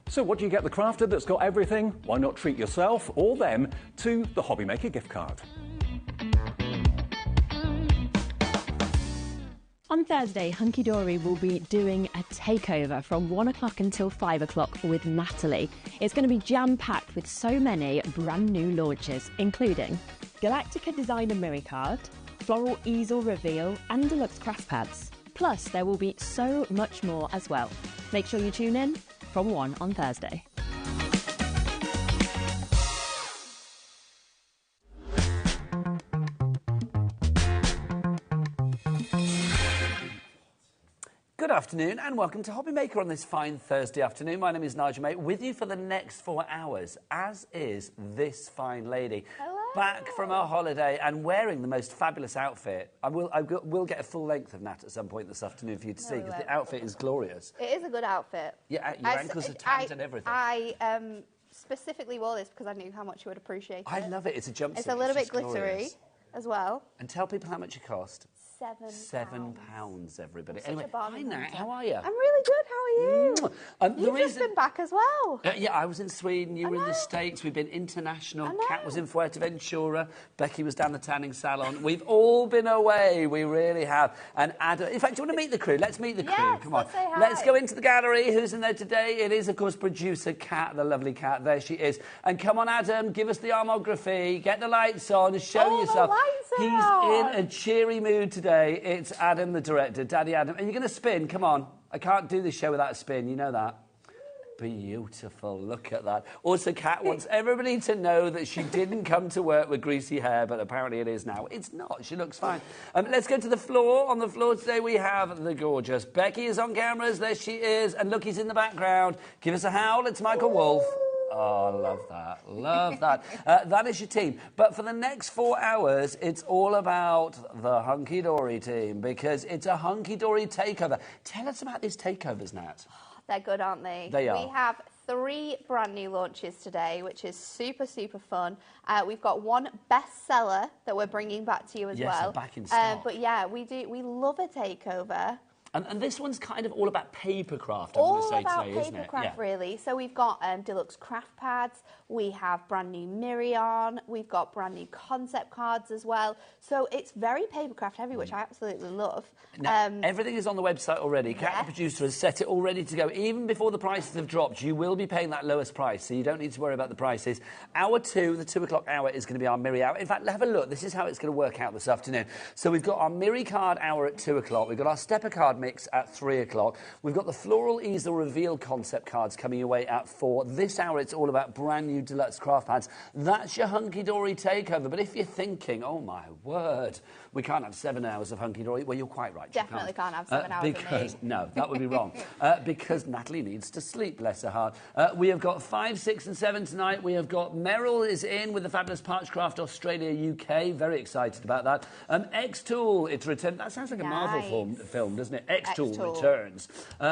So what do you get the crafter that's got everything? Why not treat yourself or them to the HobbyMaker gift card? On Thursday, Hunky Dory will be doing a takeover from 1 o'clock until 5 o'clock with Natalie. It's going to be jam-packed with so many brand new launches, including Galactica Designer Mirror Card, Floral Easel Reveal and Deluxe Craft Pads. Plus, there will be so much more as well. Make sure you tune in from 1 on Thursday. Good afternoon and welcome to HobbyMaker on this fine Thursday afternoon. My name is Nigel, mate, with you for the next 4 hours, as is this fine lady. Hello. Back from our holiday and wearing the most fabulous outfit. I will get a full length of Nat at some point this afternoon for you to see, because the outfit is glorious. It is a good outfit. Yeah, your ankles are tanned and everything. I specifically wore this because I knew how much you would appreciate it. I love it. It's a jumpsuit. It's a little bit glittery glittery as well. And tell people how much it cost. £7, everybody. Anyway, hi Nat, how are you? I'm really good, how are you? You've just been back as well. Yeah, I was in Sweden, you were in the States, we've been international. Kat was in Fuerteventura, Becky was down the tanning salon. We've all been away, we really have. And Adam, in fact, do you want to meet the crew? Let's meet the crew, yes, come on. Let's say hi. Let's go into the gallery. Who's in there today? It is, of course, producer Kat, the lovely Kat. There she is. And come on, Adam, give us the armography, get the lights on, show yourself. The lights are He's on. in a cheery mood today. It's Adam, the director, Daddy Adam. And you're going to spin, come on. I can't do this show without a spin, you know that. Beautiful, look at that. Also, Kat wants everybody to know that she didn't come to work with greasy hair, but apparently it is now. It's not, she looks fine. Let's go to the floor. On the floor today we have the gorgeous Becky is on cameras, there she is, and look, he's in the background. Give us a howl, it's Michael Wolf. Oh, love that, love that. That is your team. But for the next 4 hours, it's all about the Hunky Dory team, because it's a Hunky Dory takeover. Tell us about these takeovers, Nat. They're good, aren't they? They are. We have 3 brand new launches today, which is super, super fun. We've got one bestseller that we're bringing back to you as well. Yes, back in stock. But yeah, we love a takeover. And this one's kind of all about papercraft, I'm going to say today, isn't it? All about papercraft, really. So we've got deluxe craft pads, we have brand new Mirion, we've got brand new concept cards as well. So it's very papercraft heavy, which I absolutely love. Now, everything is on the website already. Kat, the producer, has set it all ready to go. Even before the prices have dropped, you will be paying that lowest price, so you don't need to worry about the prices. Hour 2, the 2 o'clock hour, is going to be our Miri hour. In fact, have a look. This is how it's going to work out this afternoon. So we've got our Miri card hour at 2 o'clock. We've got our stepper card mix at 3 o'clock. We've got the Floral Easel Reveal concept cards coming your way at 4. This hour, it's all about brand new deluxe craft pads. That's your Hunky Dory takeover. But if you're thinking, oh my word, we can't have 7 hours of Hunky Dory, well, you're quite right. Definitely can't have 7 hours because, of me. No, that would be wrong. Because Natalie needs to sleep, bless her heart. We have got 5, 6 and 7 tonight. We have got Meryl is in with the fabulous Parchcraft Australia UK. Very excited about that. X-Tool, it's returned. That sounds like a Marvel film, doesn't it? X-Tool returns.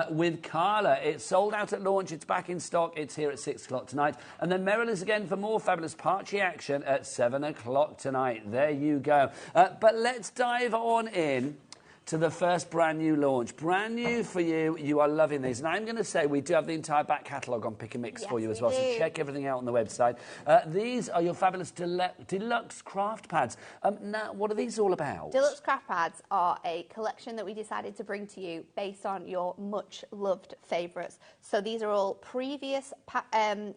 With Carla, it's sold out at launch. It's back in stock. It's here at 6 o'clock tonight. And then Meryl is again for more fabulous Parchy action at 7 o'clock tonight. There you go. But let's dive on in to the first brand new launch. Brand new for you. You are loving these. And I'm going to say we do have the entire back catalogue on Pick and Mix for you as well. So check everything out on the website. These are your fabulous deluxe craft pads. Now, what are these all about? Deluxe craft pads are a collection that we decided to bring to you based on your much-loved favourites. So these are all previous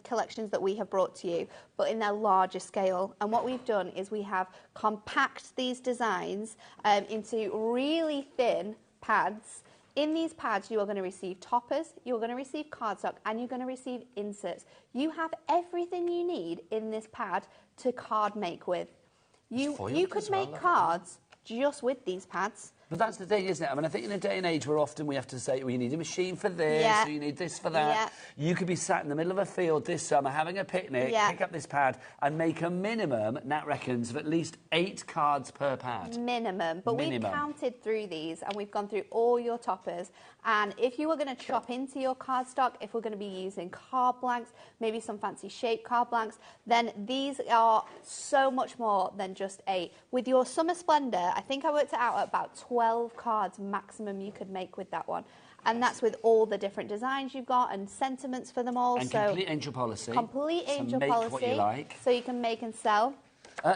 collections that we have brought to you, but in their larger scale. And what we've done is we have compact these designs into really thin pads. In these pads, you are going to receive toppers, you're going to receive cardstock, and you're going to receive inserts. You have everything you need in this pad to card make with. You could make cards just with these pads. But that's the thing, isn't it? I mean, I think in a day and age where often we have to say, well, you need a machine for this, or you need this for that. You could be sat in the middle of a field this summer having a picnic, pick up this pad and make a minimum, Nat reckons, of at least 8 cards per pad. Minimum. But we've counted through these and we've gone through all your toppers. And if you were going to chop into your cardstock, if we're going to be using card blanks, maybe some fancy shape card blanks, then these are so much more than just 8. With your Summer Splendor, I think I worked it out at about 12 cards maximum you could make with that one. And that's with all the different designs you've got and sentiments for them all. And so complete angel policy. Complete angel make policy. what you like. So you can make and sell.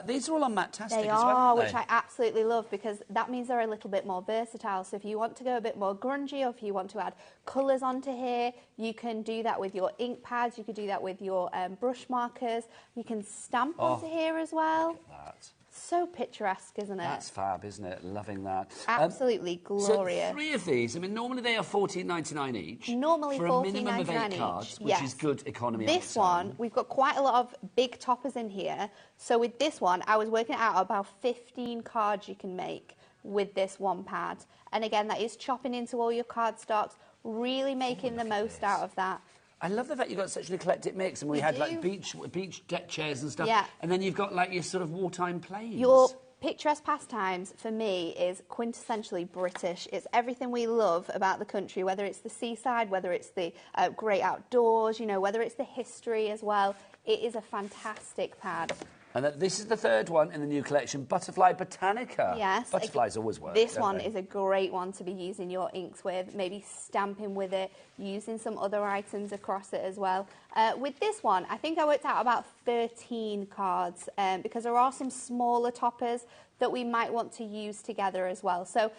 These are all on Matt-tastic They as well, are, aren't they? which I absolutely love because that means they're a little bit more versatile. So if you want to go a bit more grungy or if you want to add colours onto here, you can do that with your ink pads. You could do that with your brush markers. You can stamp onto here as well. Look at that. So picturesque, isn't it? That's fab, isn't it? Loving that. Absolutely glorious. So 3 of these, I mean, normally they are $14.99 each. Normally for a minimum of 14.99 8 cards, each, which yes. is good economy. on This its one, own. we've got quite a lot of big toppers in here. So with this one, I was working out about 15 cards you can make with this one pad. And again, that is chopping into all your cardstocks, really making the most out of that. I love the fact you've got such an eclectic mix, and we had like beach deck chairs and stuff. Yeah. And then you've got like your sort of wartime planes. Your picturesque pastimes, for me, is quintessentially British. It's everything we love about the country, whether it's the seaside, whether it's the great outdoors, you know, whether it's the history as well. It is a fantastic pad. And this is the 3rd one in the new collection, Butterfly Botanica. Yes. Butterflies always work. This don't one they? is a great one to be using your inks with, maybe stamping with it, using some other items across it as well. With this one, I think I worked out about 13 cards because there are some smaller toppers that we might want to use together as well. So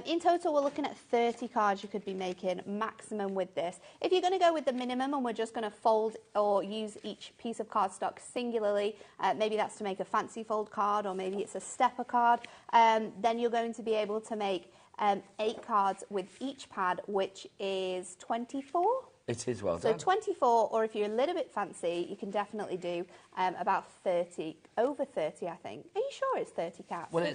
in total, we're looking at 30 cards you could be making maximum with this. If you're going to go with the minimum and we're just going to fold or use each piece of cardstock singularly, maybe that's to make a fancy fold card or maybe it's a stepper card, then you're going to be able to make 8 cards with each pad, which is 24. It is well So done. 24, or if you're a little bit fancy, you can definitely do about 30, over 30, I think. Are you sure it's 30 cats? Well,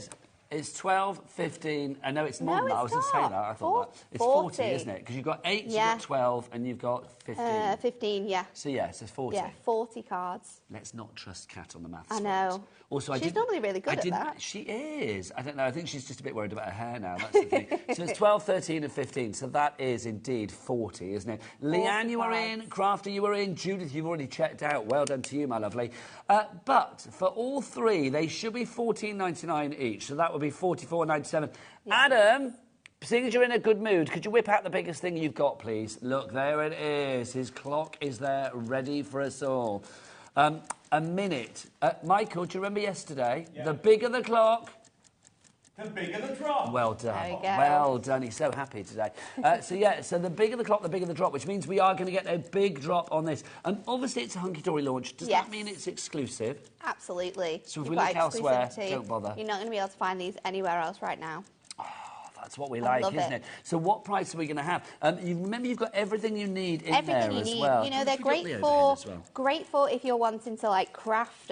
it's 12, 15. I know it's more No, than that. I was it's going to say not. that. I thought that. It's 40, isn't it? Because you've got 8, Yeah. you've got 12, and you've got 15. 15, yeah. So, yeah, it's 40. Yeah, 40 cards. Let's not trust Kat on the maths. I know. ones. Also, She's normally really good at that. She is. I don't know. I think she's just a bit worried about her hair now. That's the thing. So it's 12, 13 and 15. So that is indeed 40, isn't it? Leanne, you were in. Crafter, you were in. Judith, you've already checked out. Well done to you, my lovely. But for all 3, they should be $14.99 each. So that would be $44.97. Yeah. Adam, seeing as you're in a good mood, could you whip out the biggest thing you've got, please? Look, there it is. His clock is there, ready for us all. A minute. Michael, do you remember yesterday? Yeah. The bigger the clock, the bigger the drop. Well done. There you go. Well done. He's so happy today. So the bigger the clock, the bigger the drop, which means we are going to get a big drop on this. And obviously it's a hunky-dory launch. Does that mean it's exclusive? Absolutely. So if we look elsewhere, don't bother. You're not going to be able to find these anywhere else right now. That's what we like, isn't it? So what price are we going to have? Remember, you've got everything you need in there as well. You know, they're great for if you're wanting to like craft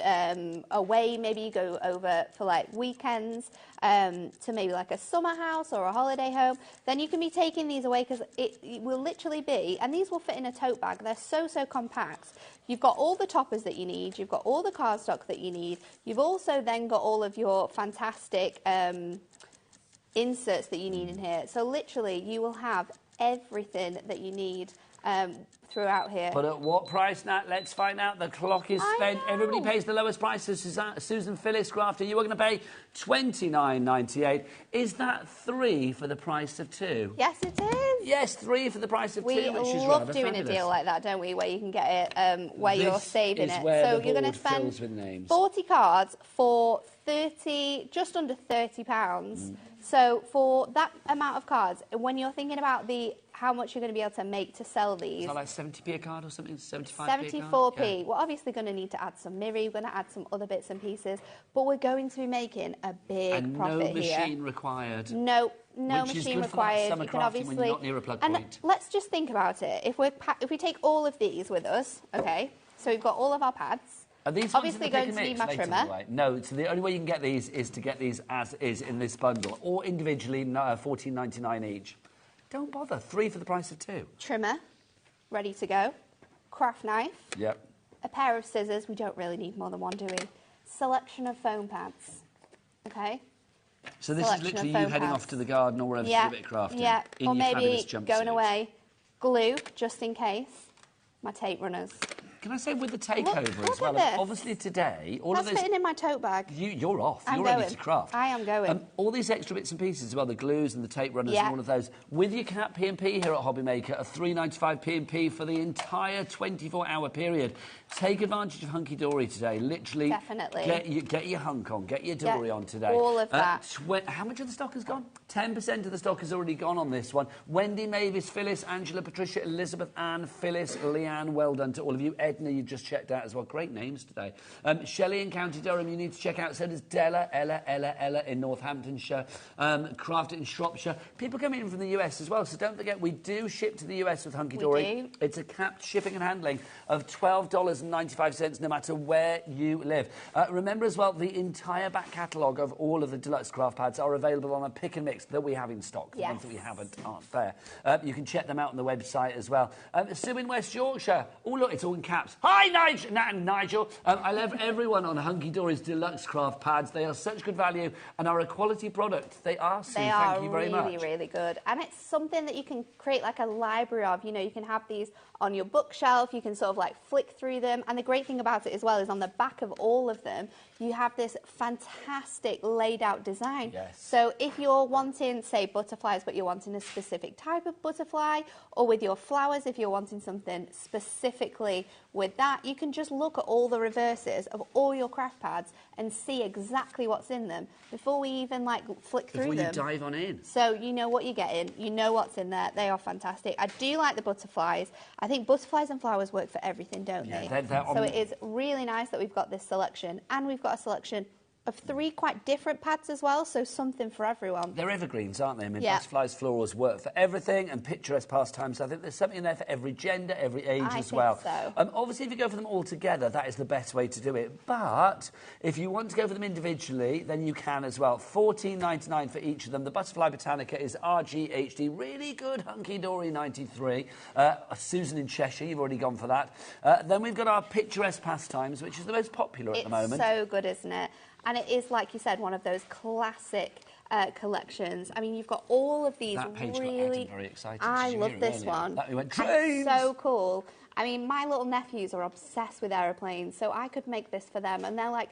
away. Maybe you go over for like weekends to maybe like a summer house or a holiday home. Then you can be taking these away because it will literally be, and these will fit in a tote bag. They're so compact. You've got all the toppers that you need. You've got all the cardstock that you need. You've also then got all of your fantastic inserts that you need in here. So literally you will have everything that you need throughohout here. But at what price, Nat? Let's find out. The clock is spent. Everybody pays the lowest price. So Susan Phyllis Crafter, you are going to pay $29.98. Is that 3 for the price of 2? Yes, it is. Yes, 3 for the price of 2, which is rather We love doing fabulous. a deal like that, don't we, where you can get it where you're saving it. Where so the you're going board to spend fills with names. 40 cards for just under £30. So for that amount of cards, when you're thinking about how much you're going to be able to make to sell these... Is that like 70p a card or something? 75p 74p. We're obviously going to need to add some mirror, we're going to add some other bits and pieces, but we're going to be making a big profit here. No machine required. No Which machine is good required. For that summer crafting when you're not near a plug point. Let's just think about it. If we take all of these with us, okay, so we've got all of our pads. Are these obviously going to need my trimmer? No, so the only way you can get these is to get these as is in this bundle, or individually, $14.99 each. Don't bother. 3 for the price of 2. Trimmer, ready to go. Craft knife. Yep. A pair of scissors. We don't really need more than one, do we? Selection of foam pads. Okay. So this is literally you heading off to the garden or wherever to do a bit of crafting. Yeah, in or your maybe fabulous jumpsuit. going away. Glue, just in case. My tape runners. Can I say with the takeover Look as well? at this. Obviously today, all That's of those... fitting in my tote bag. You're off. I'm You're going. ready to craft. I am going. All these extra bits and pieces as well, the glues and the tape runners and all of those. With your cap P&P here at HobbyMaker, a $3.95 P&P for the entire 24-hour period. Take advantage of Hunky Dory today. Literally, definitely. Get your hunk on, get your dory on today. All of that. How much of the stock has gone? 10% of the stock has already gone on this one. Wendy, Mavis, Phyllis, Angela, Patricia, Elizabeth, Anne, Phyllis, Leanne, well done to all of you. Edna, you've just checked out as well. Great names today. Shelley in County Durham, you need to check out. So does Della, Ella in Northamptonshire. Crafted in Shropshire. People coming in from the US as well, so don't forget we do ship to the US with Hunky Dory. We do. It's a capped shipping and handling of $12.95 no matter where you live. Remember as well, the entire back catalogue of all of the deluxe craft pads are available on a pick and mix that we have in stock. The ones that we haven't aren't there. You can check them out on the website as well. Sue in West Yorkshire. Oh, look, it's all in caps. Hi, Nigel. I love everyone on Hunky Dory's deluxe craft pads. They are such good value and are a quality product. They are, Sue. Thank you very much. They are really, really good. And it's something that you can create like a library of. You know, you can have these on your bookshelf. You can sort of like flick through them. And the great thing about it as well is on the back of all of them, you have this fantastic laid out design. Yes. So if you're wanting, say, butterflies, but you're wanting a specific type of butterfly, or with your flowers, if you're wanting something specifically with that, you can just look at all the reverses of all your craft pads and see exactly what's in them before we even like flick through them. Before you dive on in. So you know what you're getting, you know what's in there. They are fantastic. I do like the butterflies. I think butterflies and flowers work for everything, don't they? So it is really nice that we've got this selection, and we've got a selection of 3 quite different pads as well, so something for everyone. They're evergreens, aren't they? I mean, butterflies, florals work for everything, and picturesque pastimes. I think there's something in there for every gender, every age as well. I think so. Obviously, if you go for them all together, that is the best way to do it. But if you want to go for them individually, then you can as well. $14.99 for each of them. The Butterfly Botanica is RGHD, really good Hunky Dory 93. Susan in Cheshire, you've already gone for that. Then we've got our picturesque pastimes, which is the most popular at the moment. It's so good, isn't it? And it is, like you said, one of those classic collections. I mean, you've got all of these that page really... got very excited. I love this one. That we went, trains! It's so cool. I mean, my little nephews are obsessed with aeroplanes, so I could make this for them. And they're like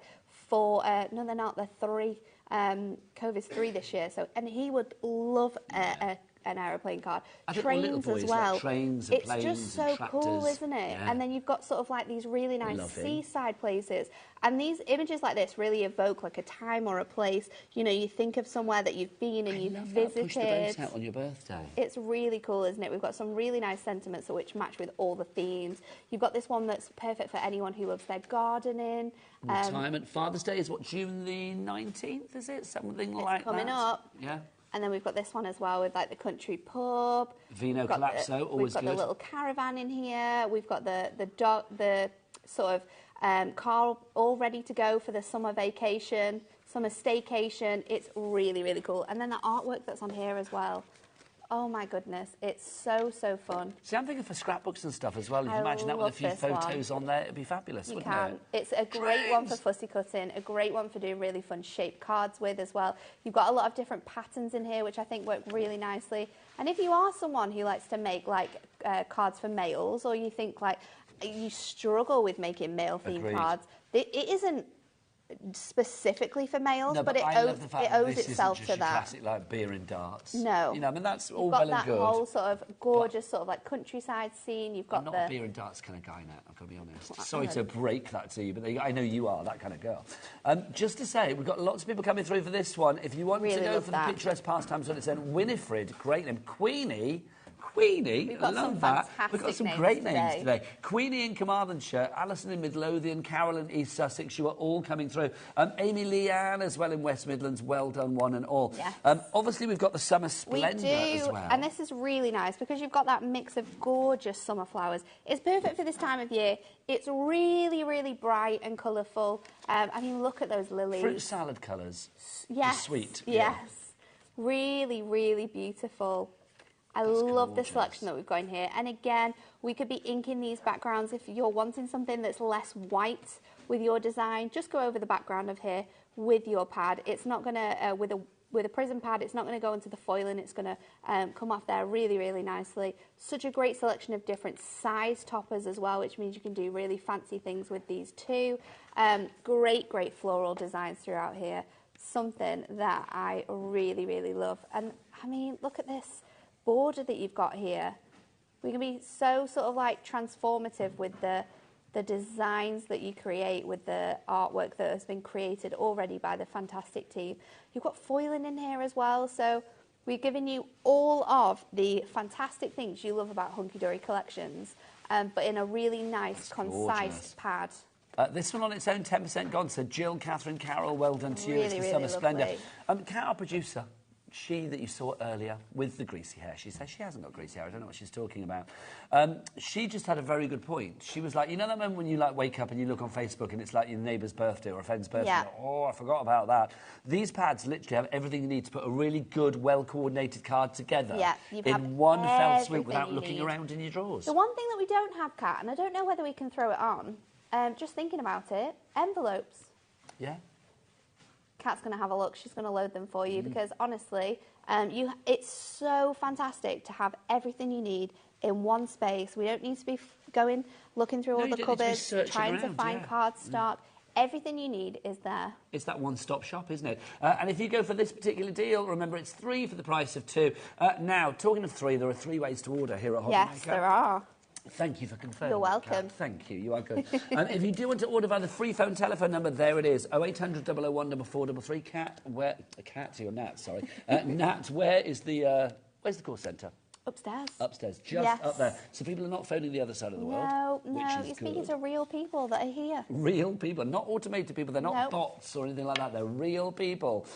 4... no, they're not. They're 3. COVID's 3 this year. So, and he would love an aeroplane card. Trains as well. Like trains, it's planes, just so cool, isn't it? Yeah. And then you've got sort of like these really nice seaside places. And these images like this really evoke like a time or a place. You know, you think of somewhere that you've been and you've visited. Push the boat out on your birthday. It's really cool, isn't it? We've got some really nice sentiments which match with all the themes. You've got this one that's perfect for anyone who loves their gardening. Retirement. Father's Day is what, June the 19th, is it? Something like that? It's coming up. Yeah. And then we've got this one as well with like the country pub. Vino Collapso, always good. We've got the little caravan in here. We've got the sort of car all ready to go for the summer vacation, summer staycation. It's really, really cool. And then the artwork that's on here as well. Oh my goodness, it's so, so fun. See, I'm thinking for scrapbooks and stuff as well. You can imagine that with a few photos on there. It'd be fabulous, wouldn't it? It's a great one for fussy cutting, a great one for doing really fun shaped cards with as well. You've got a lot of different patterns in here, which I think work really nicely. And if you are someone who likes to make like cards for males, or you think like you struggle with making male-themed cards, it isn't specifically for males, but it owes itself to that. Classic like beer and darts. No, you know, I mean that's all well and good. You've got that whole sort of gorgeous sort of like countryside scene. You've got I'm not a beer and darts kind of guy now. I've got to be honest. Sorry to break that to you, but I know you are that kind of girl. Just to say, we've got lots of people coming through for this one. If you want to go for the picturesque pastimes on its own, Winifred, great name. Queenie, I love that. We've got some great names today. Queenie in Carmarthenshire, Alison in Midlothian, Carol in East Sussex, you are all coming through. Amy Leanne as well in West Midlands, well done one and all. Yes. Obviously we've got the Summer Splendour as well. And this is really nice because you've got that mix of gorgeous summer flowers. It's perfect for this time of year. It's really, really bright and colourful. I mean, look at those lilies. Fruit salad colours. Yes. Sweet. Yes. Yeah. Really, really beautiful. I love the selection that we've got in here. And again, we could be inking these backgrounds. If you're wanting something that's less white with your design, just go over the background of here with your pad. It's not going to, with with a prism pad. It's not going to go into the foiling. It's going to come off there really, really nicely. Such a great selection of different size toppers as well, which means you can do really fancy things with these too. Great floral designs throughout here. Something that I really, really love. And I mean, look at this border that you've got here. We can be so sort of like transformative with the designs that you create, with the artwork that has been created already by the fantastic team. You've got foiling in here as well, so we've given you all of the fantastic things you love about Hunky Dory collections, but in a really nice, concise pad. This one on its own, 10% gone. So Jill, Catherine, Carol, well done to you. Really, it's the really summer splendour. lovely. Kat, our producer, she that you saw earlier with the greasy hair, she says she hasn't got greasy hair. I don't know what she's talking about. She just had a very good point. She was like, you know that moment when you like wake up and you look on Facebook and it's like your neighbour's birthday or a friend's birthday? Yeah. Like, oh, I forgot about that. These pads literally have everything you need to put a really good, well-coordinated card together in one fell swoop without looking around in your drawers. The one thing that we don't have, Kat, and I don't know whether we can throw it on, just thinking about it, envelopes. Yeah. Kat's going to have a look. She's going to load them for you because, honestly, it's so fantastic to have everything you need in one space. We don't need to be looking through all the cupboards, trying to find cardstock. Everything you need is there. It's that one-stop shop, isn't it? And if you go for this particular deal, remember, it's 3 for the price of 2. Now, talking of 3, there are 3 ways to order here at HobbyMaker. Yes, there are. Thank you for confirming. You're welcome. Kat. Thank you. You are good. If you do want to order by the free phone telephone number, there it is. 0800 001 433. Kat, where? Kat, or Nat, sorry. Nat, where's the call centre? Upstairs. Upstairs, just up there. So people are not phoning the other side of the world. No, you're speaking to real people that are here. Real people, not automated people. They're not bots or anything like that. They're real people.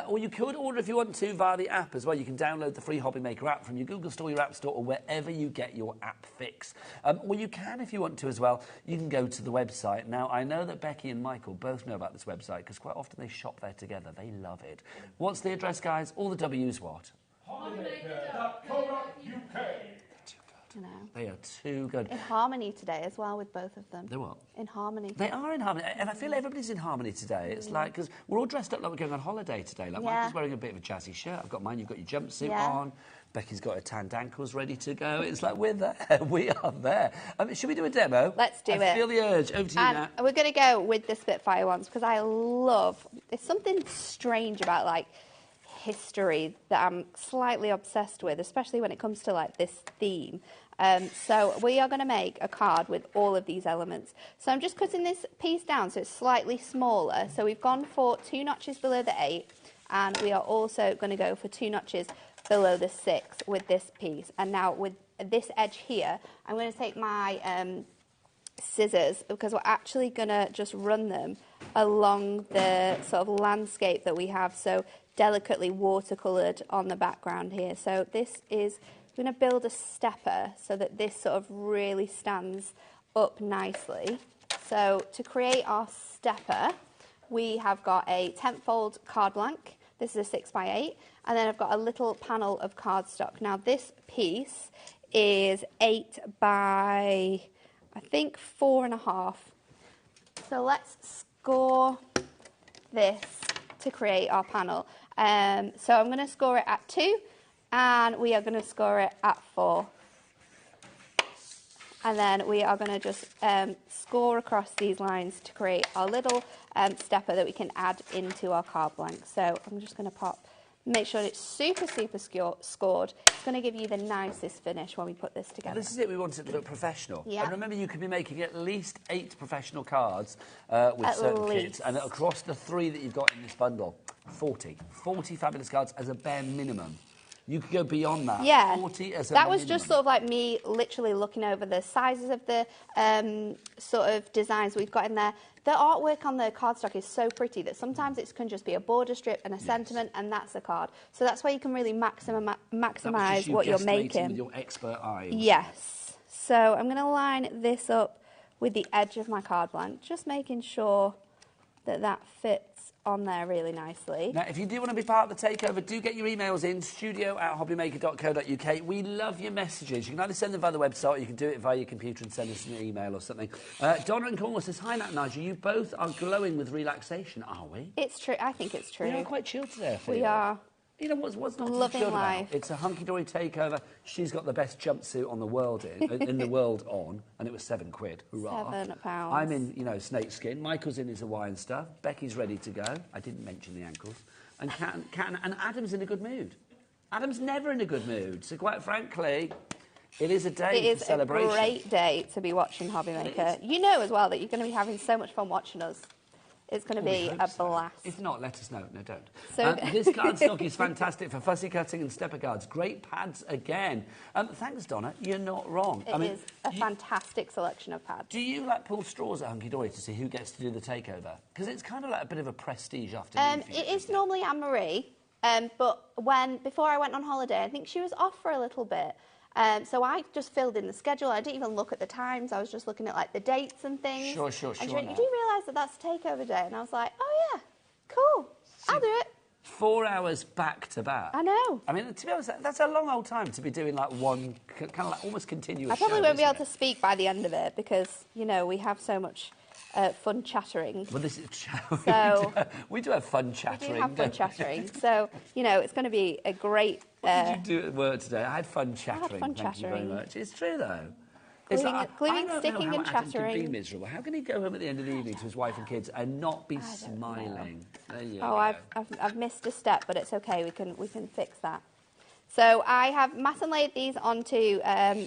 Or you could order if you want to via the app as well. You can download the free HobbyMaker app from your Google Store, your App Store, or wherever you get your app fix. Or you can, if you want to as well, you can go to the website. Now, I know that Becky and Michael both know about this website because quite often they shop there together. They love it. What's the address, guys? All the W's what? HobbyMaker.co.uk. No. They are too good. In harmony today as well with both of them. They're what? In harmony. They are in harmony. And I feel everybody's in harmony today. It's like, because we're all dressed up like we're going on holiday today. Like Michael's wearing a bit of a jazzy shirt. I've got mine. You've got your jumpsuit on. Becky's got her tanned ankles ready to go. It's like, we're there. We are there. Should we do a demo? Let's do it. I feel the urge. Over to you, Nat. We're going to go with the Spitfire ones because I love... There's something strange about, like, history that I'm slightly obsessed with, especially when it comes to like this theme. So we are going to make a card with all of these elements. So I'm just cutting this piece down so it's slightly smaller. So we've gone for 2 notches below the 8, and we are also going to go for 2 notches below the 6 with this piece. And now with this edge here, I'm going to take my scissors because we're actually going to just run them along the sort of landscape that we have. So delicately watercoloured on the background here. So this is, we're going to build a stepper so that this sort of really stands up nicely. So to create our stepper, we have got a 10-fold card blank. This is a 6x8. And then I've got a little panel of cardstock. Now this piece is 8 by, I think, 4.5. So let's score this to create our panel. So I'm going to score it at 2, and we are going to score it at 4. And then we are going to just score across these lines to create our little stepper that we can add into our card blank. So I'm just going to make sure it's super scored. It's going to give you the nicest finish when we put this together. Well, this is it. We want it to look professional. Yeah. And remember, you could be making at least 8 professional cards with certain kits. And across the 3 that you've got in this bundle, 40 fabulous cards as a bare minimum. You could go beyond that. Yeah, 40 as a that was minimum. just sort of like me literally looking over the sizes of the sort of designs we've got in there. The artwork on the cardstock is so pretty that sometimes it can just be a border strip and a sentiment, and that's a card. So that's why you can really maximise what you're making. With your expert eye. Yes. So I'm going to line this up with the edge of my card blank, just making sure that that fits on there really nicely. Now, if you do want to be part of the takeover, do get your emails in, studio@hobbymaker.co.uk. We love your messages. You can either send them via the website or you can do it via your computer and send us an email or something. Donna in Cornwall says, hi, Nat and Nigel, you both are glowing with relaxation, are we? It's true. I think it's true. We are quite chilled today, I feel. We are. You know what's not to be Loving chilled about? life. It's a hunky-dory takeover. She's got the best jumpsuit on the world in the world on, and it was £7. Hurrah! £7. I'm in, snake skin. Michael's in his Hawaiian stuff. Becky's ready to go. I didn't mention the ankles. And and Adam's in a good mood. Adam's never in a good mood. So quite frankly, it is a day for celebration. It is a great day to be watching HobbyMaker. You know as well that you're going to be having so much fun watching us. It's going to be a blast. If not, let us know. No, don't. So this cardstock is fantastic for fussy cutting and stepper cards. Great pads again. Thanks, Donna. You're not wrong. It is a fantastic selection of pads. Do you pull straws at Hunky Dory to see who gets to do the takeover? Because it's kind of like a bit of a prestige afternoon. It is normally Anne-Marie, but before I went on holiday, I think she was off for a little bit. So I just filled in the schedule. I didn't even look at the times. I was just looking at the dates and things. Sure. And she went, "You do realise that that's takeover day?" And I was like, "Oh yeah, cool. I'll do it." 4 hours back to back. I know. I mean, to be honest, that's a long old time to be doing one kind of almost continuous. I probably show, won't be able isn't to speak by the end of it because we have so much fun chattering. Well, this is So we do have fun chattering. We do have fun chattering. So it's going to be a great. What did you do at work today? I had fun chattering. Fun Thank chattering. you very much. It's true though. Gluing, I sticking, don't know and how Adam chattering. can be miserable. How can he go home at the end of the evening to his wife and kids and not be smiling? There you go. I've missed a step, but it's okay. We can fix that. So I have matte and laid these onto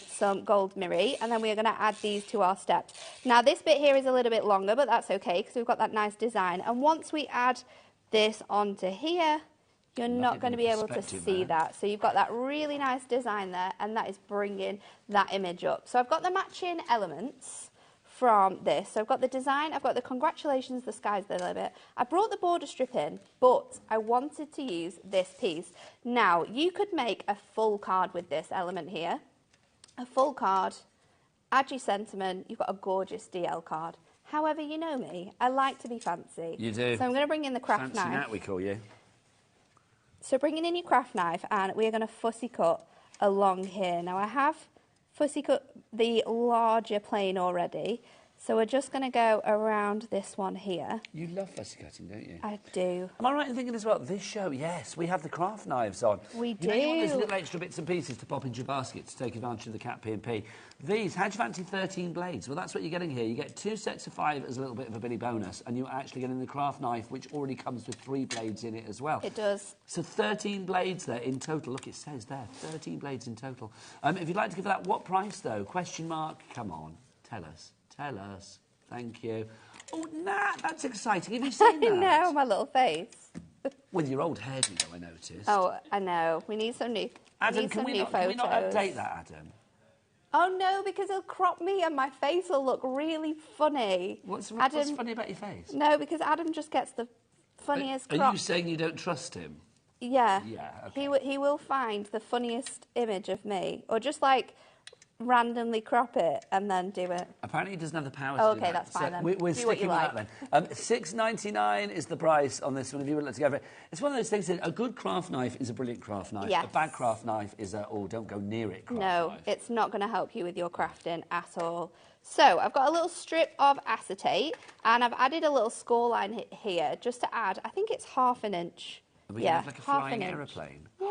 some gold mirror, and then we are going to add these to our steps. Now this bit here is a little bit longer, but that's okay because we've got that nice design. And once we add this onto here, you're not going to be able to see that. So you've got that really nice design there, and that is bringing that image up. So I've got the matching elements from this. So I've got the design, I've got the congratulations, the sky's the limit. I brought the border strip in, but I wanted to use this piece. Now, you could make a full card with this element here. A full card, add your sentiment, you've got a gorgeous DL card. However, you know me, I like to be fancy. You do. So I'm going to bring in the craft Fancy knife. Nat, we call you. So bringing in your craft knife, and we're going to fussy cut along here. Now I have fussy cut the larger plane already, so we're just going to go around this one here. You love fussy cutting, don't you? I do. Am I right in thinking as well, this show, yes, we have the craft knives on. We do. You want those little extra bits and pieces to pop into your basket to take advantage of the Cat P&P. These, how do you fancy 13 blades? Well, that's what you're getting here. You get 2 sets of 5 as a little bit of a Billy bonus, and you're actually getting the craft knife, which already comes with 3 blades in it as well. It does. So 13 blades there in total. Look, it says there, 13 blades in total. If you'd like to give that, what price, though? Question mark? Come on, tell us. Tell us. Thank you. Oh, Nat, that's exciting. Have you seen that? I know, my little face. With your old hairdo, though, I noticed. Oh, I know. We need some new Adam, can we not update that, Adam? Oh, no, because it'll crop me and my face will look really funny. What's Adam, funny about your face? No, because Adam just gets the funniest crop. Are you saying you don't trust him? Yeah. Yeah, okay. He will find the funniest image of me, or just randomly crop it and then do it. Apparently he doesn't have the power to do that. Okay, that's fine then. We're do what sticking you with like. that then. $6.99 is the price on this one, if you would like to go for it. It's one of those things that a good craft knife is a brilliant craft knife. Yes. A bad craft knife is don't go near it craft No, knife. it's not going to help you with your crafting at all. So I've got a little strip of acetate, and I've added a little score line here just to add, I think it's ½ an inch. Are we Yeah, going to have like a ½ flying an inch. aeroplane? Yeah.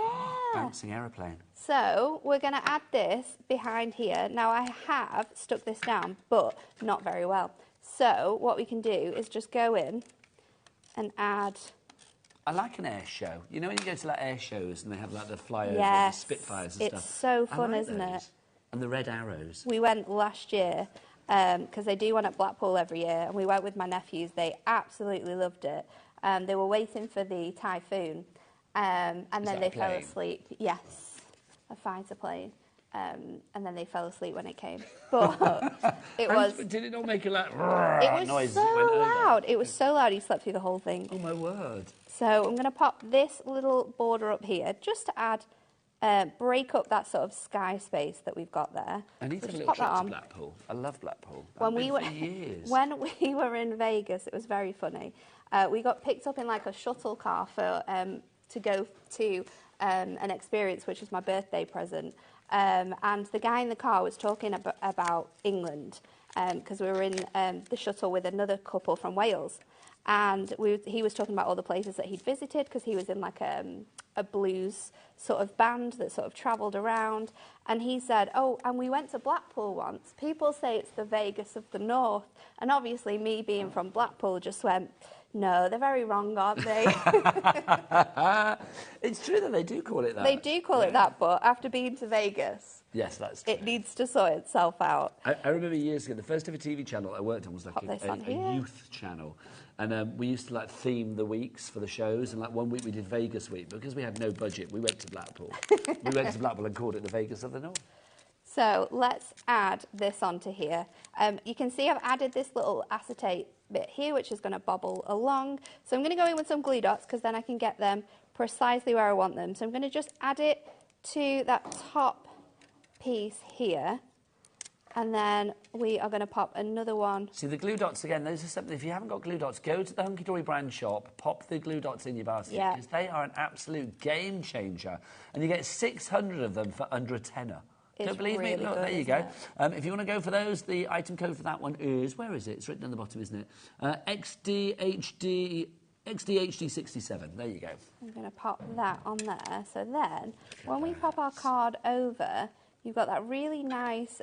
Bouncing aeroplane. So we're going to add this behind here. Now I have stuck this down, but not very well. So what we can do is just go in and add. I like an air show. You know when you go to air shows and they have the flyovers, Yes, the Spitfires and it's stuff? so fun, I like isn't those. it? And the red arrows. We went last year because they do one at Blackpool every year, and we went with my nephews. They absolutely loved it. They were waiting for the typhoon, and then they fell asleep. Yes, a fighter plane. And then they fell asleep when it came. But it was. Did it not make a It was noise so as it went over? loud. It was so loud. He slept through the whole thing. Oh my word! So I'm going to pop this little border up here just to add. Break up that sort of sky space that we've got there. I need to So have a just little pop trip that to on. Blackpool. I love Blackpool. When I've we been were for years. when we were in Vegas, it was very funny. We got picked up in a shuttle car for to go to an experience, which was my birthday present. And the guy in the car was talking about England because we were in the shuttle with another couple from Wales, and he was talking about all the places that he'd visited because he was in a blues sort of band that sort of travelled around. And he said, oh, and we went to Blackpool once. People say it's the Vegas of the North. And obviously me being from Blackpool just went, no, they're very wrong, aren't they? It's true that they do call it that. They do call it that, but after being to Vegas, yes, that's true. it needs to sort itself out. I remember years ago, the first ever TV channel I worked on was like a youth channel. And we used to like theme the weeks for the shows. And like one week we did Vegas week. Because we had no budget, we went to Blackpool. We went to Blackpool and called it the Vegas of the North. So let's add this onto here. You can see I've added this little acetate bit here, which is going to bobble along. So I'm going to go in with some glue dots because then I can get them precisely where I want them. So I'm going to just add it to that top piece here. And then we are going to pop another one. See, the glue dots, again, those are something, if you haven't got glue dots, go to the Hunky Dory brand shop, pop the glue dots in your basket, because they are an absolute game changer. And you get 600 of them for under a tenner. Don't believe me? Look, there you go. If you want to go for those, the item code for that one is, where is it? It's written on the bottom, isn't it? XDHD67. There you go. I'm going to pop that on there. So then, when we pop our card over, you've got that really nice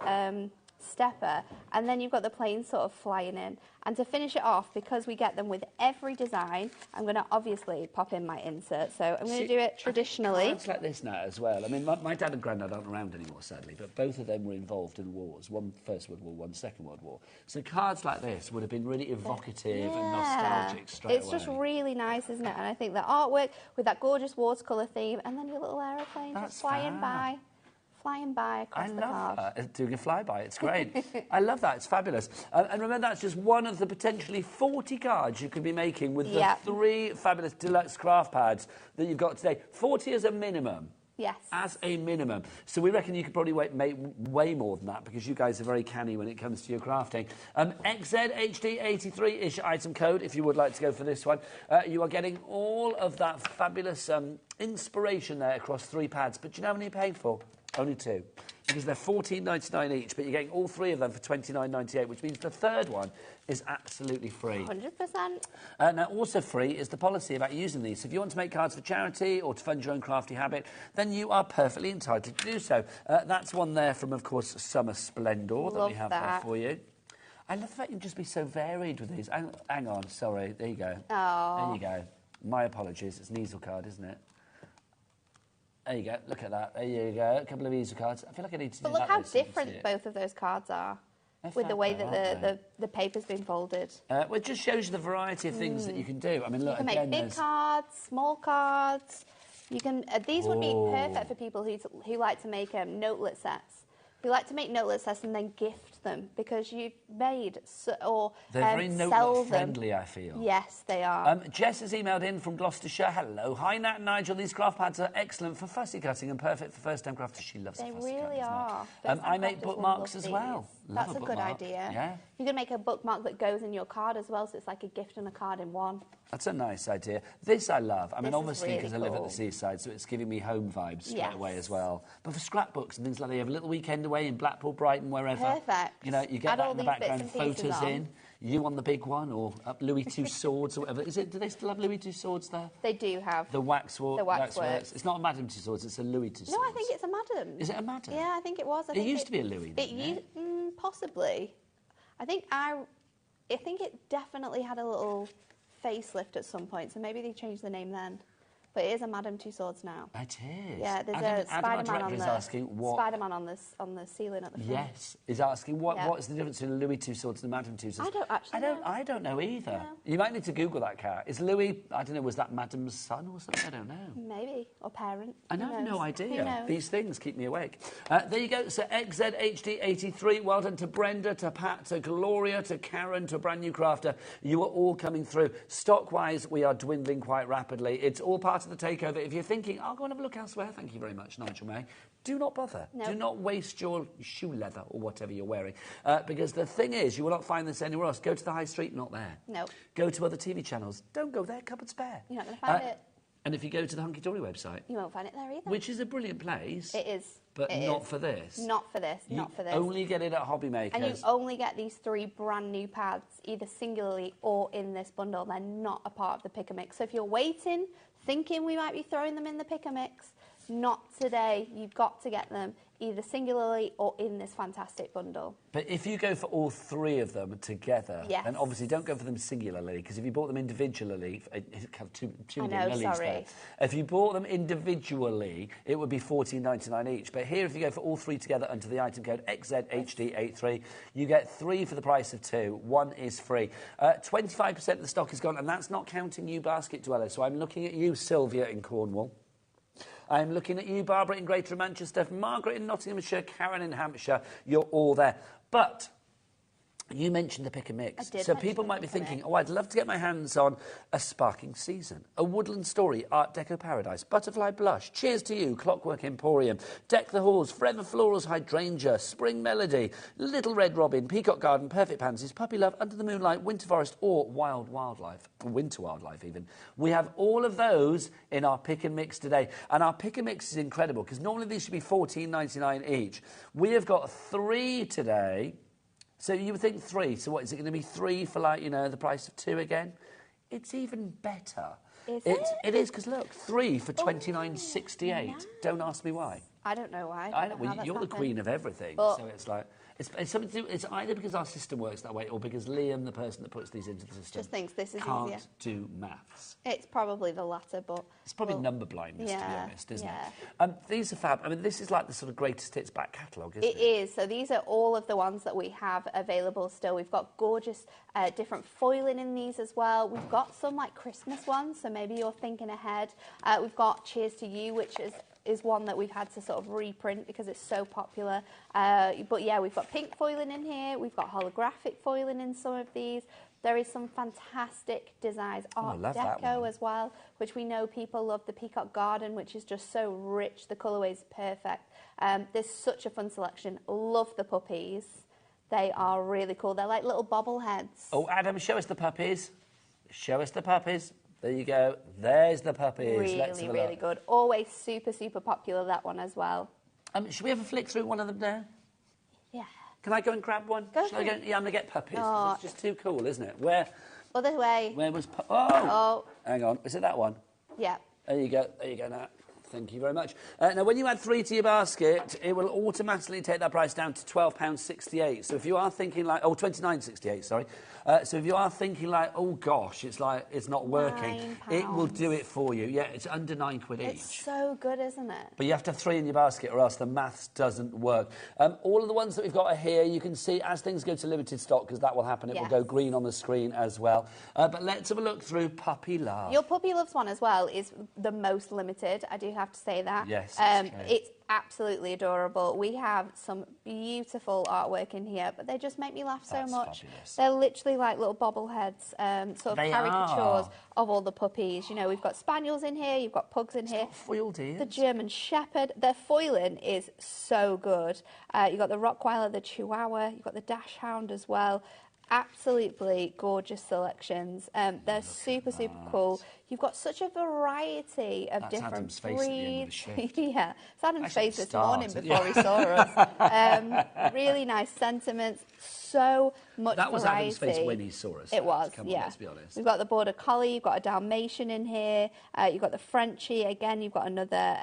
stepper, and then you've got the planes sort of flying in. And to finish it off, because we get them with every design, I'm going to obviously pop in my insert. So I'm going to do it traditionally. Cards like this now as well. I mean, my dad and granddad aren't around anymore, sadly, but both of them were involved in wars. One First World War, one Second World War. So cards like this would have been really evocative and nostalgic straight away. It's just really nice, isn't it? And I think the artwork with that gorgeous watercolour theme, and then your little aeroplane just flying by across the card. I love that. Doing a flyby, it's great. I love that, it's fabulous. And remember, that's just one of the potentially 40 cards you could be making with the 3 fabulous deluxe craft pads that you've got today. 40 as a minimum. Yes. As a minimum. So we reckon you could probably make way more than that because you guys are very canny when it comes to your crafting. XZHD83 is your item code if you would like to go for this one. You are getting all of that fabulous inspiration there across 3 pads. But do you know how many you're paying for? Only 2, because they're $14.99 each, but you're getting all 3 of them for $29.98, which means the third one is absolutely free. 100%. Now, also free is the policy about using these. So if you want to make cards for charity or to fund your own crafty habit, then you are perfectly entitled to do so. That's one there from, of course, Summer Splendor that we have there for you. I love the fact you can just be so varied with these. Hang on, sorry. There you go. Oh. There you go. My apologies. It's an easel card, isn't it? There you go. Look at that. There you go. A couple of easel cards. I feel like I need to do that. But look how different both of those cards are with the way that the paper's been folded. Well, it just shows you the variety of things that you can do. I mean, look, you can make big cards, small cards. You can. These would be perfect for people who like to make notelet sets. Who like to make notelet sets and then gift them because you've made they're very notelet friendly, I feel. Yes, they are. Jess has emailed in from Gloucestershire. Hello. Hi, Nat and Nigel. These craft pads are excellent for fussy cutting and perfect for first-time crafters. She loves they fussy really are. I make bookmarks as well. That's a good idea. Yeah. You can make a bookmark that goes in your card as well, so it's like a gift and a card in one. That's a nice idea. This I love. I mean, obviously, because I live at the seaside, so it's giving me home vibes straight away as well. But for scrapbooks and things like that, you have a little weekend away in Blackpool, Brighton, wherever. Perfect. You know, you get that in the background, photos in. You on the big one, or up Louis II Swords, or whatever. Do they still have Louis II Swords there? They do have. The waxworks. It's not a Madame II Swords, it's a Louis II Swords. No, I think it's a Madame. Is it a Madame? Yeah, I think it was. It used to be a Louis, possibly. I think it definitely had a little facelift at some point, so maybe they changed the name then. But it is a Madame Two Swords now. It is. Yeah, there's a Spider-Man on the ceiling at the front. Yes, is asking what is the difference between Louis Two Swords and the Madame Two Swords. I don't actually know. I don't know either. No. You might need to Google that cat. Is Louis? I don't know. Was that Madame's son or something? I don't know. Maybe or parent. I have no idea. Who knows? These things keep me awake. There you go. So XZHD83. Well done to Brenda, to Pat, to Gloria, to Karen, to a brand new crafter. You are all coming through. Stock-wise, we are dwindling quite rapidly. It's all part of the takeover. If you're thinking, I'll go and have a look elsewhere, thank you very much, Nigel May. Do not bother. No. Do not waste your shoe leather or whatever you're wearing. Because the thing is, you will not find this anywhere else. Go to the high street, not there. No. Go to other TV channels. Don't go there, cupboard spare. You're not going to find it. And if you go to the Hunky Dory website... You won't find it there either. Which is a brilliant place. It is. But not for this. Not for this. Not for this. You only get it at HobbyMaker. And you only get these 3 brand new pads, either singularly or in this bundle. They're not a part of the pick and mix. So if you're waiting thinking we might be throwing them in the pick and mix. Not today. You've got to get them either singularly or in this fantastic bundle. But if you go for all three of them together, yes. then obviously don't go for them singularly, because if you bought them individually, two I know, lilies sorry. there. If you bought them individually, it would be $14.99 each. But here, if you go for all three together under the item code XZHD83, you get 3 for the price of 2. 1 is free. 25% of the stock is gone, and that's not counting you basket dwellers. So I'm looking at you, Sylvia in Cornwall. I'm looking at you, Barbara in Greater Manchester, Margaret in Nottinghamshire, Karen in Hampshire. You're all there. But you mentioned the pick and mix. So people might be thinking, oh, I'd love to get my hands on a Sparking Season, a Woodland Story, Art Deco Paradise, Butterfly Blush, Cheers to You, Clockwork Emporium, Deck the Halls, Forever Florals Hydrangea, Spring Melody, Little Red Robin, Peacock Garden, Perfect Pansies, Puppy Love, Under the Moonlight, Winter Forest, or Wild Wildlife, Winter Wildlife even. We have all of those in our pick and mix today. And our pick and mix is incredible, because normally these should be $14.99 each. We have got 3 today. So you would think 3. So what, is it going to be 3 for, like, you know, the price of 2 again? It's even better. Is it? It is, because look, 3 for $29.68. Nice. Don't ask me why. I don't know why. I know, well, you're the queen of everything, But so it's like... It's something to do, it's either because our system works that way or because Liam, the person that puts these into the system, just thinks this is can't easier. do maths. It's probably the latter, but... It's probably number blindness, to be honest, isn't it? These are fab. I mean, this is like the sort of greatest hits back catalogue, isn't it? It is. So these are all of the ones that we have available still. We've got gorgeous different foiling in these as well. We've got some like Christmas ones, so maybe you're thinking ahead. We've got Cheers to You, which is one that we've had to sort of reprint because it's so popular. But yeah, we've got pink foiling in here. We've got holographic foiling in some of these. There is some fantastic designs, Art Deco as well, which we know people love. The Peacock Garden, which is just so rich. The colourway is perfect. There's such a fun selection. Love the puppies. They are really cool. They're like little bobbleheads. Oh, Adam, show us the puppies. Show us the puppies. There you go. There's the puppies. Really, really good. Always super, super popular, that one as well. Should we have a flick through one of them now? Yeah. Can I go and grab one? Go yeah, I'm going to get puppies. Oh. It's just too cool, isn't it? Where? Other way. Where was... Oh! Hang on. Is it that one? Yeah. There you go. There you go, Nat. Thank you very much. Now, when you add 3 to your basket, it will automatically take that price down to £12.68. So if you are thinking like... Oh, £29.68, sorry. So if you are thinking like, oh, gosh, it's like it's not working, it will do it for you. Yeah, it's under £9 each. It's so good, isn't it? But you have to have 3 in your basket or else the maths doesn't work. All of the ones that we've got are here. You can see as things go to limited stock, because that will happen, it will go green on the screen as well. But let's have a look through Puppy Love. Your Puppy Loves one as well is the most limited. I do have to say that. Yes, it's absolutely adorable. We have some beautiful artwork in here, but they just make me laugh so much. Fabulous. They're literally like little bobbleheads, sort of caricatures of all the puppies. You know, we've got spaniels in here, you've got pugs in here. Foiled ears. The German Shepherd. Their foiling is so good. You've got the Rottweiler, the Chihuahua, you've got the Dachshund as well. Absolutely gorgeous selections. They're super, super cool. You've got such a variety of different breeds. Yeah, it's Adam's face this morning before he saw us. Really nice sentiments. So much variety. That was Adam's face when he saw us. It was, Come on, let's be honest. We've got the Border Collie, you've got a Dalmatian in here, you've got the Frenchie, again, you've got another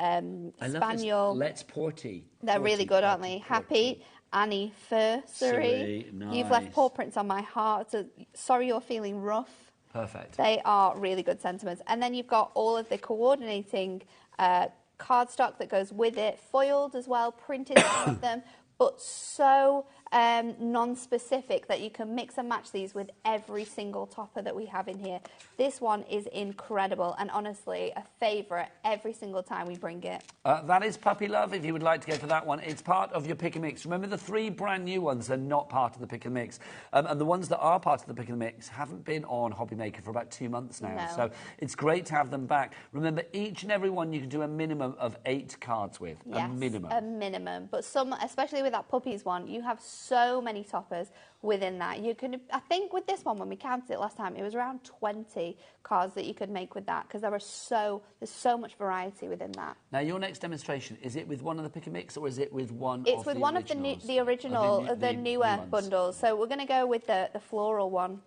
Spaniel. Let's Porty. They're really good, aren't they? Happy anniversary. Nice. You've left paw prints on my heart. So sorry you're feeling rough. Perfect. They are really good sentiments. And then you've got all of the coordinating cardstock that goes with it, foiled as well, printed some of them, but so non-specific that you can mix and match these with every single topper that we have in here. This one is incredible and honestly a favourite every single time we bring it. That is Puppy Love, if you would like to go for that one. It's part of your pick and mix. Remember, the 3 brand new ones are not part of the pick and mix. And the ones that are part of the pick and mix haven't been on HobbyMaker for about 2 months now. No. So it's great to have them back. Remember, each and every one you can do a minimum of 8 cards with. Yes, a minimum. A minimum. But some, especially with that Puppies one, you have so many toppers within that. You could, I think with this one, when we counted it last time, it was around 20 cards that you could make with that, because there's so much variety within that. Now, your next demonstration, is it with one of the pick and mix, or is it with one it's with one originals? of the newer bundles. So we're going to go with the floral one.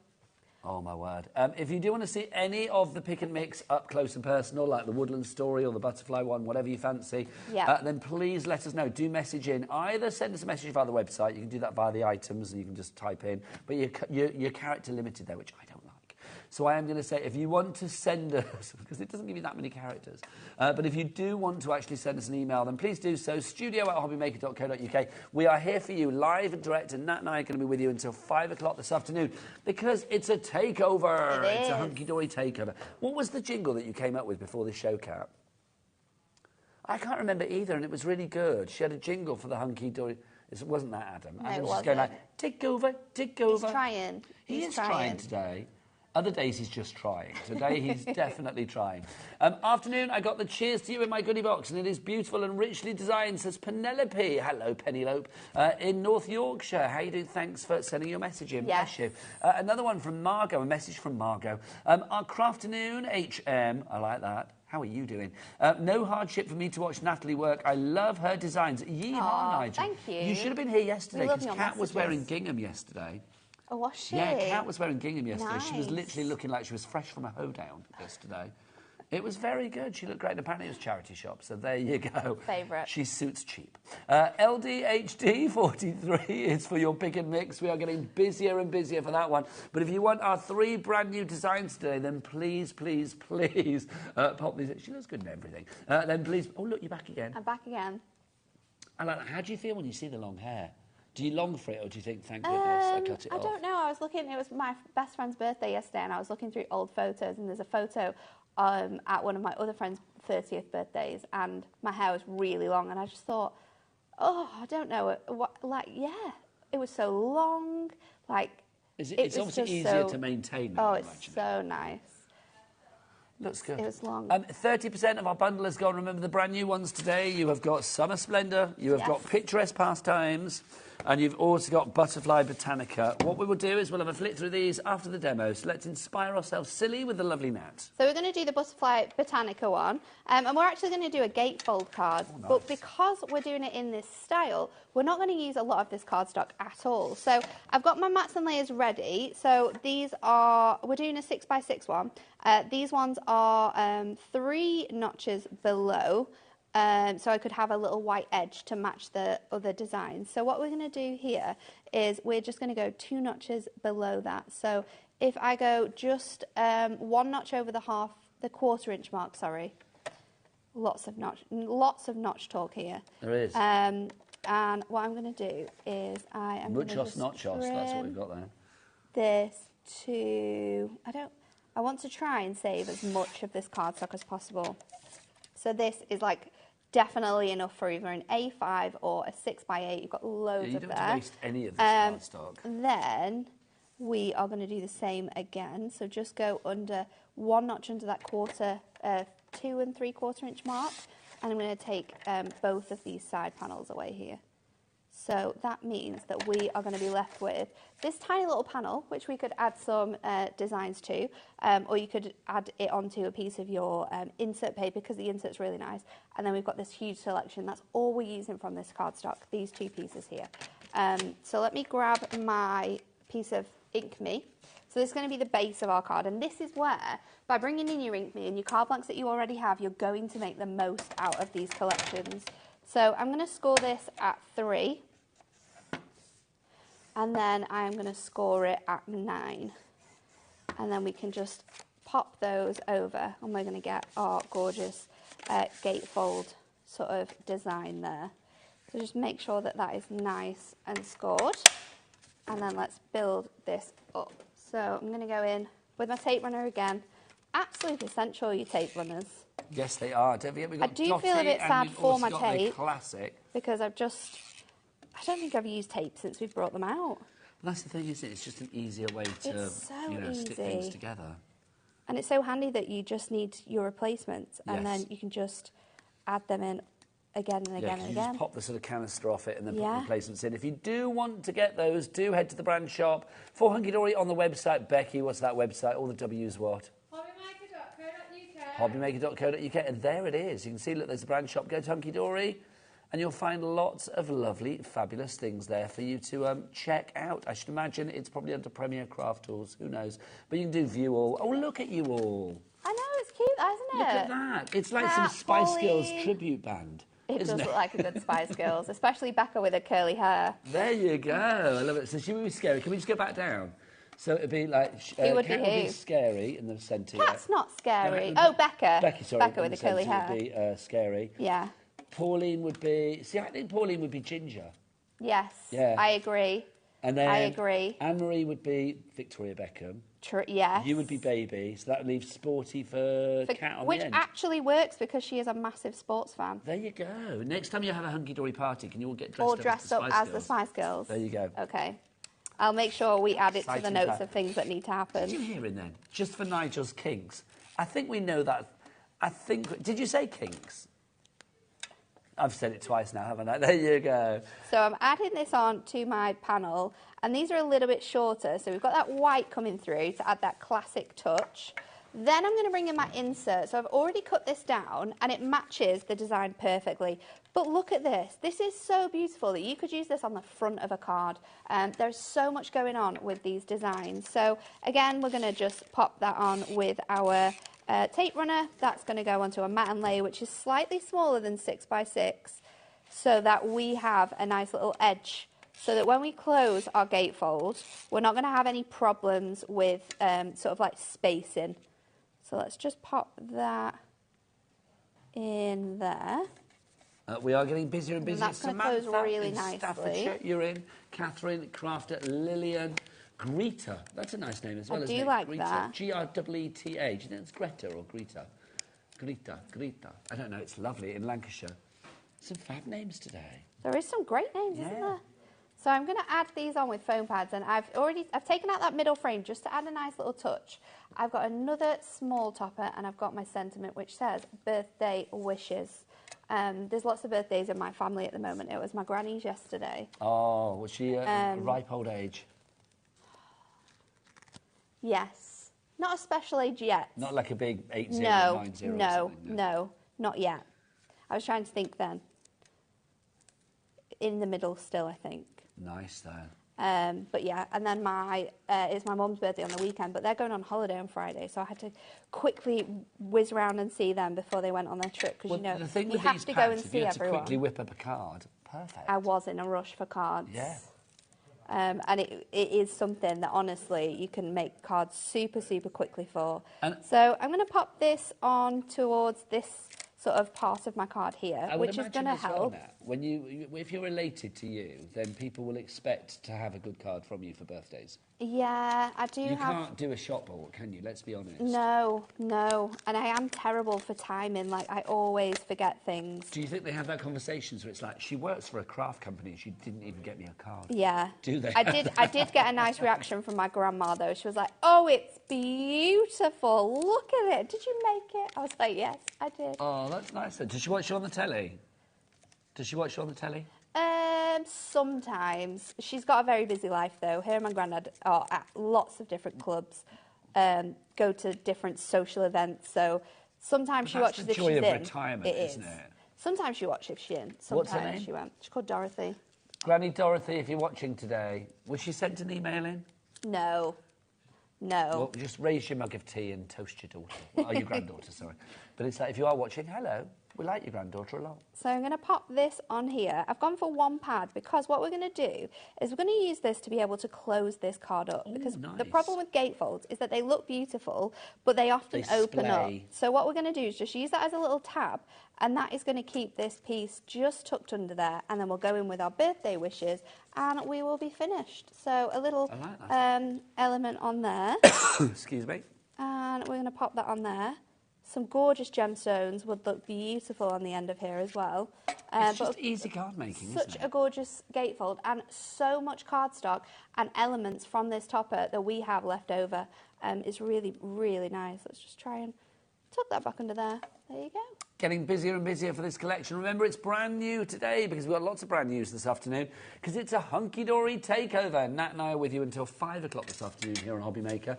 Oh, my word. If you do want to see any of the pick and mix up close and personal, like the woodland story or the butterfly one, whatever you fancy, then please let us know. Do message in. Either send us a message via the website. You can do that via the items and you can just type in. But you're character limited there, which I don't like. So I am going to say, if you want to send us, because it doesn't give you that many characters, but if you do want to actually send us an email, then please do so, studio@hobbymaker.co.uk. We are here for you, live and direct, and Nat and I are going to be with you until 5 o'clock this afternoon, because it's a takeover. It's a hunky-dory takeover. What was the jingle that you came up with before the show, Kat? I can't remember either, and it was really good. She had a jingle for the hunky-dory. It wasn't that, Adam. No, Adam it was just going like, take over, take over. He's trying. He is trying today. Other days he's just trying. Today he's definitely trying. Afternoon, I got the cheers to you in my goodie box, and it is beautiful and richly designed, says Penelope. Hello, Penelope. In North Yorkshire. How you doing? Thanks for sending your message in. Yes. Bless you. Another one from Margot, a message from Margot. Our crafternoon, HM. I like that. How are you doing? No hardship for me to watch Natalie work. I love her designs. Yeehaw, Nigel. Thank you. You should have been here yesterday, We love because your Kat was messages. wearing gingham yesterday. Oh, was she? Yeah, Kat was wearing gingham yesterday. She was Nice. literally looking like she was fresh from a hoedown yesterday. It was very good. She looked great. And apparently it was charity shop, so there you go. Favourite. She suits cheap. LDHD43 is for your pick and mix. We are getting busier and busier for that one. But if you want our 3 brand new designs today, then please, please, please pop these. She looks good in everything. Then please. Oh, look, you're back again. I'm back again. I like that. How do you feel when you see the long hair? Do you long for it, or do you think, thank goodness, I cut it off? I don't know. I was looking, it was my best friend's birthday yesterday, and I was looking through old photos, and there's a photo at one of my other friend's 30th birthdays, and my hair was really long, and I just thought, oh, I don't know, it was so long, It's was obviously just easier so- to maintain. Oh, I it's imagine. so nice. Looks good. It was long. 30% of our bundle has gone. Remember the brand new ones today. You have got Summer Splendour, you have got Picturesque Pastimes, and you've also got Butterfly Botanica. What we will do is we'll have a flick through these after the demo. So let's inspire ourselves silly with the lovely Nat. So we're going to do the Butterfly Botanica one, and we're actually going to do a gatefold card. Oh, nice. But because we're doing it in this style, we're not going to use a lot of this cardstock at all. So I've got my mats and layers ready. So these are, we're doing a 6x6 one. These ones are 3 notches below. So I could have a little white edge to match the other designs. So what we're going to do here is we're just going to go 2 notches below that. So if I go just 1 notch over the quarter-inch mark, sorry. Lots of notch talk here. There is. And what I'm going to do is I am going to Muchos just notchos, that's what we've got there. this to, I want to try and save as much of this cardstock as possible. So this is like definitely enough for either an A5 or a 6x8. You've got loads You of don't there. have to waste any of this cardstock. Then we are going to do the same again. So just go under 1 notch under that 2 3/4 inch mark. And I'm going to take both of these side panels away here. So that means that we are going to be left with this tiny little panel, which we could add some designs to, or you could add it onto a piece of your insert paper because the insert's really nice. And then we've got this huge selection. That's all we're using from this cardstock, these 2 pieces here. So let me grab my piece of Ink Me. So this is going to be the base of our card, and this is where, by bringing in your Ink Me and your card blanks that you already have, you're going to make the most out of these collections. So I'm going to score this at 3, and then I'm going to score it at 9. And then we can just pop those over, and we're going to get our gorgeous gatefold sort of design there. So just make sure that that is nice and scored. And then let's build this up. So I'm going to go in with my tape runner again. Absolutely essential, your tape runners. Yes, they are. Don't forget, we've got I do Dotty, feel a bit and sad we've for also my got tape. the classic. Because I don't think I've used tape since we've brought them out. And that's the thing, isn't it? It's just an easier way to It's so stick things easy. together. And it's so handy that you just need your replacements, and then you can just add them in again and again and you again. just pop the sort of canister off it and then put Yeah. the replacements in. If you do want to get those, do head to the brand shop. For Hunky Dory on the website. Becky, what's that website? All the W's what? HobbyMaker.co.uk. HobbyMaker.co.uk, and there it is. You can see, look, there's the brand shop. Go to Hunky Dory, And you'll find lots of lovely, fabulous things there for you to check out. I should imagine it's probably under Premier Craft Tools, who knows. But you can do view all. Oh, look at you all. I know, it's cute, isn't it? Look at that. It's like some Spice Girls tribute band. It does look like a good Spice Girls, especially Becca with her curly hair. There you go. I love it. So she would be scary. Can we just go back down? So it'd be like... Who would Cat be would who? be scary in the centre. Cat's not scary. No, Oh, Becca. Becky, sorry. Becca with the curly centre hair. would be scary. Yeah. Pauline would be... See, I think Pauline would be Ginger. Yes. Yeah. I agree. And then I agree. Anne-Marie would be Victoria Beckham. Yes. You would be Baby, so that leaves Sporty for Cat on the end. Which actually works because she is a massive sports fan. There you go. Next time you have a hunky-dory party, can you all get dressed All up dressed up as the Spice Girls. There you go. Okay. I'll make sure we add it to the Exciting notes time. of things that need to happen. Did you hear him then? Just for Nigel's kinks. I think we know that. Did you say kinks? I've said it twice now, haven't I? There you go. So I'm adding this on to my panel, and these are a little bit shorter. So we've got that white coming through to add that classic touch. Then I'm going to bring in my insert. So I've already cut this down, and it matches the design perfectly. But look at this. This is so beautiful that you could use this on the front of a card. There's so much going on with these designs. So again, we're going to just pop that on with our tape runner. That's going to go onto a mat and lay, which is slightly smaller than 6x6, so that we have a nice little edge, so that when we close our gatefold, we're not going to have any problems with sort of like spacing. So let's just pop that in there. We are getting busier and busier. And that's going to close really in nicely. Staffordshire, you're in. Catherine, Crafter, Lillian, Greta. That's a nice name as well, isn't it? I do like Greta. that. Greta. Do you think it's Greta or Greta? Greta. I don't know. It's lovely in Lancashire. Some fab names today. There is some great names, isn't there? So I'm going to add these on with foam pads, and I've taken out that middle frame just to add a nice little touch. I've got another small topper, and I've got my sentiment which says birthday wishes. There's lots of birthdays in my family at the moment. It was my granny's yesterday. Oh, was she ripe old age? Yes. Not a special age yet. Not like a big 8090 or something? No, not yet. I was trying to think then. In the middle still, I think. Nice, though. But yeah, and then it's my mum's birthday on the weekend, but they're going on holiday on Friday, so I had to quickly whiz around and see them before they went on their trip, because the thing you with have these to pads, go and if see you had everyone. to quickly whip up a card, perfect. I was in a rush for cards. Yeah. And it is something that honestly you can make cards super, super quickly for. And so I'm going to pop this on towards this sort of part of my card here, I would which is imagine going to as well, help. Nat, when if you're related to you, then people will expect to have a good card from you for birthdays. Yeah, I do You have... can't do a shop ball, can you? Let's be honest. No. And I am terrible for timing. Like, I always forget things. Do you think they have that conversations where it's like, she works for a craft company and she didn't even get me a card? Yeah. Do they? I did get a nice reaction from my grandma, though. She was like, oh, it's beautiful. Look at it. Did you make it? I was like, yes, I did. Oh, that's nice. Does she watch you on the telly? Sometimes. She's got a very busy life, though. Her and my granddad are at lots of different clubs, go to different social events. So sometimes she watches if she's in. That's the joy of retirement, isn't it? Sometimes she watches if she's in. Sometimes What's her name? she won't. She's called Dorothy. Granny Dorothy, if you're watching today, was she sent an email in? No. Well, just raise your mug of tea and toast your daughter. Well, your granddaughter, sorry. But it's like, if you are watching, hello, we like your granddaughter a lot. So I'm going to pop this on here. I've gone for one pad because what we're going to do is we're going to use this to be able to close this card up. Oh, because nice. the problem with gatefolds is that they look beautiful, but they often open up. So what we're going to do is just use that as a little tab, and that is going to keep this piece just tucked under there, and then we'll go in with our birthday wishes, and we will be finished. So a little element on there. Excuse me. And we're going to pop that on there. Some gorgeous gemstones would look beautiful on the end of here as well. It's just easy card making, isn't it? Such a gorgeous gatefold, and so much cardstock and elements from this topper that we have left over is really, really nice. Let's just try and tuck that back under there. There you go. Getting busier and busier for this collection. Remember, it's brand new today because we've got lots of brand news this afternoon because it's a hunky-dory takeover. Nat and I are with you until 5 o'clock this afternoon here on HobbyMaker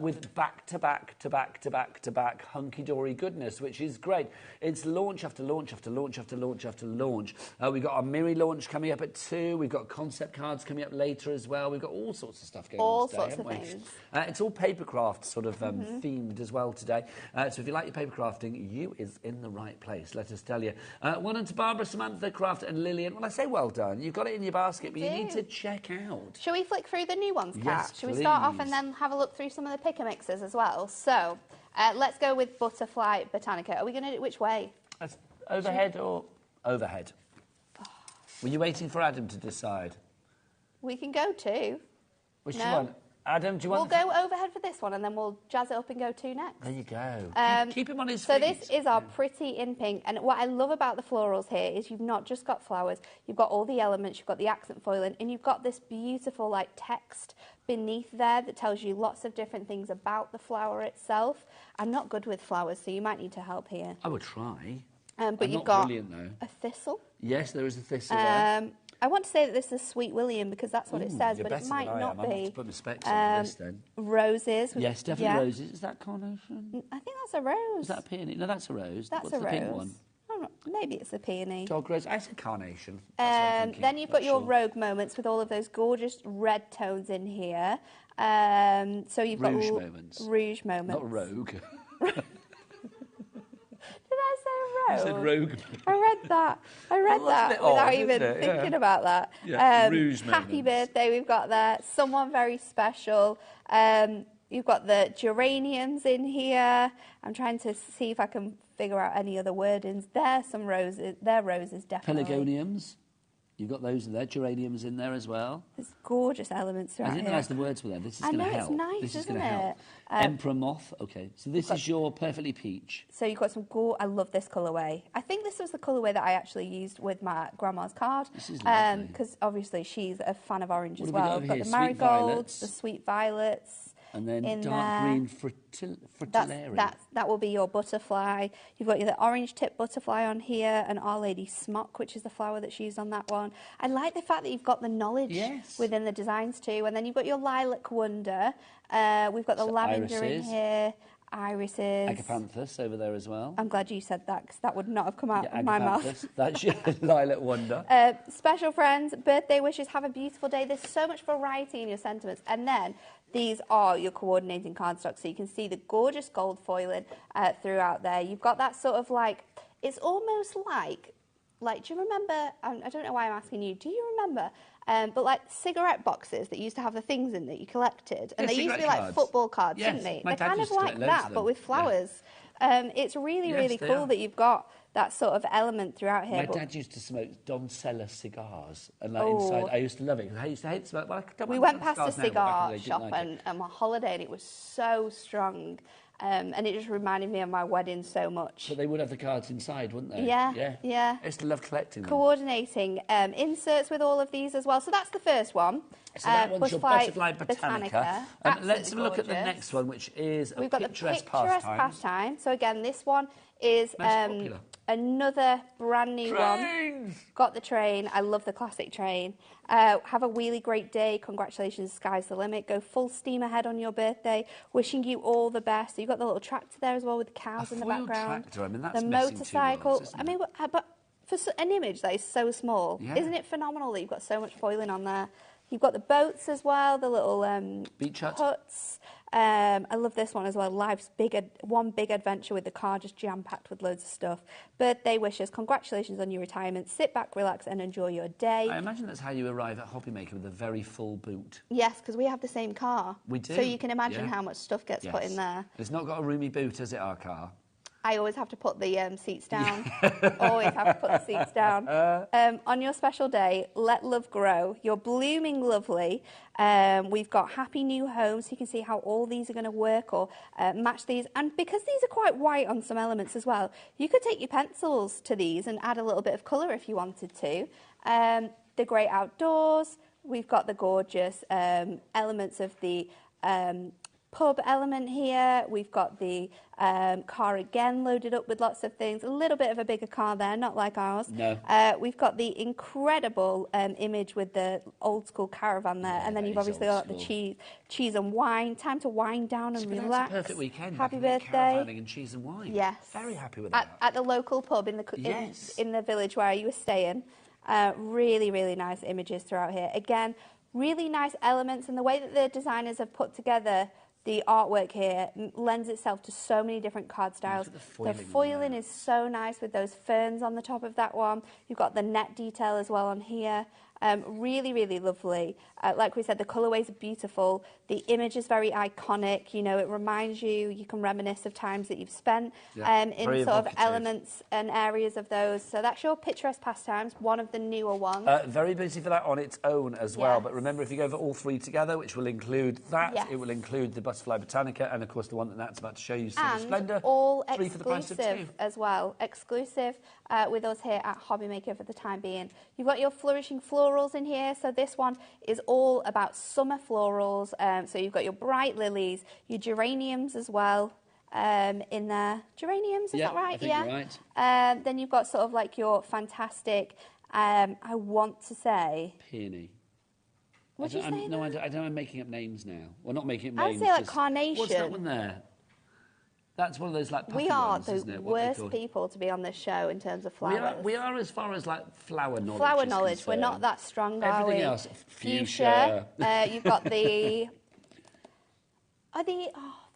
with back-to-back hunky-dory goodness, which is great. It's launch after launch after launch after launch after launch. We've got our Miri launch coming up at 2. We've got concept cards coming up later as well. We've got all sorts of stuff going on today, haven't we? All sorts of things. It's all papercraft sort of themed as well today. So if you like your paper crafting, you is in the right place, let us tell you. Well done to Barbara, Samantha, Craft and Lillian. Well, I say well done. You've got it in your basket, but you need to check out. Shall we flick through the new ones, Kat? Yes, Shall we start off and then have a look through some of the picker mixers as well? So, let's go with Butterfly Botanica. Are we going to do it which way? Overhead or overhead? Were you waiting for Adam to decide? We can go 2. Which one? Adam, do you want... We'll go overhead for this one and then we'll jazz it up and go 2 next. There you go. Keep him on his so feet. So this is our Pretty in Pink. And what I love about the florals here is you've not just got flowers, you've got all the elements, you've got the accent foiling, and you've got this beautiful like text beneath there that tells you lots of different things about the flower itself. I'm not good with flowers, so you might need to help here. I would try. But you've got brilliant, though. a thistle. Yes, there is a thistle there. I want to say that this is Sweet William because that's what it says, but it might not be. I have to put my specs on this then. Roses. Yes, definitely roses. Is that carnation? I think that's a rose. Is that a peony? No, that's a rose. That's What's a the rose. pink one? Oh, no, maybe it's a peony. Dog rose. I said carnation. Then you've got your rogue moments with all of those gorgeous red tones in here. So you've got rouge moments. Rouge moments. Not rogue. Did I say rogue? You said rogue. I read that. Without even thinking about that. Yeah. Rouge Happy moments. birthday we've got there. Someone very special. You've got the geraniums in here. I'm trying to see if I can figure out any other wordings. There's some roses. They're roses, definitely. Pelargoniums. You've got those in there. Geraniums in there as well. There's gorgeous elements throughout I didn't here. realise the words were there. This is going to help. I know, it's nice, this is isn't going to help. Emperor moth. Okay, so this is your perfectly peach. So you've got some I love this colourway. I think this was the colourway that I actually used with my grandma's card. This is lovely. Because obviously she's a fan of orange as What well. have we got We've over got the here? Sweet marigolds, violets. the sweet violets. And then in dark there. green fritillary. That will be your butterfly. You've got the orange tip butterfly on here, and Our Lady Smock, which is the flower that's used on that one. I like the fact that you've got the knowledge within the designs too. And then you've got your lilac wonder. We've got the lavender in here. Irises. Agapanthus over there as well. I'm glad you said that because that would not have come out of my mouth. That's your lilac wonder. Special friends, birthday wishes, have a beautiful day. There's so much variety in your sentiments. And then these are your coordinating cardstock. So you can see the gorgeous gold foiling throughout there. You've got that sort of like, it's almost like, do you remember, I don't know why I'm asking you, do you remember, but like cigarette boxes that used to have the things in that you collected? And they used to be like football cards, didn't they? They're kind of like that, but with flowers. It's really, really cool that you've got that sort of element throughout here. My dad used to smoke Don Cella cigars, and like inside, I used to love it. I used to hate smoke. Well, we went past a cigar shop on a holiday, and it was so strong. And it just reminded me of my wedding so much. But they would have the cards inside, wouldn't they? Yeah. I used to love collecting them. Coordinating inserts with all of these as well. So that's the first one. So that one's your Butterfly Botanica. Let's have a look at the next one, which is We've got the Picturesque Pastime. So again, this one is another brand new one. Got the train. I love the classic train. Have a really great day. Congratulations, sky's the limit. Go full steam ahead on your birthday. Wishing you all the best. So you've got the little tractor there as well with the cows in the background. Tractor. I mean, that's the messing motorcycle. too well, I mean, but for an image that is so small, isn't it phenomenal that you've got so much foiling on there? You've got the boats as well, the little beach huts. I love this one as well. Life's one big adventure with the car just jam-packed with loads of stuff. Birthday wishes. Congratulations on your retirement. Sit back, relax, and enjoy your day. I imagine that's how you arrive at HobbyMaker with a very full boot. Yes, because we have the same car. We do. So you can imagine how much stuff gets put in there. It's not got a roomy boot, has it, our car? I always have to put the seats down. Always have to put the seats down. On your special day, let love grow. You're blooming lovely. We've got happy new homes, so you can see how all these are going to work or match these. And because these are quite white on some elements as well, you could take your pencils to these and add a little bit of colour if you wanted to. The great outdoors. We've got the gorgeous elements of the pub element here. We've got the car again loaded up with lots of things. A little bit of a bigger car there, not like ours. No. We've got the incredible image with the old school caravan there, and then you've obviously got the cheese and wine. Time to wind down and relax. That's a perfect weekend. Happy birthday. birthday. And cheese and wine. Yes. Very happy with that. At the local pub in the village where you were staying. Really, really nice images throughout here. Again, really nice elements, and the way that the designers have put together the artwork here lends itself to so many different card styles. The foiling is so nice with those ferns on the top of that one. You've got the net detail as well on here. Really, really lovely. Like we said, the colourways are beautiful. The image is very iconic. You know, it reminds you, you can reminisce of times that you've spent in sort of elements and areas of those. So that's your picturesque pastimes, one of the newer ones. Very busy for that on its own as well. But remember, if you go for all three together, which will include that, it will include the Butterfly Botanica and, of course, the one that Nat's about to show you, Silver Splendour. All three for the price of two. As well. Exclusive with us here at HobbyMaker for the time being. You've got your flourishing florals in here. So this one is all about summer florals. So you've got your bright lilies, your geraniums as well in there. Geraniums, is that right? I think you're right. Then you've got sort of like your fantastic, I want to say... Peony. Would you say No, I don't. I'm making up names now. Well, not making up names. I'd say like carnation. What's that one there? That's one of those like puffy We are ones, isn't the it? worst people to be on this show in terms of flowers. We are as far as like flower knowledge. Flower knowledge. We're not that strong, are we? Everything else, fuchsia. You've got the...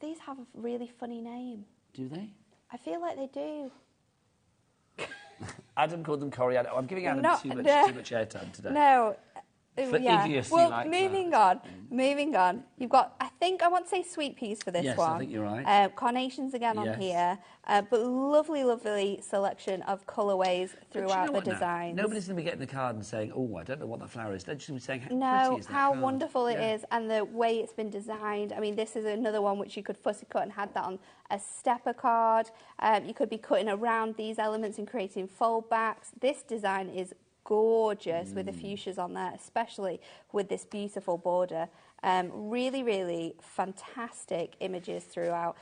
these have a really funny name. Do they? I feel like they do. Adam called them coriander. I'm giving Adam too much airtime today. No. For idiocy like moving on. You've got, I want to say sweet peas for this one. Yes, I think you're right. Carnations again on here. But lovely selection of colourways throughout the designs. Nobody's going to be getting the card and saying, oh, I don't know what that flower is. They're just going to be saying, how pretty is that how card? wonderful it is, and the way it's been designed. I mean, this is another one which you could fussy cut and had that on a stepper card. You could be cutting around these elements and creating fold backs. This design is gorgeous with the fuchsias on there, especially with this beautiful border. Really fantastic images throughout.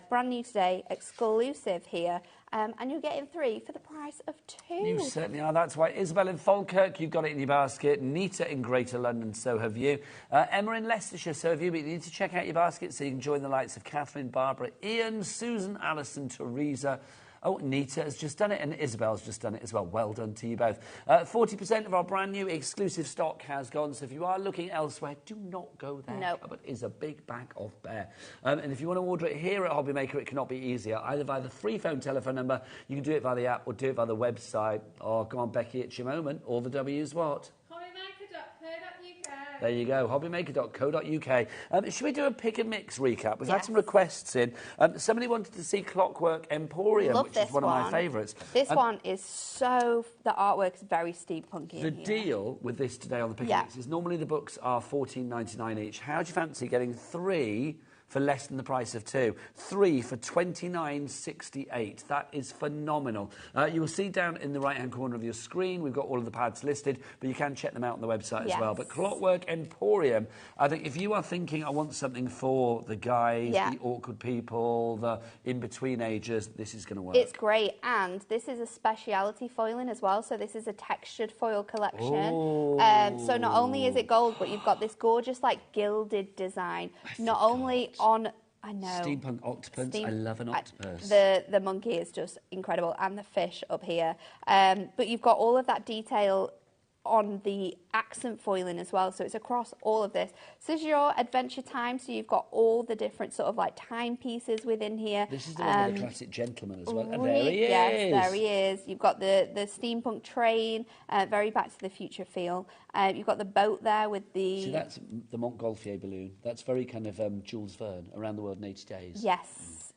Brand new today, exclusive here, and you're getting 3 for the price of 2. You certainly are. That's why Isabel in Falkirk, you've got it in your basket. Nita in Greater London, so have you. Emma in Leicestershire, so have you. But you need to check out your basket so you can join the likes of Catherine, Barbara, Ian, Susan, Alison, Teresa. Oh, Nita has just done it, and Isabel's just done it as well. Well done to you both. 40% of our brand new exclusive stock has gone, so if you are looking elsewhere, do not go there. No. But it's a big bag of bear. And if you want to order it here at HobbyMaker, it cannot be easier. Either via the free phone telephone number, you can do it via the app, or do it via the website. Oh, come on, Becky, it's your moment. All the W's what? There you go, hobbymaker.co.uk. Should we do a pick and mix recap? We've had some requests in. Somebody wanted to see Clockwork Emporium, which is one of my favourites. This one is so... The artwork is very steampunky. The deal with this today on the pick and mix is normally the books are $14.99 each. How do you fancy getting 3 for less than the price of 2? 3 for $29.68. That is phenomenal. You will see down in the right-hand corner of your screen, we've got all of the pads listed, but you can check them out on the website as well. But Clockwork Emporium, I think if you are thinking, I want something for the guys, the awkward people, the in-between ages, this is going to work. It's great, and this is a speciality foiling as well, so this is a textured foil collection. So not only is it gold, but you've got this gorgeous, like, gilded design. Not only on... I know. Steampunk octopus. I love an octopus. The monkey is just incredible, and the fish up here. But you've got all of that detail on the accent foiling as well, so it's across all of this. So this is your adventure time, so you've got all the different sort of like timepieces within here. This is the one with the classic gentleman as well. And there he is. Yes, there he is. You've got the steampunk train, very Back to the Future feel. You've got the boat there with the... See, that's the Montgolfier balloon. That's very kind of Jules Verne, Around the World in 80 Days.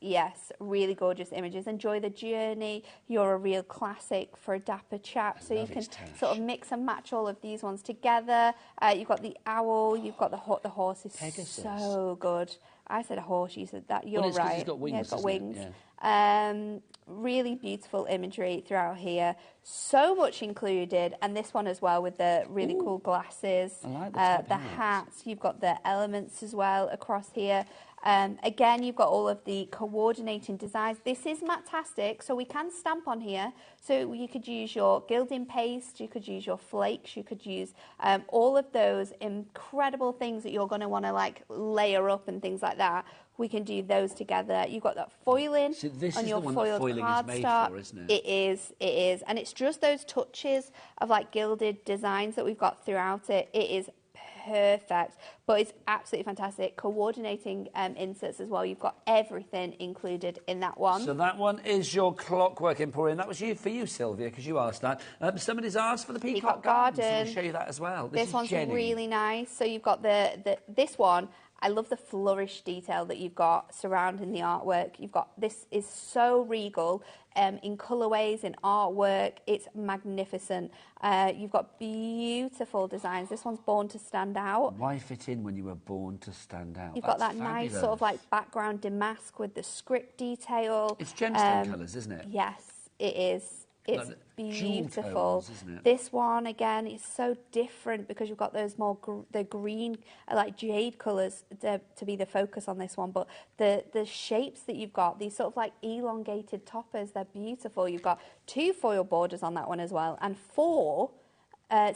Yes, really gorgeous images. Enjoy the journey. You're a real classic for a dapper chap. So you can sort of mix and match all of these ones together. You've got the owl. You've got the horse is Pegasus. So good. I said a horse. You said that. You're it's right. It's got wings. Yeah, it's got wings. Yeah. Really beautiful imagery throughout here. So much included, and this one as well with the really cool glasses. I like the hats. You've got the elements as well across here. Again, you've got all of the coordinating designs. This is Matastic, so we can stamp on here. So you could use your gilding paste, you could use your flakes, you could use all of those incredible things that you're going to want to like layer up and things like that. We can do those together. You've got that foiling on your foiled cardstock. Isn't it? It is. And it's just those touches of like gilded designs that we've got throughout it. It is perfect, but it's absolutely fantastic. Coordinating inserts as well. You've got everything included in that one. So that one is your Clockwork Emporium. That was for you, Sylvia, because you asked that. Somebody's asked for the Peacock Garden. So we'll show you that as well. This one's really nice. So you've got this one. I love the flourish detail that you've got surrounding the artwork. You've got, this is so regal in colourways, in artwork. It's magnificent. You've got beautiful designs. This one's Born to Stand Out. Why fit in when you were born to stand out? You've got that nice sort of like background damask with the script detail. It's gemstone colours, isn't it? Yes, it is. It's like beautiful. Tones, isn't it? This one again is so different because you've got those more the green, like jade colours to be the focus on this one. But the shapes that you've got, these sort of like elongated toppers, they're beautiful. You've got 2 foil borders on that one as well, and 4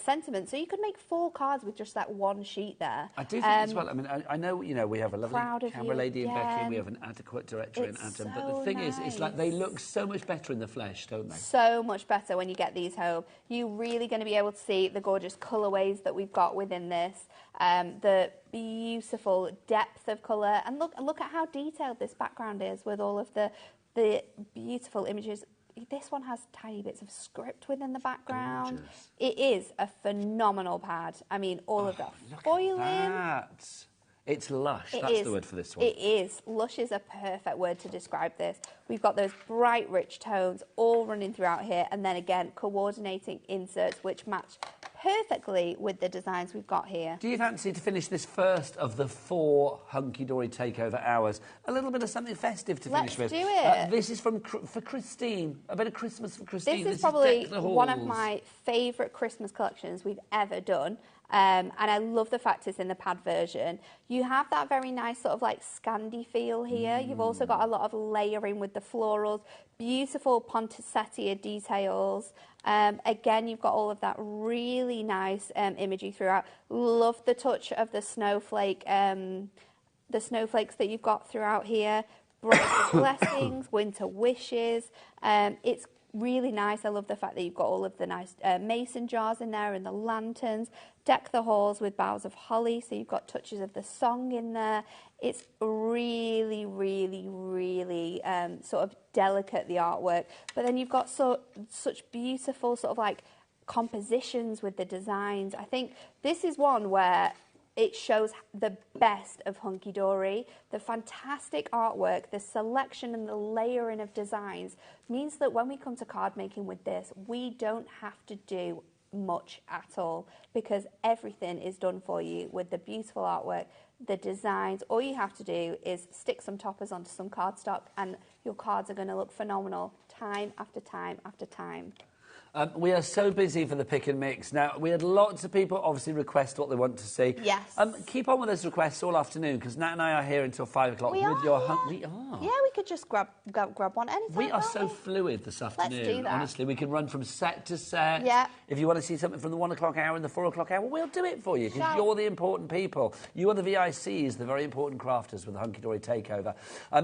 sentiments. So you could make 4 cards with just that one sheet there. I do think as well. I mean, I know, you know, we have a lovely camera lady in Becky, and we have an adequate director in Adam. But the thing is, it's like they look so much better in the flesh, don't they? So much better when you get these home. You're really going to be able to see the gorgeous colourways that we've got within this. The beautiful depth of colour, and look at how detailed this background is with all of the beautiful images. This one has tiny bits of script within the background. Gorgeous. It is a phenomenal pad. I mean, all of that foiling. It's lush. That's the word for this one. It is. Lush is a perfect word to describe this. We've got those bright, rich tones all running throughout here, and then again, coordinating inserts which match perfectly with the designs we've got here. Do you fancy to finish this first of the 4 hunky-dory takeover hours? A little bit of something festive to finish with. Let's do it. This is for Christine. A bit of Christmas for Christine. This is probably one of my favourite Christmas collections we've ever done. And I love the fact it's in the pad version. You have that very nice sort of like Scandi feel here. You've also got a lot of layering with the florals, beautiful poinsettia details. Again, you've got all of that really nice imagery throughout. Love the touch of the snowflake, the snowflakes that you've got throughout here. Bright blessings, winter wishes. It's really nice. I love the fact that you've got all of the nice mason jars in there and the lanterns. Deck the halls with boughs of holly, so you've got touches of the song in there. It's really, really, really sort of delicate, the artwork. But then you've got such beautiful sort of like compositions with the designs. I think this is one where it shows the best of Hunky Dory. The fantastic artwork, the selection and the layering of designs means that when we come to card making with this, we don't have to do much at all because everything is done for you with the beautiful artwork, the designs. All you have to do is stick some toppers onto some cardstock and your cards are going to look phenomenal time after time after time. We are so busy for the pick and mix. Now, we had lots of people obviously request what they want to see. Yes. Keep on with those requests all afternoon because Nat and I are here until 5 o'clock with your... We are. Yeah, we could just grab one anytime. We are so fluid this afternoon. Let's do that. Honestly, we can run from set to set. Yeah. If you want to see something from the 1 o'clock hour and the 4 o'clock hour, we'll do it for you because you're the important people. You are the VICs, the very important crafters with the Hunky Dory Takeover.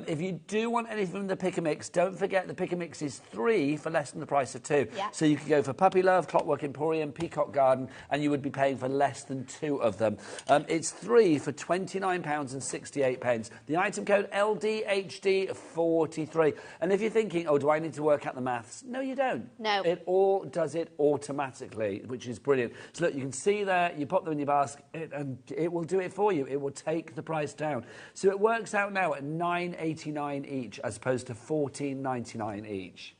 If you do want anything from the pick and mix, don't forget the pick and mix is 3 for less than the price of 2. Yeah. So you can go for Puppy Love, Clockwork Emporium, Peacock Garden, and you would be paying for less than 2 of them. It's 3 for £29.68. The item code LDHD43. And if you're thinking, oh, do I need to work out the maths? No, you don't. No. It all does it automatically, which is brilliant. So look, you can see there, you pop them in your basket, and it will do it for you. It will take the price down. So it works out now at £9.89 each, as opposed to £14.99 each.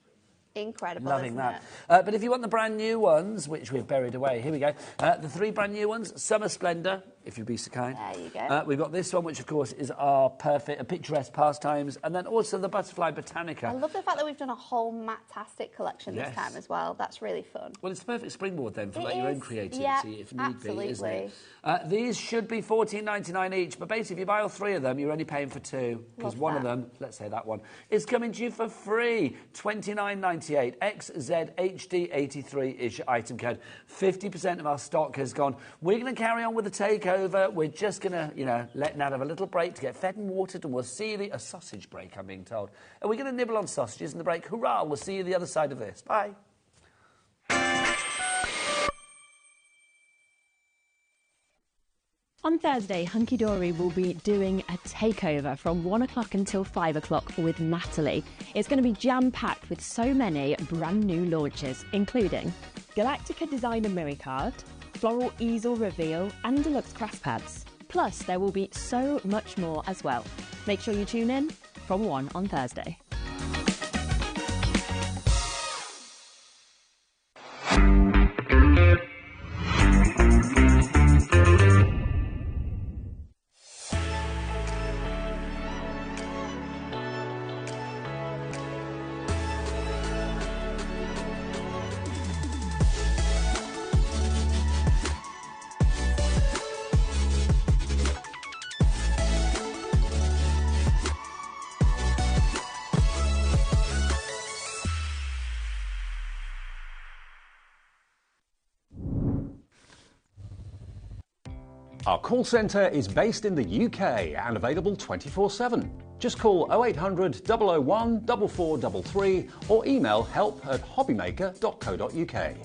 Incredible, Loving isn't that. it? But if you want the brand new ones, which we've buried away, here we go. The 3 brand new ones, Summer Splendour, if you'd be so kind. There you go. We've got this one, which, of course, is our perfect, picturesque pastimes, and then also the Butterfly Botanica. I love the fact that we've done a whole Matastic collection this time as well. That's really fun. Well, it's the perfect springboard, then, for your own creativity, if need absolutely. be, isn't it? These should be $14.99 each, but basically, if you buy all 3 of them, you're only paying for 2, because one of them, let's say that one, is coming to you for free. $29.98. XZHD83 is your item code. 50% of our stock has gone. We're going to carry on with the takeover. We're just going to, let Nat have a little break to get fed and watered, and we'll see you a sausage break, I'm being told. And we're going to nibble on sausages in the break. Hurrah! We'll see you the other side of this. Bye. On Thursday, Hunky Dory will be doing a takeover from 1 o'clock until 5 o'clock with Natalie. It's going to be jam-packed with so many brand new launches, including Galactica Designer Mirror Card, Floral Easel Reveal and Deluxe Craft Pads. Plus, there will be so much more as well. Make sure you tune in from 1 on Thursday. Our call centre is based in the UK and available 24/7. Just call 0800 001 4433 or email help@hobbymaker.co.uk.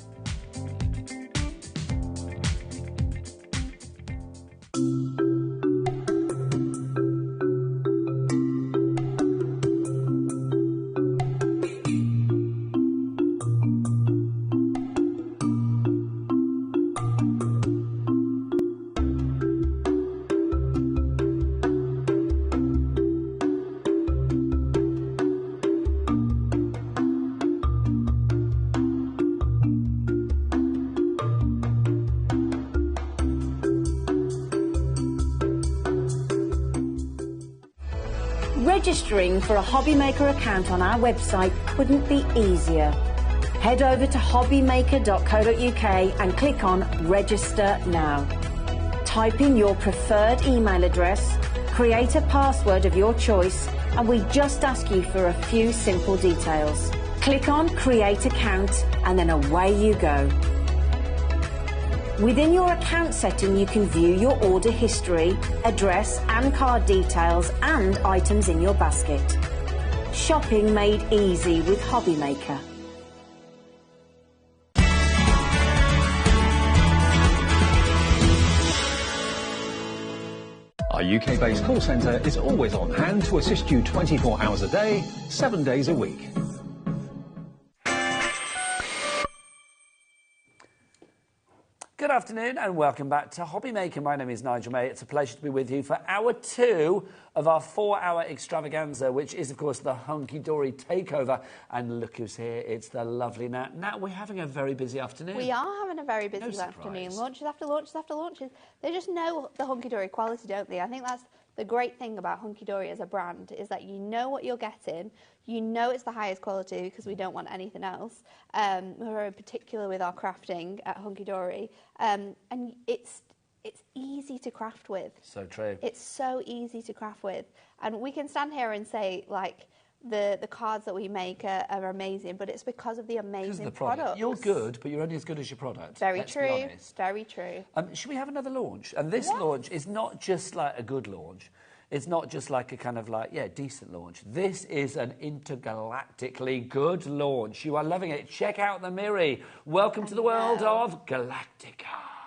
Registering for a HobbyMaker account on our website couldn't be easier. Head over to hobbymaker.co.uk and click on Register Now. Type in your preferred email address, create a password of your choice, and we just ask you for a few simple details. Click on Create Account and then away you go. Within your account setting, you can view your order history, address and card details and items in your basket. Shopping made easy with HobbyMaker. Our UK-based call centre is always on hand to assist you 24 hours a day, 7 days a week. Good afternoon and welcome back to HobbyMaker. My name is Nigel May. It's a pleasure to be with you for hour 2 of our 4-hour extravaganza, which is, of course, the Hunky Dory Takeover. And look who's here. It's the lovely Nat. Nat, we're having a very busy afternoon. We are having a very busy No afternoon. surprise. Launches after launches after launches. They just know the Hunky Dory quality, don't they? I think that's the great thing about Hunky Dory as a brand, is that you know what you're getting. You know it's the highest quality because we don't want anything else. We're very particular with our crafting at Hunky Dory. And it's easy to craft with. So true. It's so easy to craft with. And we can stand here and say, like, the cards that we make are amazing, but it's because of the amazing products. You're good, but you're only as good as your product. Very Let's true. Be honest. Very true. Should we have another launch? And this launch is not just like a good launch. It's not just like a kind of like, decent launch. This is an intergalactically good launch. You are loving it. Check out the Miri. Welcome to the world of Galactica.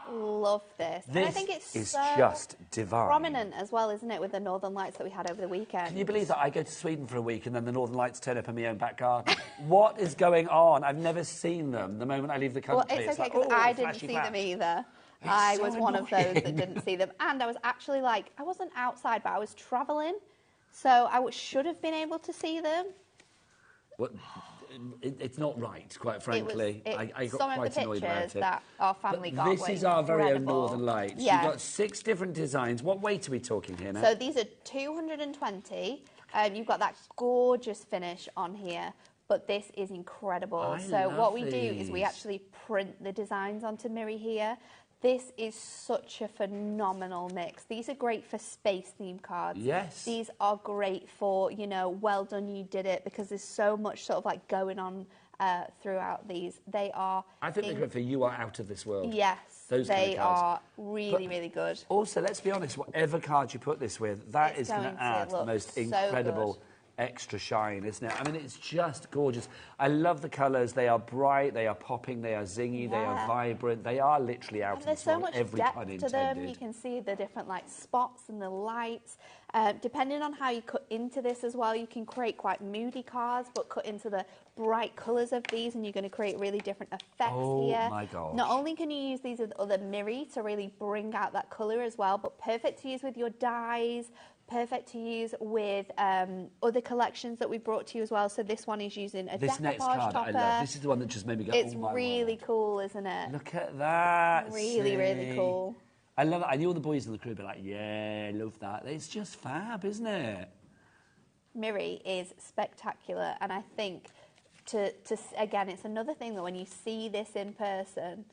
Love this. And I think it's is so just divine. prominent as well, isn't it, with the Northern Lights that we had over the weekend? Can you believe that I go to Sweden for a week and then the Northern Lights turn up in my own back garden? What is going on? I've never seen them the moment I leave the country. Well, it's okay, like, because I didn't flashy see flash. them either. It's I so was one of those that annoying. didn't see them. And I was actually like, I wasn't outside, but I was travelling. So I should have been able to see them. What, it's not right, quite frankly. I got some quite of the annoyed about pictures it. that our family got. This is our very own incredible. Northern Lights. Yeah. You've got 6 different designs. What weight are we talking here now? So these are 220. You've got that gorgeous finish on here, but this is incredible. So what we do is we actually print the designs onto Miri here. This is such a phenomenal mix. These are great for space theme cards. Yes. These are great for, you know, well done, you did it, because there's so much sort of like going on throughout these. They are... I think they're great for You Are Out of This World. Yes, Those they kind of cards. are really, really good. Also, let's be honest, whatever card you put this with, that is going to add the most so incredible... good. Extra shine, isn't it? I mean, it's just gorgeous. I love the colours. They are bright, they are popping, they are zingy, they are vibrant. They are literally out of this world. There's so much every depth pun to them. intended. You can see the different like spots and the lights. Depending on how you cut into this as well, you can create quite moody cards, but cut into the bright colours of these, and you're going to create really different effects here. Oh my gosh. Not only can you use these with other Miri to really bring out that colour as well, but perfect to use with your dies. Perfect to use with other collections that we brought to you as well. So this one is using a This next decoupage card topper. I love. This is the one that just made me go, It's oh my really word. cool, isn't it? Look at that. Really, really cool. I love it. I knew all the boys in the crew would be like, yeah, love that. It's just fab, isn't it? Miri is spectacular, and I think again, it's another thing that when you see this in person,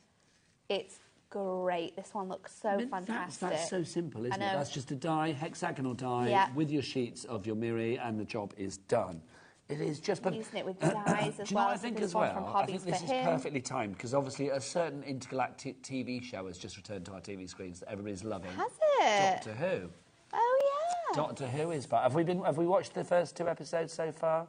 it's great. This one looks so fantastic. That's so simple, isn't it? That's just a die, hexagonal die, with your sheets of your Miri, and the job is done. It is just... Using it with dies as well. Do you know what I think as well? I think this is perfectly timed, because obviously a certain intergalactic TV show has just returned to our TV screens that everybody's loving. Has it? Doctor Who. Oh, yeah. Doctor Who is back. Have we watched the first 2 episodes so far?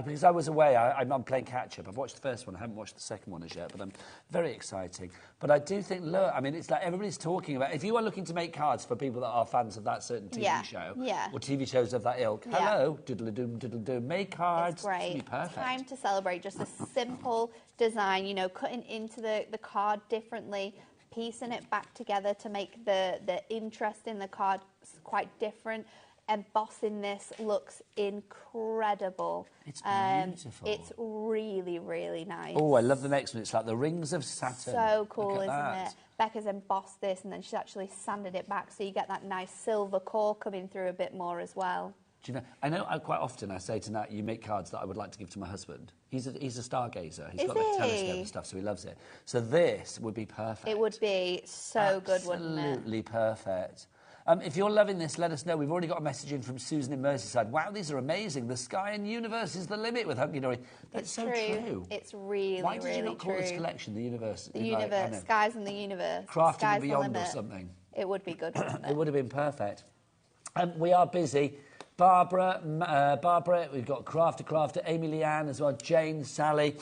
Because I was away, I'm playing catch-up. I've watched the first one, I haven't watched the second one as yet, but very exciting. But I do think, look, I mean, it's like everybody's talking about... If you are looking to make cards for people that are fans of that certain TV show, or TV shows of that ilk, hello, diddle-a-doom, diddle-a-doom, make cards. It's great. It's perfect. Time to celebrate. Just a simple design, you know, cutting into the card differently, piecing it back together to make the interest in the card quite different. Embossing this looks incredible. It's beautiful. It's really, really nice. Oh, I love the next one. It's like the Rings of Saturn. So cool, isn't that. it? Becca's embossed this, and then she's actually sanded it back, so you get that nice silver core coming through a bit more as well. Do you know, quite often I say to Nat, you make cards that I would like to give to my husband. He's a stargazer. He's got the telescope and stuff, so he loves it. So this would be perfect. It would be so good, wouldn't it? Absolutely perfect. If you're loving this, let us know. We've already got a message in from Susan in Merseyside. Wow, these are amazing. The sky and universe is the limit with Hunky Dory. That's so true. It's really, Why did really you not call true. this collection the universe? The universe, skies and the universe. Crafting Sky's and the beyond or limit. something. It would be good, wouldn't it? It would have been perfect. We are busy. Barbara, we've got Crafter, Amy Leanne as well, Jane, Sally.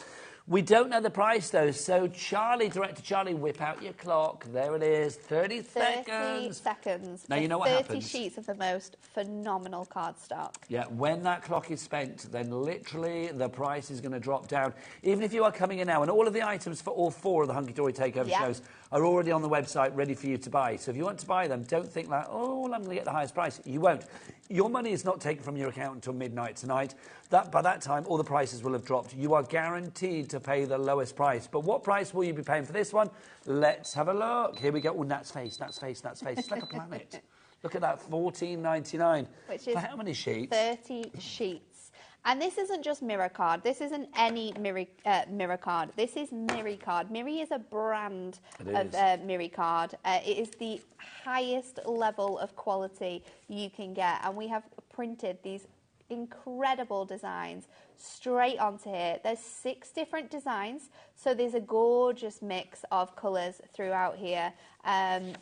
We don't know the price, though, so Charlie, Director Charlie, whip out your clock. There it is, 30 seconds. 30 seconds. Now, you know what 30 happens? sheets of the most phenomenal cardstock. Yeah, when that clock is spent, then literally the price is going to drop down. Even if you are coming in now, and all of the items for all 4 of the Hunky Dory Takeover shows are already on the website ready for you to buy. So if you want to buy them, don't think like, oh, well, I'm going to get the highest price. You won't. Your money is not taken from your account until midnight tonight. By that time, all the prices will have dropped. You are guaranteed to pay the lowest price. But what price will you be paying for this one? Let's have a look. Here we go. Oh, Nat's face. It's like a planet. Look at that, $14.99. Which is for how many sheets? 30 sheets. And this isn't just Mirror Card. This isn't any Mirror Card. This is Miri Card. Miri is a brand of Miri Card. It is the highest level of quality you can get. And we have printed these incredible designs straight onto here. There's 6 different designs, so there's a gorgeous mix of colours throughout here.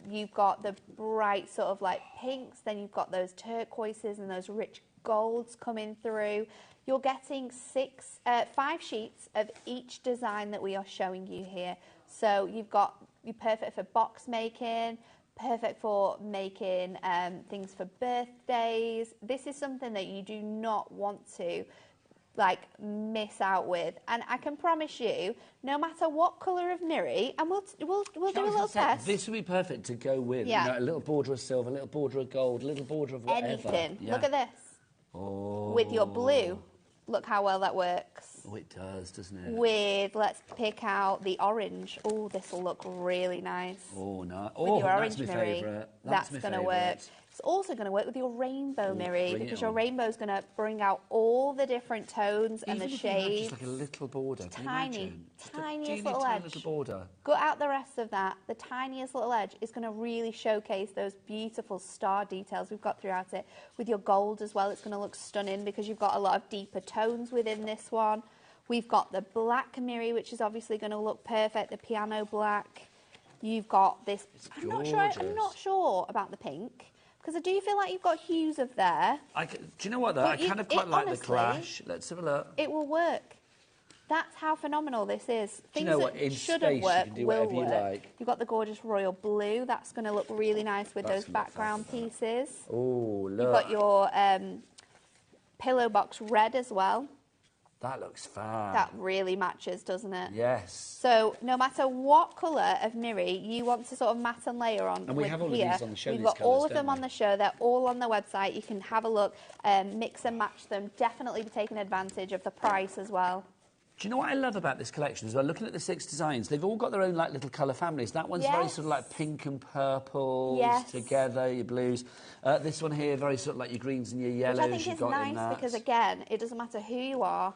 You've got the bright sort of like pinks, then you've got those turquoises and those rich golds coming through. You're getting 5 sheets of each design that we are showing you here. So you're perfect for box making, perfect for making things for birthdays. This is something that you do not want to miss out with. And I can promise you, no matter what colour of Miri, and we'll do a little test. This would be perfect to go with. Yeah. You know, a little border of silver, a little border of gold, a little border of whatever. Anything. Yeah. Look at this. Oh. With your blue. Look how well that works. Oh, it does, doesn't it? With, let's pick out the orange. Oh, this will look really nice. Oh, no. With Oh, your orange that's my mirror. favourite. That's going to work. It's also going to work with your rainbow mirror because your rainbow is going to bring out all the different tones and the shades. Just like a little border. Tiniest Teeny little tiny edge. little border. Gut out the rest of that. The tiniest little edge is going to really showcase those beautiful star details we've got throughout it. With your gold as well, it's going to look stunning because you've got a lot of deeper tones within this one. We've got the black mirror, which is obviously going to look perfect. The piano black. You've got this. I'm not sure about the pink. Because I do feel like you've got hues of there. Do you know what, though? I kind of quite like the clash. Let's have a look. It will work. That's how phenomenal this is. Do you know what? In space, you can do whatever you like. You've got the gorgeous royal blue. That's going to look really nice with those background pieces. Oh, look. You've got your pillow box red as well. That looks fab. That really matches, doesn't it? Yes. So no matter what colour of mirror you want to sort of matte and layer on, and we have all of these on the show. We've got all of them on the show. They're all on the website. You can have a look, mix and match them. Definitely be taking advantage of the price as well. Do you know what I love about this collection as well? Looking at the 6 designs, they've all got their own like little colour families. That one's very sort of like pink and purples together, your blues. This one here, very sort of like your greens and your yellows. Which I think is nice because, again, it doesn't matter who you are.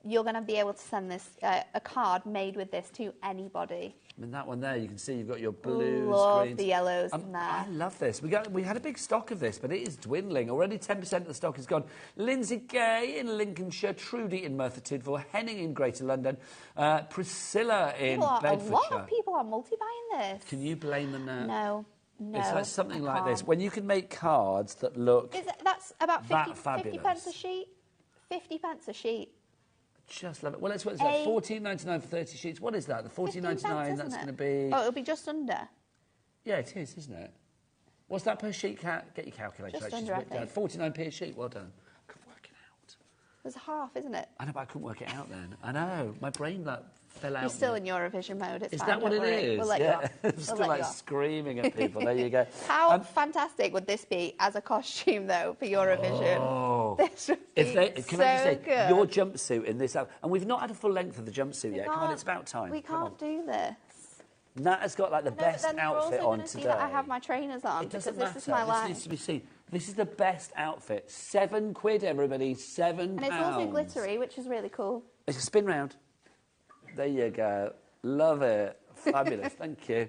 You're going to be able to send this a card made with this to anybody. I mean, that one there, you can see you've got your blues, love greens. the yellows in there. I love this. We had a big stock of this, but it is dwindling. Already 10% of the stock is gone. Lindsay Gay in Lincolnshire, Trudy in Merthyr Tydfil, Henning in Greater London, Priscilla in Bedfordshire. A lot of people are multi-buying this. Can you blame them now? No. It's like something like this. When you can make cards that look that's about 50 fabulous. pence a sheet. 50 pence a sheet. Just love it. Well, let's work this out. $14.99 for 30 sheets. What is that? The $14.99, that's going to be... Oh, it'll be just under. Yeah, it is, isn't it? What's that per sheet? Get your calculator. Just under, I think. 49p a sheet. Well done. I couldn't work it out. There's half, isn't it? I know, but I couldn't work it out then. I know. My brain fell out. You're still in Eurovision mode. It's is fine, that what it is? We'll let you off. I'm still like screaming at people. There you go. How fantastic would this be as a costume, though, for Eurovision? Oh. This would be Can I just say, good. your jumpsuit in this outfit, and we've not had a full length of the jumpsuit yet. Come on, it's about time. We can't do this. Nat has got like the best outfit on today. See that I have my trainers on because this is my life. This needs to be seen. This is the best outfit. £7, everybody. £7. And it's also glittery, which is really cool. It's a spin round. There you go. Love it. Fabulous. Thank you.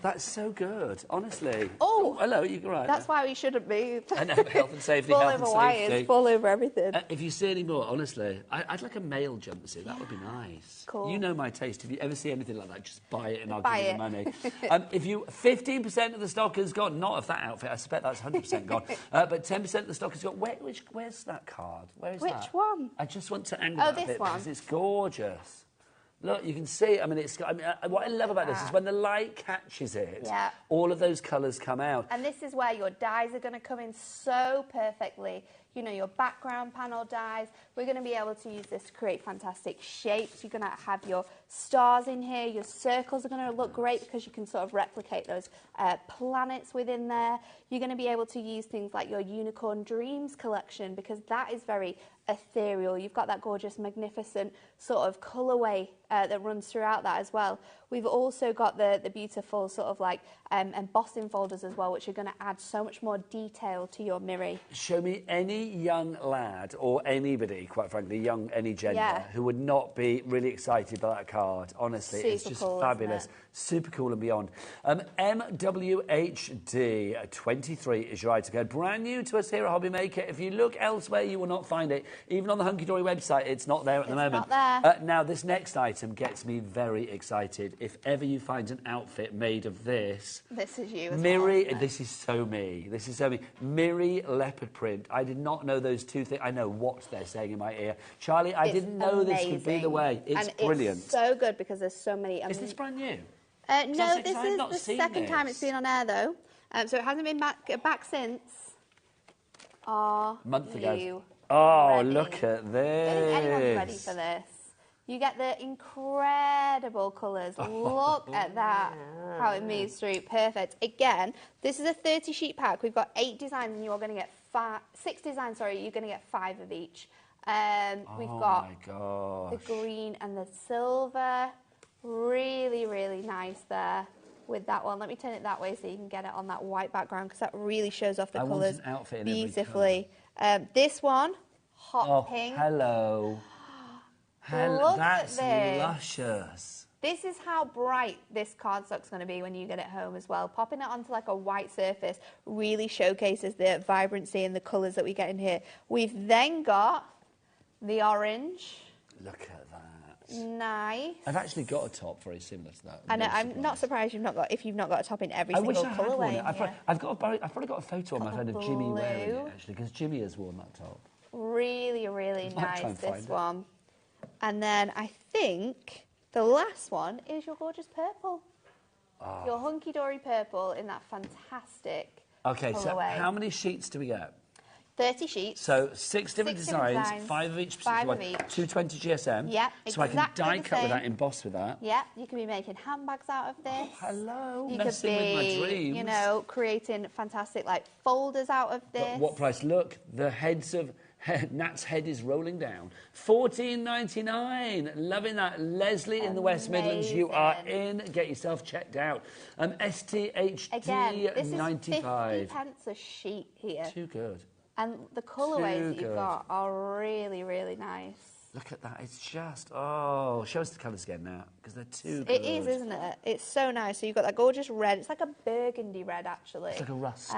That's so good, honestly. Oh, hello, you're right. That's why we shouldn't move. I know, health and safety, fall health over and wires, safety. fall over everything. If you see any more, honestly, I'd like a male jumpsuit. That would be nice. Cool. You know my taste. If you ever see anything like that, just buy it and I'll give you the money. 15% of the stock has gone. Not of that outfit. I suspect that's 100% gone. But 10% of the stock has gone. Where's that card? Where is that? Which one? I just want to angle that a bit this one. because it's gorgeous. Look, you can see, I mean, what I love about this is when the light catches it, all of those colours come out. And this is where your dyes are going to come in so perfectly. You know, your background panel dyes. We're going to be able to use this to create fantastic shapes. You're going to have your stars in here. Your circles are going to look great because you can sort of replicate those planets within there. You're going to be able to use things like your Unicorn Dreams collection because that is very ethereal. You've got that gorgeous, magnificent sort of colourway that runs throughout that as well. We've also got the beautiful sort of like embossing folders as well, which are going to add so much more detail to your mirror. Show me any young lad or anybody, quite frankly, young any gender, who would not be really excited by that card. Honestly, it's just cool, fabulous. Super cool and beyond. MWHD 23 is your item code. Brand new to us here at HobbyMaker. If you look elsewhere, you will not find it. Even on the Hunky Dory website, it's not there at the moment. Not there. Now, this next item gets me very excited. If ever you find an outfit made of this... This is you as Miri, well, this is so me. This is so me. Miri leopard print. I did not know those two things. I know what they're saying in my ear. Charlie, I didn't know this could be the way. It's brilliant. It's so good because there's so many... Is this brand new? No, this is the second time it's been on air, though. So it hasn't been back since... month ago. Oh, look at this. I don't think anyone's ready for this. You get the incredible colours. Look at that, how it moves through. Perfect. Again, this is a 30-sheet pack. We've got 8 designs, and you're going to get 6 designs. Sorry, you're going to get 5 of each. We've got my gosh. the green and the silver. Really, really nice there with that one. Let me turn it that way so you can get it on that white background, because that really shows off the colours beautifully. This one, hot pink. Hello. Look That's at this. luscious. This is how bright this cardstock's going to be when you get it home as well. Popping it onto like a white surface really showcases the vibrancy and the colours that we get in here. We've then got the orange. Look at that. Nice. I've actually got a top very similar to that. And I'm not surprised if you've not got a top in every single colourway. I've probably got a photo on my phone of Jimmy wearing it, actually, because Jimmy has worn that top. Really, really nice, this one. And then I think the last one is your gorgeous purple. Your hunky-dory purple in that fantastic colourway. So how many sheets do we get? 30 sheets. So 6 different designs, 5 of each. 220 GSM. Yeah, so I can die cut with that, emboss with that. Yeah, you can be making handbags out of this. Oh, hello, you messing could be, with my dreams. You know, creating fantastic like folders out of this. What price? Look, the heads of Nat's head is rolling down. $14.99. Loving that. Leslie in the West Midlands, you are in. Get yourself checked out. STHD Again, this 95. is 50 pence a sheet here. Too good. And the colourways that you've got are really, really nice. Look at that. It's just, show us the colours again now, because they're too good. It is, isn't it? It's so nice. So you've got that gorgeous red. It's like a burgundy red, actually. It's like a rust.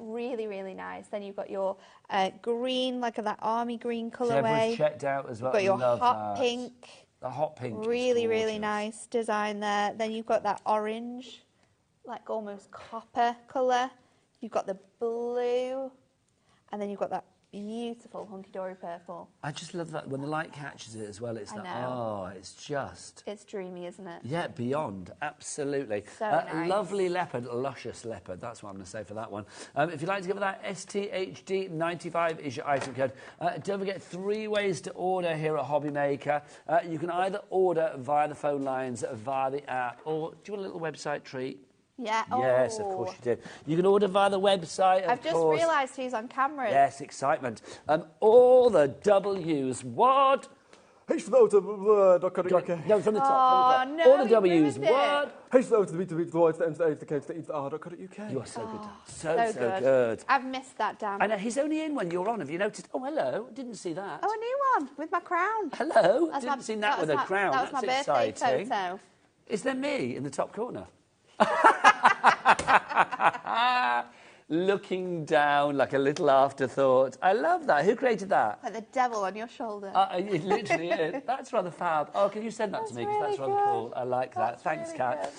Really, really nice. Then you've got your green, like that army green colourway. So everyone's checked out as well. You've got your hot pink. The hot pink. Really, really nice design there. Then you've got that orange, like almost copper colour. You've got the blue. And then you've got that beautiful hunky-dory purple. I just love that when the light catches it as well. It's it's just... It's dreamy, isn't it? Yeah, beyond. Absolutely. So nice. Lovely leopard, luscious leopard. That's what I'm going to say for that one. If you'd like to give it that, STHD95 is your item code. Don't forget 3 ways to order here at HobbyMaker. You can either order via the phone lines, via the app, or do you want a little website treat? Yeah. Yes, of course you did. You can order via the website, I've just realised who's on camera. Yes, excitement. All the W's. What? H for the O to the No, from the top. No, all the W's. What? H for the O to the B to the B to the Y to the M to the A to the K to the E to the R.co.uk. You are so good. So good. I've missed that, Dan. I know, he's only in when you're on. Have you noticed? Oh, hello. Didn't see that. Oh, a new one with my crown. Hello. Didn't see that with a crown. That was my birthday photo. Is there me in the top corner? Looking down like a little afterthought. I love that. Who created that? Like the devil on your shoulder. It literally is. That's rather fab. Oh, can you send that to me? Because that's rather cool. I like that. Thanks, really Kat.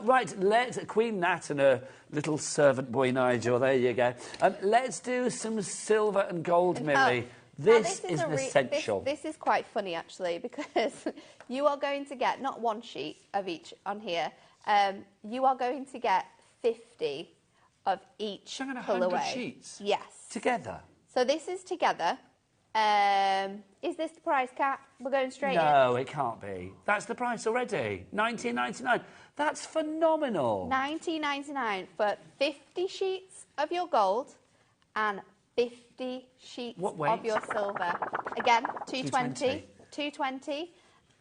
Right, let's Queen Nat and her little servant boy Nigel. There you go. Let's do some silver and gold, Millie. This is an essential. This is quite funny, actually, because you are going to get not one sheet of each on here. You are going to get 50 of each colourway. 100 sheets? Yes. Together? So this is together. Is this the price, Kat? We're going straight in? No, it can't be. That's the price already. $19.99. That's phenomenal. $19.99 for 50 sheets of your gold and 50 sheets of your silver. Again, 220. 220.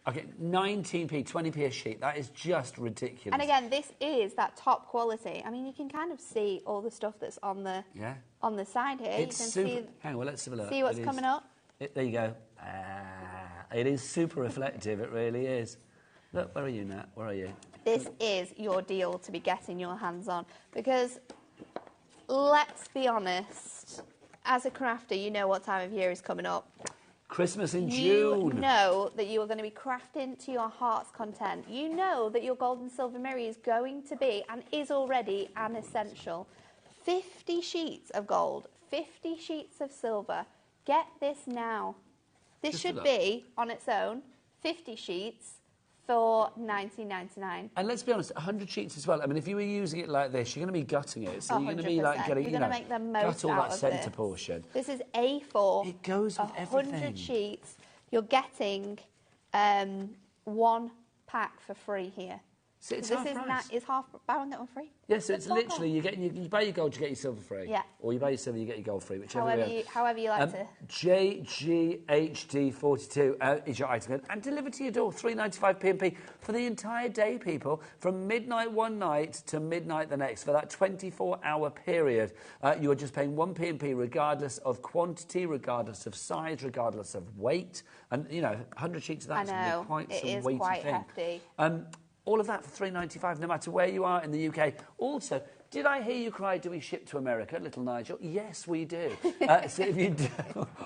Okay, 19p, 20p a sheet. That is just ridiculous. And again, this is that top quality. I mean, you can kind of see all the stuff that's on the on the side here. It's you can see. Hang on, let's have a look. See what's coming up. There you go. It is super reflective. It really is. Look, where are you, Nat? Where are you? This is your deal to be getting your hands on because, let's be honest, as a crafter, you know what time of year is coming up. Christmas in June. You know that you are going to be crafting to your heart's content. You know that your gold and silver mirror is going to be and is already an essential. 50 sheets of gold, 50 sheets of silver. Get this now. This should be, on its own, 50 sheets for $19.99. And let's be honest, 100 sheets as well. I mean, if you were using it like this, you're going to be gutting it. So you're going to be like getting, you know, make the most cut all that centre portion. This is A4. It goes with everything. 100 sheets. You're getting one pack for free here. So it's This half price. is half buy one get one free. Yeah, so it's literally you buy your gold, you get your silver free. Yeah. Or you buy your silver, you get your gold free, whichever However you like to. JGHD42 is your item code and delivered to your door, $3.95 P&P for the entire day, people, from midnight one night to midnight the next. For that 24-hour period, you are just paying 1 P&P regardless of quantity, regardless of size, regardless of weight. And, 100 sheets of that is going to be quite some weighty quite thing. hefty. All of that for $3.95, no matter where you are in the UK. Also, did I hear you cry, do we ship to America, little Nigel? Yes, we do. So if you do...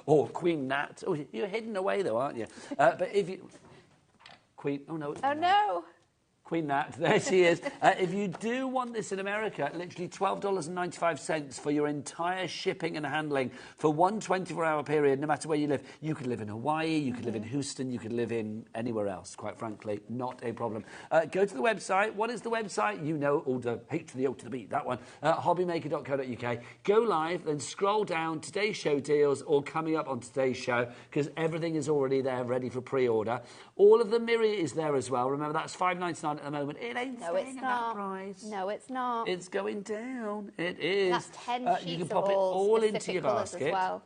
Or Queen Nat. Oh, you're hidden away, though, aren't you? But if you... Queen... Oh, no. Oh, no. Queen Nat, there she is. If you do want this in America, literally $12.95 for your entire shipping and handling for one 24-hour period, no matter where you live. You could live in Hawaii, you could live in Houston, you could live in anywhere else, quite frankly. Not a problem. Go to the website. What is the website? You know, all the H to the O to the B, that one. HobbyMaker.co.uk. Go live, then scroll down, today's show deals, or coming up on today's show, because everything is already there, ready for pre-order. All of the mirror is there as well. Remember, that's $5.99 at the moment. It ain't staying at that price. No, it's not. It's going down. It is. That's 10 sheets you can pop it all into your basket. As well.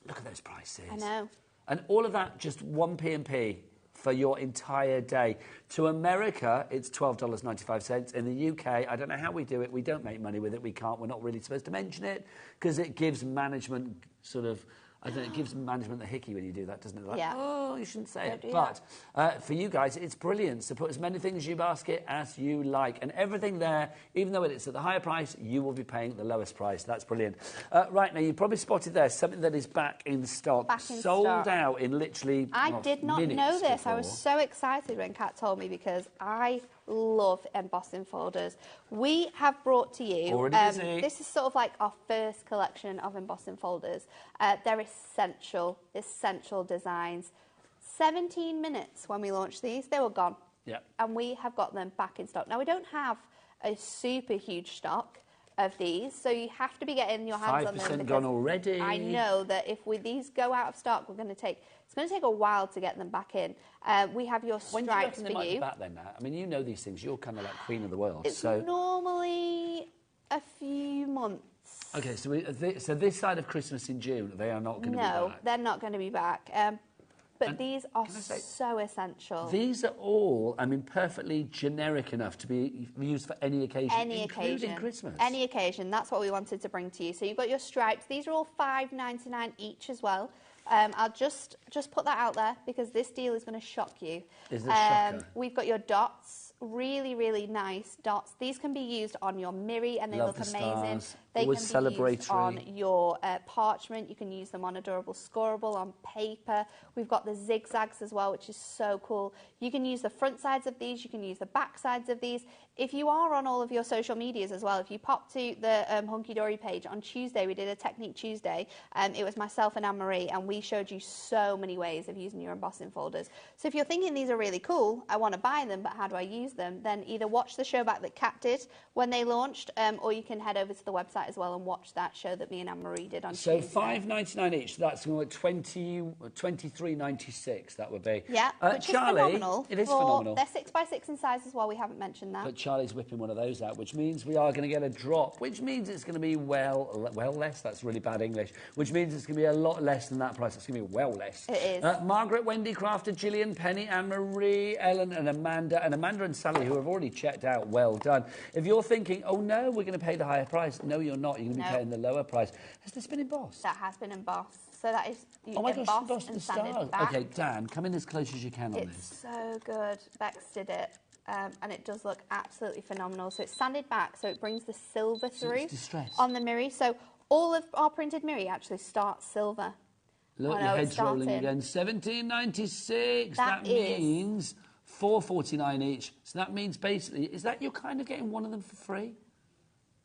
Look at those prices. I know. And all of that, just 1 P&P for your entire day. To America, it's $12.95. In the UK, I don't know how we do it. We don't make money with it. We can't. We're not really supposed to mention it because it gives management sort of... I don't know, it gives management the hickey when you do that, doesn't it? Like, oh, you shouldn't say it. But for you guys, it's brilliant. So put as many things in your basket as you like. And everything there, even though it's at the higher price, you will be paying the lowest price. That's brilliant. Right, now, you probably spotted there something that is back in stock. Sold out in literally I did not know this. Before. I was so excited when Kat told me because I love embossing folders. We have brought to you, this is sort of like our first collection of embossing folders. They're essential designs. 17 minutes when we launched these, they were gone. Yeah. And we have got them back in stock. Now, we don't have a super huge stock of these, so you have to be getting your hands on them. 5% gone already. I know that if these go out of stock, it's going to take a while to get them back in. We have your stripes when do you reckon for they might you. Be back then, Nat? I mean, you know these things. You're kind of like queen of the world. It's normally a few months. Okay, so this side of Christmas in June, they are not going to be back. No, they're not going to be back. But these are so essential. These are all, I mean, perfectly generic enough to be used for any occasion, including Christmas. Any occasion. That's what we wanted to bring to you. So you've got your stripes. These are all $5.99 each as well. I'll just put that out there because this deal is going to shock you. Is this shocker? We've got your dots. Really, really nice dots. These can be used on your mirror and they look amazing. Stars. They Always can be used celebratory. on your parchment. You can use them on a durable scoreable, on paper. We've got the zigzags as well, which is so cool. You can use the front sides of these. You can use the back sides of these. If you are on all of your social medias as well, if you pop to the Hunky Dory page, on Tuesday we did a Technique Tuesday. It was myself and Anne-Marie, and we showed you so many ways of using your embossing folders. So if you're thinking these are really cool, I want to buy them, but how do I use them? Then either watch the show back that Kat did when they launched, or you can head over to the website as well and watch that show that me and Anne-Marie did on Tuesday. So $5.99 each. That's going to be $23.96. That would be. Yeah, which Charlie, is phenomenal. It is phenomenal. They're 6x6 in size as well. We haven't mentioned that. But Charlie's whipping one of those out, which means we are going to get a drop, which means it's going to be well less. That's really bad English. Which means it's going to be a lot less than that price. It's going to be well less. It is. Margaret, Wendy, Crafter, Gillian, Penny, Anne-Marie, Ellen, and Amanda, and Sally, who have already checked out. Well done. If you're thinking, oh no, we're going to pay the higher price. No, you're not. You're going to be paying the lower price. Has this been embossed? That has been embossed. So that is embossed and the sanded stars. back. Okay, Dan, come in as close as you can on this. It's so good. Bex did it. And it does look absolutely phenomenal. So it's sanded back, so it brings the silver through on the mirror. So all of our printed mirror actually starts silver. Look, your head's rolling again. $17.96. That means $4.49 each. So that means basically, is that you're kind of getting one of them for free?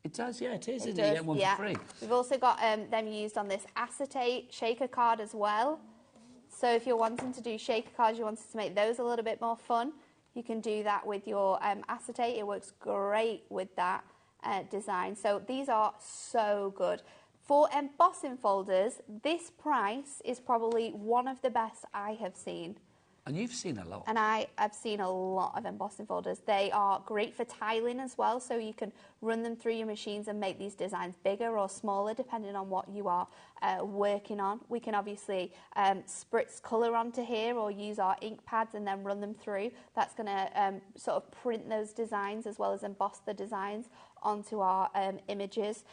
It does, yeah, it is, isn't it? You get one for free. We've also got them used on this acetate shaker card as well. So if you're wanting to do shaker cards, you wanted to make those a little bit more fun, you can do that with your acetate. It works great with that design. So these are so good. For embossing folders, this price is probably one of the best I have seen. And you've seen a lot. And I've seen a lot of embossing folders. They are great for tiling as well, so you can run them through your machines and make these designs bigger or smaller depending on what you are working on. We can obviously spritz colour onto here or use our ink pads and then run them through. That's going to sort of print those designs as well as emboss the designs onto our images.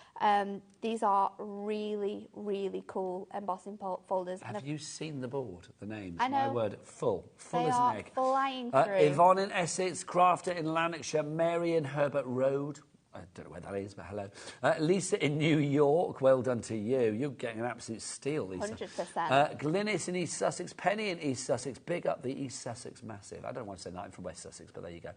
These are really, really cool embossing folders. Have you seen the board, the names? I know. My word, full They as an are egg. flying through. Yvonne in Essex, Crafter in Lanarkshire, Mary in Herbert Road. I don't know where that is, but hello. Lisa in New York, well done to you. You're getting an absolute steal, Lisa. 100%. Glynis in East Sussex, Penny in East Sussex, big up the East Sussex massive. I don't want to say that, I'm from West Sussex, but there you go.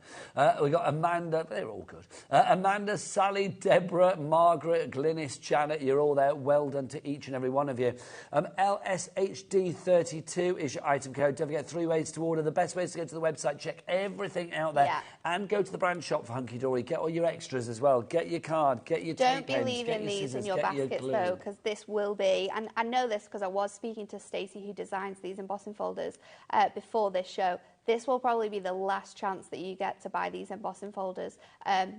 We've got Amanda, they're all good. Amanda, Sally, Deborah, Margaret, Glynis, Janet, you're all there. Well done to each and every one of you. LSHD32 is your item code. Don't forget 3 ways to order. The best way is to go to the website, check everything out there, and go to the brand shop for Hunky Dory. Get all your extras as well. Get your card, get your tape pens, Don't be leaving these in your baskets though, because this will be, and I know this because I was speaking to Stacey who designs these embossing folders before this show. This will probably be the last chance that you get to buy these embossing folders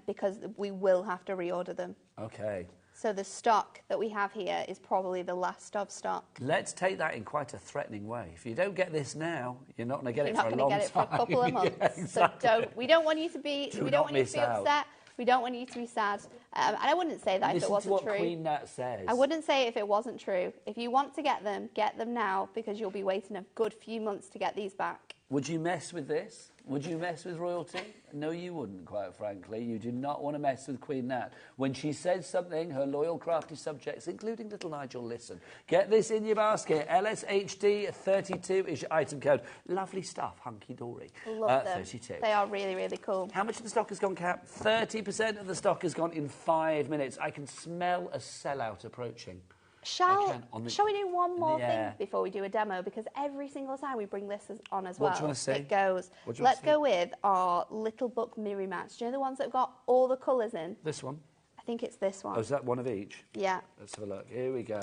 because we will have to reorder them. Okay. So the stock that we have here is probably the last of stock. Let's take that in quite a threatening way. If you don't get this now, you're not going to get it for a long time. You're not going to get it for a couple of months. Yeah, exactly. So we don't want you to be. Do we not don't want you to miss be out. upset. We don't want you to be sad. And I wouldn't say that if it wasn't Listen to what true. Queen Nat says. I wouldn't say it if it wasn't true. If you want to get them now because you'll be waiting a good few months to get these back. Would you mess with this? Would you mess with royalty? No, you wouldn't, quite frankly. You do not want to mess with Queen Nat. When she says something, her loyal, crafty subjects, including little Nigel, listen. Get this in your basket. LSHD32 is your item code. Lovely stuff, hunky dory. Love them. 32. They are really, really cool. How much of the stock has gone, Cap? 30% of the stock has gone in 5 minutes. I can smell a sellout approaching. Shall we do one more thing before we do a demo? Because every single time we bring this on as well, what do you want to see? It goes. Let's go with our little book mirror mats. Do you know the ones that have got all the colours in? This one? I think it's this one. Oh, is that one of each? Yeah. Let's have a look. Here we go.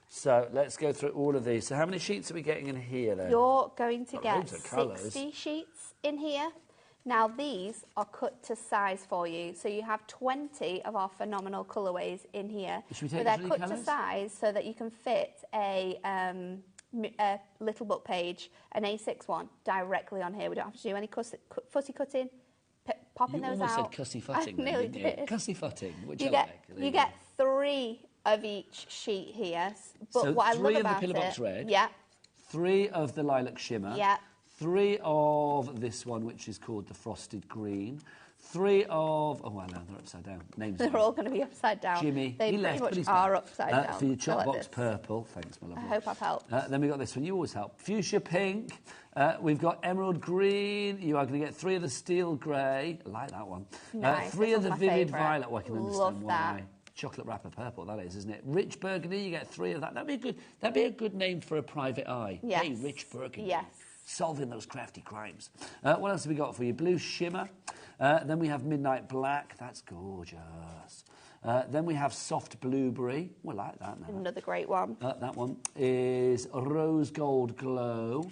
So let's go through all of these. So how many sheets are we getting in here then? You're going to get loads of colours. 60 sheets in here. Now these are cut to size for you, so you have 20 of our phenomenal colourways in here. Should we take they're the cut colours? to size so that you can fit a little book page, an A6 one, directly on here. We don't have to do any footy cutting, popping those out. You almost said cussy footing. I nearly didn't you? did. Cussy footing, which You I get like. you get 3 of each sheet here. But So what I 3 love of the about pillar box it, red. yeah, 3 of the lilac shimmer. Yeah. 3 of this one, which is called the frosted green. 3 of... Oh, well, no, they're upside down. Names. they're all going to be upside down. Jimmy, They he pretty left, but much he's are back. upside down. For your chop Like box this. purple. Thanks, my lovely. I hope I've helped. Then we've got this one. You always help. Fuchsia pink. We've got emerald green. You are going to get 3 of the steel grey. I like that one. Nice. 3 This of the one's my vivid favourite. violet. Well, I can understand Love why. that. Chocolate wrapper purple, that is, isn't it? Rich burgundy, you get 3 of that. That'd be a good name for a private eye. Yes. Hey, Rich burgundy. Yes. Solving those crafty crimes. What else have we got for you? Blue shimmer. Then we have midnight black. That's gorgeous. Then we have soft blueberry. We like that now. Another great one. That one is rose gold glow.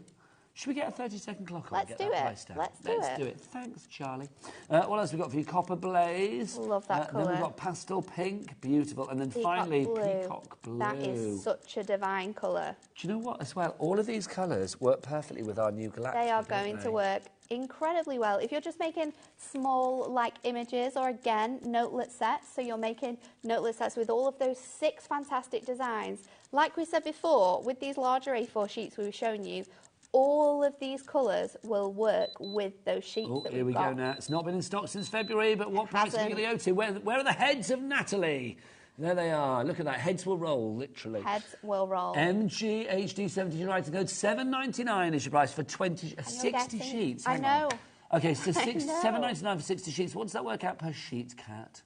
Should we get a 30-second clock on? Let's do it. Let's do it. Thanks, Charlie. What else have we got for you? Copper blaze. Love that colour. Then we've got pastel pink. Beautiful. And then Peacock finally, blue. peacock blue. That is such a divine colour. Do you know what, as well? All of these colours work perfectly with our new Galactica. They are don't going they? to work incredibly well. If you're just making small, images, or again, notelet sets, so you're making notelet sets with all of those 6 fantastic designs. Like we said before, with these larger A4 sheets we were showing you, all of these colours will work with those sheets that Here we've we got. go now. It's not been in stock since February, but what price are we going to go to? Where are the heads of Natalie? There they are. Look at that. Heads will roll, literally. Heads will roll. MGHD70 writing code $7.99 is your price for 60 guessing. sheets. I Hang know. on. Okay, so I know. $7.99 for 60 sheets. What does that work out per sheet, Kat?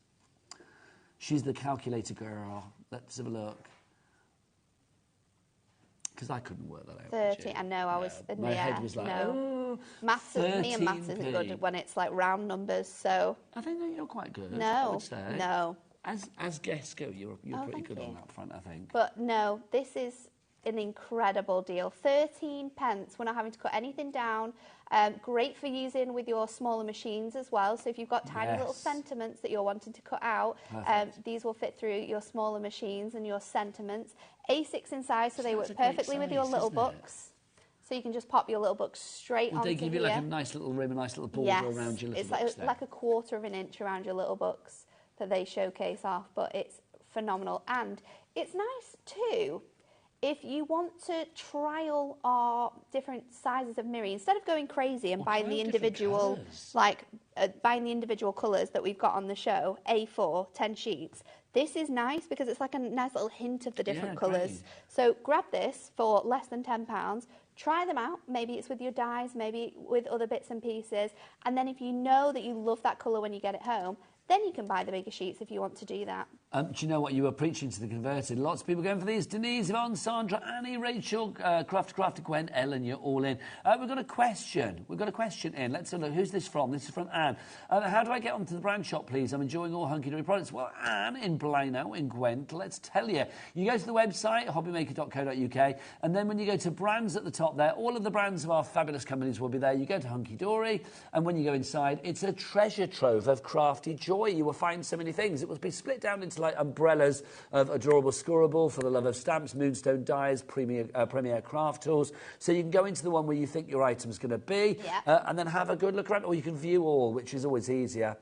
She's the calculator girl. Let's have a look. Because I couldn't work that out. 30. I know. I was. My head was like, no. Maths, me and maths isn't good when it's like round numbers. So I think that you're quite good. I no, would say. no. As guests go, you're pretty thank good you. on that front, I think. But no, this is an incredible deal. 13 pence. We're not having to cut anything down. Great for using with your smaller machines as well. So if you've got tiny little sentiments that you're wanting to cut out, these will fit through your smaller machines and your sentiments. A6 in size, so they work perfectly with your little books. So you can just pop your little books straight onto here. Would they give you like a nice little rim, a nice little border around your little books? It's like a 1/4 of an inch around your little books that they showcase off, but it's phenomenal. And it's nice too, if you want to trial our different sizes of mirror, instead of going crazy and buying the individual, buying the individual colours that we've got on the show, A4, 10 sheets, this is nice because it's like a nice little hint of the different colours. So grab this for less than £10. Try them out. Maybe it's with your dies, maybe with other bits and pieces. And then if you know that you love that colour when you get it home, then you can buy the bigger sheets if you want to do that. Do you know what? You were preaching to the converted. Lots of people going for these. Denise, Yvonne, Sandra, Annie, Rachel, Crafter, Gwen, Ellen, you're all in. We've got a question. We've got a question in. Let's have a look. Who's this from? This is from Anne. How do I get onto the brand shop, please? I'm enjoying all hunky-dory products. Well, Anne in Blaino, in Gwent, let's tell you. You go to the website, hobbymaker.co.uk, and then when you go to brands at the top there, all of the brands of our fabulous companies will be there. You go to hunky-dory, and when you go inside, it's a treasure trove of crafty joy. You will find so many things. It will be split down into like umbrellas of adorable scoreable for the love of stamps, moonstone dies, premier craft tools. So you can go into the one where you think your item's going to be and then have a good look around, or you can view all, which is always easier,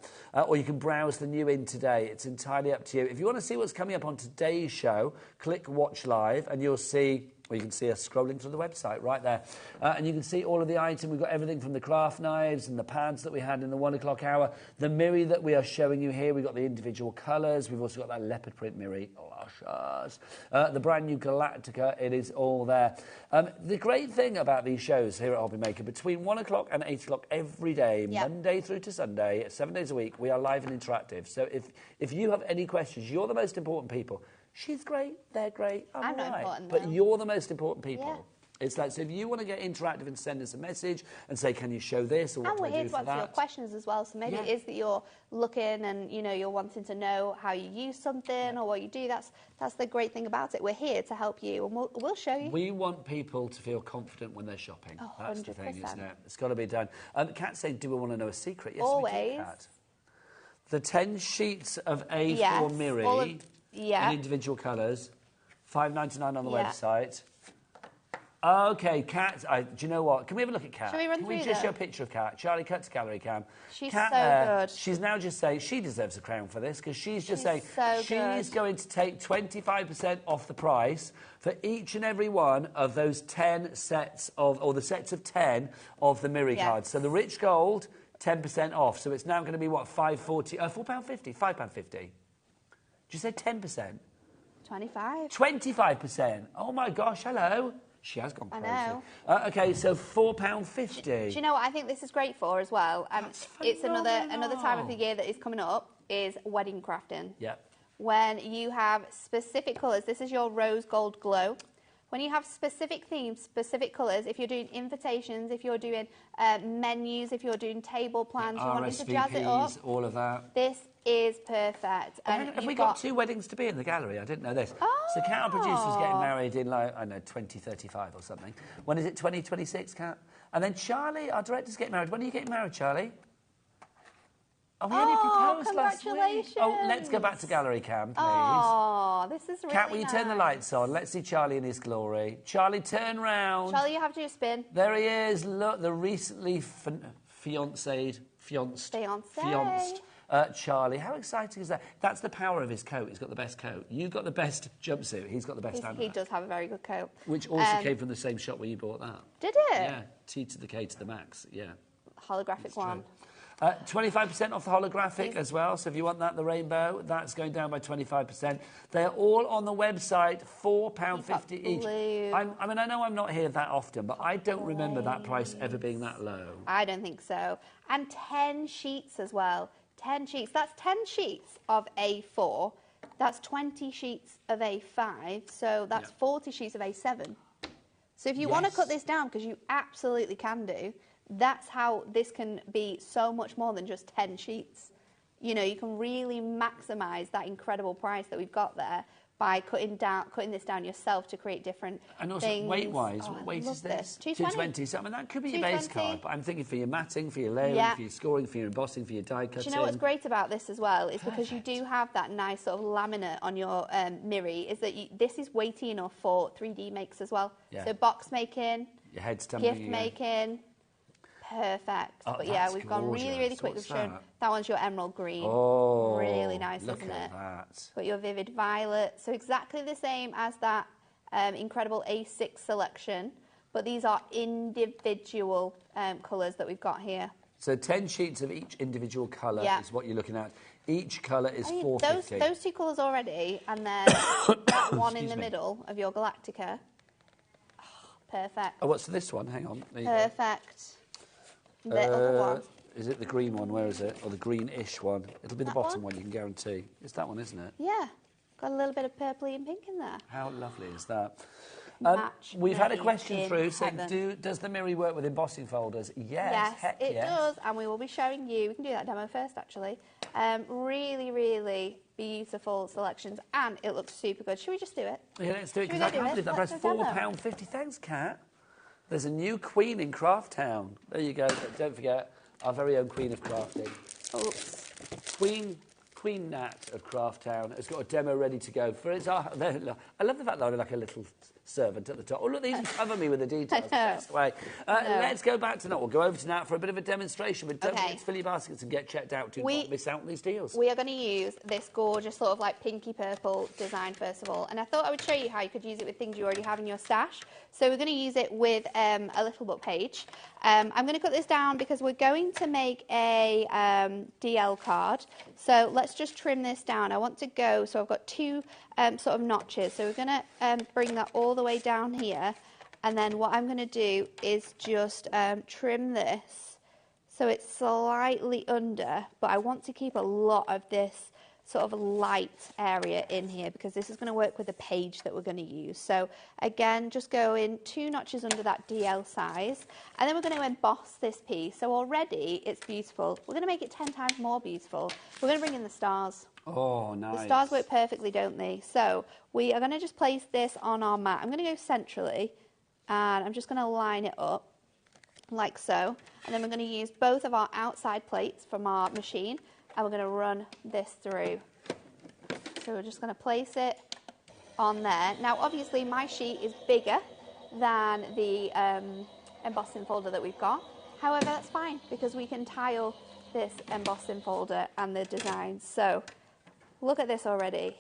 or you can browse the new in today. It's entirely up to you. If you want to see what's coming up on today's show, click Watch Live and you'll see, or you can see us scrolling through the website right there. And you can see all of the items. We've got everything from the craft knives and the pads that we had in the 1 o'clock hour. The mirror that we are showing you here, we've got the individual colours. We've also got that leopard print mirror. Luscious. The brand new Galactica, it is all there. The great thing about these shows here at HobbyMaker, between 1 o'clock and 8 o'clock every day, Monday through to Sunday, 7 days a week, we are live and interactive. So if you have any questions, you're the most important people. She's great, they're great, I'm not right. important, But though. you're the most important people. It's like, so if you want to get interactive and send us a message and say, can you show this, or what do I do for that? And we're here to answer your questions as well. So maybe it is that you're looking and, you know, you're wanting to know how you use something or what you do. That's the great thing about it. We're here to help you, and we'll show you. We want people to feel confident when they're shopping. Oh, that's the thing, 100%. isn't it? It's got to be done. Kat saying, do we want to know a secret? Yes, Always. we do, Kat. The 10 sheets of A4 mirror in individual colours, $5.99 on the website. Okay, Kat, do you know what? Can we have a look at Kat? Shall we run through Can we just show a picture of Kat? Charlie, cut to gallery cam. She's Kat, so good. She's now just saying she deserves a crown for this, because she's just saying so she's good. going to take 25% off the price for each and every one of those 10 sets of, or the sets of 10 of the mirror cards. So the rich gold, 10% off. So it's now going to be, what, £4.50? £5.50. Did you say 10%? 25. 25%. Oh, my gosh, hello. She has gone crazy. I know. Okay, so £4.50. Do you know what I think this is great for as well? It's another time of the year that is coming up, is wedding crafting. Yeah. When you have specific colours, this is your rose gold glow. When you have specific themes, specific colours, if you're doing invitations, if you're doing menus, if you're doing table plans, you want to jazz it up, all of that. this is perfect. Have we got 2 weddings to be in the gallery? I didn't know this. So Kat, our producer's getting married in, like, I don't know, 2035 or something. When is it, 2026, Kat? And then Charlie, our director's getting married. When are you getting married, Charlie? Oh, we only proposed last week. Congratulations. Oh, let's go back to gallery cam, please. Oh, this is really Kat, will you turn the nice. lights on? Let's see Charlie in his glory. Charlie, turn round. Charlie, you have to do a spin. There he is. Look, the recently fianced Charlie. How exciting is that? That's the power of his coat. He's got the best coat. You've got the best jumpsuit. He's got the best handbag. He does have a very good coat. Which also came from the same shop where you bought that. Did it? Yeah, T to the K to the max. Yeah. Holographic one. 25% off the holographic as well. So if you want that, the rainbow, that's going down by 25%. They're all on the website, £4.50 each. I mean, I know I'm not here that often, but I don't remember that price ever being that low. I don't think so. And 10 sheets as well. 10 sheets. That's 10 sheets of A4. That's 20 sheets of A5. So that's 40 sheets of A7. So if you want to cut this down, because you absolutely can do, that's how this can be so much more than just 10 sheets. You know, you can really maximise that incredible price that we've got there by cutting this down yourself to create different and also things. weight-wise, Oh, what weight love is this? 220. So, I mean, that could be your base 220. card, but I'm thinking for your matting, for your layering, for your scoring, for your embossing, for your die cutting. Do you know what's great about this as well? Is because you Perfect. do have that nice sort of laminate on your Miri, is that this is weighty enough for 3D makes as well. Yeah. So box making, Your head stamping gift again. making, perfect. Oh, but yeah, that's we've gone really, really gorgeous. quick. What's We've shown that? that one's your emerald green. Oh, really nice, look isn't at it? that. Got your vivid violet. So exactly the same as that incredible A6 selection, but these are individual colours that we've got here. So 10 sheets of each individual colour is what you're looking at. Each colour is $4.50. Those two colours already, and then that one in the middle of your Galactica. Oh, perfect. Oh, what's this one? Hang on. There you go. Perfect. The other one. Is it the green one? Where is it? Or the greenish one? It'll be the That bottom one? one, you can guarantee. It's that one, isn't it? Yeah. Got a little bit of purpley and pink in there. How lovely is that? Match We've had a made question in through saying, heaven. does the Miri work with embossing folders? Yes, Heck it yes. does, and we will be showing you. We can do that demo first, actually. Really, really beautiful selections, and it looks super good. Should we just do it? Yeah, let's do it, Should we because I go do can't it? believe that Let's price. do a demo. £4.50. Thanks, Kat. There's a new queen in Craft Town. There you go. Don't forget, our very own queen of crafting. Oops. Queen Nat of Craft Town has got a demo ready to go. For its, I love the fact that I'm like a little servant at the top. Oh, look, they even cover me with the details. Best way. Let's go back to Nat. We'll go over to Nat for a bit of a demonstration. But don't forget to fill your baskets and get checked out to not miss out on these deals. We are going to use this gorgeous sort of like pinky purple design first of all. And I thought I would show you how you could use it with things you already have in your stash. So we're going to use it with a little book page. I'm going to cut this down because we're going to make a DL card. So let's just trim this down. I want to go, so I've got two sort of notches. So we're going to bring that all the way down here. And then what I'm going to do is just trim this so it's slightly under, but I want to keep a lot of this sort of light area in here because this is going to work with the page that we're going to use. So again, just go in 2 notches under that DL size, and then we're going to emboss this piece. So already it's beautiful. We're going to make it 10 times more beautiful. We're going to bring in the stars. Oh, nice. The stars work perfectly, don't they? So we are going to just place this on our mat. I'm going to go centrally, and I'm just going to line it up like so. And then we're going to use both of our outside plates from our machine, and we're going to run this through. So we're just going to place it on there. Now, obviously, my sheet is bigger than the embossing folder that we've got. However, that's fine because we can tile this embossing folder and the designs. So look at this already.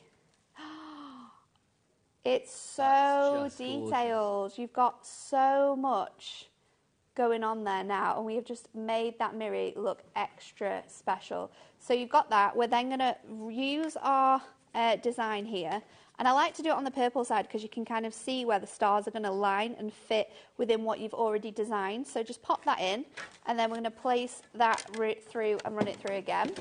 It's so detailed. You've got so much going on there now, and we have just made that Miri look extra special. So you've got that. We're then going to use our design here, and I like to do it on the purple side because you can kind of see where the stars are going to line and fit within what you've already designed. So just pop that in, and then we're going to place that through and run it through again.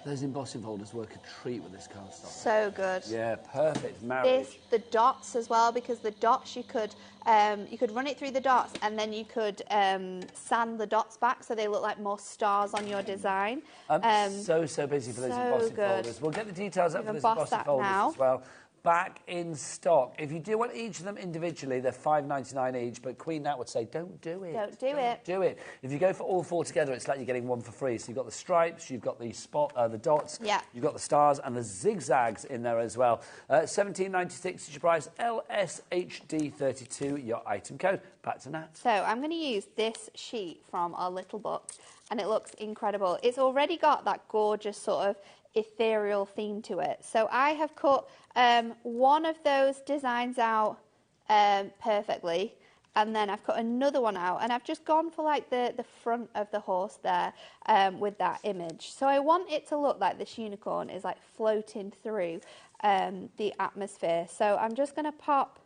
Those embossing folders work a treat with this cast on. So good. Yeah, perfect marriage. The dots as well, because the dots you could run it through the dots, and then you could sand the dots back so they look like more stars on your design. I'm so busy for those embossing folders. We'll get the details up for those embossing folders as well. Back in stock. If you do want each of them individually, they're $5.99 each, but Queen Nat would say, don't do it. Don't do it. Do it. If you go for all 4 together, it's like you're getting 1 for free. So you've got the stripes, you've got the the dots, you've got the stars, and the zigzags in there as well. $17.96 is your price. LSHD32, your item code. Back to Nat. So I'm going to use this sheet from our little book, and it looks incredible. It's already got that gorgeous sort of ethereal theme to it. So I have cut one of those designs out perfectly, and then I've cut another one out, and I've just gone for like the front of the horse there with that image. So I want it to look like this unicorn is like floating through the atmosphere. So I'm just going to pop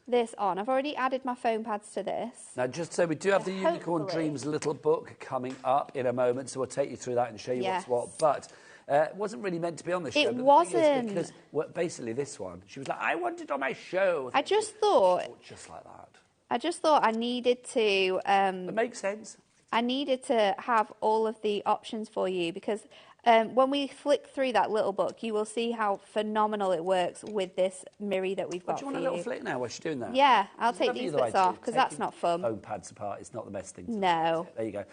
this on. I've already added my foam pads to this. Now, just so we do have the Unicorn Dreams little book coming up in a moment, so we'll take you through that and show you what's what. But it wasn't really meant to be on the show. It wasn't. Because basically this one, she was like, I want it on my show. I just thought... Just like that. I just thought I needed to... it makes sense. I needed to have all of the options for you because when we flick through that little book, you will see how phenomenal it works with this mirror that we've got Do you for want a you. little flick now while she's doing that? Yeah, I'll It's take lovely these the way bits to off because that's taking not fun. Foam pads apart, it's not the best thing to do, No. is it? There you go.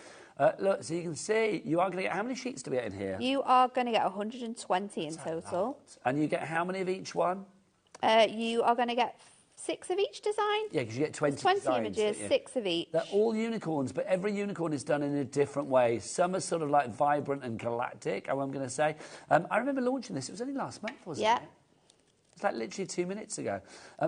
Look, so you can see, you are going to get, how many sheets do we get in here? You are going to get 120 in total. And you get how many of each one? You are going to get 6 of each design. Yeah, because you get 20 20 designs, images, don't you? 6 of each. They're all unicorns, but every unicorn is done in a different way. Some are sort of like vibrant and galactic, I'm going to say. I remember launching this. It was only last month, wasn't it? It's like literally 2 minutes ago.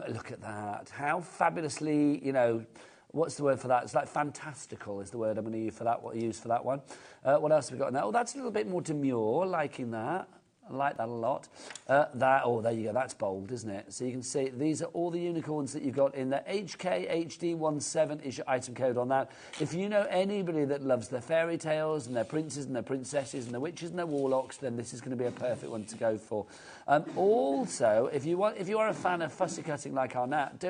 Look at that. How fabulously, you know, what's the word for that? It's like fantastical is the word I'm going to use for that, one. What else have we got in there? Oh, that's a little bit more demure, liking that. I like that a lot. Oh, there you go. That's bold, isn't it? So you can see these are all the unicorns that you've got in there. HKHD17 is your item code on that. If you know anybody that loves their fairy tales and their princes and their princesses and their witches and their warlocks, then this is going to be a perfect one to go for. Also, if you are a fan of fussy cutting like our Nat,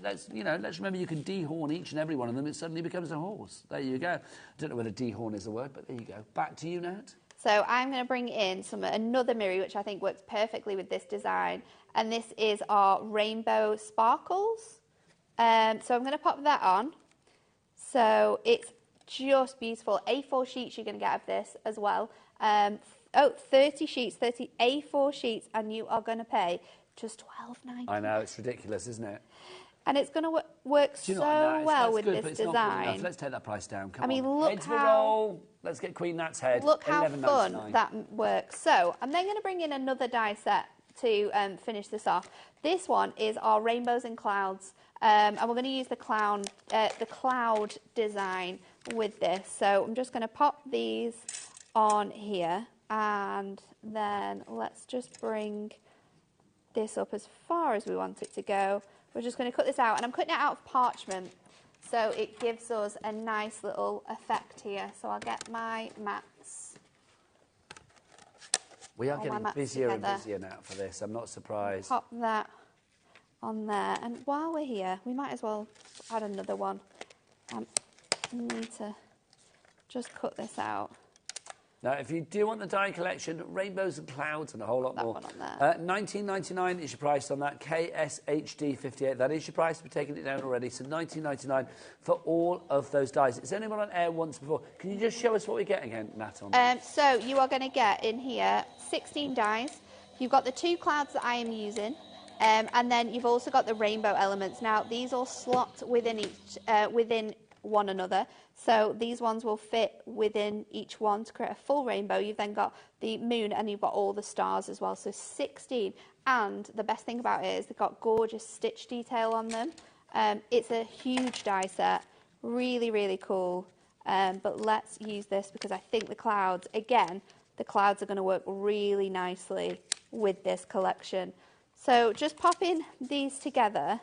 let's remember you can dehorn each and every one of them. It suddenly becomes a horse. There you go. I don't know whether dehorn is the word, but there you go. Back to you, Nat. So I'm going to bring in another mirror, which I think works perfectly with this design. And this is our rainbow sparkles. So I'm going to pop that on. So it's just beautiful. A4 sheets you're going to get of this as well. 30 sheets, 30 A4 sheets, and you are going to pay just $12.90. I know, it's ridiculous, isn't it? And it's going to work so well with this design. Let's take that price down. Come I mean, on. look Head to how... the roll. Let's get Queen Nat's head. Look how fun $11.99. that works. So I'm then going to bring in another die set to finish this off. This one is our rainbows and clouds. And we're going to use the cloud design with this. So I'm just going to pop these on here. And then let's just bring this up as far as we want it to go. We're just going to cut this out, and I'm cutting it out of parchment, so it gives us a nice little effect here. So I'll get my mats. We are getting busier and busier now for this. I'm not surprised. Pop that on there, and while we're here, we might as well add another one. I need to just cut this out. Now, if you do want the die collection, rainbows and clouds and a whole lot more. That one on there. $19.99 is your price on that. KSHD58. That is your price. We're taking it down already. So $19.99 for all of those dies. Has anyone on air once before? Can you just show us what we get again, Nat? On so you are going to get in here 16 dies. You've got the 2 clouds that I am using. And then you've also got the rainbow elements. Now, these all slot within within one another. So these ones will fit within each one to create a full rainbow. You've then got the moon and you've got all the stars as well. So 16. And the best thing about it is they've got gorgeous stitch detail on them. It's a huge die set. Really, really cool. But let's use this because I think the clouds, again, the clouds are going to work really nicely with this collection. So just pop in these together.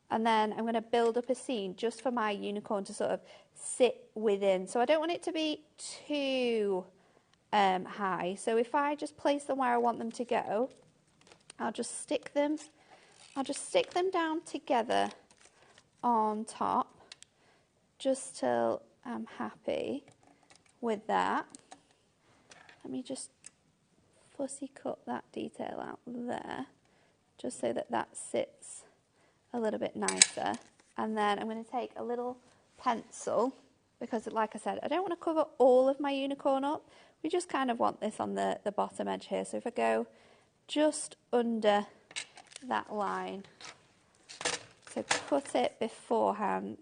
And then I'm going to build up a scene just for my unicorn to sort of sit within. So I don't want it to be too high. So if I just place them where I want them to go, I'll just stick them down together on top just till I'm happy with that. Let me just fussy cut that detail out there just so that that sits a little bit nicer. And then I'm going to take a little pencil because, like I said, I don't want to cover all of my unicorn up. We just kind of want this on the bottom edge here. So if I go just under that line, so cut it beforehand,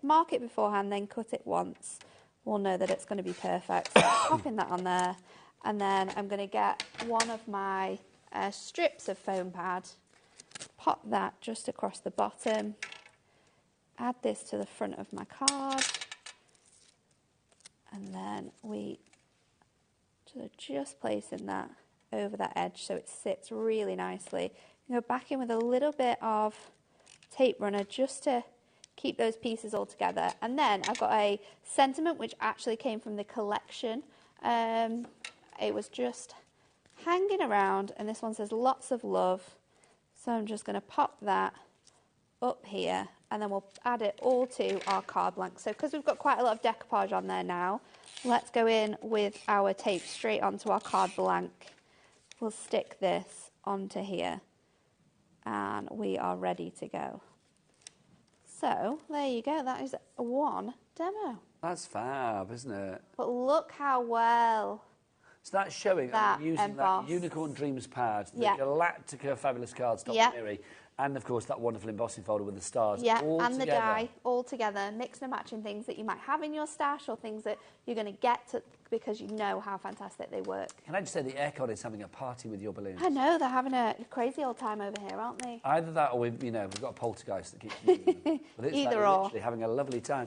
mark it beforehand, then cut it once, we'll know that it's going to be perfect. So popping that on there, and then I'm going to get one of my strips of foam pad, pop that just across the bottom, add this to the front of my card, and then we just placing that over that edge so it sits really nicely. Go back in with a little bit of tape runner just to keep those pieces all together. And then I've got a sentiment which actually came from the collection. It was just hanging around, and this one says lots of love. So I'm just going to pop that up here, and then we'll add it all to our card blank. So because we've got quite a lot of decoupage on there now, let's go in with our tape straight onto our card blank. We'll stick this onto here, and we are ready to go. So there you go, that is one demo. That's fab, isn't it? But look how well... So that's showing that using emboss. that Unicorn Dreams pad, the Yeah. Galactica Fabulous Cardstock Yeah. Miri, and of course that wonderful embossing folder with the stars. Yeah, all and together. the die all together, mixing and matching things that you might have in your stash or things that you're going to get to because you know how fantastic they work. Can I just say the aircon is having a party with your balloons? I know, they're having a crazy old time over here, aren't they? Either that or we've got a poltergeist that keeps moving them. But it's Either like or. literally having a lovely time.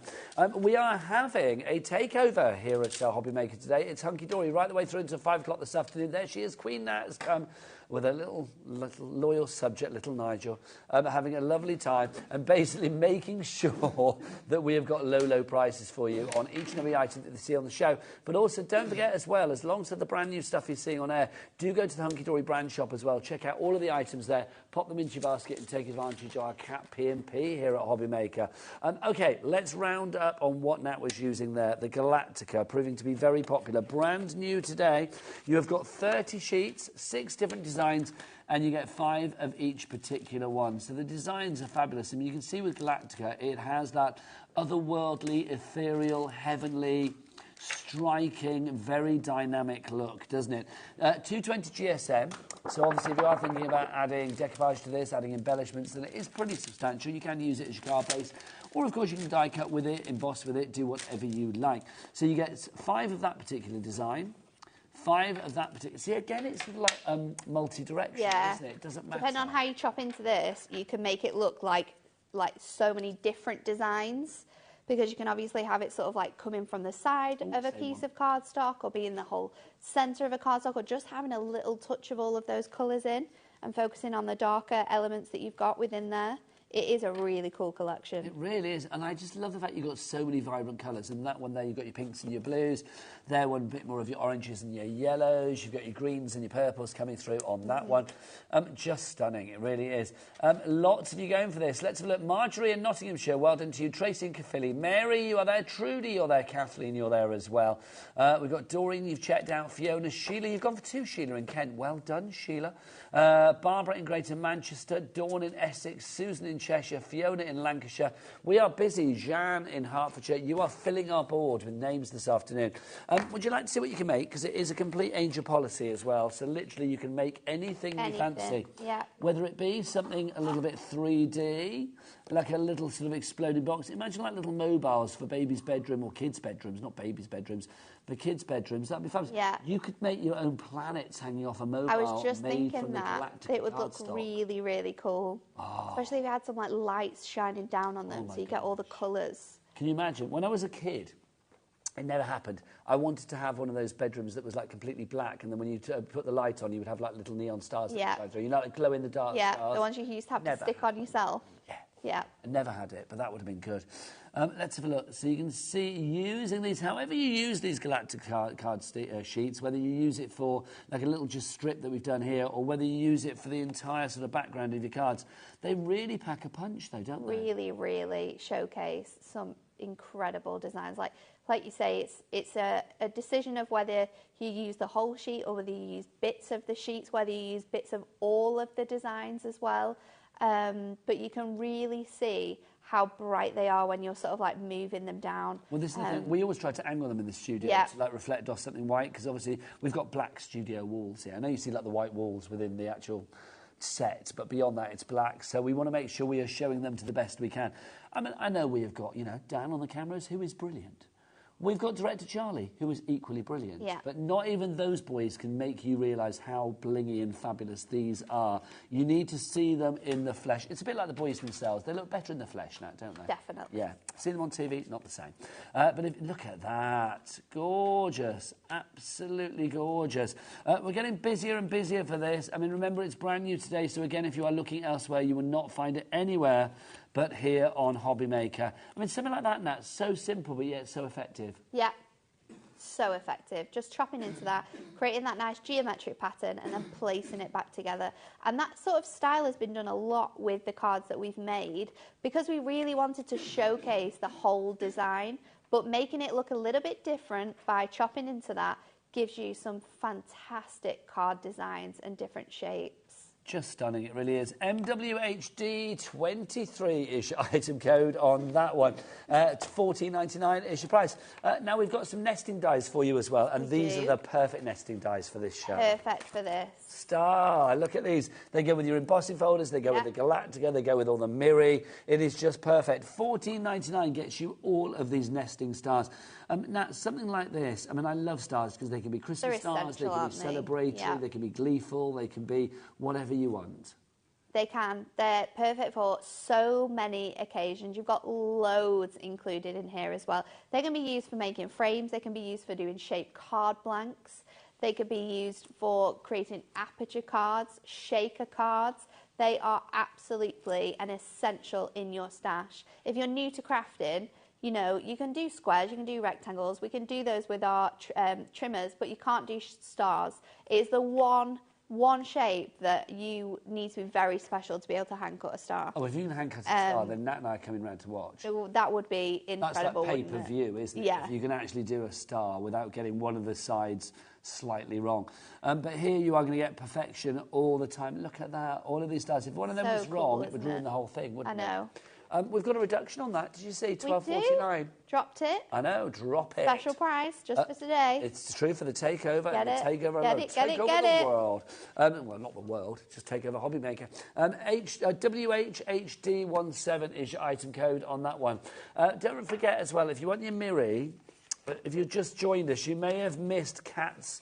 We are having a takeover here at HobbyMaker today. It's hunky-dory right the way through until 5 o'clock this afternoon. There she is, Queen Nat has come with a little loyal subject, little Nigel, having a lovely time and basically making sure that we have got low prices for you on each and every item that you see on the show. But also, don't forget as well, as alongside the brand new stuff you're seeing on air, do go to the Hunky Dory brand shop as well. Check out all of the items there, pop them into your basket and take advantage of our Cat P&P here at HobbyMaker. OK, let's round up on what Nat was using there. The Galactica, proving to be very popular. Brand new today. You have got 30 sheets, 6 different designs, and you get 5 of each particular one. So the designs are fabulous. I mean, you can see with Galactica, it has that otherworldly, ethereal, heavenly, striking, very dynamic look, doesn't it? 220 GSM. So obviously, if you are thinking about adding decoupage to this, adding embellishments, then it is pretty substantial. You can use it as your card base. Or, of course, you can die cut with it, emboss with it, do whatever you like. So you get 5 of that particular design. 5 of that particular... See, again, it's sort of like multi-directional, isn't it? It doesn't matter. Depending on how you chop into this, you can make it look like so many different designs, because you can obviously have it sort of like coming from the side of a piece of cardstock, or be in the whole centre of a cardstock, or just having a little touch of all of those colours in and focusing on the darker elements that you've got within there. It is a really cool collection. It really is, and I just love the fact you've got so many vibrant colours. And that one there, you've got your pinks and your blues. There, one bit more of your oranges and your yellows. You've got your greens and your purples coming through on that one. Just stunning, it really is. Lots of you going for this. Let's have a look. Marjorie in Nottinghamshire, well done to you. Tracy in Caerphilly. Mary, you are there. Trudy, you're there. Kathleen, you're there as well. We've got Doreen, you've checked out. Fiona, Sheila, you've gone for 2. Sheila in Kent. Well done, Sheila. Barbara in Greater Manchester. Dawn in Essex. Susan in Cheshire, Fiona in Lancashire. We are busy. Jeanne in Hertfordshire. You are filling our board with names this afternoon. Would you like to see what you can make? Because it is a complete angel policy as well. So literally you can make anything you fancy. Yeah. Whether it be something a little bit 3D, like a little sort of exploded box. Imagine like little mobiles for baby's bedroom or kids' bedrooms, not baby's bedrooms, but kids' bedrooms. That'd be fabulous. Yeah. You could make your own planets hanging off a mobile. I was just made thinking from that the it would look cardstock. really, really cool. Especially if you had some like lights shining down on them, so you get all the colours. Can you imagine? When I was a kid, it never happened. I wanted to have one of those bedrooms that was like completely black, and then when you put the light on, you would have like little neon stars. Yeah. That shine through. You know, like glow in the dark stars. The ones you used to have Never to stick on yourself. Yeah. I never had it, but that would have been good. Let's have a look. So you can see using these, however you use these Galactic card sheets, whether you use it for like a little just strip that we've done here, or whether you use it for the entire sort of background of your cards, they really pack a punch though, don't they? Really, really showcase some incredible designs. Like you say, it's a decision of whether you use the whole sheet or whether you use bits of the sheets, whether you use bits of all of the designs as well. But you can really see how bright they are when you're sort of like moving them down. Well, this is the thing. We always try to angle them in the studio to like reflect off something white, because obviously we've got black studio walls here. I know you see like the white walls within the actual set, but beyond that it's black. So we want to make sure we are showing them to the best we can. I mean, I know we have got, you know, Dan on the cameras, who is brilliant. We've got director Charlie, who is equally brilliant. Yeah. But not even those boys can make you realise how blingy and fabulous these are. You need to see them in the flesh. It's a bit like the boys themselves. They look better in the flesh now, don't they? Definitely. Yeah. See them on TV, not the same. But look at that. Gorgeous. Absolutely gorgeous. We're getting busier and busier for this. I mean, remember, it's brand new today. So, again, if you are looking elsewhere, you will not find it anywhere but here on HobbyMaker. I mean, something like that, Nat, so simple, but yet so effective. Yeah. so effective. Just chopping into that, creating that nice geometric pattern and then placing it back together. And that sort of style has been done a lot with the cards that we've made because we really wanted to showcase the whole design, but making it look a little bit different by chopping into that gives you some fantastic card designs and different shapes. Just stunning, it really is. MWHD23 is your item code on that one. $14.99 is your price. Now we've got some nesting dies for you as well, and these are the perfect nesting dies for this show. Perfect for this. Star, look at these. They go with your embossing folders, they go with the Galactica, they go with all the Miri. It is just perfect. $14.99 gets you all of these nesting stars. Now, something like this, I mean, I love stars because they can be Christmas stars, they can be celebratory, they can be gleeful, they can be whatever you want. They can. They're perfect for so many occasions. You've got loads included in here as well. They can be used for making frames. They can be used for doing shaped card blanks. They could be used for creating aperture cards, shaker cards. They are absolutely an essential in your stash. If you're new to crafting, you know, you can do squares, you can do rectangles. We can do those with our trimmers, but you can't do stars. It is the one shape that you need to be very special to be able to hand cut a star. Oh, if you can hand cut a star, then Nat and I are coming round to watch. That would be incredible. That's like pay-per-view, isn't it? Yeah. If you can actually do a star without getting one of the sides slightly wrong. But here you are going to get perfection all the time. Look at that, all of these stars. If one of them was wrong, it would ruin the whole thing, wouldn't it? I know. We've got a reduction on that. Did you see? $12.49. Dropped it. I know. Drop it. Special price just for today. It's true for the takeover. Get and it. The takeover. Get over it. the world. Well, not the world. Just take over HobbyMaker. WHHD17 is your item code on that one. Don't forget as well, if you want your Miri, if you've just joined us, you may have missed Kat,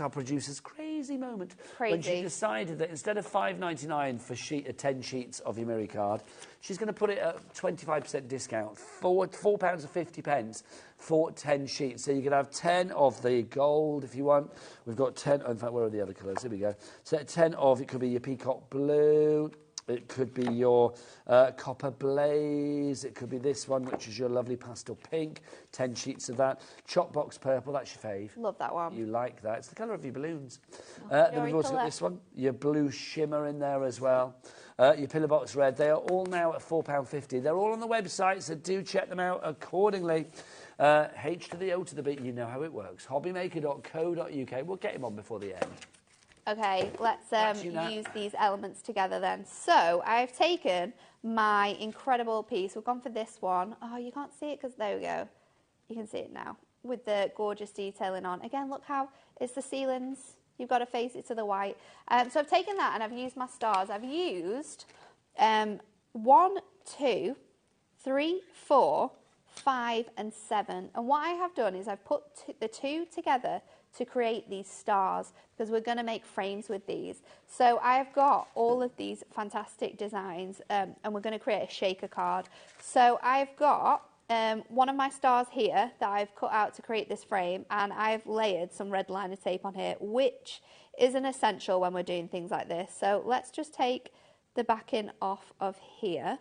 our producer's crazy moment when she decided that instead of $5.99 for 10 sheets of your Miri card, she's going to put it at 25% discount, £4.50 for 10 sheets. So you can have 10 of the gold if you want. We've got 10, in fact, where are the other colours? Here we go. So 10 of, it could be your peacock blue, it could be your copper blaze. It could be this one, which is your lovely pastel pink. 10 sheets of that. Chop box purple, that's your fave. Love that one. You like that. It's the colour of your balloons. Then we've also got this one. Your blue shimmer in there as well. Your pillar box red. They are all now at £4.50. They're all on the website, so do check them out accordingly. H to the O to the B. You know how it works. HobbyMaker.co.uk. We'll get him on before the end. Okay, let's use these elements together then. So I've taken my incredible piece. We've gone for this one. Oh, you can't see it because there we go. You can see it now with the gorgeous detailing on. Again, look how it's the ceilings. You've got to face it to the white. So I've taken that and I've used my stars. I've used 1, 2, 3, 4, 5 and 7. And what I have done is I've put the two together to create these stars because we're going to make frames with these. So I've got all of these fantastic designs and we're going to create a shaker card. So I've got one of my stars here that I've cut out to create this frame, and I've layered some red liner tape on here, which is an essential when we're doing things like this. So let's just take the backing off of here,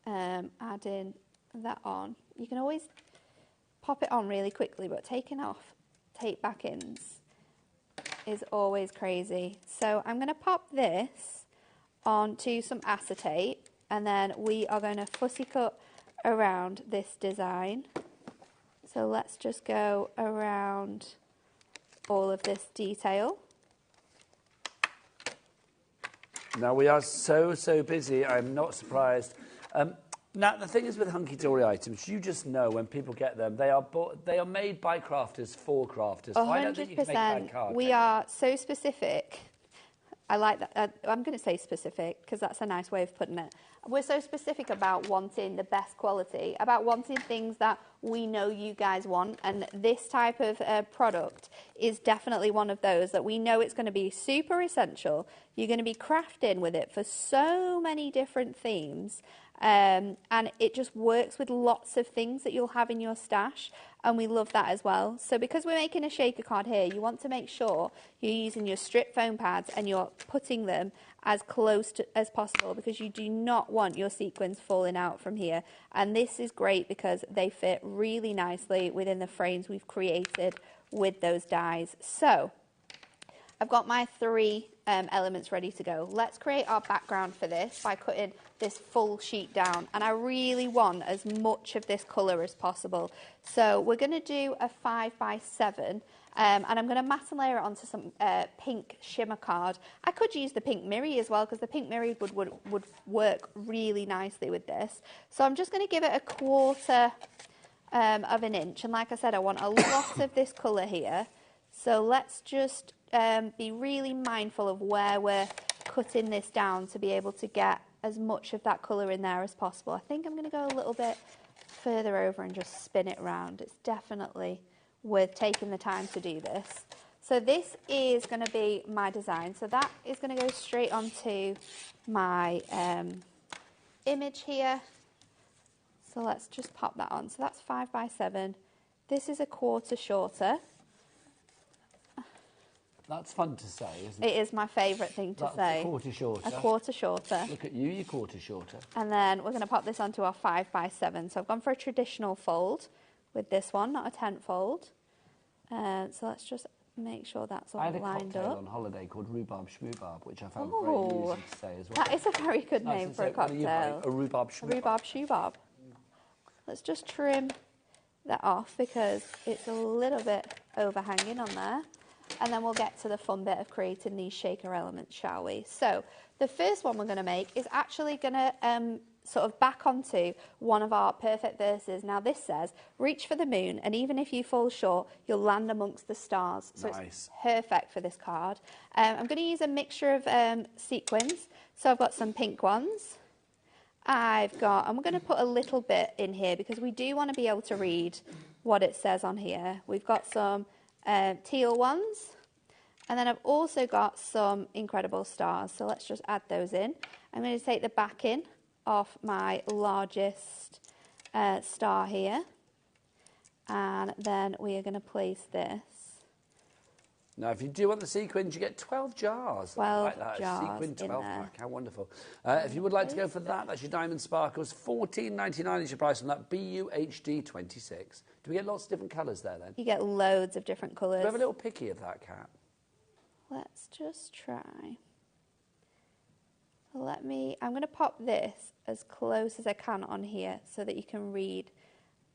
adding that on. You can always pop it on really quickly, but taking off tape backings is always crazy. So I'm going to pop this onto some acetate, and then we are going to fussy cut around this design. So let's just go around all of this detail. Now we are so busy, I'm not surprised. Now, the thing is with hunky-dory items, you just know when people get them, they are made by crafters for crafters. 100%. I don't think you can make a bad card. We are so specific. I like that. I'm going to say specific because that's a nice way of putting it. We're so specific about wanting the best quality, about wanting things that we know you guys want, and this type of product is definitely one of those that we know it's going to be super essential. You're going to be crafting with it for so many different themes. And it just works with lots of things that you'll have in your stash, and we love that as well. So because we're making a shaker card here, you want to make sure you're using your strip foam pads and you're putting them as close to, as possible, because you do not want your sequins falling out from here. And this is great because they fit really nicely within the frames we've created with those dies. So I've got my 3 elements ready to go. Let's create our background for this by cutting this full sheet down. And I really want as much of this colour as possible. So we're going to do a 5x7. And I'm going to matte and layer it onto some pink shimmer card. I could use the pink mirror as well, because the pink mirror would work really nicely with this. So I'm just going to give it a 1/4 of an inch. And like I said, I want a lot of this colour here. So let's just be really mindful of where we're cutting this down to be able to get as much of that colour in there as possible. I think I'm going to go a little bit further over and just spin it around. It's definitely worth taking the time to do this. So this is going to be my design. So that is going to go straight onto my image here. So let's just pop that on. So that's 5x7. This is a 1/4 shorter. That's fun to say, isn't it? It is my favourite thing to say. A 1/4 shorter. A 1/4 shorter. Look at you, you're 1/4 shorter. And then we're going to pop this onto our 5x7. So I've gone for a traditional fold with this one, not a tent fold. So let's just make sure that's all lined up. I had a cocktail on holiday called Rhubarb Shmoobarb, which I found very amusing to say as well. That is a very good name for a cocktail. A Rhubarb Shmoobarb. A Rhubarb Shmoobarb. Let's just trim that off because it's a little bit overhanging on there. And then we'll get to the fun bit of creating these shaker elements, shall we? So the first one we're going to make is actually going to sort of back onto one of our perfect verses. Now this says, reach for the moon, and even if you fall short, you'll land amongst the stars. So nice. It's perfect for this card. I'm going to use a mixture of sequins. So I've got some pink ones. I'm going to put a little bit in here because we do want to be able to read what it says on here. We've got some teal ones, and then I've also got some incredible stars, so let's just add those in. I'm going to take the backing off my largest star here, and then we are going to place this. Now, if you do want the sequins, you get 12 jars. 12 like that. jars Sequin 12 in there. pack. How wonderful. If you would like to go for that, that's your Diamond Sparkles. $14.99 is your price on that. BUHD 26. Do we get lots of different colours there then? You get loads of different colours. Do we have a little picky of that, Cat? Let's just try. I'm going to pop this as close as I can on here so that you can read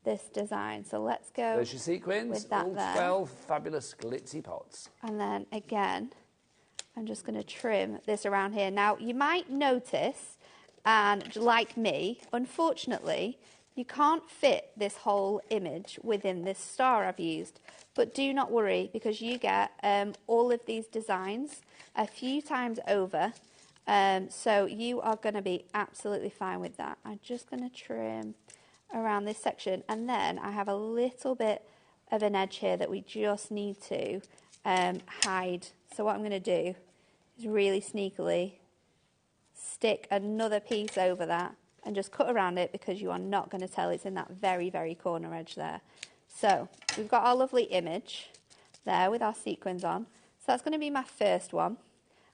this design. So let's go. There's your sequins, with that all there. 12 fabulous glitzy pots. And then again, I'm just going to trim this around here. Now, you might notice, and like me, unfortunately, you can't fit this whole image within this star I've used. But do not worry, because you get all of these designs a few times over. So you are going to be absolutely fine with that. I'm just going to trim around this section, and then I have a little bit of an edge here that we just need to hide. So what I'm going to do is really sneakily stick another piece over that and just cut around it, because you are not going to tell it's in that very, very corner edge there. So we've got our lovely image there with our sequins on. So that's going to be my first one,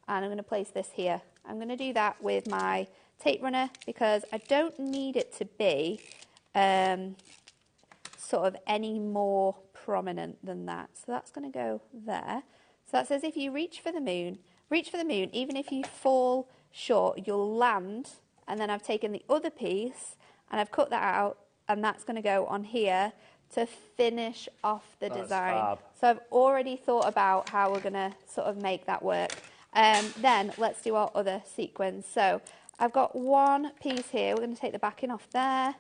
and I'm going to place this here. I'm going to do that with my tape runner because I don't need it to be sort of any more prominent than that. So that's going to go there. So that says if you reach for the moon, even if you fall short, you'll land. And then I've taken the other piece and I've cut that out, and that's going to go on here to finish off the design. Fab. So I've already thought about how we're going to sort of make that work. Then let's do our other sequins. So I've got one piece here. We're going to take the backing off there.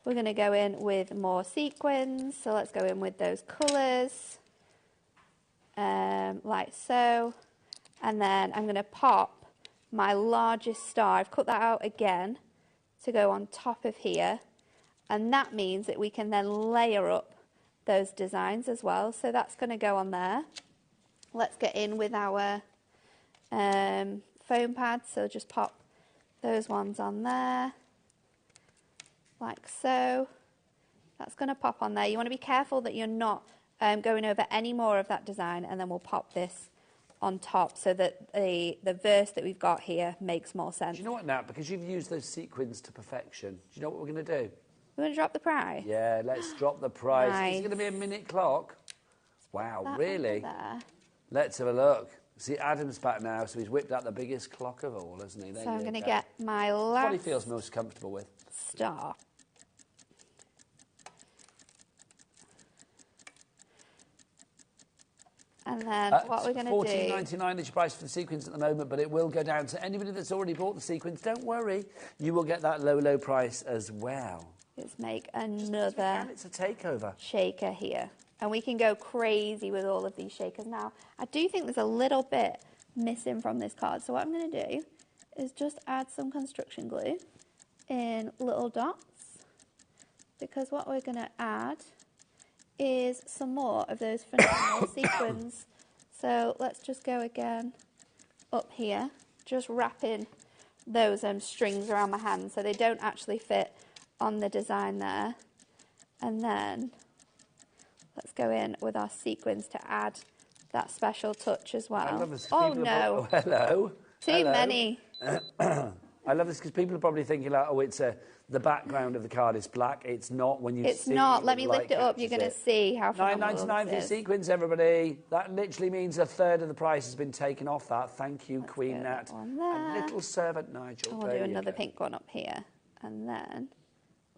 We're going to go in with more sequins. So let's go in with those colours, like so. And then I'm going to pop my largest star. I've cut that out again to go on top of here. And that means that we can then layer up those designs as well. So that's going to go on there. Let's get in with our foam pads. So just pop those ones on there, like so. That's going to pop on there. You want to be careful that you're not going over any more of that design, and then we'll pop this on top so that the verse that we've got here makes more sense. Do you know what, Nat? Because you've used those sequins to perfection, do you know what we're going to do? We're going to drop the price? Yeah, let's drop the price. Nice. It's going to be a minute clock. Wow, That really? over there. Let's have a look. See, Adam's back now, so he's whipped out the biggest clock of all, hasn't he? There So I'm you going to go. get my What he last feels most comfortable with. star. And then what we're going to do... $14.99 is your price for the sequins at the moment, but it will go down. So anybody that's already bought the sequins, don't worry. You will get that low, low price as well. Let's make another And it's a takeover. shaker here. And we can go crazy with all of these shakers. Now, I do think there's a little bit missing from this card. So what I'm going to do is just add some construction glue in little dots. Because what we're going to add is some more of those phenomenal sequins. So let's just go again up here, just wrapping those strings around my hand so they don't actually fit on the design there. And then let's go in with our sequins to add that special touch as well. I love this. Oh People are no, hello. too Hello. many. I love this because people are probably thinking like, oh, it's the background of the card is black. It's not when you It's see not. it, Let me light lift it up. You're catches going to it. see how phenomenal $9.99 for your this is. sequins, everybody. That literally means a third of the price has been taken off that. Thank you, Queen get Nat. that one And there. little servant Nigel. And we'll There do you another go. pink one up here. And then,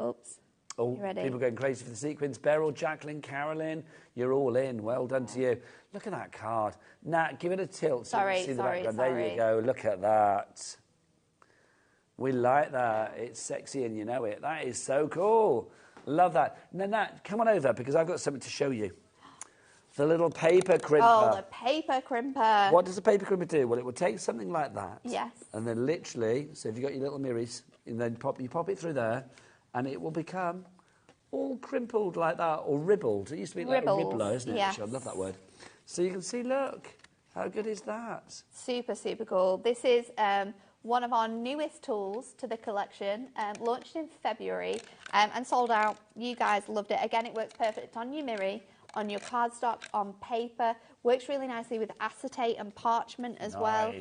oops. Oh, You ready? people going crazy for the sequins. Beryl, Jacqueline, Carolyn, you're all in. Well done to you. Look at that card. Nat, give it a tilt so you Sorry, can see the sorry, background. There sorry. you go. Look at that. We like that. It's sexy and you know it. That is so cool. Love that. Now, Nat, come on over because I've got something to show you. The little paper crimper. Oh, the paper crimper. What does a paper crimper do? Well, it will take something like that. Yes. And then literally, so if you've got your little mirrors, and then you pop it through there, and it will become all crimpled like that, or ribbled. It used to be like a Ribbles, ribbler, isn't it? yes. Actually, I love that word. So you can see, look, how good is that? Super, super cool. This is one of our newest tools to the collection, launched in February and sold out. You guys loved it. Again, it works perfect on your mirror, on your cardstock, on paper. Works really nicely with acetate and parchment as Nice. well.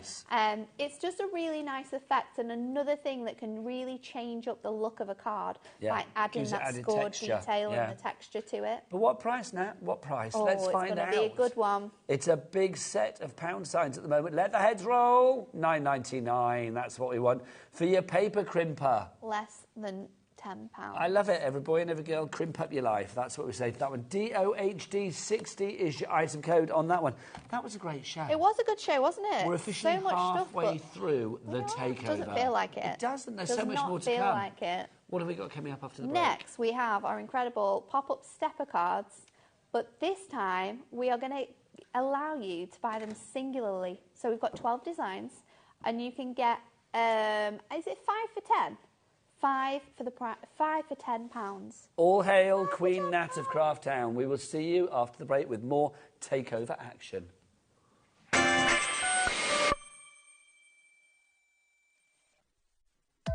It's just a really nice effect and another thing that can really change up the look of a card Yeah, by adding gives it that added scored texture, detail yeah. and the texture to it. But what price, Nat? What price? Oh, Let's it's find going out. to be a good one. It's a big set of pound signs at the moment. Let the heads roll. $9.99. That's what we want for your paper crimper. Less than £10. I love it. Every boy and every girl, crimp up your life. That's what we say for that one. DOHD60 is your item code on that one. That was a great show. It was a good show, wasn't it? We're officially so much halfway stuff, through the but takeover. It doesn't feel like it. It doesn't. There's Does so much not more to feel come. like it. What have we got coming up after the break? Next, we have our incredible pop-up stepper cards, but this time we are going to allow you to buy them singularly. So we've got 12 designs, and you can get, is it 5 for 10? 5 for the price, 5 for £10. All hail Queen Nat of Craft Town. We will see you after the break with more takeover action.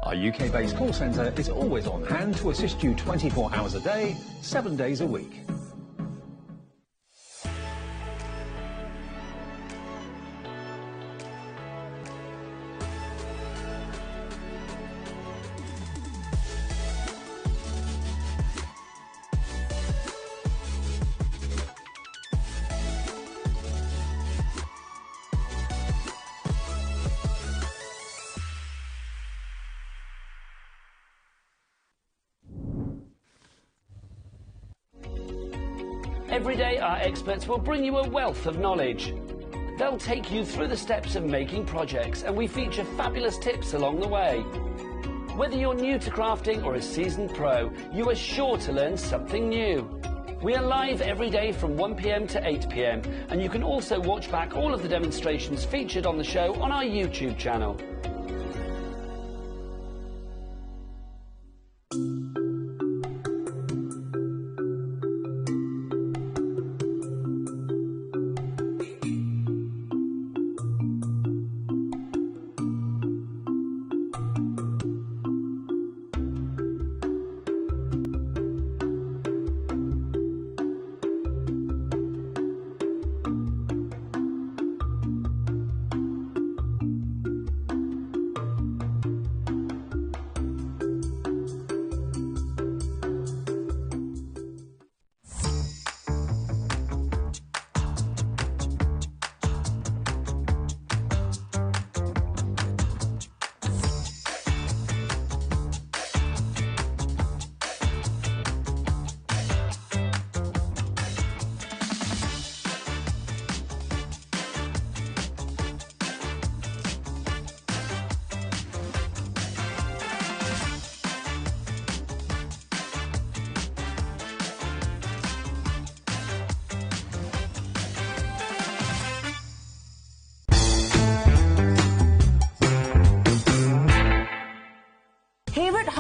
Our UK-based call centre is always on hand to assist you 24 hours a day, 7 days a week. Every day, our experts will bring you a wealth of knowledge. They'll take you through the steps of making projects, and we feature fabulous tips along the way. Whether you're new to crafting or a seasoned pro, you are sure to learn something new. We are live every day from 1 p.m. to 8 p.m, and you can also watch back all of the demonstrations featured on the show on our YouTube channel.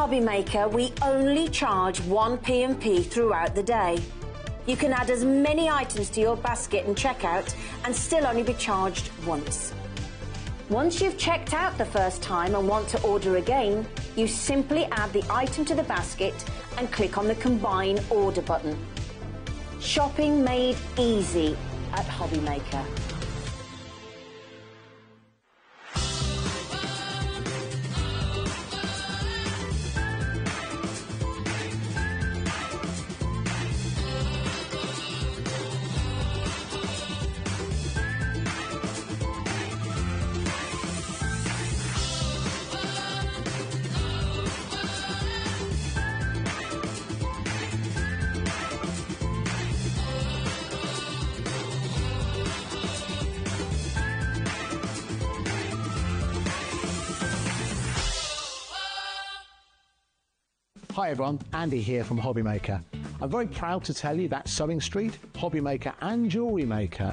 HobbyMaker, we only charge one P&P throughout the day. You can add as many items to your basket and checkout and still only be charged once. Once you've checked out the first time and want to order again, you simply add the item to the basket and click on the Combine Order button. Shopping made easy at HobbyMaker. Hi everyone, Andy here from HobbyMaker. I'm very proud to tell you that Sewing Street, HobbyMaker and Jewellery Maker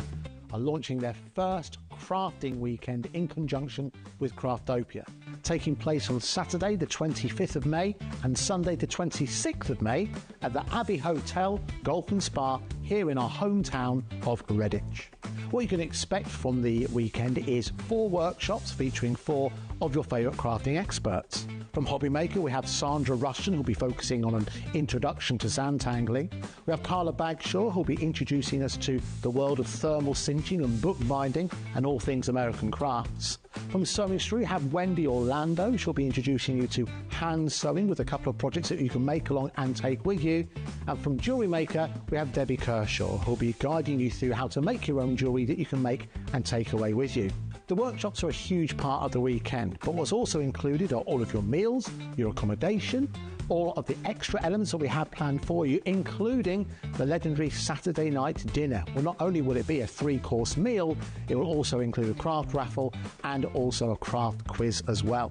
are launching their first crafting weekend in conjunction with Craftopia, taking place on Saturday the 25th of May and Sunday the 26th of May at the Abbey Hotel Golf and Spa here in our hometown of Redditch. What you can expect from the weekend is 4 workshops featuring 4 of your favourite crafting experts. From HobbyMaker, we have Sandra Russian, who'll be focusing on an introduction to Zantangling. We have Carla Bagshaw, who'll be introducing us to the world of thermal cinching and bookbinding and all things American crafts. From Sewing Street, we have Wendy Orlando. She'll be introducing you to hand sewing with a couple of projects that you can make along and take with you. And from Jewellery Maker, we have Debbie Kershaw, who'll be guiding you through how to make your own jewellery that you can make and take away with you. The workshops are a huge part of the weekend, but what's also included are all of your meals, your accommodation, all of the extra elements that we have planned for you, including the legendary Saturday night dinner. Well, not only will it be a 3-course meal, it will also include a craft raffle and also a craft quiz as well.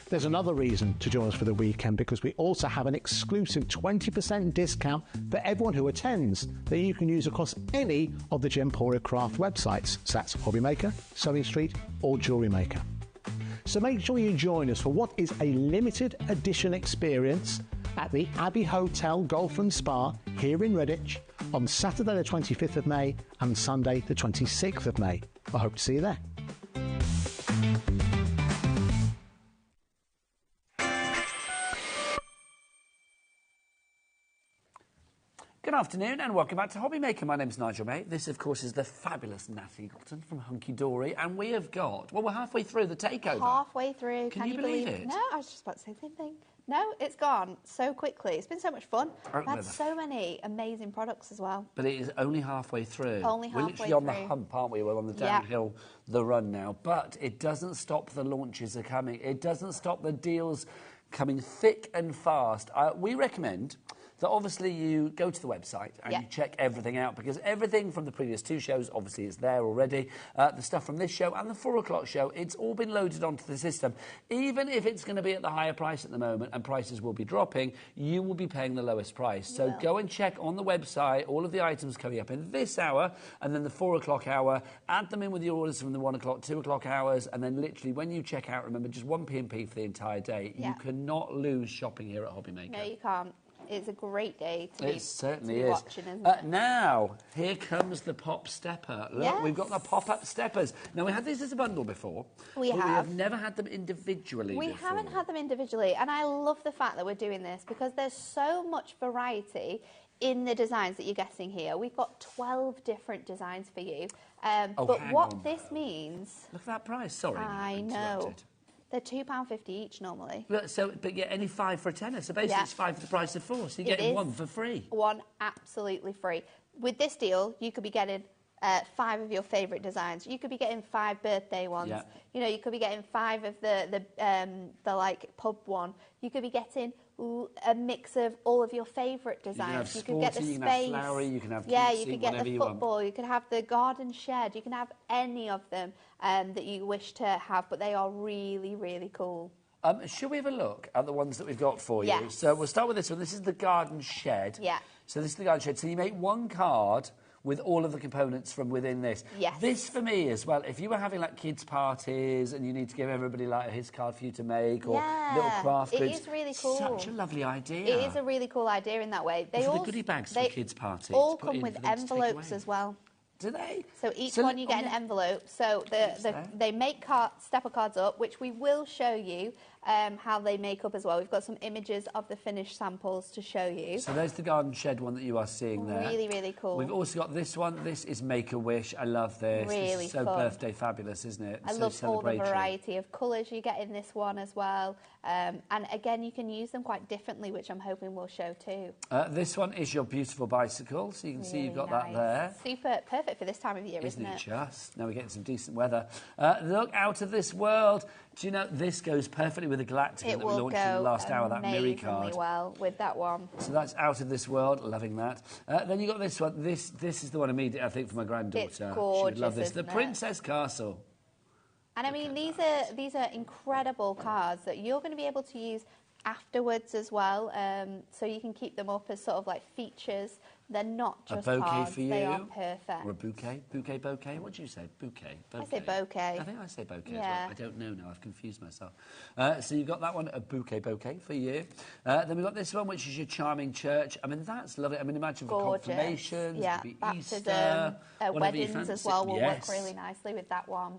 There's another reason to join us for the weekend, because we also have an exclusive 20% discount for everyone who attends that you can use across any of the Gemporia Craft websites. So that's HobbyMaker, Sewing Street or Jewellery Maker. So make sure you join us for what is a limited edition experience at the Abbey Hotel Golf and Spa here in Redditch on Saturday the 25th of May and Sunday the 26th of May. I hope to see you there. Good afternoon and welcome back to HobbyMaker. My name's Nigel May. This, of course, is the fabulous Nat Eagleton from Hunky Dory, and we have got, well, we're halfway through the takeover. Halfway through. Can you believe it? No, I was just about to say the same thing. No, it's gone so quickly. It's been so much fun. We've had so many amazing products as well. But it is only halfway through. Only halfway We're literally on the through. hump, aren't we? We're on the downhill, the run now. But it doesn't stop the launches are coming. It doesn't stop the deals coming thick and fast. We recommend that obviously you go to the website and you check everything out, because everything from the previous 2 shows obviously is there already. The stuff from this show and the 4 o'clock show, it's all been loaded onto the system. Even if it's going to be at the higher price at the moment and prices will be dropping, you will be paying the lowest price. So go and check on the website all of the items coming up in this hour and then the 4 o'clock hour. Add them in with your orders from the 1 o'clock, 2 o'clock hours, and then literally when you check out, remember, just 1 P&P for the entire day. You cannot lose shopping here at HobbyMaker. No, you can't. It's a great day to certainly be is. watching, isn't it? Now, here comes the pop stepper. Look, Yes. we've got the pop-up steppers. Now, we had these as a bundle before. We but have. We have never had them individually We before. haven't had them individually, and I love the fact that we're doing this because there's so much variety in the designs that you're getting here. We've got 12 different designs for you. But what this means... Look at that price. Sorry. I know. They're £2.50 each normally. Look, so, but yeah, any 5 for a tenner. So basically it's 5 for the price of 4. So you're getting 1 for free. 1 absolutely free. With this deal, you could be getting 5 of your favourite designs. You could be getting 5 birthday ones. Yeah. You know, you could be getting 5 of the like pub one. You could be getting a mix of all of your favourite designs. You could get the space. You can have flowery, you can have cutesy, you could get the football. You could have the garden shed. You can have any of them that you wish to have, but they are really, really cool. Should we have a look at the ones that we've got for you? Yes. So we'll start with this one. This is the garden shed. Yeah. So this is the garden shed. So you make 1 card with all of the components from within this. Yes. This for me as well, if you were having like kids parties and you need to give everybody like his card for you to make or little craft it goods. is really cool. Such a lovely idea. It is a really cool idea in that way. They all, the goodie bags for kids parties. All come with envelopes as well. Do they? So each one you get an envelope. So they make stepper cards up, which we will show you how they make up as well. We've got some images of the finished samples to show you. So there's the garden shed one that you are seeing there. Really, really cool. We've also got this one. This is Make-A-Wish. I love this. Really this is so fun. birthday fabulous, isn't it? I love all the variety of colours you get in this one as well. And again, you can use them quite differently, which I'm hoping we'll show too. This one is your beautiful bicycle. So you can see you've got that there. Super perfect for this time of year, Isn't it? Just? Now we're getting some decent weather. Look, Out of This World. Do you know, this goes perfectly with the Galactica that we launched in the last hour, that Miri card. Well with that one. So that's Out of This World, loving that. Then you got this one. This is the one immediately, I think, for my granddaughter. It's gorgeous, she would love this. The isn't it? Princess Castle. And I mean, these are incredible cards that you're going to be able to use afterwards as well. So you can keep them up as sort of like features. They're not just a bouquet cards, for you? they are perfect. Or a bouquet? Bouquet? What do you say? Bouquet? I say bouquet. I think I say bouquet Yeah. as well. I don't know now, I've confused myself. So you've got that one, a bouquet for you. Then we've got this one, which is your charming church. I mean, that's lovely. I mean, imagine for confirmations, yeah, it could be baptism, Easter, weddings as well will work really nicely with that one.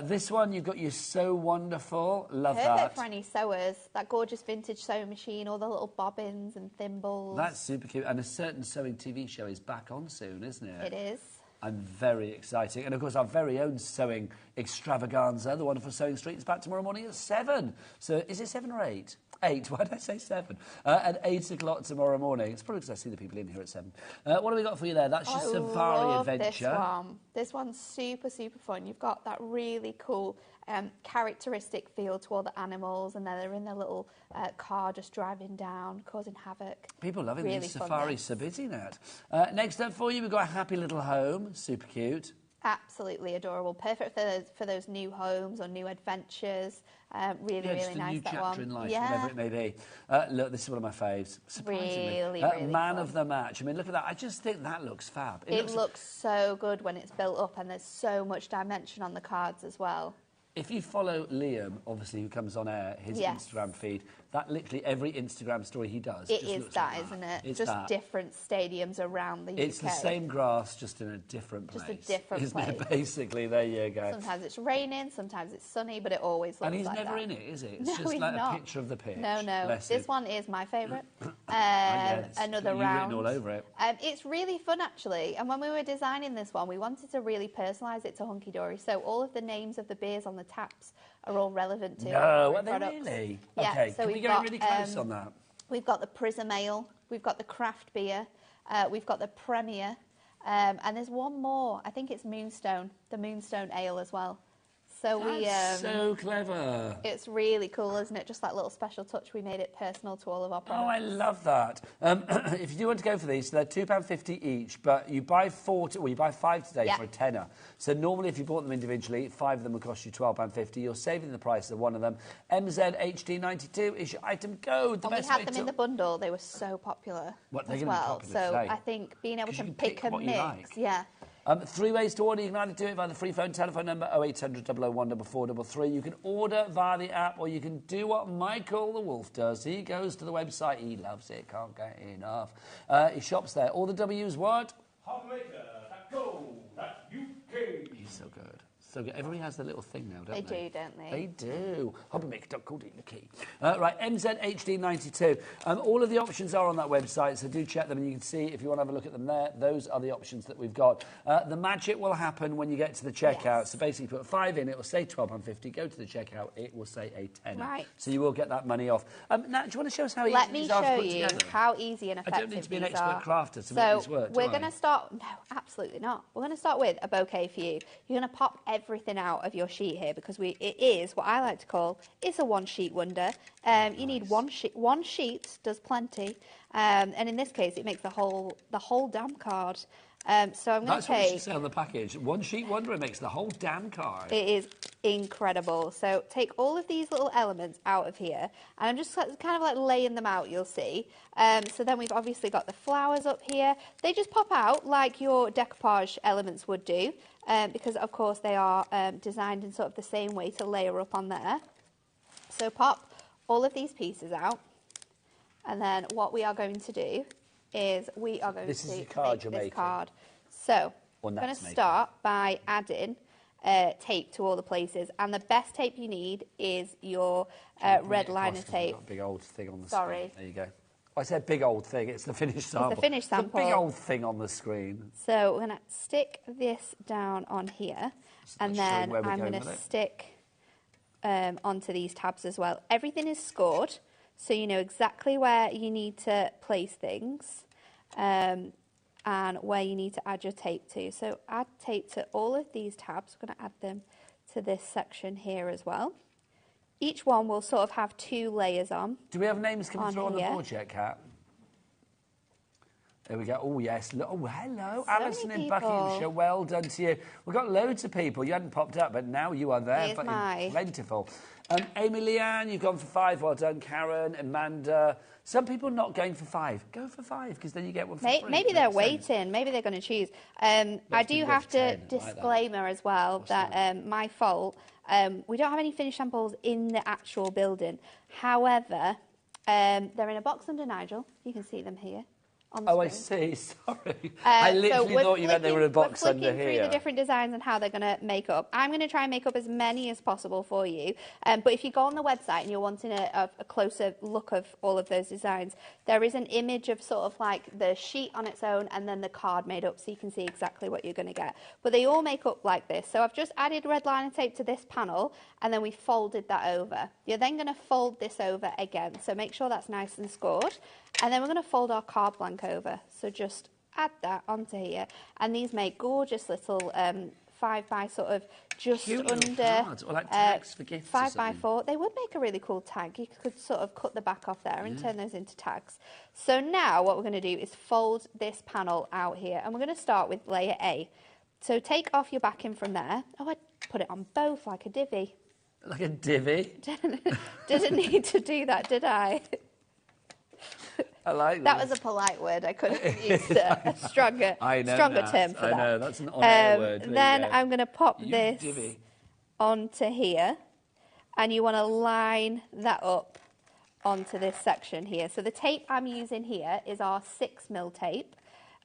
This one, you've got your So Wonderful. Love that. Perfect for any sewers. That gorgeous vintage sewing machine, all the little bobbins and thimbles. That's super cute. And a certain sewing TV show is back on soon, isn't it? It is. And very exciting. And, of course, our very own sewing extravaganza, the Wonderful Sewing Street, is back tomorrow morning at 7. So is it 7 or 8? 8. Why did I say 7? At 8 o'clock tomorrow morning. It's probably because I see the people in here at 7. What have we got for you there? That's your safari adventure. This one. This one's super, super fun. You've got that really cool characteristic feel to all the animals, and then they're in their little car just driving down, causing havoc. People loving really these safaris, so busy, Nat. Next up for you, we've got a Happy Little Home. Super cute. Absolutely adorable. Perfect for those new homes or new adventures. Really, really nice, that one. New chapter in life, whatever it may be. Look, this is one of my faves. Surprisingly. Really Man fun. of the Match. I mean, look at that. I just think that looks fab. It looks so good when it's built up, and there's so much dimension on the cards as well. If you follow Liam, obviously, who comes on air, his Instagram feed, that literally every Instagram story he does. It is that, isn't it? It's just that. different stadiums around the UK. It's the same grass, just in a different place. Just a different isn't place. It? Basically, there you go. Sometimes it's raining, sometimes it's sunny, but it always looks like that. And he's never in it, is it? It's no, just he's like not. a picture of the pitch. No. Bless This him. one is my favourite. You've Another round. written all over it. It's really fun, actually. And when we were designing this one, we wanted to really personalise it to Hunky Dory. So all of the names of the beers on the taps are all relevant to our products. they really? Yeah, okay, so can we go really close on that? We've got the Prism Ale, we've got the craft beer, we've got the Premier, and there's one more. I think it's Moonstone, the Moonstone Ale as well. So That's so clever. It's really cool, isn't it? Just that little special touch. We made it personal to all of our products. Oh, I love that. If you do want to go for these, they're £2.50 each, but you buy 5 today for a tenner. So normally, if you bought them individually, 5 of them would cost you £12.50. You're saving the price of one of them. MZHD92 is your item code. And we had them in the bundle. They were so popular They're as going to well. be popular So today. I think being able to you can pick and what mix, you like. yeah. 3 ways to order. You can either do it via the free phone telephone number 0800 001 4433. You can order via the app, or you can do what Michael the Wolf does. He goes to the website. He loves it. Can't get enough. He shops there. All the W's what? HobbyMaker.co.uk. He's so good. So good. Everybody has their little thing now, don't They they? do, don't they? They do. HobbyMaker.co.uk. Right, MZHD92. All of the options are on that website, so do check them, and you can see if you want to have a look at them there. Those are the options that we've got. The magic will happen when you get to the checkout. Yes. So basically, put 5 in, it will say £12.50. Go to the checkout, it will say a tenner. Right. So you will get that money off. Nat, do you want to show us how easy Let me these are to show put you together? how easy and I effective don't need to be an these expert are. crafter to make these work, do we're I? going to start... No, absolutely not. We're going to start with a bouquet for you. You're going to pop everything out of your sheet here, because it is what I like to call, it's a one-sheet wonder. You need one sheet. One sheet does plenty. And in this case, it makes the whole damn card. So I'm going That's to what it take... should say on the package. One sheet wonder, it makes the whole damn card. It is incredible. So take all of these little elements out of here, and I'm just kind of like laying them out, you'll see. So then we've obviously got the flowers up here. They just pop out like your decoupage elements would do, because of course they are designed in sort of the same way to layer up on there. So pop all of these pieces out, and then what we are going to do is we are going This to is the card make you're this making. card. So Or I'm going Nat's to making. start by adding tape to all the places, and the best tape you need is your red liner tape. Got a big old thing on the Sorry. screen. There you go. I said big old thing. It's the finished sample. finished It's a sample. big old thing on the screen. So we're going to stick this down on here, and that's showing then where we're I'm going going to with it. stick onto these tabs as well. Everything is scored, so you know exactly where you need to place things. And where you need to add your tape to. So add tape to all of these tabs. We're going to add them to this section here as well. Each one will sort of have 2 layers on. Do we have names coming On through on the here. board yet, Kat? There we go. Oh, yes. Oh, hello. So Alison many in people. Buckinghamshire. Well done to you. We've got loads of people. You hadn't popped up, but now you are there. Here's But my- plentiful. Amy Leanne, you've gone for 5. Well done. Karen, Amanda. Some people not going for 5. Go for 5, because then you get one for free. Maybe they're Makes sense. waiting. Maybe they're going to choose. I Let's do go have for to 10. I like that. disclaimer as well that my fault. We don't have any finished samples in the actual building. However, they're in a box under Nigel. You can see them here on the Oh, I screen. see. Sorry. I So literally we're thought you meant they were in a box we're under flicking through here. the different designs and how they're going to make up. I'm going to try and make up as many as possible for you. But if you go on the website and you're wanting a closer look of all of those designs, there is an image of sort of like the sheet on its own and then the card made up, so you can see exactly what you're going to get. But they all make up like this. So I've just added red liner tape to this panel, and then we folded that over. You're then going to fold this over again. So make sure that's nice and scored. And then we're going to fold our card blank over. So just add that onto here. And these make gorgeous little 5 by sort of just Cute little under cards, or like tags for gifts or 5 by something. 4. They would make a really cool tag. You could sort of cut the back off there and turn those into tags. So now what we're going to do is fold this panel out here, and we're going to start with layer A. So take off your backing from there. Oh, I put it on both like a divvy. Like a divvy. Didn't need to do that, did I? I like That was a polite word. I could have used a stronger Nat. term for I that. know, that's an on-air word. There you Then go. I'm going to pop You this divvy. onto here, and you want to line that up onto this section here. So the tape I'm using here is our 6mm tape,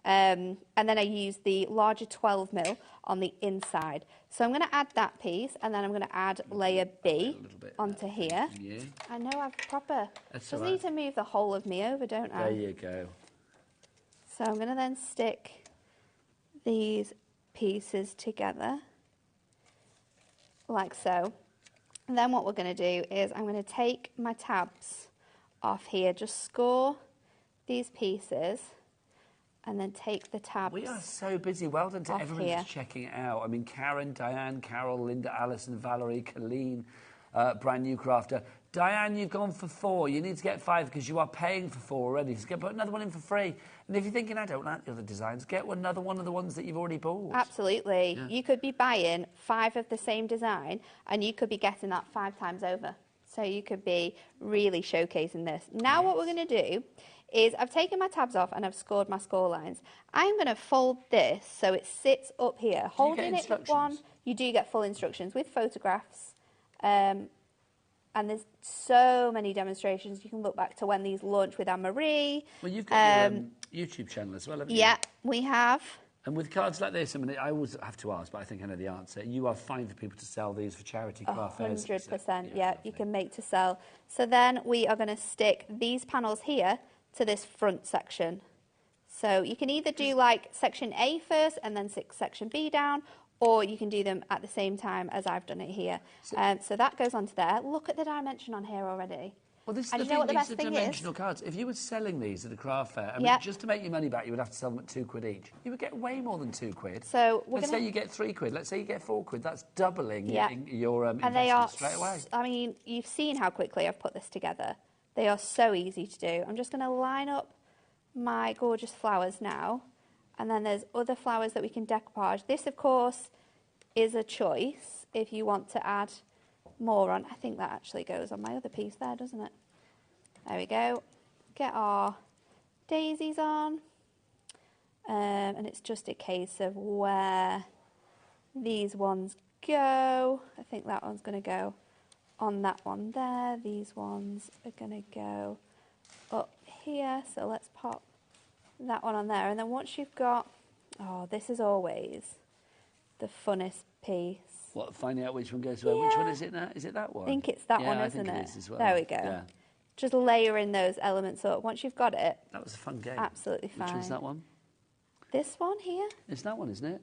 and then I use the larger 12mm on the inside. So I'm going to add that piece, and then I'm going to add layer B onto here. Yeah. I know I've proper. That's Just all right. need to move the whole of me over, don't I? There you go. So I'm going to then stick these pieces together, like so. And then what we're going to do is I'm going to take my tabs off here, just score these pieces, and then take the tabs. We are so busy. Well done to Off everyone here. that's checking it out. I mean, Karen, Diane, Carol, Linda, Alison, Valerie, Colleen, brand new crafter. Diane, you've gone for 4. You need to get 5 because you are paying for 4 already. So put another one in for free. And if you're thinking, I don't like the other designs, get another one of the ones that you've already bought. Absolutely. You could be buying 5 of the same design, and you could be getting that 5 times over. So you could be really showcasing this. Now what we're going to do is I've taken my tabs off and I've scored my score lines. I'm going to fold this so it sits up here. Holding it with one, instructions? you do get full instructions with photographs. And there's so many demonstrations. You can look back to when these launched with Anne-Marie. Well, you've got your YouTube channel as well, haven't you? Yeah, we have. And with cards like this, I mean, I always have to ask, but I think I know the answer. You are fine for people to sell these for charity craft fairs. 100%, yeah, you lovely. can make to sell. So then we are going to stick these panels here to this front section. So you can either do like section A first and then section B down, or you can do them at the same time as I've done it here. So that goes onto there. Look at the dimension on here already. Well, this is And the you know thing, what the these best are thing is? dimensional cards. If you were selling these at a craft fair, I mean, Yeah. just to make your money back, you would have to sell them at £2 each. You would get way more than £2. So we're Let's gonna- say you get £3. Let's say you get £4. That's doubling Yeah. your And they are, investment straight away. I mean, you've seen how quickly I've put this together. They are so easy to do. I'm just going to line up my gorgeous flowers now, And then there's other flowers that we can decoupage. This, of course, is a choice if you want to add more on. I think that actually goes on my other piece there, doesn't it? There we go. Get our daisies on. And it's just a case of where these ones go. I think that one's going to go on that one there. These ones are going to go up here. So let's pop that one on there. And then once you've got, oh, this is always the funnest piece. What, finding out which one goes where? Yeah. Which one is it now? Is it that one? I think it's that one, isn't I think it? it is as well. There we go. Yeah. Just layering those elements up. Once you've got it. That was a fun game. Absolutely fine. Which one's that one? This one here. It's that one, isn't it?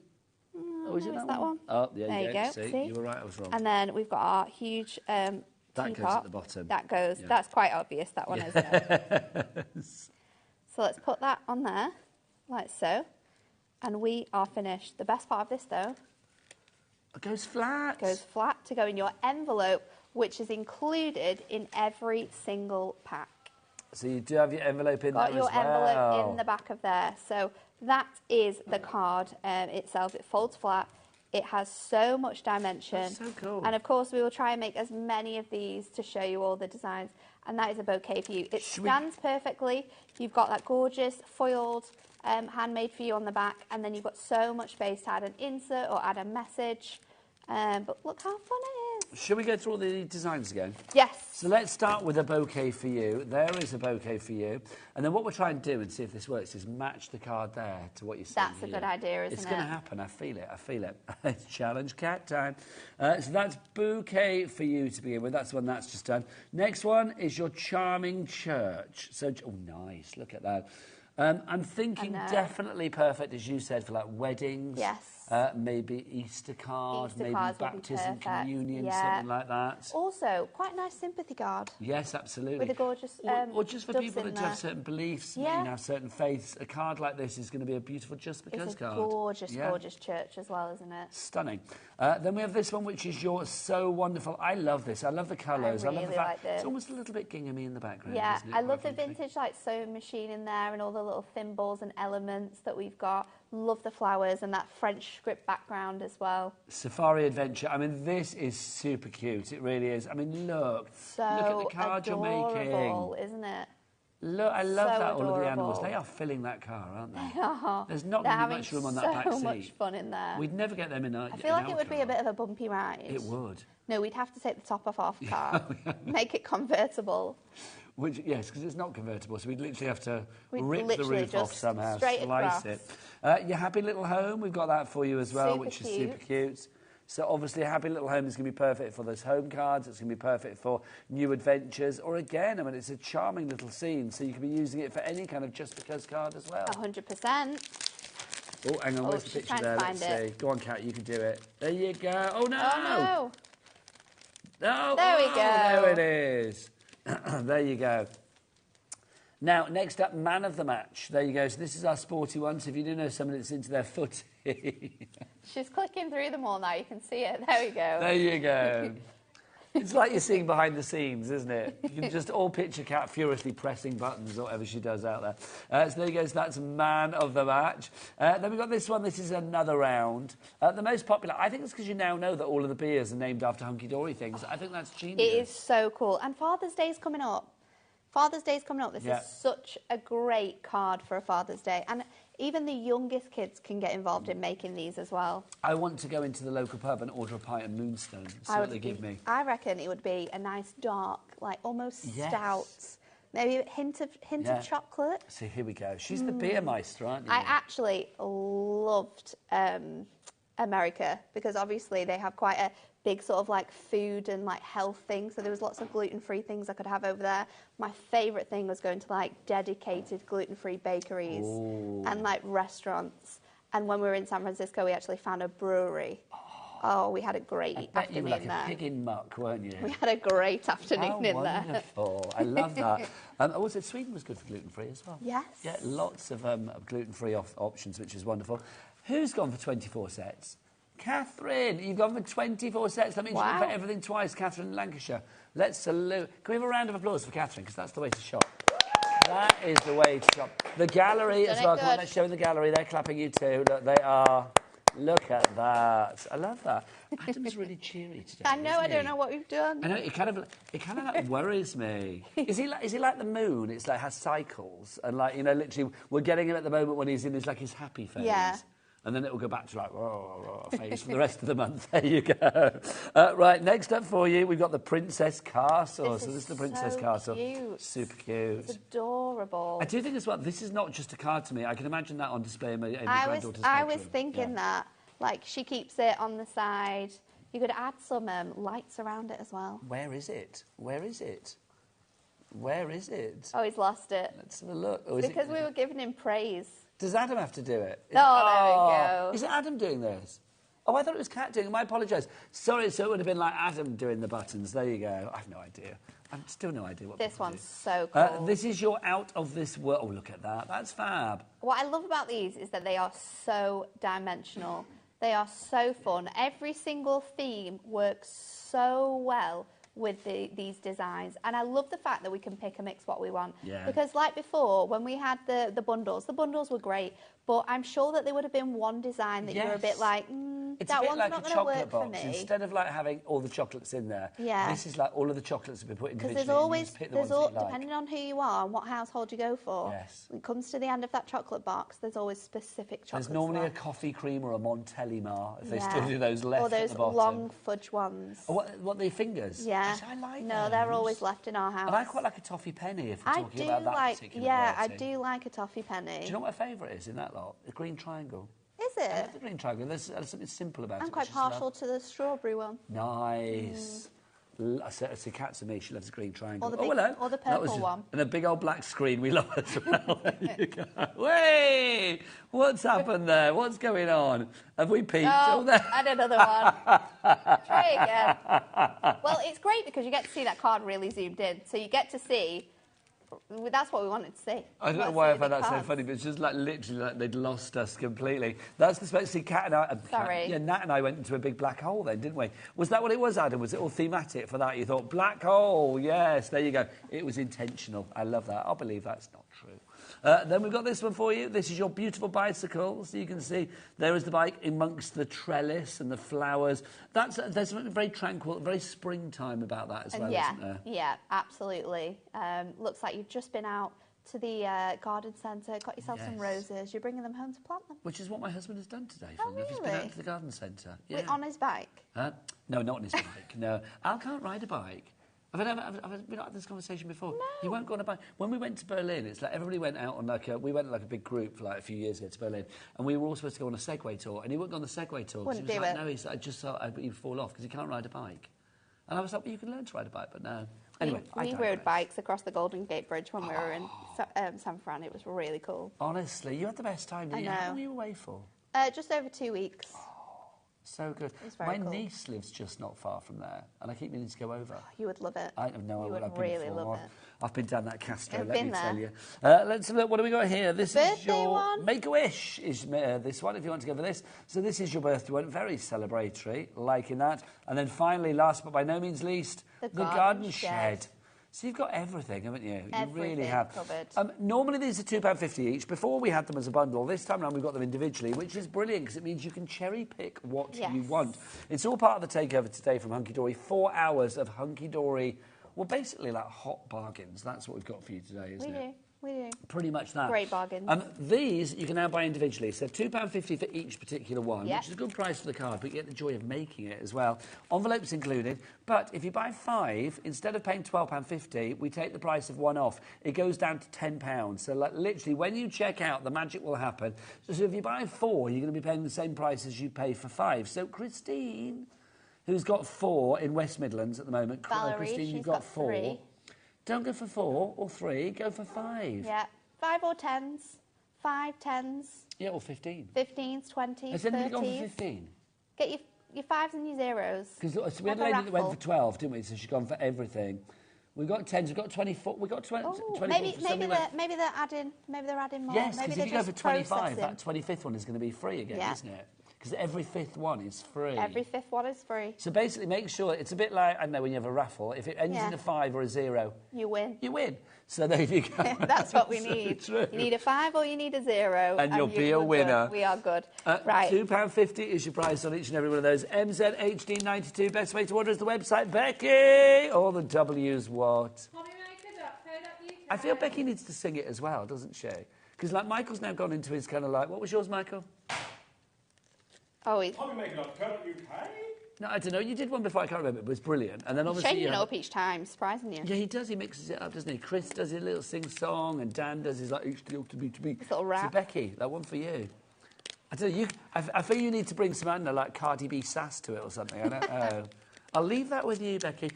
Oh, is it that one? Oh, yeah, there you go. See? You were right, I was wrong. And then we've got our huge that teapot. goes at the bottom. That goes, that's quite obvious, that one, isn't it? So let's put that on there, like so. And we are finished. The best part of this, though, it goes flat. Goes flat to go in your envelope, which is included in every single pack. So you do have your envelope in there as well. Got your envelope in the back of there. So that is the card itself. It folds flat. It has so much dimension. That's so cool. And of course, we will try and make as many of these to show you all the designs. And that is a bouquet for you. It stands perfectly. You've got that gorgeous foiled handmade for you on the back. And then you've got so much space to add an insert or add a message. But look how fun it is. Shall we go through all the designs again? Yes. So let's start with a bouquet for you. There is a bouquet for you. And then what we'll try and do and see if this works is match the card there to what you're seeing. That's a good idea, isn't it? It's going to happen. I feel it. I feel it. It's challenge cat time. So that's bouquet for you to begin with. That's the one that's just done. Next one is your charming church. So, oh, nice. Look at that. I'm thinking definitely perfect, as you said, for like weddings. Yes. Maybe Easter card, Easter maybe baptism, communion, something like that. Also, quite a nice sympathy card. Yes, absolutely. With a gorgeous or just for people that have certain beliefs, have certain faiths. A card like this is going to be a beautiful just because card. It's a gorgeous, gorgeous church as well, isn't it? Stunning. Then we have this one, which is your So Wonderful. I love this. I love the colours. I love the like fact this. It's almost a little bit ginghamy in the background. Yeah, isn't it? I love the vintage like sewing machine in there and all the little thimbles and elements that we've got. Love the flowers and that French script background as well. Safari Adventure. I mean, this is super cute. It really is. I mean, look at the card you're making, isn't it? Look, I love that. All of the animals. They are filling that car, aren't they? They are. There's not going to be much room on that back seat. So much fun in there. We'd never get them in our I feel like it would be a bit of a bumpy ride. It would. No, we'd have to take the top off the car, make it convertible. Which, yes, because it's not convertible, so we'd literally have to rip the roof off somehow, slice it. Your Happy Little Home, we've got that for you as well, which is super cute. So obviously a Happy Little Home is going to be perfect for those home cards. It's going to be perfect for new adventures. Or again, I mean, it's a charming little scene, so you can be using it for any kind of just because card as well. 100%. Oh, hang on, where's the picture there? Let's see. Go on, Kat, you can do it. There you go. Oh, no! Oh, no! No! There we go. There it is. There you go. Now, next up, man of the match. There you go. So this is our sporty one. So if you do know someone that's into their footy... She's clicking through them all now. You can see it. There we go. There you go. It's like you're seeing behind the scenes, isn't it? You can just all picture Kat furiously pressing buttons or whatever she does out there. So there you go. So that's man of the match. Then we've got this one. This is another round. The most popular, I think it's because you now know that all of the beers are named after hunky-dory things. I think that's genius. It is so cool. And Father's Day is coming up. Father's Day is coming up. This is such a great card for a Father's Day. And even the youngest kids can get involved in making these as well. I want to go into the local pub and order a pint of Moonstone. See what they give me. I reckon it would be a nice dark, like almost stout. Maybe a hint of chocolate. See, here we go. She's the beer meister, aren't you? I actually loved America because obviously they have quite a big sort of like food and like health thing. So there was lots of gluten-free things I could have over there. My favourite thing was going to like dedicated gluten-free bakeries and like restaurants. And when we were in San Francisco, we actually found a brewery. Oh, we had a great afternoon you were like there. a pig in muck, weren't you? We had a great afternoon in there. Wonderful. I love that. Also, Sweden was good for gluten-free as well. Yes. Yeah, lots of gluten-free options, which is wonderful. Who's gone for 24 sets? Catherine, you've gone for 24 sets. That means you've gone for everything twice, Catherine in Lancashire. Let's salute. Can we have a round of applause for Catherine? Because that's the way to shop. That is the way to shop. The gallery as well. Come on, let's show the gallery. They're clapping you too. Look, they are. Look at that. I love that. Adam's really cheery today. I know. I don't know what we've done. I know. It kind of like worries me. Is he like the moon? It's like has cycles and like literally we're getting him at the moment when he's in his happy phase. Yeah. And then it will go back to like phase for the rest of the month. There you go. Right, next up for you, we've got the Princess Castle. This is the Princess Castle. Cute. Super cute. It's adorable. I do think as well, this is not just a card to me. I can imagine that on display in my granddaughter's I was bedroom. thinking that. Like, she keeps it on the side. You could add some lights around it as well. Where is it? Where is it? Where is it? Oh, he's lost it. Let's have a look. Oh, because we were giving him praise. Does Adam have to do it? There we go. Is it Adam doing this? Oh, I thought it was Kat doing it. I apologise. Sorry, so it would have been like Adam doing the buttons. There you go. I have no idea. I've still no idea what this one's do. so cool. This is your out of this world. Oh, look at that. That's fab. What I love about these is that they are so dimensional. They are so fun. Every single theme works so well with these designs, and I love the fact that we can pick and mix what we want. Yeah. Because like before, when we had the bundles were great, but I'm sure that there would have been one design that you were a bit like, that one's not going to work for me. Instead of like having all the chocolates in there, this is like all of the chocolates have been put individually. Because there's always, pick the ones that you like. depending on who you are and what household you go for, when it comes to the end of that chocolate box, there's always specific chocolates. There's normally a coffee cream or a Montellimar, if they still do those left or those at the bottom. long fudge ones. Oh, what the fingers? Yeah. Yes, I like No, those. they're always left in our house. And I quite like a toffee penny if we're talking about that particular variety. I do like a toffee penny. Do you know what my favourite is in that lot? The green triangle. Is it? I love the green triangle. There's something simple about it. I'm quite partial to the strawberry one. Nice. I said Kat to me, she loves the green triangle. Or the purple one. And a big old black screen we love as well. There you go. Wait! What's happened there? What's going on? Have we peaked? Oh, add another one. Try again. Well, it's great because you get to see that card really zoomed in. So you get to see... That's what we wanted to see. I don't know why I found that so funny, but it's just like literally like they'd lost us completely. That's the special. See, Kat and I. Sorry. Yeah, Nat and I went into a big black hole then, didn't we? Was that what it was, Adam? Was it all thematic for that? You thought black hole? Yes, there you go. It was intentional. I love that. I'll believe that's not true. Then we've got this one for you. This is your beautiful bicycle. So you can see there is the bike amongst the trellis and the flowers. There's something very tranquil, very springtime about that as well, isn't there? Yeah, absolutely. Looks like you've just been out to the garden centre, got yourself some roses. You're bringing them home to plant them. Which is what my husband has done today. Oh, really? He's been out to the garden centre. Yeah. Wait, on his bike? No, not on his bike. No, Al can't ride a bike. I've had this conversation before. No. He won't go on a bike. When we went to Berlin, it's like everybody went out on we went like a big group like a few years ago to Berlin, and we were all supposed to go on a Segway tour, and he wouldn't go on the Segway tour. Wouldn't he was do like, it. No, he's like, I just thought he'd fall off because he can't ride a bike. And I was like, well, you can learn to ride a bike, but no. Anyway, we rode bikes across the Golden Gate Bridge when we were in San Fran. It was really cool. Honestly, you had the best time, didn't you? I know. How long were you away for? Just over 2 weeks. So good. My niece lives just not far from there, and I keep meaning to go over. You would love it. I have no idea. I've really love it. I've been down that Castro, I've let been me tell you. there. Let's look. What do we got here? This Birthday is your one. Make-A-Wish. Is this one? If you want to go for this. So this is your birthday one. Very celebratory, liking that. And then finally, last but by no means least, the garden shed. So you've got everything, haven't you? Everything you really have. covered. Normally these are £2.50 each. Before we had them as a bundle. This time around we've got them individually, which is brilliant because it means you can cherry pick what you want. It's all part of the takeover today from Hunky Dory. 4 hours of Hunky Dory, well, basically like hot bargains. That's what we've got for you today, isn't it? We do. Pretty much that. Great bargains. These you can now buy individually. So £2.50 for each particular one, which is a good price for the card, but you get the joy of making it as well. Envelopes included. But if you buy 5, instead of paying £12.50, we take the price of 1 off. It goes down to £10. So like, literally, when you check out, the magic will happen. So if you buy 4, you're going to be paying the same price as you pay for 5. So Christine, who's got 4 in West Midlands at the moment. Valerie, Christine, you've got 4. 3. Don't go for 4 or 3, go for 5. Yeah, 5 or 10s, 5 10s. Yeah, or 15. 15s, 20s, Has anybody 30s. gone for 15? Get your 5s and your 0s. Because we had a lady that went for 12, didn't we? So she's gone for everything. We've got 10s, we've got 24, we've got 20. Oh, 24. maybe they're adding more. Yes, maybe because they're if you go just for 25, processing. that 25th one is going to be free again, isn't it? Because every 5th one is free. Every 5th one is free. So basically, make sure it's a bit like, I don't know, when you have a raffle. If it ends in a 5 or a 0, you win. You win. So there you go. That's what we need. True. You need a 5 or you need a 0. And you'll be a winner. Good. We are good. Right. £2.50 is your price on each and every one of those. MZHD92. Best way to order is the website. Becky! All the W's what? HobbyMaker.co.uk. I feel Becky needs to sing it as well, doesn't she? Because like Michael's now gone into his kind of like, what was yours, Michael? Oh, he's HobbyMaker.co.uk. No, I don't know. You did one before, I can't remember, but it was brilliant. And then obviously changing it up each time, surprising you. Yeah, he does. He mixes it up, doesn't he? Chris does his little sing-song, and Dan does his like HDL to B. His little rap. So Becky, that one for you. I don't know. I feel you need to bring some, I don't know, like Cardi B sass to it or something. I don't know. I'll leave that with you, Becky.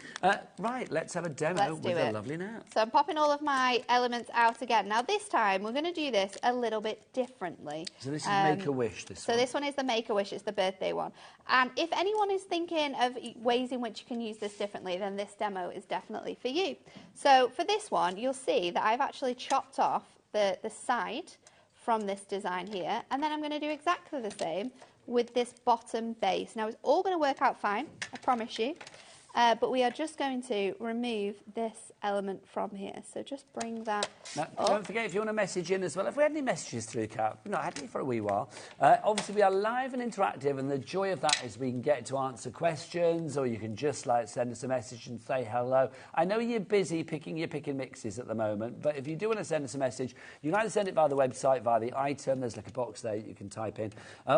Right, let's have a demo with the lovely Nat. So I'm popping all of my elements out again. Now this time we're going to do this a little bit differently. So this is Make-A-Wish, So this one is the Make-A-Wish, it's the birthday one. And if anyone is thinking of ways in which you can use this differently, then this demo is definitely for you. So for this one, you'll see that I've actually chopped off the side from this design here. And then I'm going to do exactly the same with this bottom base. Now, it's all going to work out fine, I promise you. But we are just going to remove this element from here. So just bring that Now, up. don't forget, if you want to message in as well, if we had any messages through, Kat, we've not had any for a wee while. Obviously, we are live and interactive, and the joy of that is we can get to answer questions, or you can just like send us a message and say hello. I know you're busy picking your pick and mixes at the moment, but if you do want to send us a message, you can either send it via the website, via the item, there's like a box there you can type in,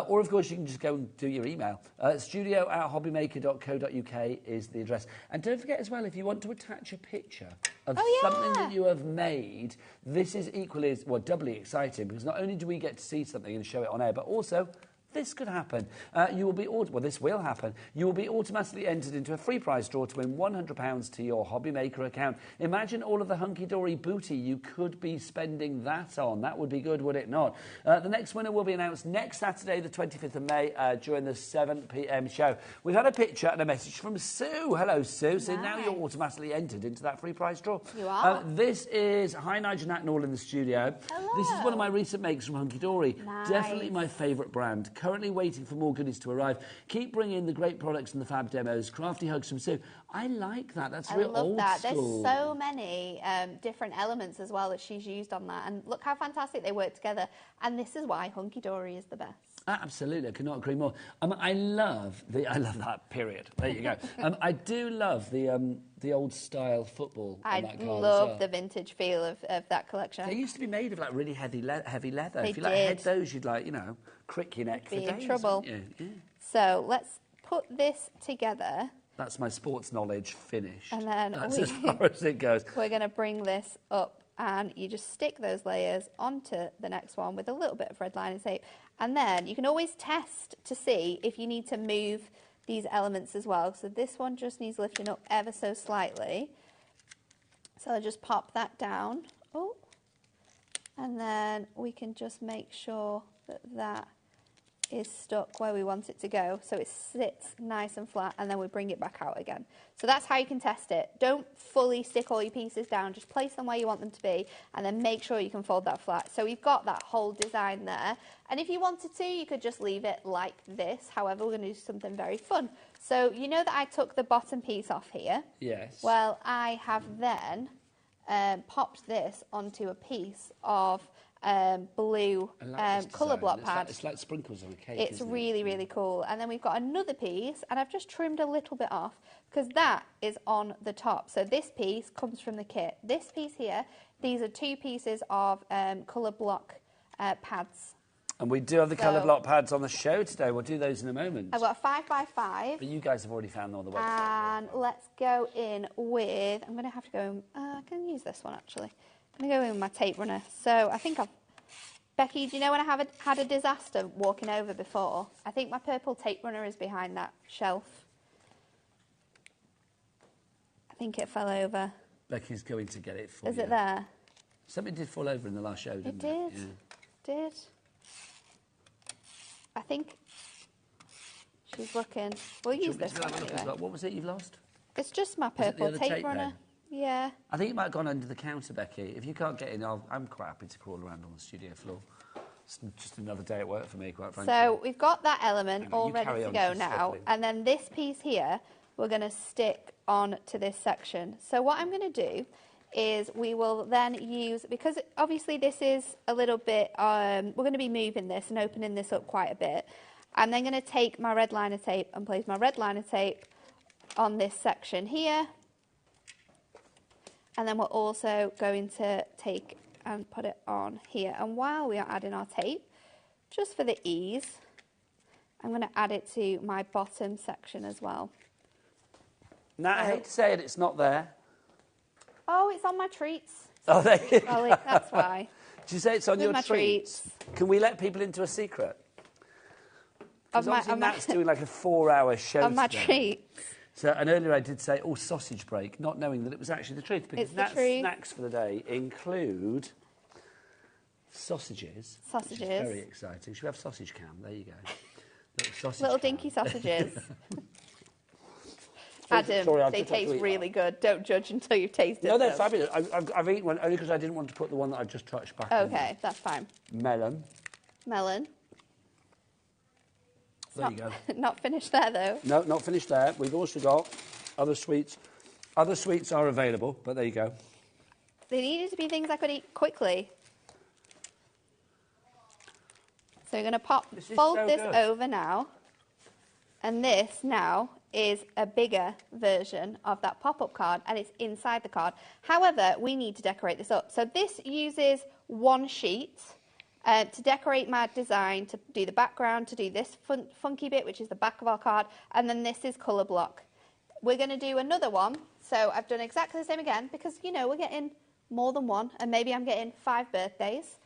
or of course you can just go and do your email. studio@hobbymaker.co.uk is the address. And don't forget as well, if you want to attach a picture of something that you have made, this is equally, well, doubly exciting, because not only do we get to see something and show it on air, but also this could happen. You will be, well, this will happen. You will be automatically entered into a free prize draw to win £100 to your HobbyMaker account. Imagine all of the hunky-dory booty you could be spending that on. That would be good, would it not? The next winner will be announced next Saturday, the 25th of May, during the 7 p.m. show. We've had a picture and a message from Sue. Hello, Sue. Nice. So now you're automatically entered into that free prize draw. You are. This is, hi, Nigel, Nat and all in the studio. Hello. This is one of my recent makes from Hunky Dory. Nice. Definitely my favourite brand. Currently waiting for more goodies to arrive. Keep bringing the great products and the fab demos. Crafty hugs from Sue. I like that. That's real old I love that. school. There's so many different elements as well that she's used on that. And look how fantastic they work together. And this is why Hunky Dory is the best. Absolutely, I cannot agree more. I love that period. There you go. I do love the old style football. I on that card love as well. the vintage feel of that collection. They used to be made of like really heavy leather. They if you like had those, you'd like crick your neck for Be in days. trouble. Yeah. So let's put this together. That's my sports knowledge finished. And then that's as far as it goes. We're going to bring this up, and you just stick those layers onto the next one with a little bit of red lining tape. And then you can always test to see if you need to move these elements as well. So this one just needs lifting up ever so slightly. So I'll just pop that down. Oh, and then we can just make sure that that is stuck where we want it to go, so it sits nice and flat, and then we bring it back out again. So that's how you can test it. Don't fully stick all your pieces down, just place them where you want them to be, and then make sure you can fold that flat. So we've got that whole design there, and if you wanted to, you could just leave it like this. However, we're going to do something very fun. So you know that I took the bottom piece off here? Yes. Well, I have then popped this onto a piece of blue colour block pad. It's like sprinkles on a cake. It's really, really cool. And then we've got another piece, and I've just trimmed a little bit off because that is on the top. So this piece comes from the kit. This piece here, these are 2 pieces of colour block pads. And we do have the colour block pads on the show today. We'll do those in a moment. I've got a 5x5. But you guys have already found them on the website. And let's go in with, I'm going to have to go in, I can use this one actually. I'm going to go in with my tape runner. So I think Becky, do you know when I had a disaster walking over before? I think my purple tape runner is behind that shelf. I think it fell over. Becky's going to get it for you. Is it there? Something did fall over in the last show, didn't it? It did. Yeah. Did. I think she's looking. We'll use this one anyway. What was it you've lost? It's just my Was it the purple other tape tape runner. then? Yeah. I think it might have gone under the counter, Becky. If you can't get in, I'm quite happy to crawl around on the studio floor. It's just another day at work for me, quite frankly. So we've got that element Hang on, all you ready carry to on, go she's now. struggling. And then this piece here, we're going to stick on to this section. So what I'm going to do is we will then use, because obviously this is a little bit, we're going to be moving this and opening this up quite a bit. I'm then going to take my red liner tape and place my red liner tape on this section here. And then we're also going to take and put it on here. And while we are adding our tape, just for the ease, I'm going to add it to my bottom section as well. Nat, I hate to say it, it's not there. Oh, it's on my treats. Oh, there you Golly, go. that's why. Did you say it's on With your my treats? Can we let people into a secret? Of Because my, obviously of my, Nat's doing like a 4-hour show of my today. treats. So, and earlier I did say, oh, sausage break, not knowing that it was actually the treat. Because It's the Nat's treat. snacks for the day include sausages. Which Sausages. is very exciting. Should we have sausage cam? There you go. Little sausage Little cam. dinky sausages. Sorry, Adam, I've they just had to taste eat really good. Don't judge until you've tasted No, they're them. fabulous. I've eaten one only because I didn't want to put the one that I've just touched back in. Okay, that's fine. Melon. Melon. There you go. Not finished there, though. No, not finished there. We've also got other sweets. Other sweets are available, but there you go. They needed to be things I could eat quickly. So you're going to fold so this good. over now. And this now is a bigger version of that pop-up card, and it's inside the card. However, we need to decorate this up. So this uses one sheet to decorate my design, to do the background, to do this funky bit, which is the back of our card, and then this is colour block. We're going to do another one. So I've done exactly the same again, because, you know, we're getting more than one, and maybe I'm getting 5 birthdays.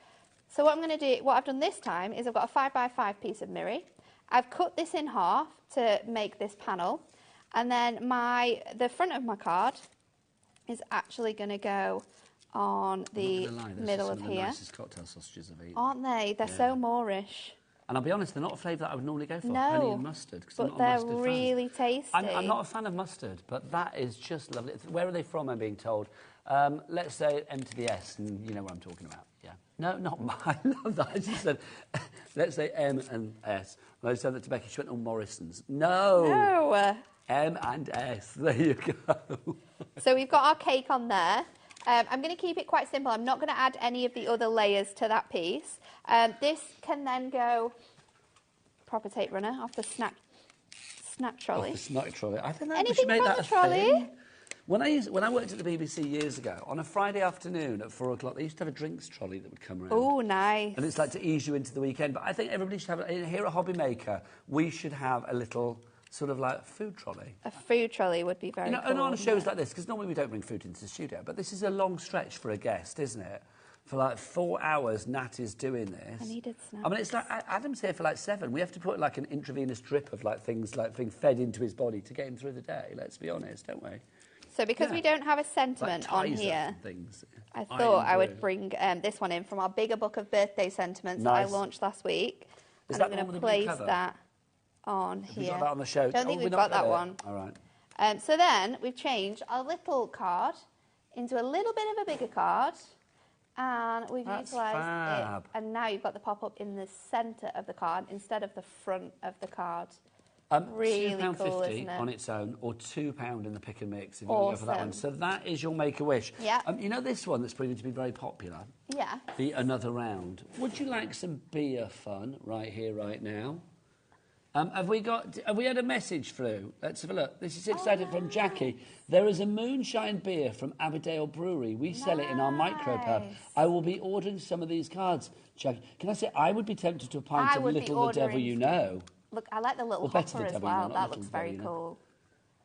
So what I'm going to do, what I've done this time is I've got a 5x5 piece of Miri. I've cut this in half to make this panel, and then the front of my card is actually going to go on the middle of some of the here. nicest cocktail sausages I've eaten. Aren't they? They're so Moorish. And I'll be honest, they're not a flavour that I would normally go for. No, Honey and mustard. 'Cause I'm but not a they're mustard fan. really tasty. I'm not a fan of mustard, but that is just lovely. Where are they from, I'm being told? Let's say M to the S, and you know what I'm talking about. Yeah. No, not mine. I love that. I just said, let's say M and S. And I said that to Becky. She went, oh, Morrison's. No. No. M and S. There you go. So we've got our cake on there. I'm going to keep it quite simple. I'm not going to add any of the other layers to that piece. This can then go, proper tape runner, off the snack trolley. Oh, the snack trolley. I think that we Anything should make from that the a trolley? thing. When I worked at the BBC years ago, on a Friday afternoon at 4 o'clock, they used to have a drinks trolley that would come around. Oh, nice. And it's like to ease you into the weekend. But I think everybody should have, here at HobbyMaker, we should have a little sort of like food trolley. A food trolley would be very cool. And on wouldn't shows it? like this, because normally we don't bring food into the studio, but this is a long stretch for a guest, isn't it? For like 4 hours, Nat is doing this. I needed snacks. I mean, it's like Adam's here for like 7. We have to put like an intravenous drip of like things like being fed into his body to get him through the day. Let's be honest, don't we? So because we don't have a Like sentiment on Tizer here, and things. I thought I would enjoy. bring this one in from our bigger book of birthday sentiments that Nice. I launched last week. Is And that I'm the going one to with the blue place cover? that on Have we here. got that on the show? Don't think Oh, we've we're not got that got it. one. All right. So then we've changed our little card into a little bit of a bigger card, and we've That's utilised fab. it. And now you've got the pop-up in the centre of the card instead of the front of the card. Really £2.50 cool, isn't it? on its own, or £2 in the pick and mix if you want to go for that one. Awesome. So that is your make-a-wish. Yeah. You know this one that's proving to be very popular? Yeah. The Another Round. Would you like some beer fun right here, right now? Have we had a message through? Let's have a look. This is exciting from Jackie. There is a moonshine beer from Aberdale Brewery. We sell it in our micro pub. Nice. I will be ordering some of these cards. Jackie, can I say I would be tempted to a pint I of would be Little the Devil ordering You some. Know. Look, I like the little Or Better hopper the as Devil You Know, well. not That Little looks the Devil very You Know. cool.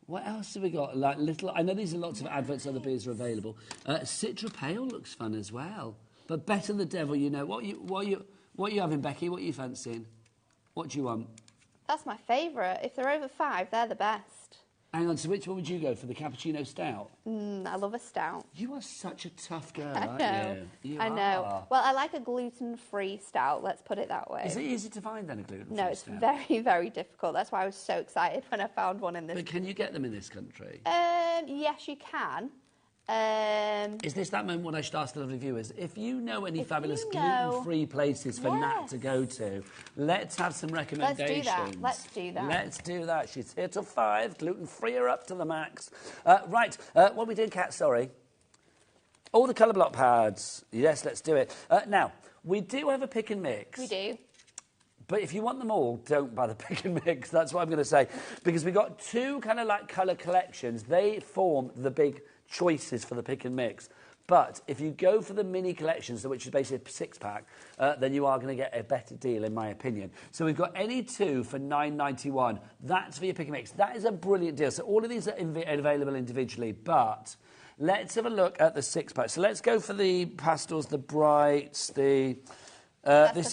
What else have we got? Like little, I know these are lots of adverts. Other beers are available. Citra Pale looks fun as well. But Better the Devil You Know. What are you having, Becky? What are you fancying? What do you want? That's my favourite. If they're over 5, they're the best. Hang on. So which one would you go for? The cappuccino stout? I love a stout. You are such a tough girl, I aren't know. you? You I know. are. Well, I like a gluten-free stout. Let's put it that way. Is it easy to find then a gluten-free No, it's stout? very, very difficult. That's why I was so excited when I found one in this. But can you get them in this country? Yes, you can. Is this that moment when I should ask the lovely viewers, if you know any fabulous you know- gluten-free places for Nat to go to, let's have some recommendations. Let's do that. Let's do that. She's here till 5, gluten-free her up to the max. Right, what we did, Kat, sorry. All the colour block pads. Yes, let's do it. Now, we do have a pick and mix. We do. But if you want them all, don't buy the pick and mix. That's what I'm going to say. Because we've got two kind of like colour collections. They form the big choices for the pick and mix. But if you go for the mini collections, which is basically a 6-pack, then you are going to get a better deal, in my opinion. So we've got any two for $9.91. That's for your pick and mix. That is a brilliant deal. So all of these are available individually, but let's have a look at the 6-pack. So let's go for the pastels, the brights, That's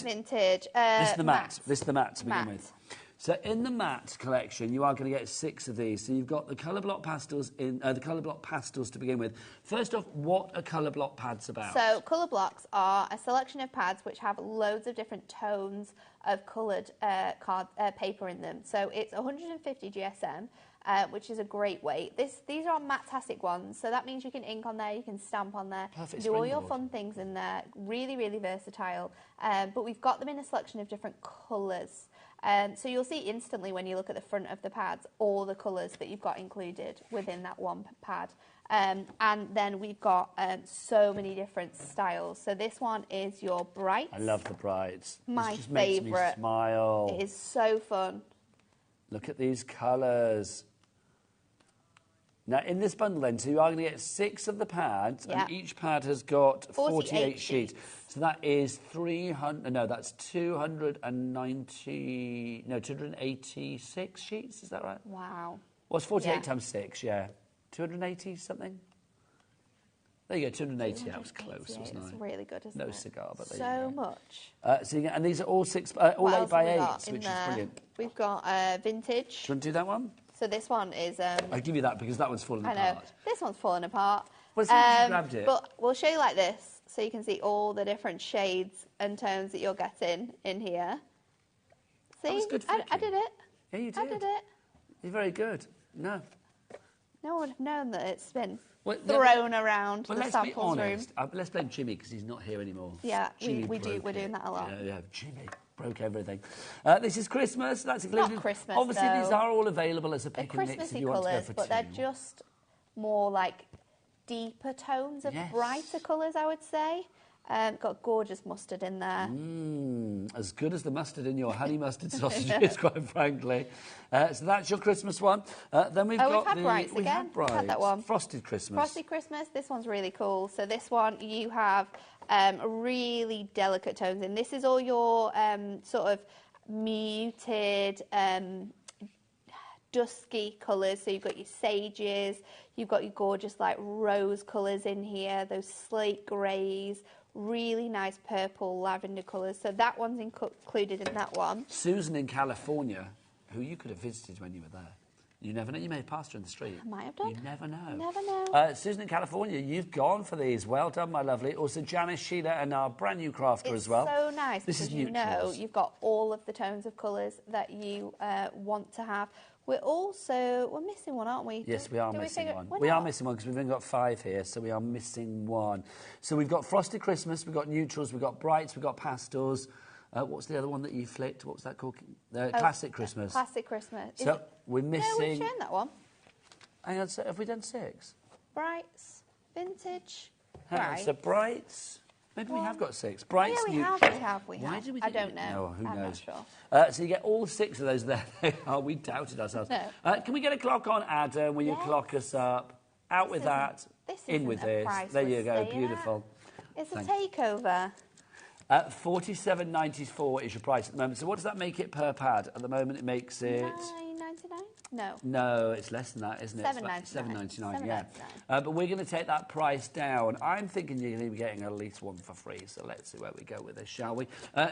the vintage. This is the matte. matte. This is the matte to begin Matte. with. So in the matte collection, you are going to get 6 of these. So you've got the colour block pastels to begin with. First off, what are colour block pads about? So colour blocks are a selection of pads which have loads of different tones of coloured paper in them. So it's 150 GSM. Which is a great weight. These are matte-tastic ones, so that means you can ink on there, you can stamp on there, Perfect do all your springboard. fun things in there. Really, really versatile. But we've got them in a selection of different colours. So you'll see instantly when you look at the front of the pads all the colours that you've got included within that one pad. And then we've got so many different styles. So this one is your bright. I love the brights. My This just makes favourite. me smile. It is so fun. Look at these colours. Now, in this bundle, then, so you are going to get 6 of the pads, Yeah. and each pad has got 48 sheets. So that is 286 sheets, is that right? Wow. Well, it's 48 Yeah. times 6, yeah. 280 something? There you go, 280. That was close, 288, wasn't it's it? really good, isn't No it? cigar, but there so you go. much. So you get, and these are all What 8 else by have we got 8s, in which is there? brilliant. We've got vintage. Do you want to do that one? So this one is. I'll give you that because that one's falling I know apart. this one's falling apart. Well, as soon as you grabbed it. But we'll show you like this, so you can see all the different shades and tones that you're getting in here. See, That was good I flicking. did it. Yeah, you did. I did it. You're very good. No. No one would have known that it's been Well, thrown around Well, the let's be samples room. honest. Let's blame Jimmy because he's not here anymore. Yeah, Jimmy we do. broke We're doing it. that a lot. Yeah, Jimmy broke everything. This is Christmas. That's Not included. Christmas, Obviously, these though. are all available as a They're pick and mix if Christmassy you want to go colours, for but 2. they're just more like deeper tones of Yes. brighter colours, I would say. Got gorgeous mustard in there. As good as the mustard in your honey mustard sausages, quite frankly. So that's your Christmas one. Then we've Oh, got we've had brights we again. had brights. We've had that one. Frosted Christmas. Frosty Christmas, this one's really cool. So this one, you have really delicate tones in. This is all your sort of muted, dusky colours. So you've got your sages, you've got your gorgeous like rose colours in here, those slate greys, really nice purple lavender colours. So that one's included in that one. Susan in California, who you could have visited when you were there. You never know. You may have passed her in the street. I might have done. You never know. Never know. Susan in California, you've gone for these. Well done, my lovely. Also, Janice, Sheila, and our brand new crafter as well. It's so nice This because is you know neutrals. you've got all of the tones of colours that you want to have. We're missing one, aren't we? Yes, we are Do missing figure- one. we're We are not. missing one because we've only got 5 here, so we are missing one. So we've got Frosted Christmas, we've got neutrals, we've got brights, we've got pastels. What's the other one that you flicked? What was that called? Classic Christmas. Classic Christmas. Is So it- we're No, we've missing. shown that one. Hang on, so have we done 6? Brights, vintage, Hang on, bright. so brights. Maybe we have got 6. Brights, Yeah, we have. neutrals. We Why have. did we I do don't that? know. Oh, who I'm knows? not sure. So you get all 6 of those there. We doubted ourselves. No. Can we get a clock on, Adam? Will you Yes. clock us up? Out with that. This In isn't with a this. price There we're you go. staying Beautiful. at. It's Thank a takeover. $47.94 is your price at the moment. So what does that make it per pad? At the moment, it makes it. $9.99? No. No, it's less than that, isn't it? $7.99. $7.99, yeah. But we're going to take that price down. I'm thinking you're going to be getting at least one for free, so let's see where we go with this, shall we?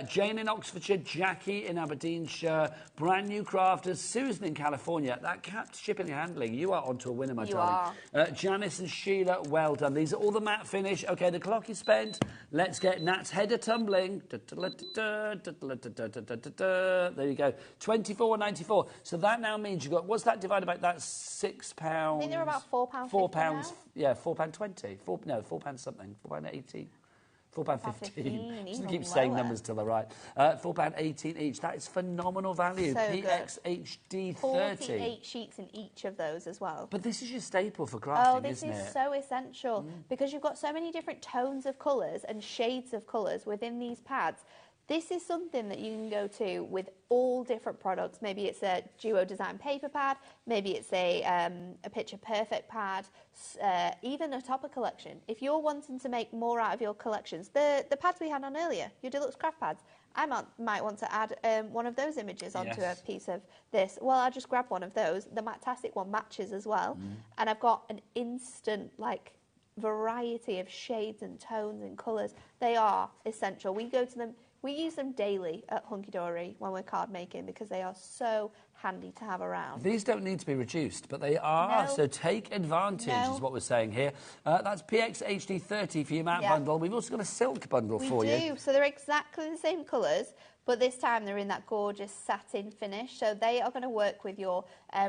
Jane in Oxfordshire, Jackie in Aberdeenshire, brand new crafters, Susan in California. That capped shipping and handling, you are onto a winner, my You darling. Janice and Sheila, well done. These are all the matte finish. OK, the clock is spent. Let's get Nat's header tumbling. There you go, $24.94. So that now means you've got what's that divided by? That's £6. I think they're about £4.50 £4, now. yeah, £4.20. £4 something, £4.80. £4.15. Just even keep saying lower. numbers till they're right. £4.18 each. That is phenomenal value. So good. PXHD 30. 48 sheets in each of those as well. But this is your staple for crafting, Oh, this isn't is it? so essential because you've got so many different tones of colours and shades of colours within these pads. This is something that you can go to with all different products. Maybe it's a Duo Design paper pad, maybe it's a Picture Perfect pad, even a topper collection. If you're wanting to make more out of your collections, the pads we had on earlier, your deluxe craft pads, I might want to add one of those images onto a piece of this. Well, I'll just grab one of those. The Matastic one matches as well. And I've got an instant, variety of shades and tones and colours. They are essential. We go to them. We use them daily at Hunky Dory when we're card making because they are so handy to have around. These don't need to be reduced, but they are, so take advantage is what we're saying here. That's PXHD 30 for your matte bundle. We've also got a silk bundle for you. We do, so they're exactly the same colours, but this time they're in that gorgeous satin finish. So they are going to work with your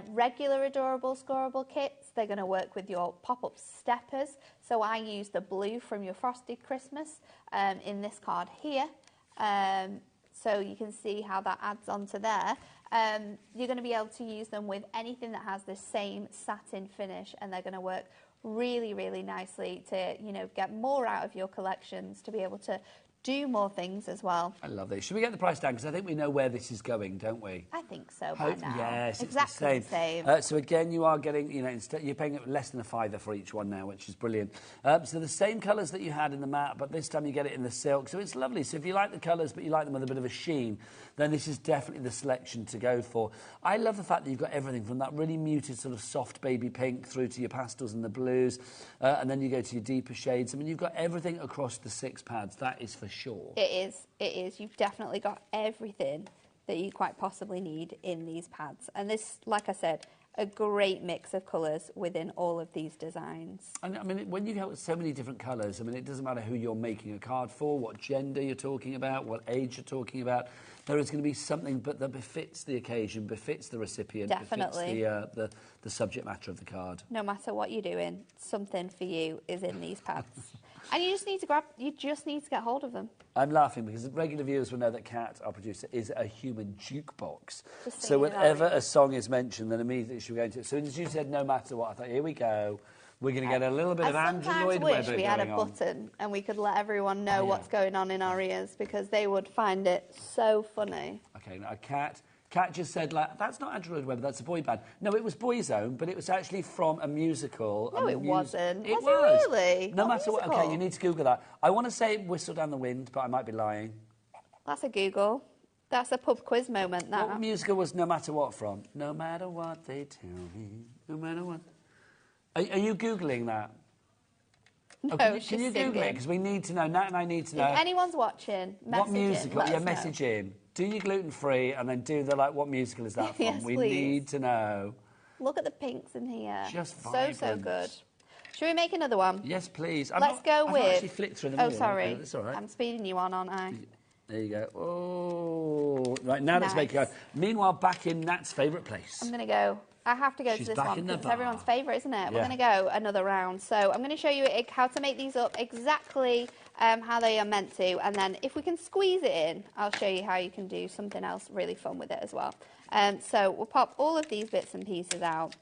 regular adorable scoreable kits. They're going to work with your pop-up steppers. So I use the blue from your Frosted Christmas in this card here. So you can see how that adds onto there. You're going to be able to use them with anything that has the same satin finish, and they're going to work really, really nicely to, get more out of your collections, to be able to do more things as well. I love this. Should we get the price down? Because I think we know where this is going, don't we? I think so by now. Yes, exactly it's the same. So again, you are getting, instead you're paying less than £5 for each one now, which is brilliant. So the same colours that you had in the matte, but this time you get it in the silk. So it's lovely. So if you like the colours, but you like them with a bit of a sheen, then this is definitely the selection to go for. I love the fact that you've got everything from that really muted sort of soft baby pink through to your pastels and the blues, and then you go to your deeper shades. I mean, you've got everything across the 6 pads. That is for sure. It is. You've definitely got everything that you quite possibly need in these pads. And this, like I said, a great mix of colours within all of these designs. And I mean, when you have so many different colours, I mean, it doesn't matter who you're making a card for, what gender you're talking about, what age you're talking about. There is going to be something that befits the occasion, befits the recipient, Definitely. befits the subject matter of the card. No matter what you're doing, something for you is in these pads. And you just need to get hold of them. I'm laughing because regular viewers will know that Kat, our producer, is a human jukebox. So whenever a song is mentioned, then immediately she'll go into it. As soon as you said no matter what, I thought, here we go. We're going to get a little bit of Android Weather. I sometimes wish we going had a on. button and we could let everyone know what's going on in our ears, because they would find it so funny. Okay, now Kat just said, that's not Android Web, that's a boy band. No, it was Boyzone, but it was actually from a musical. No, it wasn't. It was. It really? No what matter musical? what. Okay, you need to Google that. I want to say Whistle Down the Wind, but I might be lying. That's a Google. That's a pub quiz moment, that. What musical was No Matter What from? No matter what they tell me, no matter what. Are you Googling that? No, can she's you Google it? Because we need to know. Nat and I need to know. If anyone's watching, message what musical? in, let us know. Message in. Do your gluten-free and then do the, what musical is that from? Yes, we please. need to know. Look at the pinks in here. Just so vibrant. good. Should we make another one? Yes, please. Let's go with... I've actually flicked through them all. Sorry. That's all right. I'm speeding you on, aren't I? There you go. Oh, right, now let's make it go. Meanwhile, back in Nat's favourite place. I'm going to go... I have to go She's to this back one in the because it's bar. everyone's favourite, isn't it? Yeah. We're going to go another round. So I'm going to show you how to make these up exactly how they are meant to. And then if we can squeeze it in, I'll show you how you can do something else really fun with it as well. So we'll pop all of these bits and pieces out.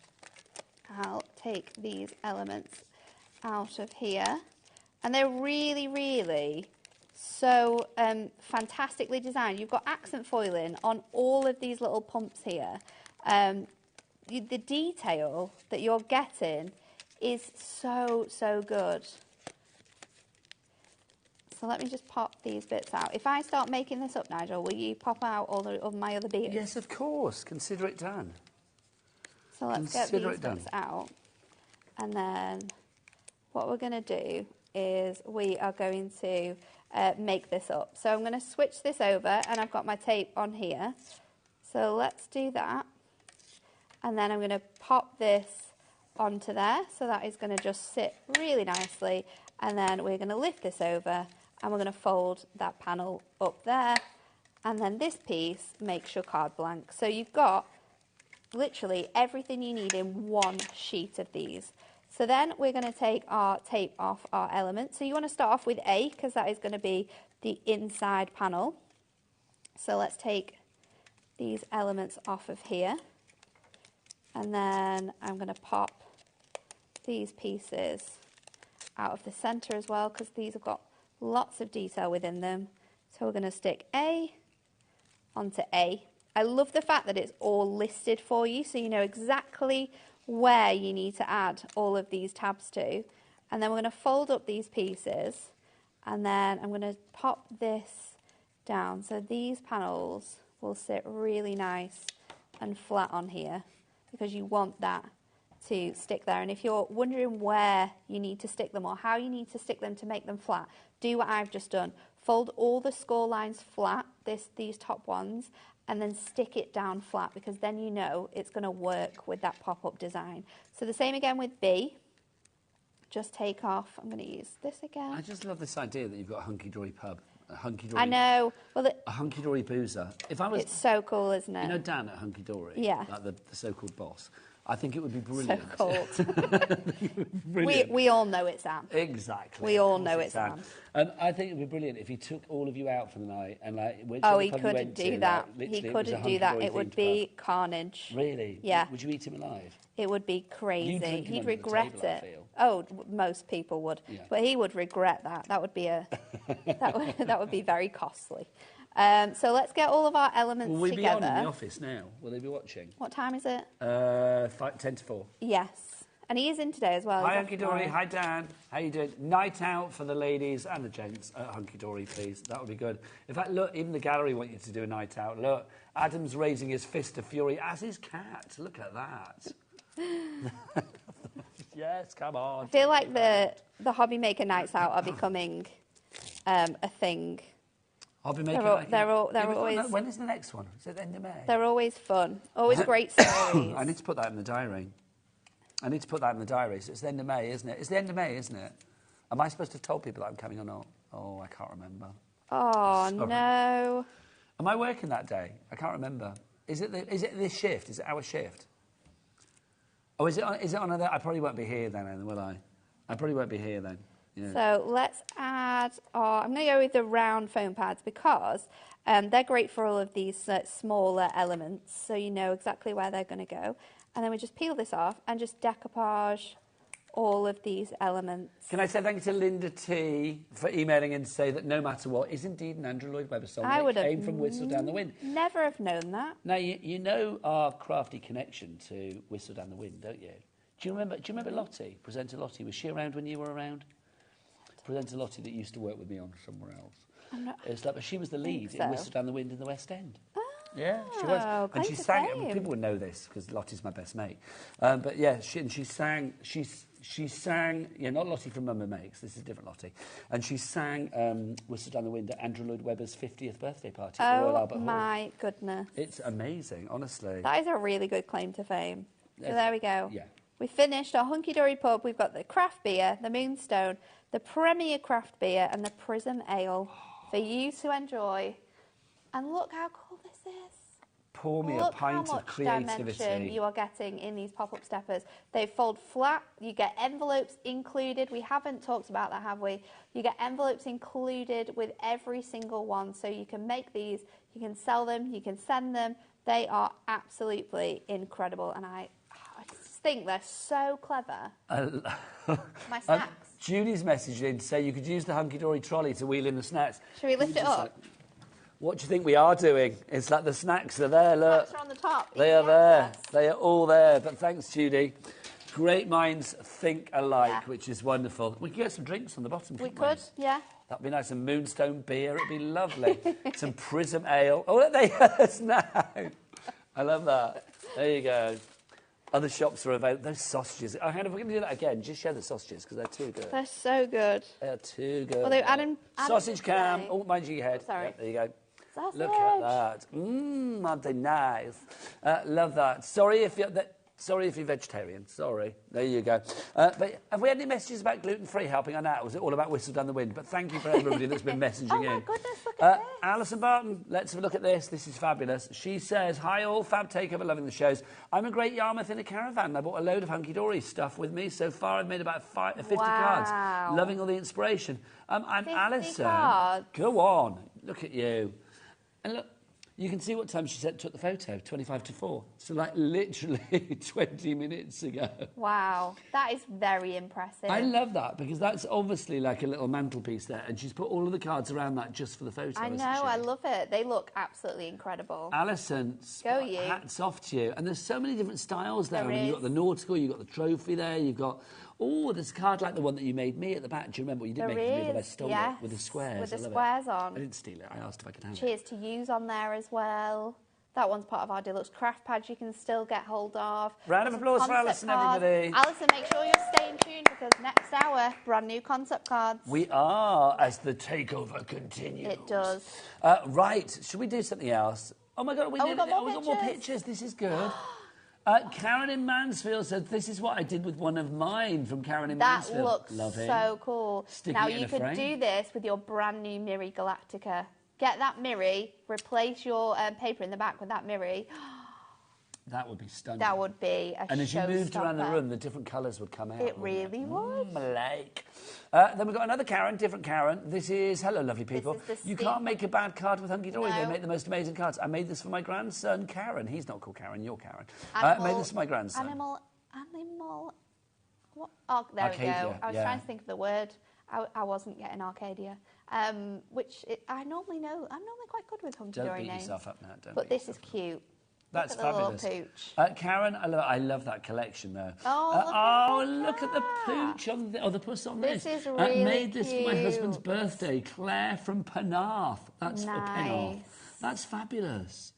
I'll take these elements out of here. And they're really, really so fantastically designed. You've got accent foiling on all of these little pumps here. The detail that you're getting is so, so good. So let me just pop these bits out. If I start making this up, Nigel, will you pop out all of my other beads? Yes, of course. Consider it done. So let's get these bits out. And then what we're going to do is we are going to make this up. So I'm going to switch this over, and I've got my tape on here. So let's do that. And then I'm going to pop this onto there. So that is going to just sit really nicely. And then we're going to lift this over, and we're going to fold that panel up there. And then this piece makes your card blank. So you've got literally everything you need in one sheet of these. So then we're going to take our tape off our element. So you want to start off with A, because that is going to be the inside panel. So let's take these elements off of here. And then I'm going to pop these pieces out of the center as well, because these have got lots of detail within them. So we're going to stick A onto A. I love the fact that it's all listed for you, so you know exactly where you need to add all of these tabs to. And then we're going to fold up these pieces, and then I'm going to pop this down. So these panels will sit really nice and flat on here, because you want that to stick there. And if you're wondering where you need to stick them or how you need to stick them to make them flat, do what I've just done. Fold all the score lines flat, these top ones, and then stick it down flat, because then you know it's going to work with that pop-up design. So the same again with B. Just take off, I'm going to use this again. I just love this idea that you've got a hunky-dory pub. A hunky-dory... I know. Well, a hunky-dory boozer. If I was... It's so cool, isn't it? You know Dan at Hunky-Dory? Yeah. Like the so-called boss. I think it would be brilliant. So cool. Brilliant. We all know it's Anne. Exactly. We all know it's Anne. I think it would be brilliant if he took all of you out for the night and he couldn't do that. He couldn't do that. It would be carnage. Really? Yeah. Would you eat him alive? It would be crazy. Drink him He'd under the regret table, I it. feel. Oh, most people would, Yeah. but he would regret that. That would be that would be very costly. So let's get all of our elements Will we together. be on in the office now? Will they be watching? What time is it? 10 to 4. Yes. And he is in today as well. Hi, He's Hunky off Dory. tomorrow. Hi, Dan. How you doing? Night out for the ladies and the gents at Hunky Dory, please. That would be good. In fact, look, even the gallery want you to do a night out. Look, Adam's raising his fist of fury, as his cat. Look at that. Yes, come on. I feel like the HobbyMaker nights out are becoming a thing. HobbyMaker. They're always. When is the next one? Is it the end of May? They're always fun. Always great stories. I need to put that in the diary. So it's the end of May, isn't it? It's the end of May, isn't it? Am I supposed to have told people that I'm coming or not? Oh, I can't remember. Oh, Sorry. no. Am I working that day? I can't remember. Is it this shift? Is it our shift? Oh, is it on another? I probably won't be here then, will I? I probably won't be here then. Yeah. So let's add I'm going to go with the round foam pads, because they're great for all of these smaller elements, so you know exactly where they're going to go. And then we just peel this off and just decoupage all of these elements. Can I say thank you to Linda T for emailing in to say that No Matter What is indeed an Andrew Lloyd Webber song. I would have came from Whistle Down the Wind. Never have known that. Now, you know our crafty connection to Whistle Down the Wind, don't you? Do you remember Lottie, presenter Lottie? Was she around when you were around? Presenter Lottie that used to work with me on Somewhere Else. It's like, but she was the lead in Whistle Down the Wind in the West End. Yeah, she was. And she sang. People would know this because Lottie's my best mate. But yeah, she sang. She sang. Yeah, not Lottie from Mumma Makes. This is a different Lottie. And she sang Whistle Down the Wind at Andrew Lloyd Webber's 50th birthday party at the Royal Albert Hall. Oh my goodness! It's amazing, honestly. That is a really good claim to fame. So there we go. Yeah. We finished our Hunky Dory pub. We've got the craft beer, the Moonstone, the Premier craft beer, and the Prism Ale for you to enjoy. And look how cool this is. Pour me a pint of creativity. Look how much dimension you are getting in these pop-up steppers. They fold flat. You get envelopes included. We haven't talked about that, have we? You get envelopes included with every single one. So you can make these, you can sell them, you can send them. They are absolutely incredible. And I just think they're so clever. My snacks. Judy's messaged in to say you could use the Hunky Dory trolley to wheel in the snacks. Should we lift it up? What do you think we are doing? It's like the snacks are there, look. Snacks are on the top. They are there. They are all there. But thanks, Judy. Great minds think alike, which is wonderful. We could get some drinks on the bottom, couldn't we? We could, yeah. That'd be nice. Some Moonstone beer. It'd be lovely. Some Prism Ale. Oh, look, they us now. I love that. There you go. Other shops are available. Those sausages. Oh, hang on, if we're going to do that again, just share the sausages because they're too good. They're so good. They are too good. Although Adam sausage cam. today. Oh, mind your head. Sorry. Yep, there you go. Sausage. Look at that. Aren't they nice? Love that. Sorry if you're... Sorry if you're vegetarian. Sorry. There you go. But have we had any messages about gluten-free helping on that? Was it all about Whistle Down the Wind? But thank you for everybody that's been messaging in. Oh, my goodness, look at this. Alison Barton, let's have a look at this. This is fabulous. She says, hi all, Fab Takeover, loving the shows. I'm a great Yarmouth in a caravan. I bought a load of hunky-dory stuff with me. So far, I've made about 50 cards. Loving all the inspiration. And 50 Alison, cards. go on. Look at you. And look. You can see what time she took the photo, 25 to 4. So, like, literally 20 minutes ago. Wow, that is very impressive. I love that because that's obviously like a little mantelpiece there. And she's put all of the cards around that just for the photo, I know, hasn't she? I love it. They look absolutely incredible. Alison, Go you. hats off to you. And there's so many different styles there. There I mean, you've got is. the nautical, you've got the trophy there, you've got... Oh, there's a card like the one that you made me at the back. Do you remember? You didn't There make it for me, but I is, stole yes, it with the squares. with the I love squares it. on. I didn't steal it. I asked if I could have it. Cheers to Use on there as well. That one's part of our deluxe craft pads you can still get hold of. Round of Some applause for concept Alison, cards. everybody. Alison, make sure you're staying tuned because next hour, brand new concept cards. We are, as the takeover continues. It does. Right, should we do something else? Oh my God, we got more got more pictures. This is good. Karen in Mansfield said, this is what I did with one of mine from Karen in That Mansfield. looks Love it. so cool. Sticking Now, it in you a could frame. do this with your brand new Miri Galactica. Get that Miri, replace your paper in the back with that Miri. That would be stunning. That would be a And as you moved around the showstopper. room, the different colours would come out. It really would. Like. Then we've got another Karen, different Karen. This is, hello, lovely people. This is the You Steve- can't make a bad card with Hunky Dory. They No. make the most amazing cards. I made this for my grandson, Karen. He's not called Karen, you're Karen. Animal, made this for my grandson. Animal. What? Oh, there we Arcadia, go. I was yeah. trying to think of the word. I wasn't getting Arcadia, I normally know. I'm normally quite good with hunky Don't dory beat names. yourself up now. Don't But beat this is yourself up. cute. That's Look at the fabulous. little pooch. Karen, I love that collection though. Oh, Look at the pooch on the puss on this. This is I really made this for my husband's cute. birthday. Claire from Penarth. That's Nice. Penarth. That's fabulous.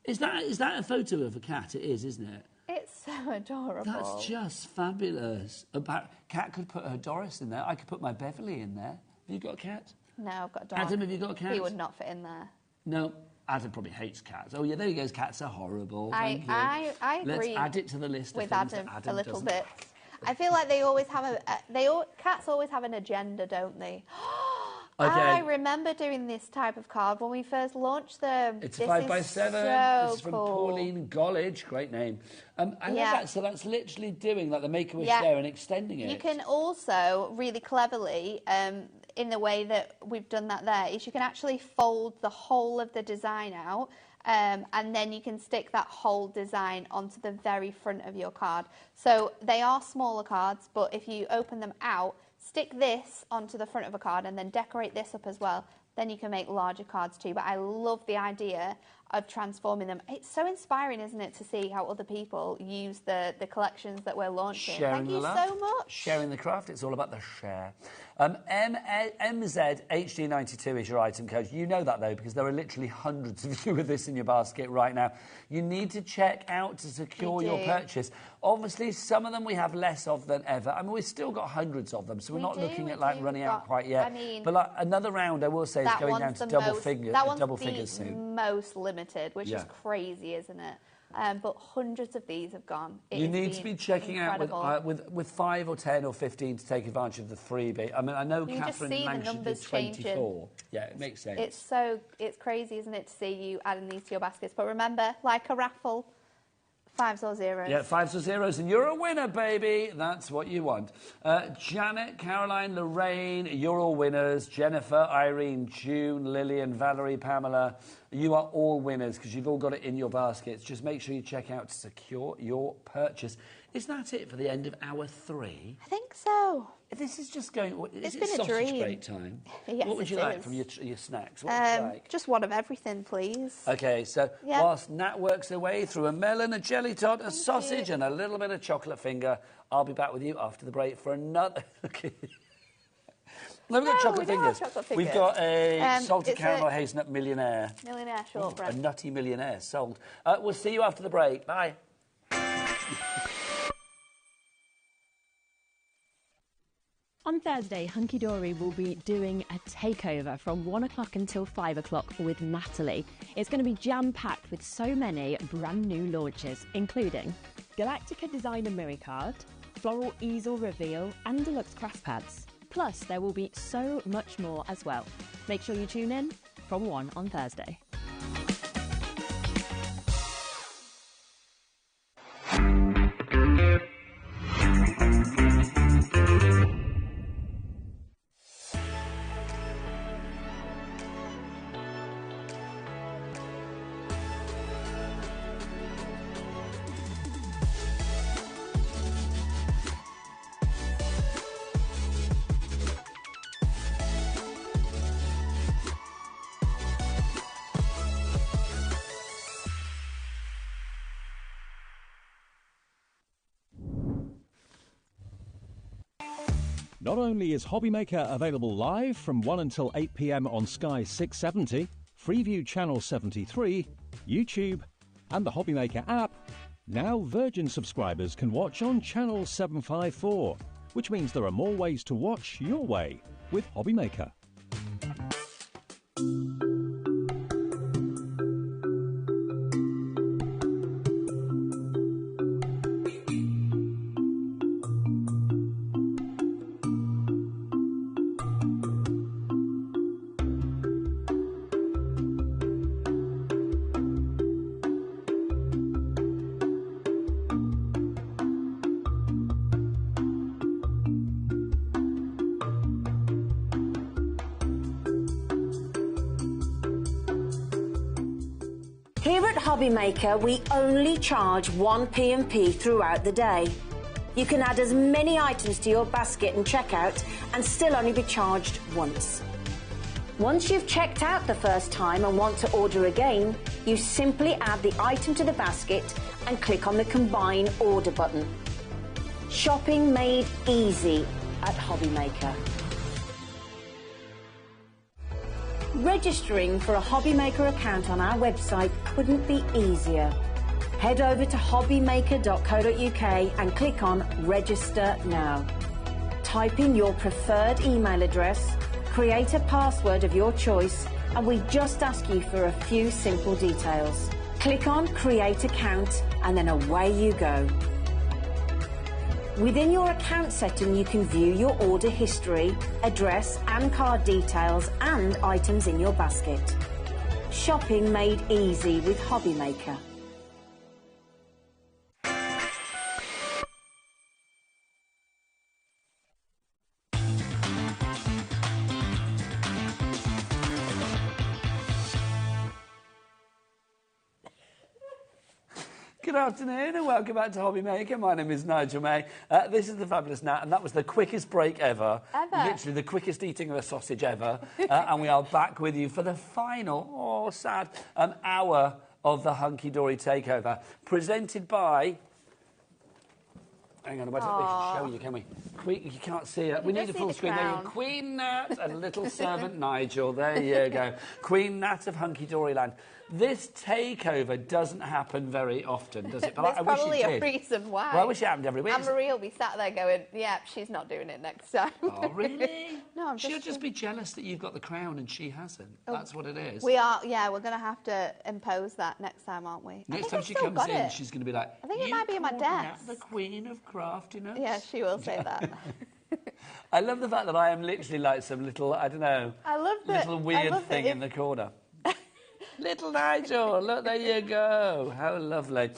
Is that a photo of a cat? It is, isn't it? It's so adorable. That's just fabulous. Cat could put her Doris in there. I could put my Beverly in there. Have you got a cat? No, I've got a dog. Adam, have you got a cat? He would not fit in there. No. Adam probably hates cats. Oh, yeah, there he goes. Cats are horrible. Thank you. I agree. Let's add it to the list with of things Adam, that Adam a little doesn't. bit. I feel like they always have cats always have an agenda, don't they? Okay. I remember doing this type of card when we first launched them. It's This a 5x7. is so This is from cool. Pauline Gollage. Great name. I love Yeah. that. So that's literally doing like the Make-A-Wish Yeah. there and extending it. You can also really cleverly, in the way that we've done that there, is you can actually fold the whole of the design out. And then you can stick that whole design onto the very front of your card. So they are smaller cards, but if you open them out, stick this onto the front of a card and then decorate this up as well, then you can make larger cards too. But I love the idea of transforming them. It's so inspiring, isn't it, to see how other people use the collections that we're launching. Sharing Thank the you love. so much. Sharing the craft. It's all about the share. MZHD92 is your item code. You know that, though, because there are literally hundreds of you with this in your basket right now. You need to check out to secure You your do. purchase. Obviously, some of them we have less of than ever. I mean, we've still got hundreds of them, so we're We not do, looking we at, like, do. running We've out got- quite yet. I mean, but, like, another round, I will say, is That going down one's to the double most, figures that one's figures the soon. most limited, which is Yeah. crazy, isn't it? But hundreds of these have gone. You need to be checking out with 5 or 10 or 15 to take advantage of the freebie. I mean, I know You just Catherine see the Lancashire did numbers 24. changing. Yeah, it makes sense. It's crazy, isn't it, to see you adding these to your baskets? But remember, like a raffle, 5s or 0s. Yeah, 5s or 0s, and you're a winner, baby. That's what you want. Janet, Caroline, Lorraine, you're all winners. Jennifer, Irene, June, Lillian, Valerie, Pamela, you are all winners because you've all got it in your baskets. Just make sure you check out to secure your purchase. Is that it for the end of hour 3? I think so. This is just going... It's Is been it a sausage dream. break time? Yes, What would you it like is. from your snacks? What would you like? Just one of everything, please. Okay, so Yeah. whilst Nat works her way through a melon, a jelly tot, a sausage and a little bit of chocolate finger, I'll be back with you after the break for another... Okay. No, we've got No, chocolate we don't have fingers. chocolate We've fingers. got a salted it's caramel a- hazelnut millionaire. Millionaire Ooh, shortbread. a nutty millionaire, sold. We'll see you after the break. Bye. On Thursday, Hunky Dory will be doing a takeover from 1 o'clock until 5 o'clock with Natalie. It's going to be jam-packed with so many brand new launches, including Galactica Designer Mirror Card, Floral Easel Reveal and Deluxe Craft Pads. Plus, there will be so much more as well. Make sure you tune in from 1 on Thursday. Not only is HobbyMaker available live from 1 until 8 p.m. on Sky 670, Freeview Channel 73, YouTube, and the HobbyMaker app, now Virgin subscribers can watch on Channel 754, which means there are more ways to watch your way with HobbyMaker. Here at HobbyMaker, we only charge 1 P&P throughout the day. You can add as many items to your basket and checkout and still only be charged once. Once you've checked out the first time and want to order again, you simply add the item to the basket and click on the Combine Order button. Shopping made easy at HobbyMaker. Registering for a HobbyMaker account on our website couldn't be easier. Head over to hobbymaker.co.uk and click on Register Now. Type in your preferred email address, create a password of your choice, and we just ask you for a few simple details. Click on Create Account and then away you go. Within your account setting, you can view your order history, address and card details and items in your basket. Shopping made easy with HobbyMaker. Good afternoon and welcome back to HobbyMaker. My name is Nigel May. This is the Fabulous Nat, and that was the quickest break ever. Literally the quickest eating of a sausage ever. And we are back with you for the final, sad, hour of the Hunky Dory Takeover, presented by... Hang on, wait, we can show you, can we? You can't see it. We need a full screen. There you go. Queen Nat and little servant Nigel. There you go. Queen Nat of Hunky Dory Land. This takeover doesn't happen very often, does it? But I wish it did. There's probably a reason why. Well, I wish it happened every week. Anne-Marie will be sat there going, yeah, she's not doing it next time. Oh, really? No, I'm She'll just be jealous that you've got the crown and she hasn't. Oh, that's what it is. We are, yeah, we're going to have to impose that next time, aren't we? Next time she comes in, she's going to be like, I think it might be in my desk. The queen of craftiness. Yeah, she will say that. I love the fact that I am literally like some little, I don't know, little weird thing in the corner. Little Nigel, look, there you go. How lovely.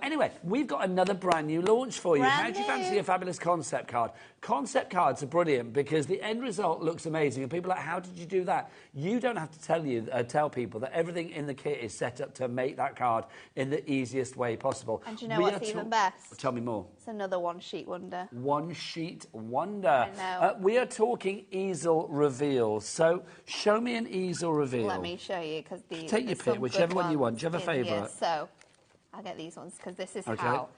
Anyway, we've got another brand new launch for you. How do you fancy a fabulous concept card? Concept cards are brilliant because the end result looks amazing. And people are like, how did you do that? You don't have to tell people that everything in the kit is set up to make that card in the easiest way possible. And do you know what's even best? Tell me more. It's another one-sheet wonder. One-sheet wonder. I know. We are talking easel reveals. So show me an easel reveal. Let me show you because Take your pick, whichever one you want. Do you have a favourite? So I'll get these ones because this is how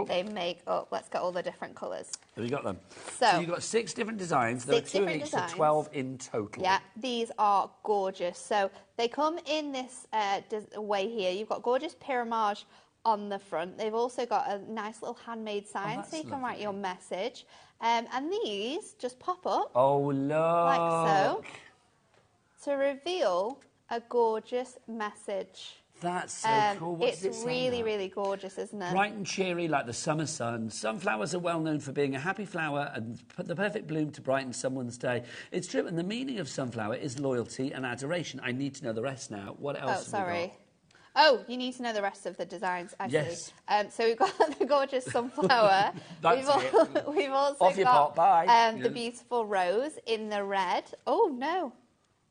they make up. Let's get all the different colours. Have you got them? So you've got 6 different designs. There are 2 in each, so 12 in total. Yeah, these are gorgeous. So they come in this way here. You've got gorgeous pyramage on the front. They've also got a nice little handmade sign so you can write your message. And these just pop up. Oh, look. Like so. To reveal a gorgeous message. That's so cool. What It's does it say really, now? really gorgeous, isn't it? Bright and cheery like the summer sun. Sunflowers are well known for being a happy flower and the perfect bloom to brighten someone's day. It's true, and the meaning of sunflower is loyalty and adoration. I need to know the rest now. What else Oh, have we sorry. got? Oh, you need to know the rest of the designs, I Yes. see. So we've got the gorgeous sunflower. That's it. We've also Off your pot, got bye. the beautiful rose in the red. Oh, no.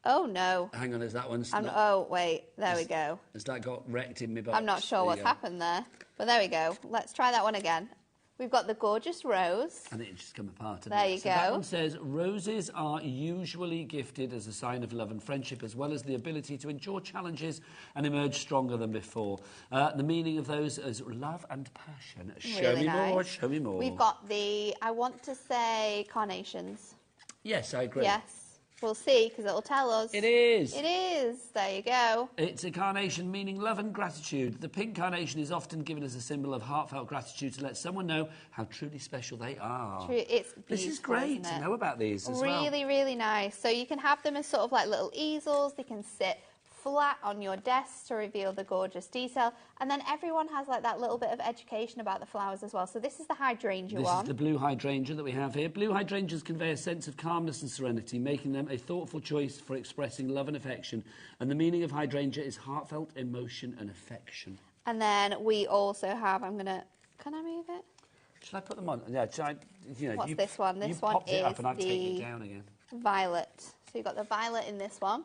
Oh, no. Hang on, is that one? Oh, wait. There we go. Has that got wrecked in my box? I'm not sure There what's you go. happened there. But there we go. Let's try that one again. We've got the gorgeous rose. And it's just come apart. hasn't There it? you So that go. one says, roses are usually gifted as a sign of love and friendship, as well as the ability to endure challenges and emerge stronger than before. The meaning of those is love and passion. Show Really me more, nice. show me more. We've got the, I want to say, carnations. Yes, I agree. Yes. We'll see, because it'll tell us. It is. It is. There you go. It's a carnation meaning love and gratitude. The pink carnation is often given as a symbol of heartfelt gratitude to let someone know how truly special they are. True. It's beautiful, This is great isn't to it? know about these as well. Really, really nice. So you can have them as sort of like little easels. They can sit flat on your desk to reveal the gorgeous detail. And then everyone has like that little bit of education about the flowers as well. So this is the hydrangea This one. is the blue hydrangea that we have here. Blue hydrangeas convey a sense of calmness and serenity, making them a thoughtful choice for expressing love and affection. And the meaning of hydrangea is heartfelt emotion and affection. And then we also have, can I move it? Shall I put them on? Yeah, What's this one? This you one popped it up is and I've taken the it down again. violet. So you've got the violet in this one.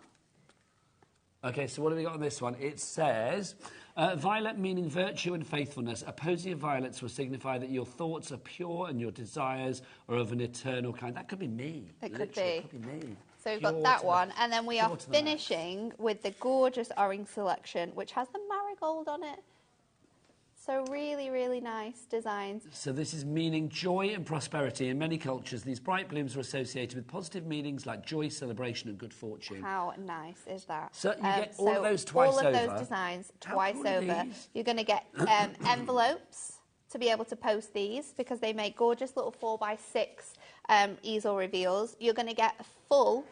Okay, so what have we got on this one? It says, violet meaning virtue and faithfulness. A posy of violets will signify that your thoughts are pure and your desires are of an eternal kind. That could be me. It could Literally, be. It could be me. So we've Pure got that to the- one. And then we are pure to the max. finishing with the gorgeous orange selection, which has the marigold on it. So really, really nice designs. So this is meaning joy and prosperity. In many cultures, these bright blooms are associated with positive meanings like joy, celebration and good fortune. How nice is that? So you get all of those twice all of over. those designs How twice cool are over. these? You're going to get envelopes to be able to post these because they make gorgeous little 4x6 easel reveals. You're going to get a full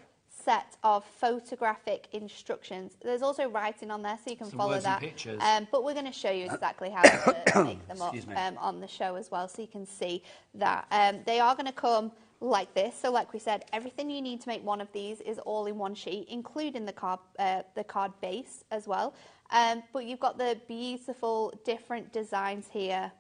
set of photographic instructions. There's also writing on there so you can Some follow words and that. pictures. But we're going to show you exactly how to make them up Excuse me. on the show as well so you can see that. They are going to come like this. So like we said, everything you need to make one of these is all in one sheet, including the card base as well. But you've got the beautiful different designs here.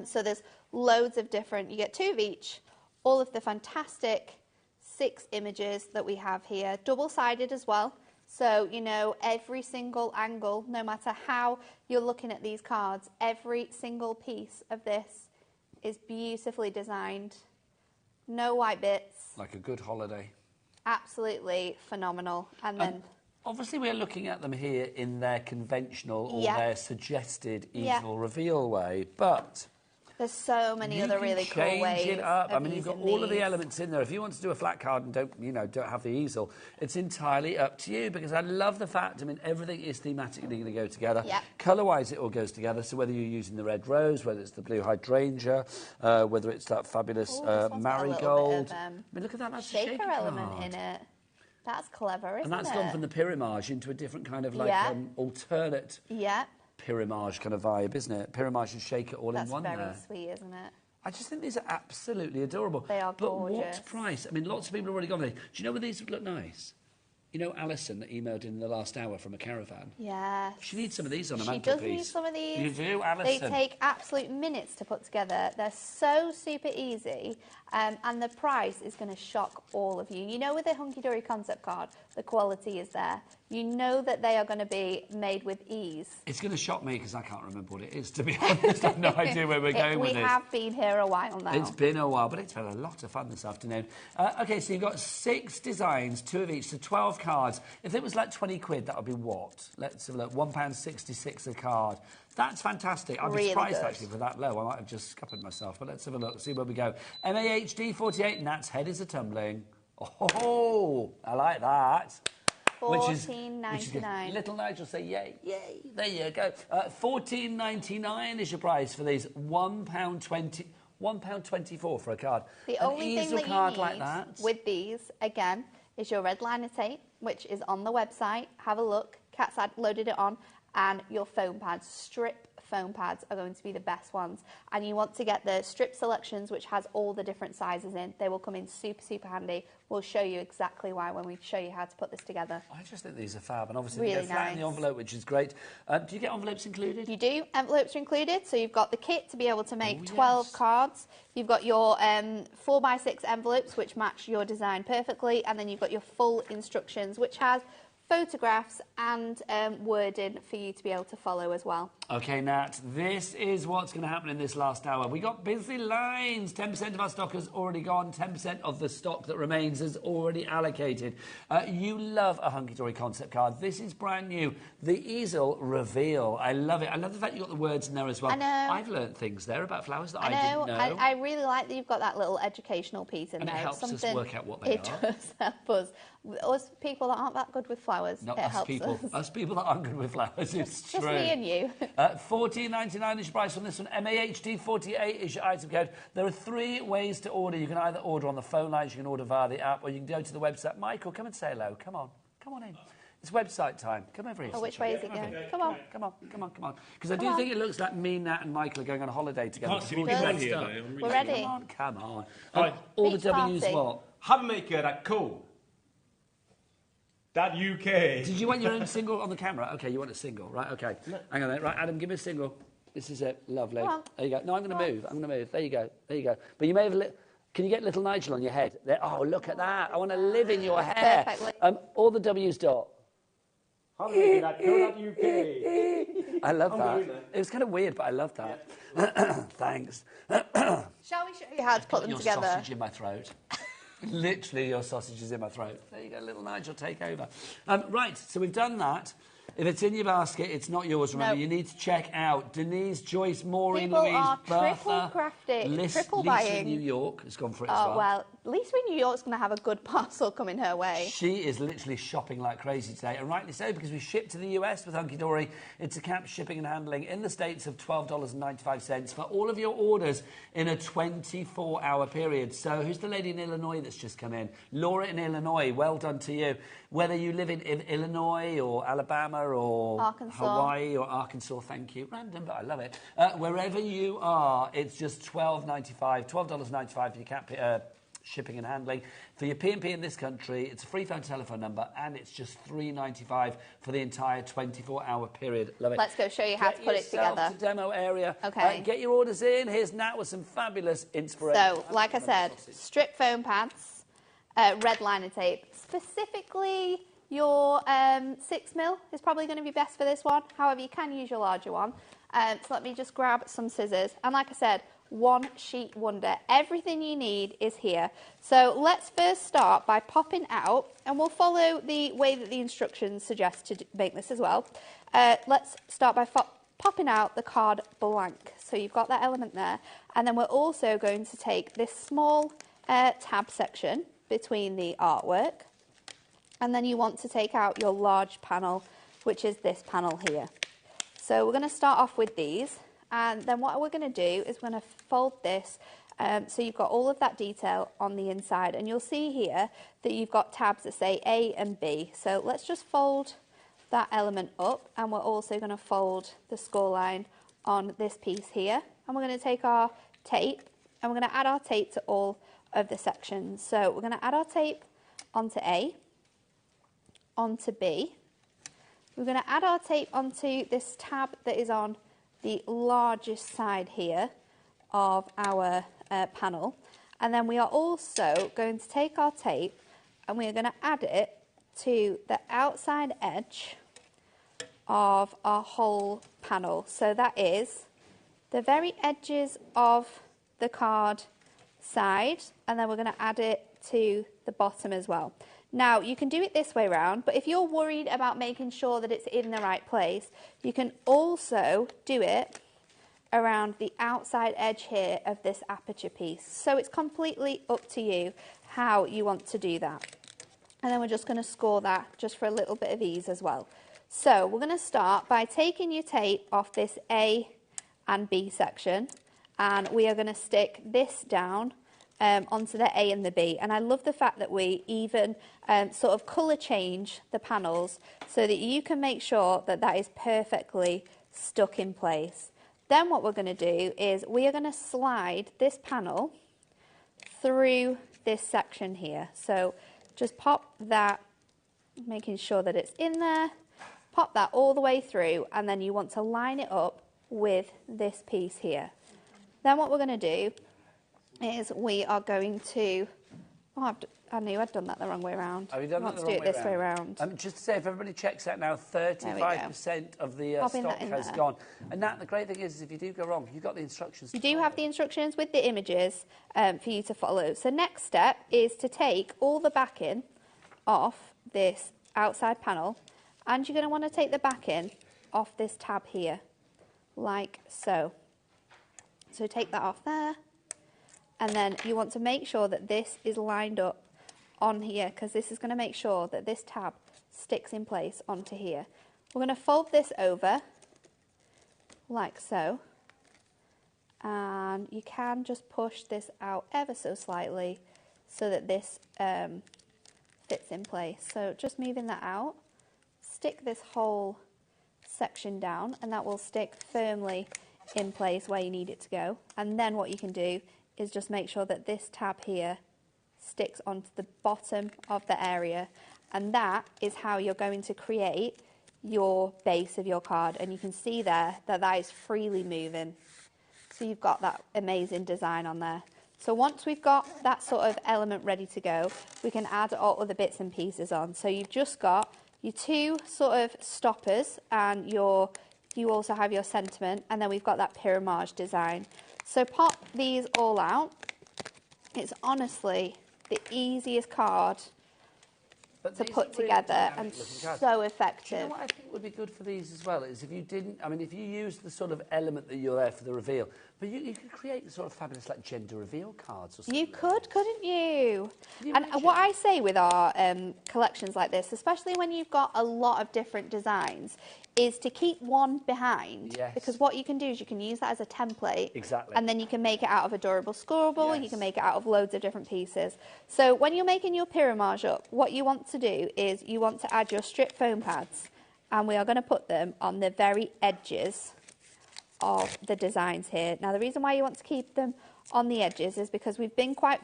So there's loads of different, you get 2 of each, all of the fantastic 6 images that we have here, double-sided as well. So, you know, every single angle, no matter how you're looking at these cards, every single piece of this is beautifully designed. No white bits. Like a good holiday. Absolutely phenomenal. And then... Obviously, we're looking at them here in their conventional or Yeah. their suggested Yeah. easel reveal way, but there's so many you other can really cool change ways it up. I of mean, you've got using all of the these. elements in there. If you want to do a flat card and don't have the easel, it's entirely up to you. Because I love the fact, I mean, everything is thematically going to go together. Yeah. Colour-wise, it all goes together. So whether you're using the red rose, whether it's the blue hydrangea, whether it's that fabulous Ooh, this one's got a little marigold. bit of, I mean, look at that. That's a shaker shaker element card. in it. That's clever, isn't And that's it? gone from the pyramage into a different kind of like Yeah. alternate Yeah, pyramage kind of vibe, isn't it? Pyramage and shaker all that's in one very there. sweet, isn't it? I just think these are absolutely adorable. They are But gorgeous. what price? I mean, lots of people have already gone there. Do you know where these would look nice? You know Alison that emailed in the last hour from a caravan? Yes. She needs some of these on a She mantelpiece. does need some of these. You do, They Alison? take absolute minutes to put together. They're so super easy, and the price is going to shock all of you. You know, with a Hunky Dory concept card, the quality is there. You know that they are going to be made with ease. It's going to shock me because I can't remember what it is, to be honest. I have no idea where we're going with We this. have been here a while now. It's been a while, but it's been a lot of fun this afternoon. OK, so you've got 6 designs, 2 of each, so 12 cards. If it was like 20 quid, that would be what? Let's have a look, £1.66 a card. That's fantastic. I'd be Really surprised, good. actually, for that low. I might have just scuppered myself, but let's have a look, see where we go. MAHD 48, Nat's head is a-tumbling. Oh, I like that. Which is good. $14.99. Little Nigel say yay, yay. There you go. $14.99 is your price for these. £1.24 for a card. The An only thing easel that card you like need that. with these, again, is your red liner tape, which is on the website. Have a look. Cat's had loaded it on. and your foam pads. Strip foam pads are going to be the best ones, and you want to get the strip selections, which has all the different sizes in. They will come in super, super handy. We'll show you exactly why when we show you how to put this together. I just think these are fab, and obviously Really they go flat in the nice. envelope, which is great. Do you get envelopes included? You do. Envelopes are included, so you've got the kit to be able to make Oh, 12 yes. cards. You've got your 4x6 envelopes, which match your design perfectly, and then you've got your full instructions, which has photographs and wording for you to be able to follow as well. Okay, Nat, this is what's going to happen in this last hour. We got busy lines. 10% of our stock has already gone. 10% of the stock that remains is already allocated. You love a hunky-dory concept card. This is brand new. The easel reveal. I love it. I love the fact you got the words in there as well. I know. I've learnt things there about flowers that I know. didn't know. I really like that you've got that little educational piece in And it there. helps us work out what they it are. does help us. Us people that aren't that good with flowers, Not it us helps people. us. Us people that aren't good with flowers. It's Just true. me and you. $14.99 is your price on this one. MAHD48 is your item code. There are 3 ways to order. You can either order on the phone lines, you can order via the app, or you can go to the website. Michael, come and say hello. Come on. Come on in. It's website time. Come over here. Oh, which way is it going? Come on. Come on, come on, come on. Because I do Come on. think it looks like me, Nat, and Michael are going on a holiday together. Can't see We'll me get come that here, stuff. though. I'm really We're ready. Come on, come on. Right. All the Beach W's party. what? HobbyMaker.co.uk. Did you want your own single on the camera? Okay, you want a single, right? Okay. Hang on then. Right, Adam, give me a single. This is it. Lovely. Come on. There you go. No, I'm going to move. I'm going to move. There you go. There you go. But you may have... Can you get little Nigel on your head? There. Oh, look at that. I want to live in your hair. Perfectly. All the W's dot. HobbyMaker.co.uk. I love that. doing that. It was kind of weird, but I love that. Thanks. Shall we show you how to put them Your together? sausage in my throat. Literally, your sausage is in my throat. There you go, little Nigel, take over. Right, so we've done that. If it's in your basket, it's not yours. Remember, No. you need to check out Denise, Joyce, Maureen, People Louise, are Bertha, triple crafting, triple Lisa buying. in New York has gone for it as Oh, well. well, Lisa in New York's going to have a good parcel coming her way. She is literally shopping like crazy today, and rightly so, because we ship to the US with Hunky Dory. It's a cap shipping and handling in the States of $12.95 for all of your orders in a 24-hour period. So who's the lady in Illinois that's just come in? Laura in Illinois, well done to you. Whether you live in Illinois or Alabama or Arkansas. Hawaii or Arkansas, thank you. Random, but I love it. Wherever you are, it's just $12.95 for your cap shipping and handling. For your P&P in this country, it's a free phone telephone number, and it's just $3.95 for the entire 24-hour period. Love it. Let's go show you how to put it yourself together. to demo area. Okay. Get your orders in. Here's Nat with some fabulous inspiration. So, like I said, strip foam pads, red liner tape. Specifically, your 6mm is probably going to be best for this one. However, you can use your larger one. So let me just grab some scissors. And like I said, one sheet wonder. Everything you need is here. So let's first start by popping out, and we'll follow the way that the instructions suggest to make this as well. Let's start by popping out the card blank. So you've got that element there. And then we're also going to take this small tab section between the artwork. And then you want to take out your large panel, which is this panel here. So we're going to start off with these. And then what we're going to do is we're going to fold this so you've got all of that detail on the inside. And you'll see here that you've got tabs that say A and B. So let's just fold that element up, and we're also going to fold the score line on this piece here. And we're going to take our tape, and we're going to add our tape to all of the sections. So we're going to add our tape onto A, onto B. We're going to add our tape onto this tab that is on the largest side here of our panel. And then we are also going to take our tape and we are going to add it to the outside edge of our whole panel. So that is the very edges of the card side, and then we're going to add it to the bottom as well. Now, you can do it this way round, but if you're worried about making sure that it's in the right place, you can also do it around the outside edge here of this aperture piece. So it's completely up to you how you want to do that. And then we're just going to score that just for a little bit of ease as well. So we're going to start by taking your tape off this A and B section, and we are going to stick this down onto the A and the B. And I love the fact that we even sort of colour change the panels so that you can make sure that that is perfectly stuck in place. Then what we're going to do is we are going to slide this panel through this section here. So just pop that, making sure that it's in there, pop that all the way through, and then you want to line it up with this piece here. Then what we're going to do is we are going to, I knew I'd done that the wrong way around. Have you done that the wrong way around? Let's do it this way around. Just to say, if everybody checks out now, 35% of the stock has gone. And Nat, the great thing is if you do go wrong, you've got the instructions. You do have the instructions with the images for you to follow. So next step is to take all the backing off this outside panel, and you're going to want to take the backing off this tab here, like so. So take that off there. And then you want to make sure that this is lined up on here, because this is going to make sure that this tab sticks in place onto here. We're going to fold this over like so, and you can just push this out ever so slightly so that this fits in place. So just moving that out, stick this whole section down, and that will stick firmly in place where you need it to go. And then what you can do is just make sure that this tab here sticks onto the bottom of the area, and that is how you're going to create your base of your card. And you can see there that that is freely moving, so you've got that amazing design on there. So once we've got that sort of element ready to go, we can add all other bits and pieces on. So you've just got your two sort of stoppers, and you also have your sentiment, and then we've got that pyramage design. So pop these all out. It's honestly the easiest card to put together, and so effective. Do you know what I think would be good for these as well is if you didn't, I mean, if you use the sort of element that you're there for the reveal, but you could create sort of fabulous like gender reveal cards or something. You could, couldn't you? And what I say with our collections like this, especially when you've got a lot of different designs, is to keep one behind. Yes. Because what you can do is you can use that as a template. Exactly. And then you can make it out of a durable scoreable. Yes. You can make it out of loads of different pieces. So when you're making your pyramage up, what you want to do is you want to add your strip foam pads, and we are going to put them on the very edges of the designs here. Now, the reason why you want to keep them on the edges is because we've been quite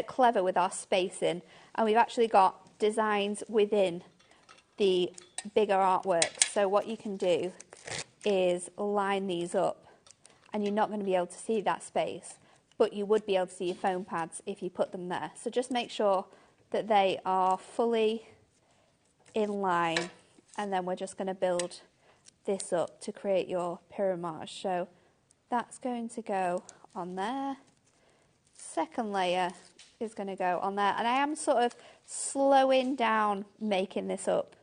clever with our spacing, and we've actually got designs within the bigger artwork. So what you can do is line these up, and you're not going to be able to see that space, but you would be able to see your foam pads if you put them there. So just make sure that they are fully in line, and then we're just going to build this up to create your pyramage. So that's going to go on there. Second layer is going to go on there, and I am sort of slowing down making this up,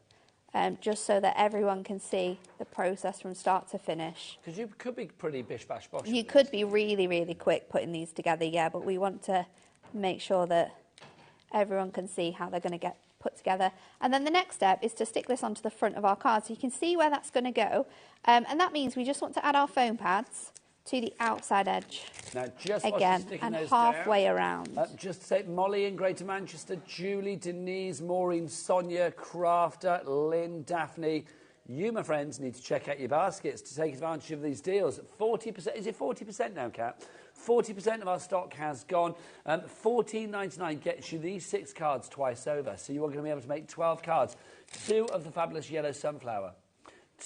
just so that everyone can see the process from start to finish. Because you could be pretty bish-bash-bosh. You could be really, really quick putting these together, yeah, but we want to make sure that everyone can see how they're going to get put together. And then the next step is to stick this onto the front of our card, so you can see where that's going to go. And that means we just want to add our foam pads to the outside edge. Now, just again, and halfway around. Just to say, Molly in Greater Manchester, Julie, Denise, Maureen, Sonia, Crafter, Lynn, Daphne. You, my friends, need to check out your baskets to take advantage of these deals. 40%, is it 40% now, Kat? 40% of our stock has gone. $14.99 gets you these 6 cards twice over. So you are going to be able to make 12 cards. 2 of the fabulous yellow sunflower,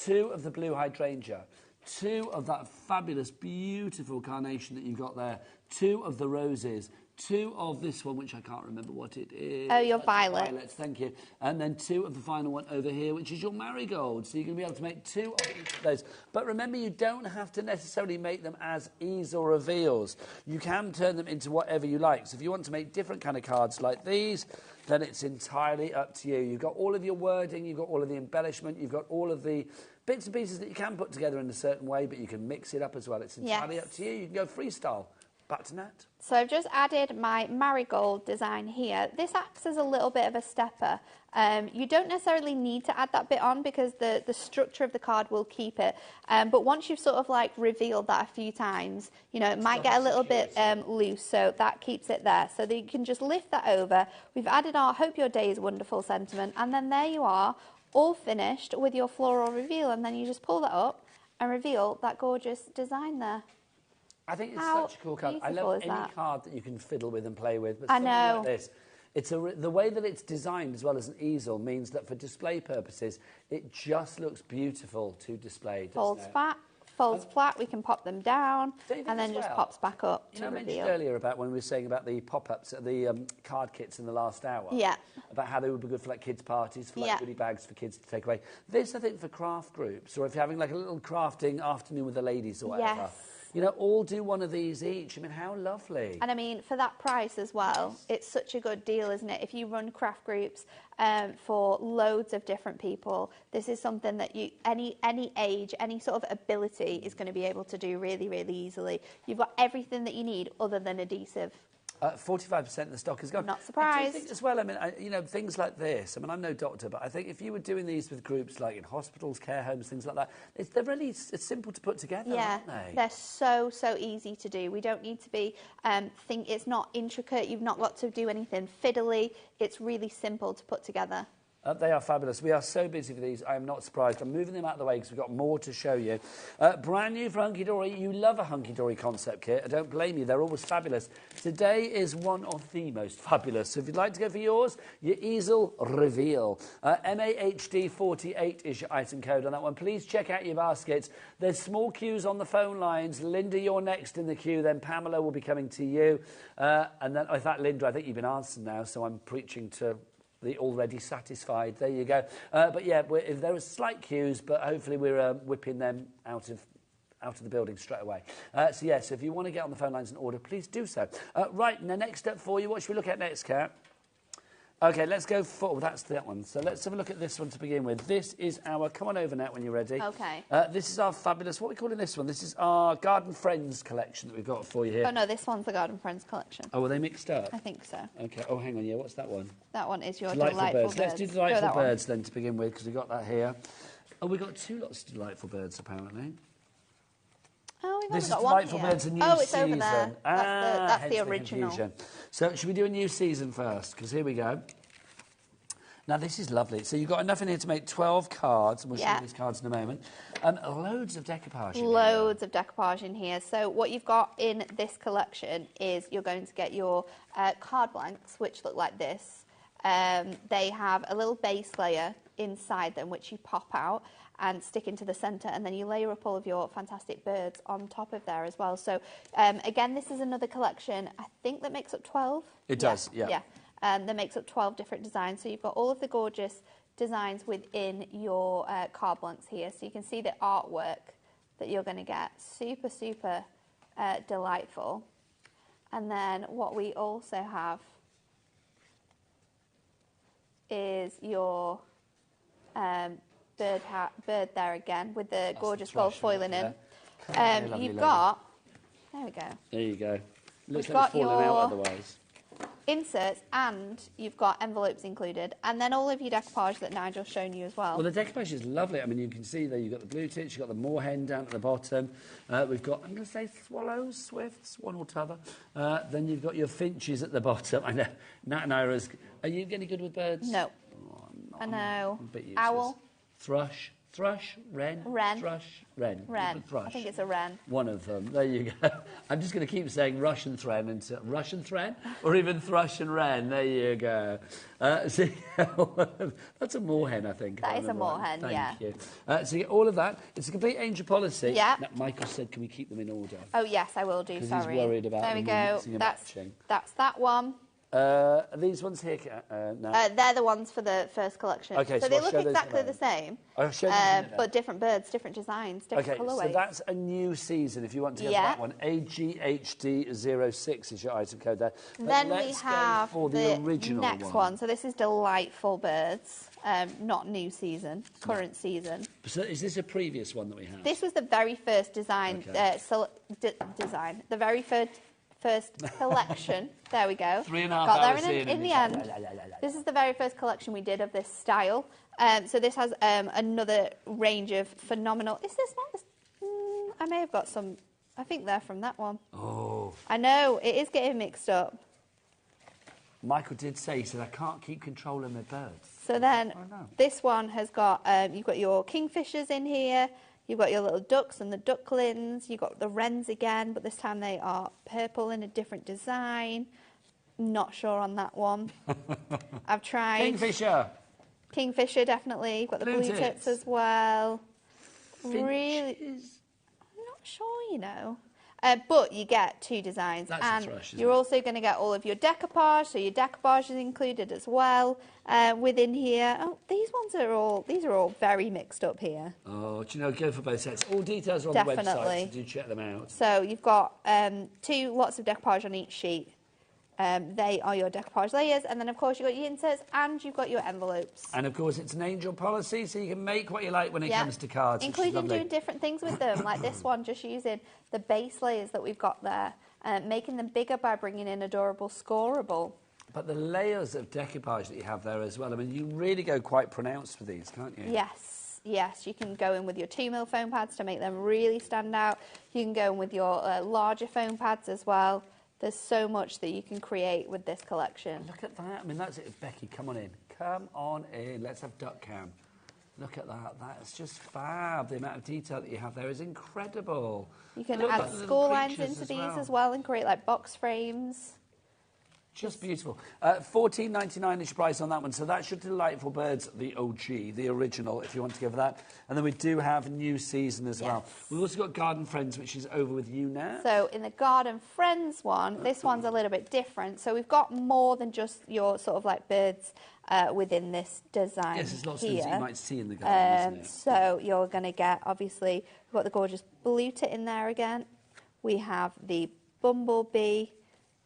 2 of the blue hydrangea, 2 of that fabulous, beautiful carnation that you've got there, 2 of the roses, 2 of this one, which I can't remember what it is. Oh, your violet. Violets, thank you. And then 2 of the final one over here, which is your marigold. So you're going to be able to make 2 of each of those. But remember, you don't have to necessarily make them as ease or reveals. You can turn them into whatever you like. So if you want to make different kind of cards like these, then it's entirely up to you. You've got all of your wording, you've got all of the embellishment, you've got all of the bits and pieces that you can put together in a certain way, but you can mix it up as well. It's entirely up to you. You can go freestyle. back to Nat. So I've just added my marigold design here. This acts as a little bit of a stepper. You don't necessarily need to add that bit on because the structure of the card will keep it. But once you've sort of like revealed that a few times, you know, it might get a little bit loose, so that keeps it there. So that you can just lift that over. We've added our Hope Your Day is Wonderful sentiment, and then there you are, all finished with your floral reveal, and then you just pull that up and reveal that gorgeous design there. I think it's such a cool card. I love any card that you can fiddle with and play with. But I something know. like this, it's the way that it's designed as well as an easel means that for display purposes, it just looks beautiful to display. Folds flat, we can pop them down, and then just pops back up You to know, I reveal. mentioned earlier about when we were saying about the pop-ups, the card kits in the last hour. Yeah. About how they would be good for like kids' parties, for like Yeah. goodie bags for kids to take away. This, I think, for craft groups, or if you're having like a little crafting afternoon with the ladies or whatever. Yes. You know, all do one of these each. I mean, how lovely. And I mean, for that price as well, it's such a good deal, isn't it? If you run craft groups for loads of different people, this is something that you, any age, any sort of ability is going to be able to do really, really easily. You've got everything that you need other than adhesive. 45% of the stock is gone. Not I surprised. do think as well, I mean, you know, things like this. I mean, I'm no doctor, but I think if you were doing these with groups like in hospitals, care homes, things like that, they're really it's simple to put together, Yeah, aren't they? they're so easy to do. We don't need to be it's not intricate. You've not got to do anything fiddly. It's really simple to put together. They are fabulous. We are so busy for these. I am not surprised. I'm moving them out of the way because we've got more to show you. Brand new for Hunky Dory. You love a Hunky Dory concept kit. I don't blame you. They're always fabulous. Today is one of the most fabulous. So if you'd like to go for yours, your easel reveal. MAHD48 is your item code on that one. Please check out your baskets. There's small queues on the phone lines. Linda, you're next in the queue. Then Pamela will be coming to you. And then, in fact, Linda, I think you've been answered now, so I'm preaching to the already satisfied. There you go. But yeah, there are slight queues, but hopefully we're whipping them out of the building straight away. So if you want to get on the phone lines and order, please do so. Right, now next up for you, what should we look at next, Kat? Okay, let's go for... Well, that's that one. So let's have a look at this one to begin with. This is our... Come on over, Nat, when you're ready. Okay. This is our fabulous... What are we calling this one? This is our Garden Friends collection that we've got for you here. Oh, no, this one's the Garden Friends collection. Oh, were they mixed up? I think so. Okay. Oh, hang on, yeah, what's that one? That one is your Delightful Birds. Let's do Delightful that one. Birds then to begin with, because we've got that here. Oh, we've got two lots of Delightful Birds, apparently. Oh, we've This is only got one Delightful here. Birds, a new oh, it's season. over there. That's Hence the original. confusion. So, should we do a new season first? Because here we go. Now, this is lovely. So, you've got enough in here to make 12 cards. And we'll show you these cards in a moment. Loads of decoupage in here. Loads of decoupage in here. So, what you've got in this collection is you're going to get your card blanks, which look like this. They have a little base layer inside them, which you pop out and stick into the centre, and then you layer up all of your fantastic birds on top of there as well. So, again, this is another collection, I think, that makes up 12. It does, yeah. Yeah. That makes up 12 different designs. So you've got all of the gorgeous designs within your card blanks here. So you can see the artwork that you're going to get. Super, super delightful. And then what we also have is your bird there again with the gorgeous gold foiling in. You've got... There we go. There you go. Looks We've like it's got falling out your- otherwise. Inserts, and you've got envelopes included, and then all of your decoupage that Nigel's shown you as well. Well, the decoupage is lovely. I mean, you can see there you've got the blue tits, you've got the moorhen down at the bottom. We've got, I'm going to say swallows, swifts, one or t'other. Then you've got your finches at the bottom. I know, Nat and Ira's... Are you any good with birds? No. Oh, I know. I'm a bit useless. Owl. Thrush, wren. Wren. Thrush, wren. Wren. Thrush. I think it's a wren. One of them. There you go. I'm just going to keep saying Russian thread until Russian thread, or even thrush and wren. There you go. So that's a moorhen, I think. That is a moorhen, Thank yeah. you. So you get all of that. It's a complete angel policy. Yeah. Now, Michael said, can we keep them in order? Oh yes, I will do. 'Cause Sorry. he's worried about there we them go. mixing and That's matching. that one. Are these ones here? No. They're the ones for the first collection. Okay, so so they I'll look show those exactly now. the same, I'll show them in a minute. but different birds, different designs, different Okay, colourways. so that's a new season. If you want to get Yeah. that one, AGHD06 is your item code there. But Then we let's go have for the original next one. So this is Delightful Birds, not new season, current season. So is this a previous one that we have? This was the very first design, Okay. design. The very first collection. There we go. 3.5 Got hours there in the end. This is the very first collection we did of this style. So this has another range of phenomenal... Is this not... I may have got some... I think they're from that one. Oh. I know, it is getting mixed up. Michael did say, he said, I can't keep control of my birds. So then, this one has got... you've got your kingfishers in here. You've got your little ducks and the ducklings. You've got the wrens again, but this time they are purple in a different design. Not sure on that one. I've tried... Kingfisher. Kingfisher, definitely. You've got the blue tits as well. Finches. Really... I'm not sure, you know. But you get 2 designs. That's and a thrush, you're also going to get all of your decoupage, so your decoupage is included as well within here. Oh, these are all very mixed up here. Oh, do you know, go for both sets. All details are on the website, so do check them out. So you've got 2 lots of decoupage on each sheet. They are your decoupage layers, and then of course you've got your inserts and you've got your envelopes. And of course it's an angel policy, so you can make what you like when it comes to cards. Including doing different things with them, like this one, just using the base layers that we've got there, making them bigger by bringing in adorable scoreable. But the layers of decoupage that you have there as well, I mean, you really go quite pronounced with these, can't you? Yes, yes, you can go in with your 2mm foam pads to make them really stand out. You can go in with your larger foam pads as well. There's so much that you can create with this collection. Look at that. I mean, that's it. Becky, come on in. Come on in. Let's have duck cam. Look at that. That's just fab. The amount of detail that you have there is incredible. You can add score lines into these as well and create like box frames. Just beautiful. $14.99 is your price on that one. So that's your Delightful Birds, the OG, the original, if you want to go for that. And then we do have New Season as well. We've also got Garden Friends, which is over with you now. So in the Garden Friends one, this one's a little bit different. So we've got more than just your sort of like birds within this design. Yes, there's lots of here. things that you might see in the garden, isn't it? So you're going to get, obviously, we've got the gorgeous blue tit in there again. We have the bumblebee.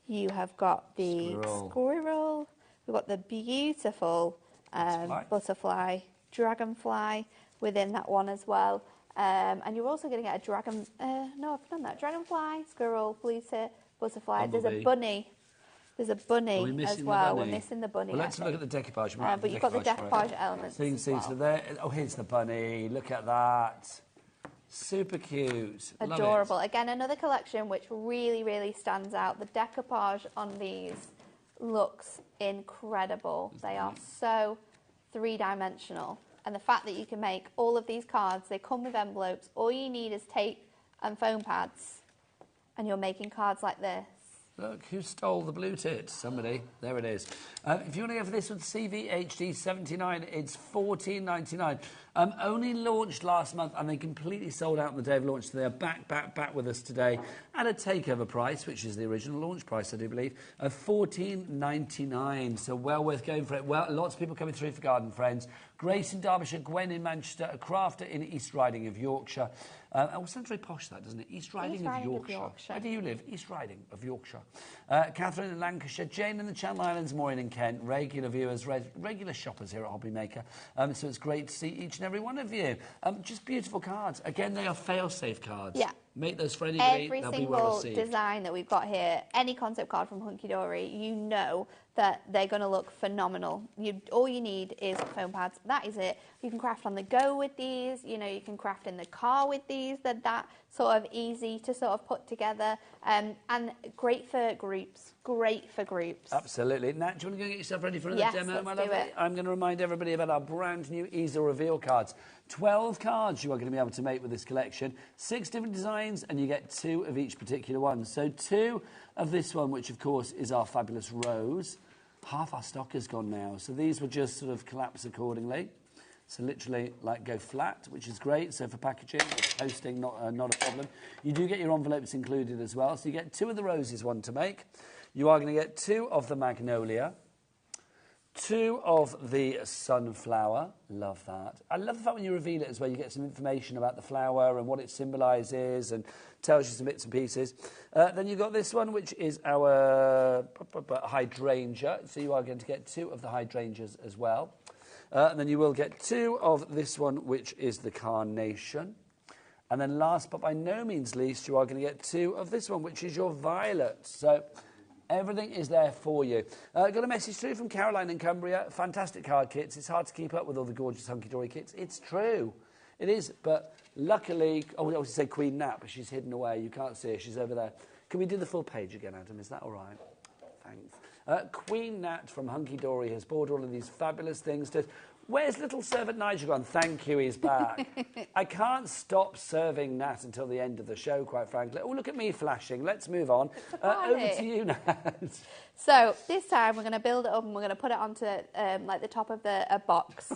You have got the squirrel. We've got the beautiful butterfly, dragonfly within that one as well. And you're also going to get a dragon... no, I've done that. Dragonfly, squirrel, blue tit, butterfly. Bumblebee. There's a bunny. There's a bunny as well. We're missing the bunny. Well, let's look at the decoupage. But you've got the decoupage elements. So you can see, so there... Oh, here's the bunny. Look at that. Super cute. Adorable. Again, another collection which really, really stands out. The decoupage on these looks incredible. They are so 3-dimensional. And the fact that you can make all of these cards, they come with envelopes. All you need is tape and foam pads. And you're making cards like this. Look, who stole the blue tit? Somebody. There it is. If you want to go for this one, CVHD 79, it's $14.99. Only launched last month, and they completely sold out on the day of launch. So they are back with us today at a takeover price, which is the original launch price, I do believe, of $14.99. So well worth going for it. Well, lots of people coming through for Garden Friends. Grace in Derbyshire, Gwen in Manchester, a crafter in East Riding of Yorkshire. Sounds very posh, that, doesn't it? East Riding of Yorkshire. Where do you live? East Riding of Yorkshire. Catherine in Lancashire, Jane in the Channel Islands, Maureen in Kent, regular viewers, regular shoppers here at HobbyMaker. So it's great to see each and every one of you. Just beautiful cards. Again, they are fail-safe cards. Yeah. Make those for anybody. Every they'll be well single received. design that we've got here, any concept card from Hunky Dory, you know that they're going to look phenomenal. All you need is foam pads. That is it. You can craft on the go with these. You know, you can craft in the car with these. They're that sort of easy to sort of put together. And great for groups. Great for groups. Absolutely. Nat, do you want to go get yourself ready for another demo? Let's do it. I'm going to remind everybody about our brand new easel reveal cards. 12 cards you are going to be able to make with this collection. 6 different designs, and you get 2 of each particular one. So 2 of this one, which of course is our fabulous rose. Half our stock has gone now, so these will just sort of collapse accordingly. So literally, like, go flat, which is great. So for packaging, posting, not a problem. You do get your envelopes included as well. So you get 2 of the roses, one to make. You are going to get 2 of the magnolia. 2 of the sunflower. Love that. I love the fact when you reveal it as well, you get some information about the flower and what it symbolises and tells you some bits and pieces. Then you've got this one, which is our hydrangea. So you are going to get 2 of the hydrangeas as well. And then you will get 2 of this one, which is the carnation. And then last but by no means least, you are going to get 2 of this one, which is your violet. So everything is there for you. Got a message through from Caroline in Cumbria. Fantastic card kits. It's hard to keep up with all the gorgeous hunky-dory kits. It's true. It is, but luckily... Oh, I was to say Queen Nat, but she's hidden away. You can't see her. She's over there. Can we do the full page again, Adam? Is that all right? Thanks. Queen Nat from Hunky Dory has bought all of these fabulous things. Where's little servant Nigel gone? Thank you, he's back. I can't stop serving Nat until the end of the show, quite frankly. Oh, look at me flashing. Let's move on. Over to you, Nat. So this time we're going to build it up and we're going to put it onto like the top of a box.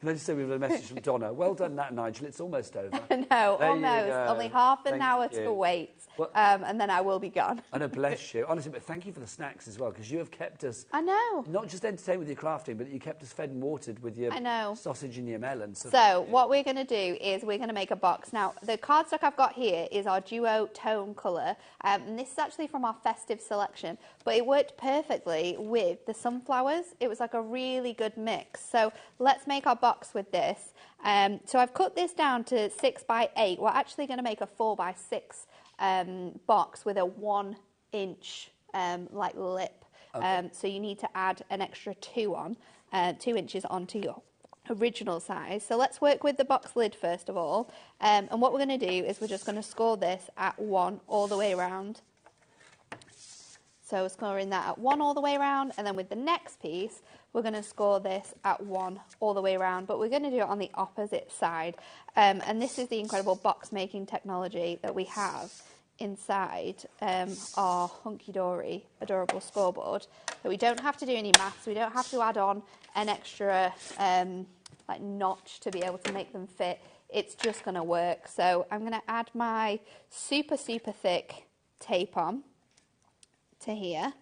Can I just say we've got a message from Donna? Well done, Nat and Nigel. It's almost over. No, almost. Only half an hour to wait. Well, and then I will be gone. I know, bless you. Honestly, but thank you for the snacks as well, because you have kept us... I know. Not just entertained with your crafting, but you kept us fed and watered with your sausage and your melon. So what we're going to do is we're going to make a box. Now, the cardstock I've got here is our duo tone colour. And this is actually from our festive selection. But it worked perfectly with the sunflowers. It was like a really good mix. So let's make our box with this. So I've cut this down to 6 by 8. We're actually going to make a 4 by 6 box with a 1-inch like lip. Okay. So you need to add an extra 2 inches onto your original size. So let's work with the box lid first of all. And what we're going to do is we're just going to score this at 1 all the way around. So we're scoring that at 1 all the way around, and then with the next piece, we're going to score this at 1 all the way around, but we're going to do it on the opposite side. And this is the incredible box making technology that we have inside our Hunky Dory Adorable Scoreboard. So we don't have to do any maths, we don't have to add on an extra like notch to be able to make them fit. It's just going to work. So I'm going to add my super, super thick tape on to here.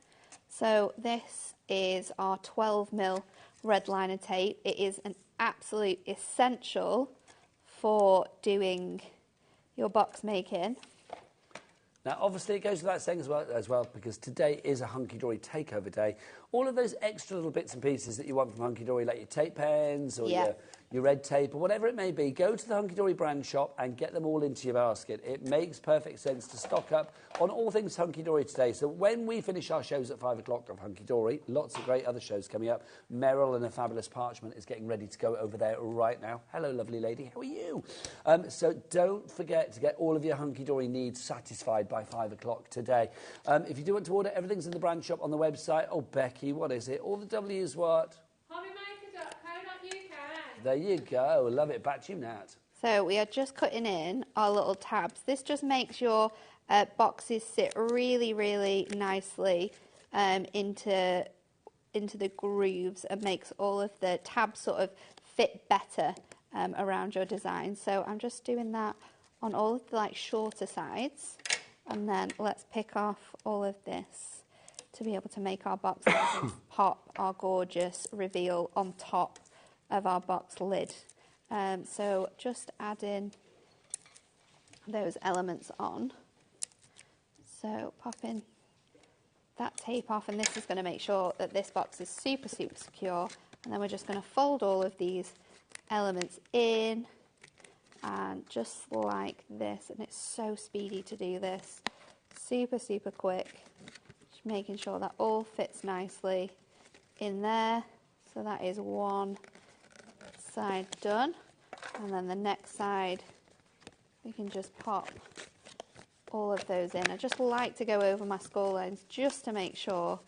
So this is our 12mm red liner tape. It is an absolute essential for doing your box making. Now, obviously, it goes without saying as well, because today is a Hunky Dory takeover day. All of those extra little bits and pieces that you want from Hunky Dory, like your tape pens or your red tape or whatever it may be, go to the Hunky Dory brand shop and get them all into your basket. It makes perfect sense to stock up on all things Hunky Dory today. So when we finish our shows at 5 o'clock of Hunky Dory, lots of great other shows coming up. Merrill and a Fabulous Parchment is getting ready to go over there right now. Hello, lovely lady. How are you? So don't forget to get all of your Hunky Dory needs satisfied by 5 o'clock today. If you do want to order, everything's in the brand shop on the website. Oh, Becky, what is it? All the W's what? HobbyMaker.co.uk. There you go. Love it. Back to you, Nat. So we are just cutting in our little tabs. This just makes your boxes sit really, really nicely into the grooves and makes all of the tabs sort of fit better around your design. So I'm just doing that on all of the like shorter sides, and then let's pick off all of this to be able to make our box and pop our gorgeous reveal on top of our box lid. So just adding those elements on. So popping that tape off, and this is going to make sure that this box is super, super secure. And then we're just going to fold all of these elements in, and just like this, and it's so speedy to do this, super, super quick. Just making sure that all fits nicely in there. So that is one side done, and then the next side we can just pop all of those in. I just like to go over my score lines just to make sure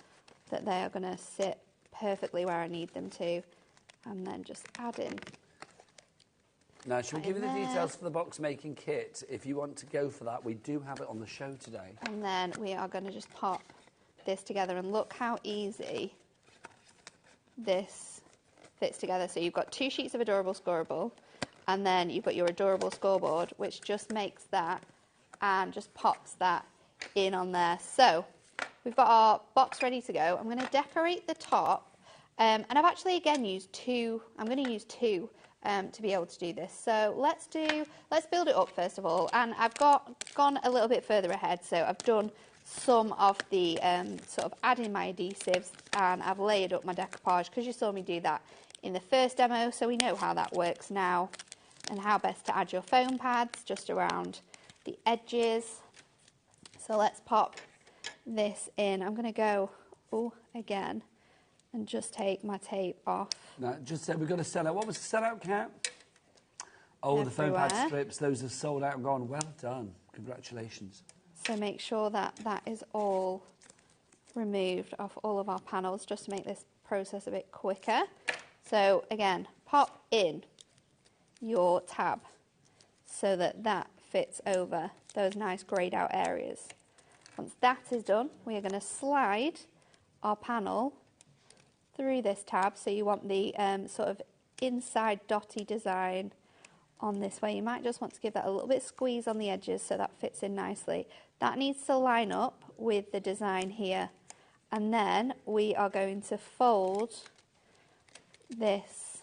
that they are going to sit perfectly where I need them to, and then just add in. Now, should we give you the details for the box making kit? If you want to go for that, we do have it on the show today. And then we are going to just pop this together, and look how easy this fits together. So you've got 2 sheets of Adorable Scorable, and then you've got your Adorable Scoreboard, which just makes that and just pops that in on there. So we've got our box ready to go. I'm going to decorate the top, and I've actually again used 2. I'm going to use 2 to be able to do this. So let's build it up first of all, and I've gone a little bit further ahead. So I've done some of the sort of adding my adhesives, and I've layered up my decoupage because you saw me do that in the first demo, so we know how that works now. and how best to add your foam pads just around the edges. So let's pop this in. I'm going to go again and just take my tape off. No, just said we've got a sellout. What was the sellout, Kat? Oh, the foam Everywhere. pad strips. Those have sold out and gone. Well done. Congratulations. So make sure that that is all removed off all of our panels just to make this process a bit quicker. So again, pop in your tab so that that fits over those nice greyed out areas. Once that is done, we are going to slide our panel through this tab. So you want the sort of inside dotty design on this way. You might just want to give that a little bit of squeeze on the edges so that fits in nicely. That needs to line up with the design here. And then we are going to fold this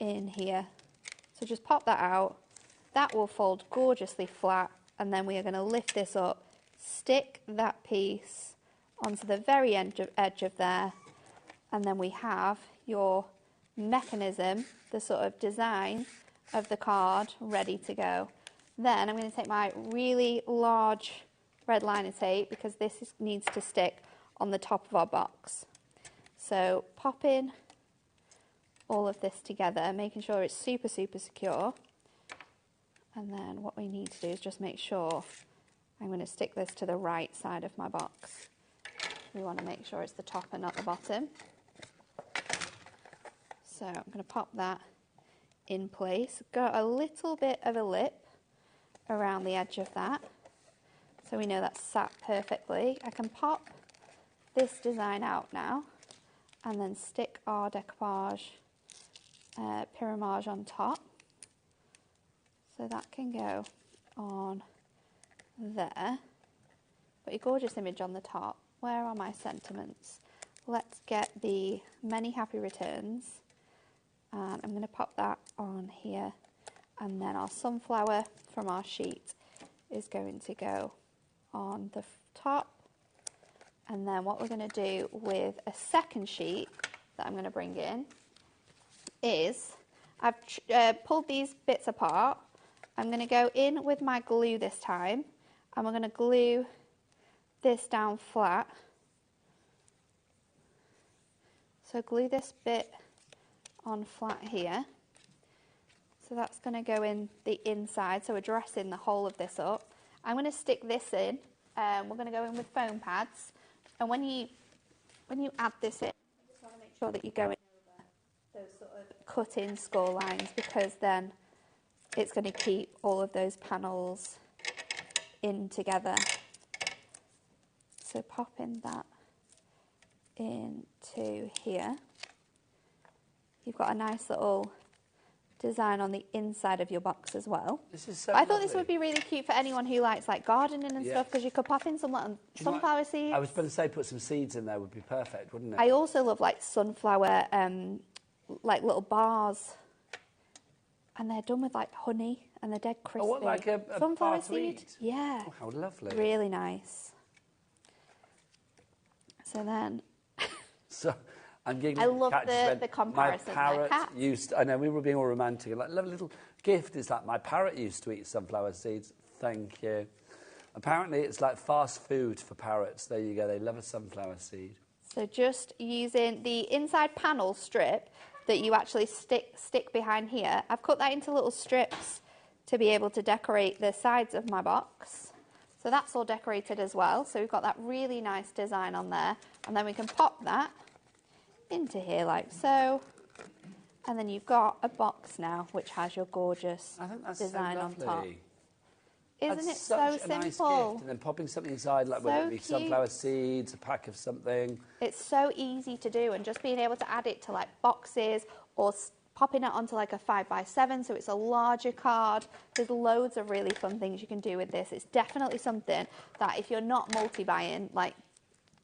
in here. So just pop that out. That will fold gorgeously flat, and then we are going to lift this up, stick that piece onto the very edge of there, and then we have your mechanism, the sort of design of the card ready to go. Then I'm going to take my really large red liner tape because this needs to stick on the top of our box. So pop in all of this together, making sure it's super, super secure. And then what we need to do is just make sure I'm going to stick this to the right side of my box. We want to make sure it's the top and not the bottom. So I'm going to pop that in place. Got a little bit of a lip around the edge of that, so we know that's sat perfectly. I can pop this design out now and then stick our decoupage pyramage on top. So that can go on there. Got your gorgeous image on the top. Where are my sentiments? Let's get the many happy returns. And I'm going to pop that on here. And then our sunflower from our sheet is going to go on the top. And then what we're going to do with a second sheet that I'm going to bring in is, I've pulled these bits apart. I'm going to go in with my glue this time, and we're going to glue this down flat. So glue this bit on flat here. So that's going to go in the inside, so we're dressing the whole of this up. I'm going to stick this in. We're going to go in with foam pads, and when you add this in, you just want to make sure that you're going over those sort of cut-in score lines, because then it's going to keep all of those panels in together. So popping that into here. You've got a nice little design on the inside of your box as well. This is so I thought lovely. this would be really cute for anyone who likes like gardening and stuff, because you could pop in some sunflower seeds. I was going to say put some seeds in there would be perfect, wouldn't it? I also love like sunflower, like little bars, and they're done with like honey, and they're dead crispy. Oh, what, like a sunflower bar to seed? eat? Yeah. Oh, how lovely. Really nice. So then, So I'm getting. I love Kat just went, the comparison. My parrot Kat. used. I know we were being all romantic. Like, lovely little gift is that my parrot used to eat sunflower seeds. Thank you. Apparently, it's like fast food for parrots. There you go. They love a sunflower seed. So just using the inside panel strip that you actually stick behind here, I've cut that into little strips to be able to decorate the sides of my box. So that's all decorated as well. So we've got that really nice design on there. And then we can pop that into here like so. And then you've got a box now which has your gorgeous design on top. Isn't it so such a nice simple? gift. And then popping something inside, like So whether it be cute. sunflower seeds, a pack of something. It's so easy to do, and just being able to add it to like boxes or popping it onto like a 5x7 so it's a larger card. There's loads of really fun things you can do with this. It's definitely something that if you're not multi-buying, like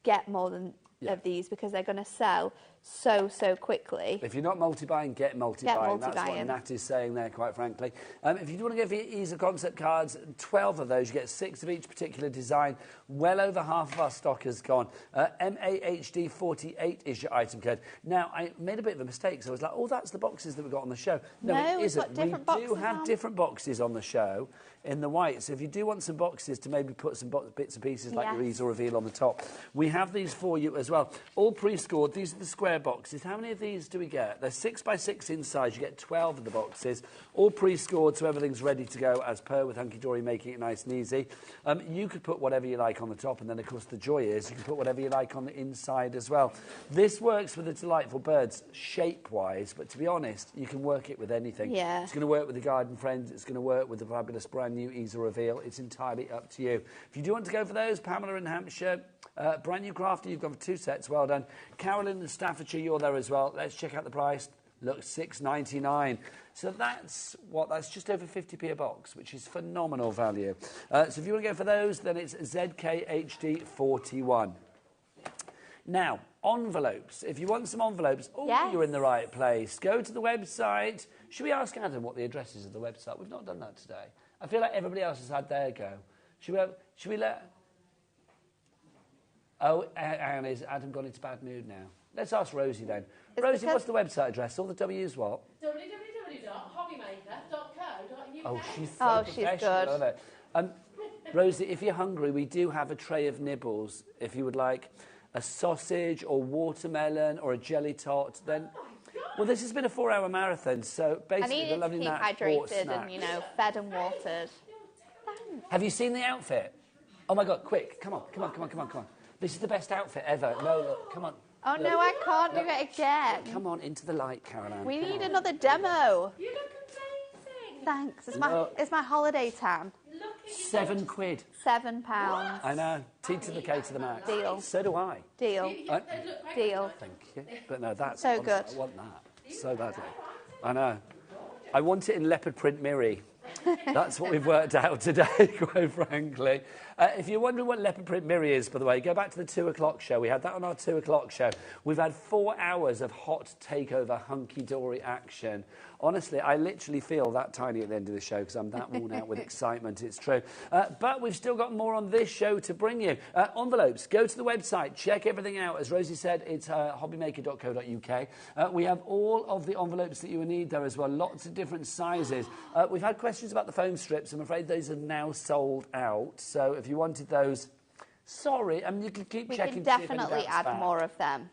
get more than of these, because they're going to sell so quickly. If you're not multi-buying, get multi-buying. That's what multi-buying. Nat is saying there, quite frankly. If you do want to go for your ease of concept cards, 12 of those, you get 6 of each particular design. Well over half of our stock has gone. MAHD48 is your item code. Now, I made a bit of a mistake, so I was like, oh, that's the boxes that we got on the show. No, it we've isn't. got different We do boxes have on. different boxes on the show in the white. So if you do want some boxes to maybe put some bits and pieces like your ease or reveal on the top, we have these for you as well. All pre-scored. These are the square boxes. How many of these do we get? They're 6 by 6 in size. You get 12 of the boxes. All pre-scored, so everything's ready to go as per with Hunky Dory, making it nice and easy. You could put whatever you like on the top, and then, of course, the joy is you can put whatever you like on the inside as well. This works with the delightful birds shape-wise, but to be honest, you can work it with anything. Yeah. It's going to work with the garden friends. It's going to work with the fabulous brand new Ease or Reveal. It's entirely up to you. If you do want to go for those, Pamela in Hampshire, brand new crafter, you've gone for 2 sets. Well done. Carolyn in Staffordshire, you're there as well. Let's check out the price. Look, $6.99. So that's just over 50p a box, which is phenomenal value. So if you want to go for those, then it's ZKHD41. Now, envelopes. If you want some envelopes, you're in the right place. Go to the website. Should we ask Adam what the address is of the website? We've not done that today. I feel like everybody else has had their go. Should we let... Oh, and is Adam gone into bad mood now? Let's ask Rosie then. Rosie, what's the website address? All the W's what? www.hobbymaker.co.uk. Oh, she's so she's professional, good. isn't it? Rosie, if you're hungry, we do have a tray of nibbles. If you would like a sausage or watermelon or a jelly tot, then... Well, this has been a 4-hour marathon, so basically the lovely Nat I bought needed to keep snacks. hydrated and, fed and watered. Have you seen the outfit? Oh, my God, quick. Come on. This is the best outfit ever. No, look, come on. Oh, look. no, I can't do it again. Come on, into the light, Caroline. We Come need on. another demo. You look amazing. Thanks. It's Look. my holiday tan. Look at you. £7. £7. I know. T to the K to the max. Deal. So do I. Deal. Deal. Thank you. But no, that's... So honestly, good. I want that so badly. I know. I want it in leopard print mirror. That's what we've worked out today, quite frankly. If you're wondering what leopard print mirror is, by the way, go back to the 2 o'clock show. We had that on our 2 o'clock show. We've had 4 hours of hot takeover hunky-dory action. Honestly, I literally feel that tiny at the end of the show because I'm that worn out with excitement, it's true. But we've still got more on this show to bring you. Envelopes, go to the website, check everything out. As Rosie said, it's hobbymaker.co.uk. We have all of the envelopes that you need there as well, lots of different sizes. We've had questions about the foam strips. I'm afraid those are now sold out. So if you wanted those, sorry, I mean, you can keep checking. We can definitely add more of them.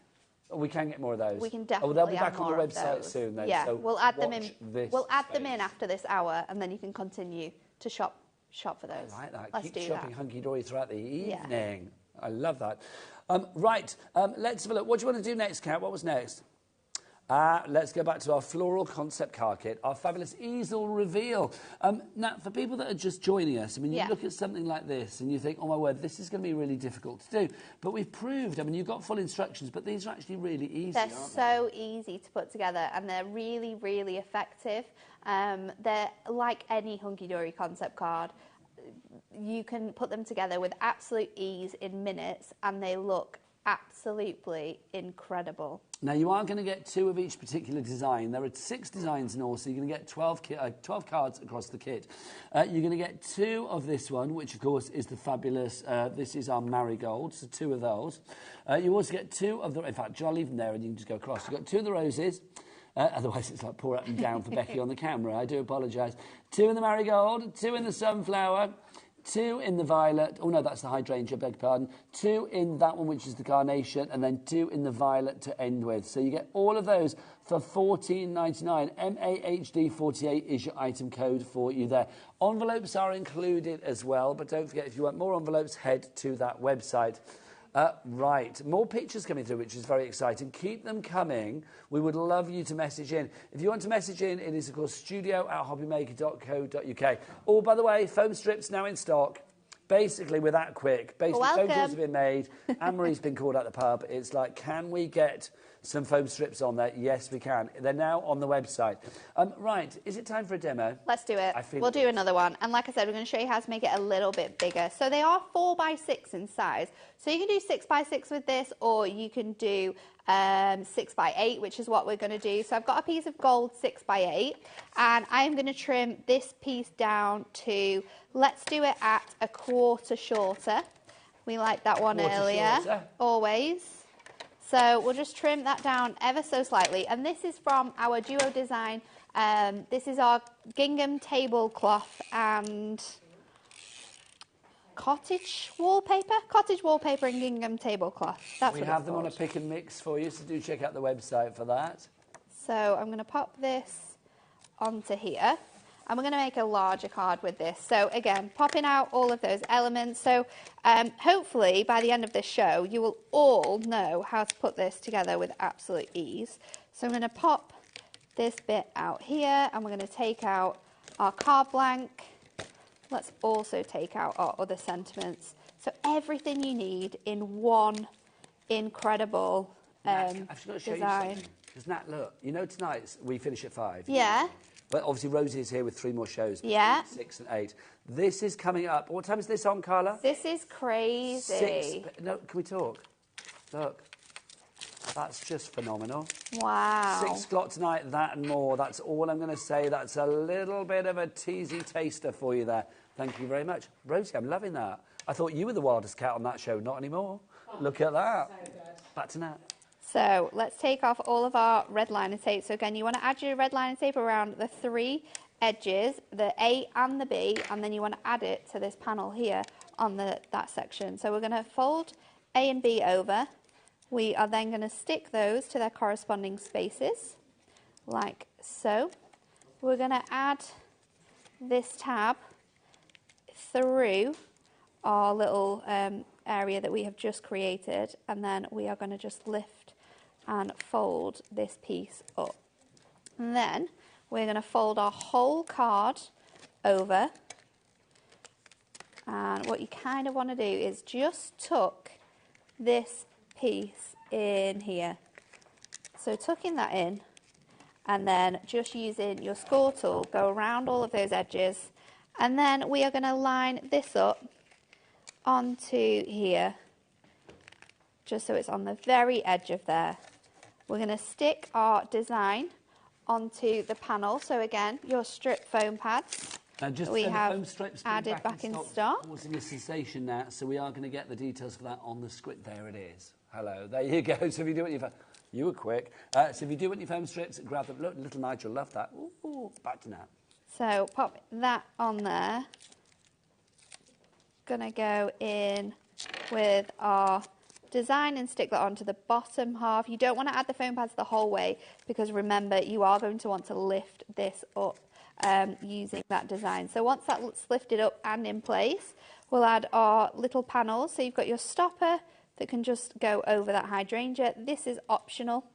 We can get more of those. We can definitely they'll be add back on more the of website those. soon, then. Yeah, so we'll add them in. This We'll add them space. in after this hour, and then you can continue to shop for those. I like that. Let's Keep do shopping that. hunky-dory throughout the evening. Yeah. I love that. Right, let's have a look. What do you want to do next, Kat? What was next? Let's go back to our floral concept car kit, our fabulous easel reveal. Now, for people that are just joining us, I mean, you look at something like this and you think, oh, my word, this is going to be really difficult to do. But we've proved, I mean, you've got full instructions, but these are actually really easy, They're aren't so easy to put together, and they're really, really effective. They're like any hunky-dory concept card. You can put them together with absolute ease in minutes, and they look absolutely incredible. Now, you are going to get 2 of each particular design. There are 6 designs in all, so you're going to get 12 cards across the kit. You're going to get 2 of this one, which, of course, is the fabulous... this is our marigold, so 2 of those. You also get 2 of the... In fact, I'll leave them there and you can just go across. You've got 2 of the roses. Otherwise, it's like pour up and down for Becky on the camera. I do apologise. 2 in the marigold, 2 in the sunflower... 2 in the violet, oh no, that's the hydrangea, beg your pardon. 2 in that one, which is the carnation, and then 2 in the violet to end with. So you get all of those for $14.99. MAHD48 is your item code for you there. Envelopes are included as well, but don't forget, if you want more envelopes, head to that website. Right, more pictures coming through, which is very exciting. Keep them coming. We would love you to message in. If you want to message in, it is, of course, studio@hobbymaker.co.uk. Oh, by the way, foam strips now in stock. Basically, we're that quick. Basically, phone calls have been made. Anne-Marie's been called out the pub. It's like, can we get some foam strips on there? Yes, we can. They're now on the website. Right, is it time for a demo? Let's do it. We'll do another one. And like I said, we're going to show you how to make it a little bit bigger. So they are 4 by 6 in size. So you can do 6 by 6 with this, or you can do 6x8, which is what we're going to do. So I've got a piece of gold 6x8, and I'm going to trim this piece down to, let's do it at a quarter shorter. We liked that one earlier, always. So we'll just trim that down ever so slightly. And this is from our duo design. This is our gingham tablecloth and cottage wallpaper and gingham tablecloth. That's we what have it's them on a called. pick and mix for you, so do check out the website for that. So I'm going to pop this onto here, and we're going to make a larger card with this. So again, popping out all of those elements. So hopefully by the end of this show, you will all know how to put this together with absolute ease. So I'm going to pop this bit out here, and we're going to take out our card blank. Let's also take out our other sentiments. So everything you need in one incredible I've just got to show design. you something. Because Nat, look, you know tonight we finish at 5. Yeah. But obviously Rosie is here with 3 more shows. Yeah. 6 and 8. This is coming up. What time is this on, Carla? This is crazy. 6. No, can we talk? Look. That's just phenomenal. Wow. 6 o'clock tonight, that and more. That's all I'm going to say. That's a little bit of a teasy taster for you there. Thank you very much. Rosie, I'm loving that. I thought you were the wildest cat on that show. Not anymore. Look at that. So good. Back to Nat. So let's take off all of our red liner tape. So again, you want to add your red liner tape around the 3 edges, the A and the B, and then you want to add it to this panel here on that section. So we're going to fold A and B over. We are then going to stick those to their corresponding spaces, like so. We're going to add this tab through our little area that we have just created, and then we are going to just lift and fold this piece up. And then we're going to fold our whole card over, and what you kind of want to do is just tuck this piece in here. So tucking that in, and then just using your score tool, go around all of those edges, and then we are going to line this up onto here, just so it's on the very edge of there. We're going to stick our design onto the panel. So again, your strip foam pads Now just we so have the foam strips added back in stock. Causing a sensation now, so we are going to get the details for that on the script. There it is. Hello, there you go. So if you do what you were quick. So if you do want your foam strips, grab them. Look, little Nigel loved that. Ooh, back to Nat. So pop that on there. Gonna go in with our design and stick that onto the bottom half. You don't want to add the foam pads the whole way, because remember, you are going to want to lift this up using that design. So once that's lifted up and in place, we'll add our little panels. So you've got your stopper that can just go over that hydrangea. This is optional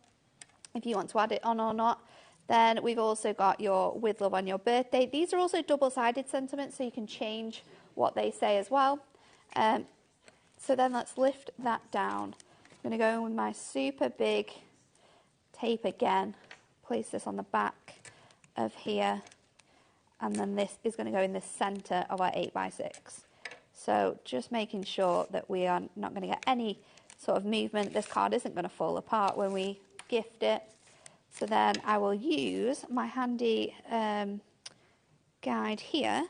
if you want to add it on or not. Then we've also got your With Love on Your Birthday. These are also double-sided sentiments, so you can change what they say as well. So then let's lift that down. I'm going to go in with my super big tape again, place this on the back of here, and then this is going to go in the centre of our 8x6. So just making sure that we are not going to get any sort of movement. This card isn't going to fall apart when we gift it. So then I will use my handy guide here.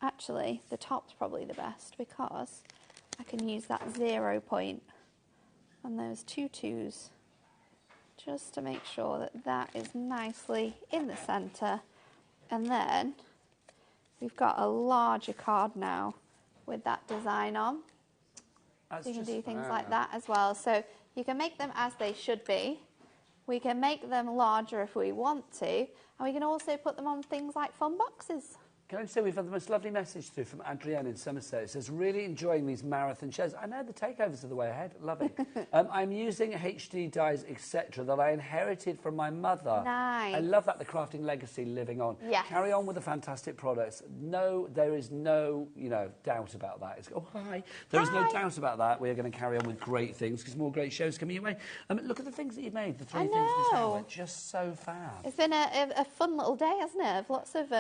Actually, the top's probably the best, because I can use that 0 point on those 2 2s just to make sure that that is nicely in the centre. And then we've got a larger card now with that design on. So you can do things like that as well. So you can make them as they should be. We can make them larger if we want to, and we can also put them on things like fun boxes. Can I just say we've had the most lovely message through from Adrienne in Somerset. It says, really enjoying these marathon shows. I know the takeovers are the way ahead. Love it. I'm using HD dyes, etc., that I inherited from my mother. Nice. I love that, the crafting legacy living on. Yes. Carry on with the fantastic products. No, there is no, doubt about that. There is no doubt about that. We are going to carry on with great things, because more great shows coming your way. Look at the things that you've made, the 3 things this hour. Just so fab. It's been a fun little day, hasn't it? Of lots of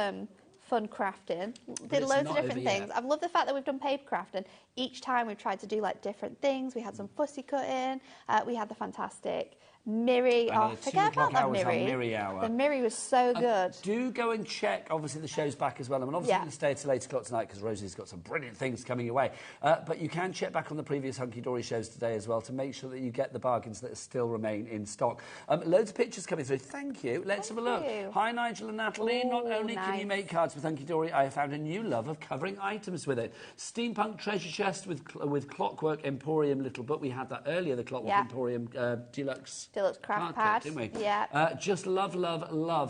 fun crafting. Did it's loads of not different over yet. things. I've loved the fact that we've done paper crafting. Each time we've tried to do like different things. We had some fussy cutting. We had the fantastic Miri. I know, Oh, the 2 forget o'clock about hour the was our Miri. Miri hour. The Miri was so good. Do go and check, obviously, the show's back as well. I mean, obviously, Yeah. we're going to stay till 8 o'clock tonight because Rosie's got some brilliant things coming your way. But you can check back on the previous Hunky Dory shows today as well to make sure that you get the bargains that still remain in stock. Loads of pictures coming through. Thank you. Let's have a look. you. Hi, Nigel and Natalie. Not Ooh, only can you nice. make cards with Hunky Dory, I have found a new love of covering items with it. Steampunk treasure chest with Clockwork Emporium little book. We had that earlier, the Clockwork Yeah. Emporium Deluxe Craft card pad. kit, didn't we? Yeah. Just love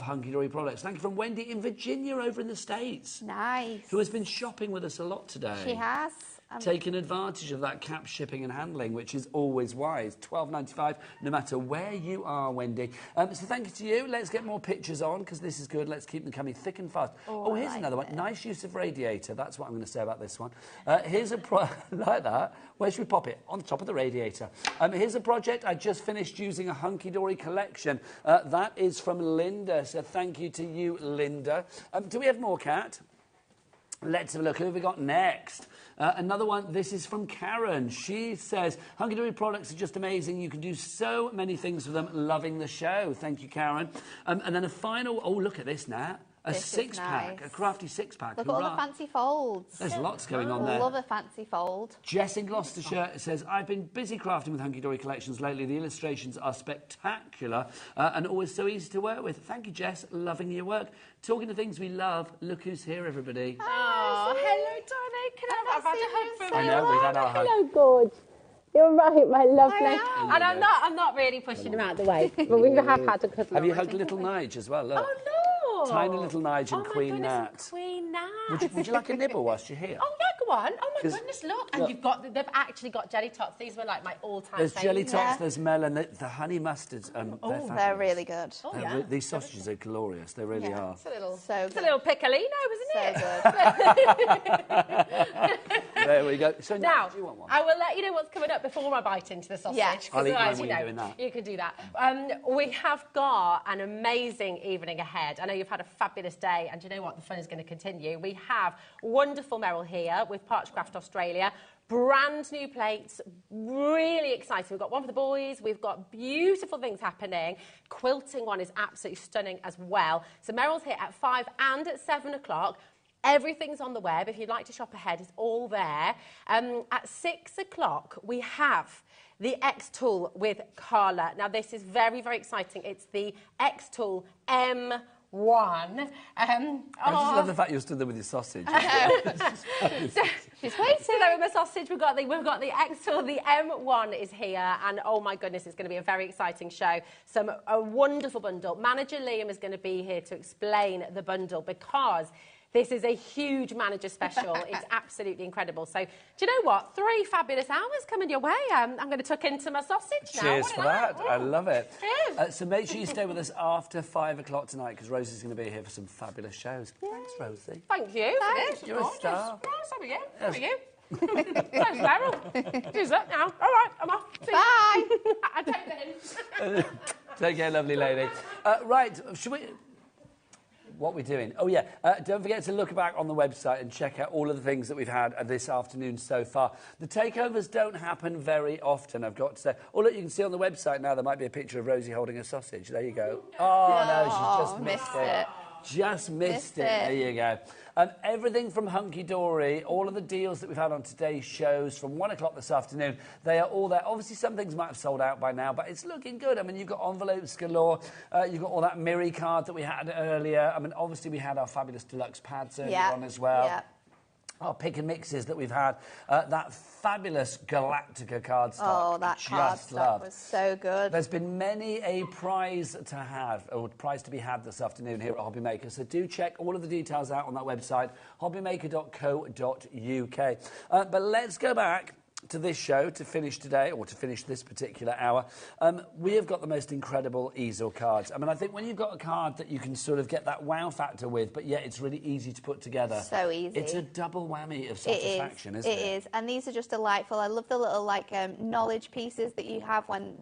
Hunky Dory products. Thank you from Wendy in Virginia over in the States, Nice. who has been shopping with us a lot today. She has. Taking advantage of that cap shipping and handling, which is always wise. $12.95, no matter where you are, Wendy. So thank you to you. Let's get more pictures on, because this is good. Let's keep them coming thick and fast. Oh, I here's like another one. this. Nice use of radiator. That's what I'm going to say about this one. Here's a like that. Where should we pop it? On the top of the radiator. Here's a project I just finished using a Hunky Dory collection. That is from Linda. So thank you to you, Linda. Do we have more, Kat? Let's have a look. Who have we got next? Another one. This is from Karen. She says, Hunky Dory products are just amazing. You can do so many things with them. Loving the show. Thank you, Karen. And then a final... Oh, look at this now. A This is six-pack. nice. A crafty six-pack. Look at all the fancy folds. There's lots going on there. Love a fancy fold. Jess in Gloucestershire says, I've been busy crafting with Hunky Dory collections lately. The illustrations are spectacular and always so easy to work with. Thank you, Jess. Loving your work. Talking of things we love, look who's here, everybody. Oh, hello, darling. Can I've had a hug from I you? know, we've had our hug. Hello, Gorge. You're right, my lovely. am. And I'm not really pushing him out the way, but we have had a cuddle. Have you hugged little Nige as well? Look. Oh, no. Tiny little Nige and my Queen goodness, Nat. and Queen Nat. Would you like a nibble whilst you're here? Oh, yeah, go on. Oh, my 'Cause- goodness, look. And Look. they've actually got jelly tots. These were like my all-time There's jelly favourites. tots, there's melon, the honey mustards. They're fabulous. They're really good. Oh, They're yeah. these sausages are glorious. They really are. It's a little, So it's a good. little piccolino, So isn't it? good. There we go. So Now, do you want one? I will let you know what's coming up before I bite into the sausage. Yeah. 'cause I'll eat mine otherwise, when you you're know, doing that. You can do that. We have got an amazing evening ahead. I know you've had a fabulous day, and do you know what? The fun is going to continue. We have wonderful Meryl here with Parchcraft Australia. Brand new plates, really exciting. We've got one for the boys. We've got beautiful things happening. Quilting one is absolutely stunning as well. So Meryl's here at 5 and at 7 o'clock. Everything's on the web. If you'd like to shop ahead, it's all there. At 6 o'clock, we have the X-Tool with Carla. Now, this is very, very exciting. It's the X-Tool M1. I just love the fact you stood there with your sausage. She's waiting there with my sausage. We've got the X-Tool, the M1 is here, and oh my goodness, it's going to be a very exciting show. A wonderful bundle. Manager Liam is going to be here to explain the bundle because this is a huge manager special. It's absolutely incredible. So, do you know what? 3 fabulous hours coming your way. I'm going to tuck into my sausage now. Cheers What for a that. night. I love it. Cheers. So make sure you stay with us after 5 o'clock tonight because Rosie's going to be here for some fabulous shows. Thanks, Rosie. Thank you for this. You're a star. Oh, so are you. So are you. Thanks, Meryl. Cheers up now. All right, I'm off. See you. Bye. I take the hint. Take care, lovely lady. Right, should we... What we're doing? Oh, yeah. Don't forget to look back on the website and check out all of the things that we've had this afternoon so far. The takeovers don't happen very often, I've got to say. Oh, look, you can see on the website now there might be a picture of Rosie holding a sausage. There you go. Oh, no, she's just missed it. Just missed it. There you go. Everything from Hunky Dory, all of the deals that we've had on today's shows from 1 o'clock this afternoon, they are all there. Obviously, some things might have sold out by now, but it's looking good. I mean, you've got envelopes galore. You've got all that Miri card that we had earlier. I mean, obviously, we had our fabulous deluxe pads earlier on as well. Yeah. Our pick and mixes that we've had. That fabulous Galactica cardstock. Oh, that just cardstock loved. was so good. There's been many a prize to have, or prize to be had this afternoon here at HobbyMaker. So do check all of the details out on that website, hobbymaker.co.uk. But let's go back to this show to finish today, or to finish this particular hour, we have got the most incredible easel cards. I mean, I think when you've got a card that you can sort of get that wow factor with, but yet it's really easy to put together. So easy. It's a double whammy of satisfaction, isn't it? It is, and these are just delightful. I love the little knowledge pieces that you have when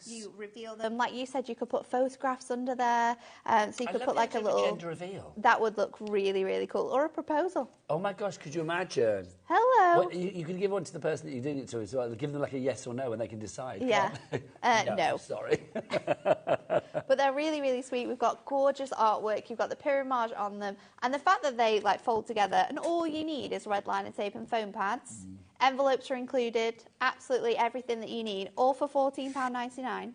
you reveal them. Like you said, you could put photographs under there, so you could put like a little gender reveal. That would look really, really cool, or a proposal. Oh my gosh, could you imagine? Hello. Well, you can give one to the person that you're doing it to as well. Give them like a yes or no and they can decide. Yeah. No. Sorry. But they're really, really sweet. We've got gorgeous artwork. You've got the pyramage on them. And the fact that they like fold together and all you need is red liner tape and foam pads. Envelopes are included. Absolutely everything that you need. All for £14.99.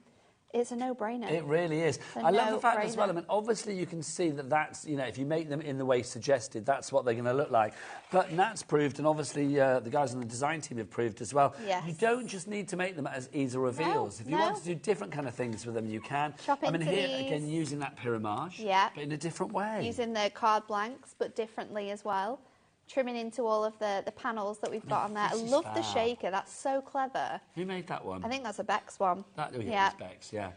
It's a no-brainer. It really is. I love the fact as well, I mean, obviously you can see that that's, you know, if you make them in the way suggested, that's what they're going to look like. But Nat's proved, and obviously the guys on the design team have proved as well, you don't just need to make them as easel reveals. If you want to do different kind of things with them, you can. I mean, here, again, using that pyramage, but in a different way. Using the card blanks, but differently as well. Trimming into all of the panels that we've got on there. I love the shaker. That's so clever. Who made that one? I think that's a Bex one. It's Bex, yeah.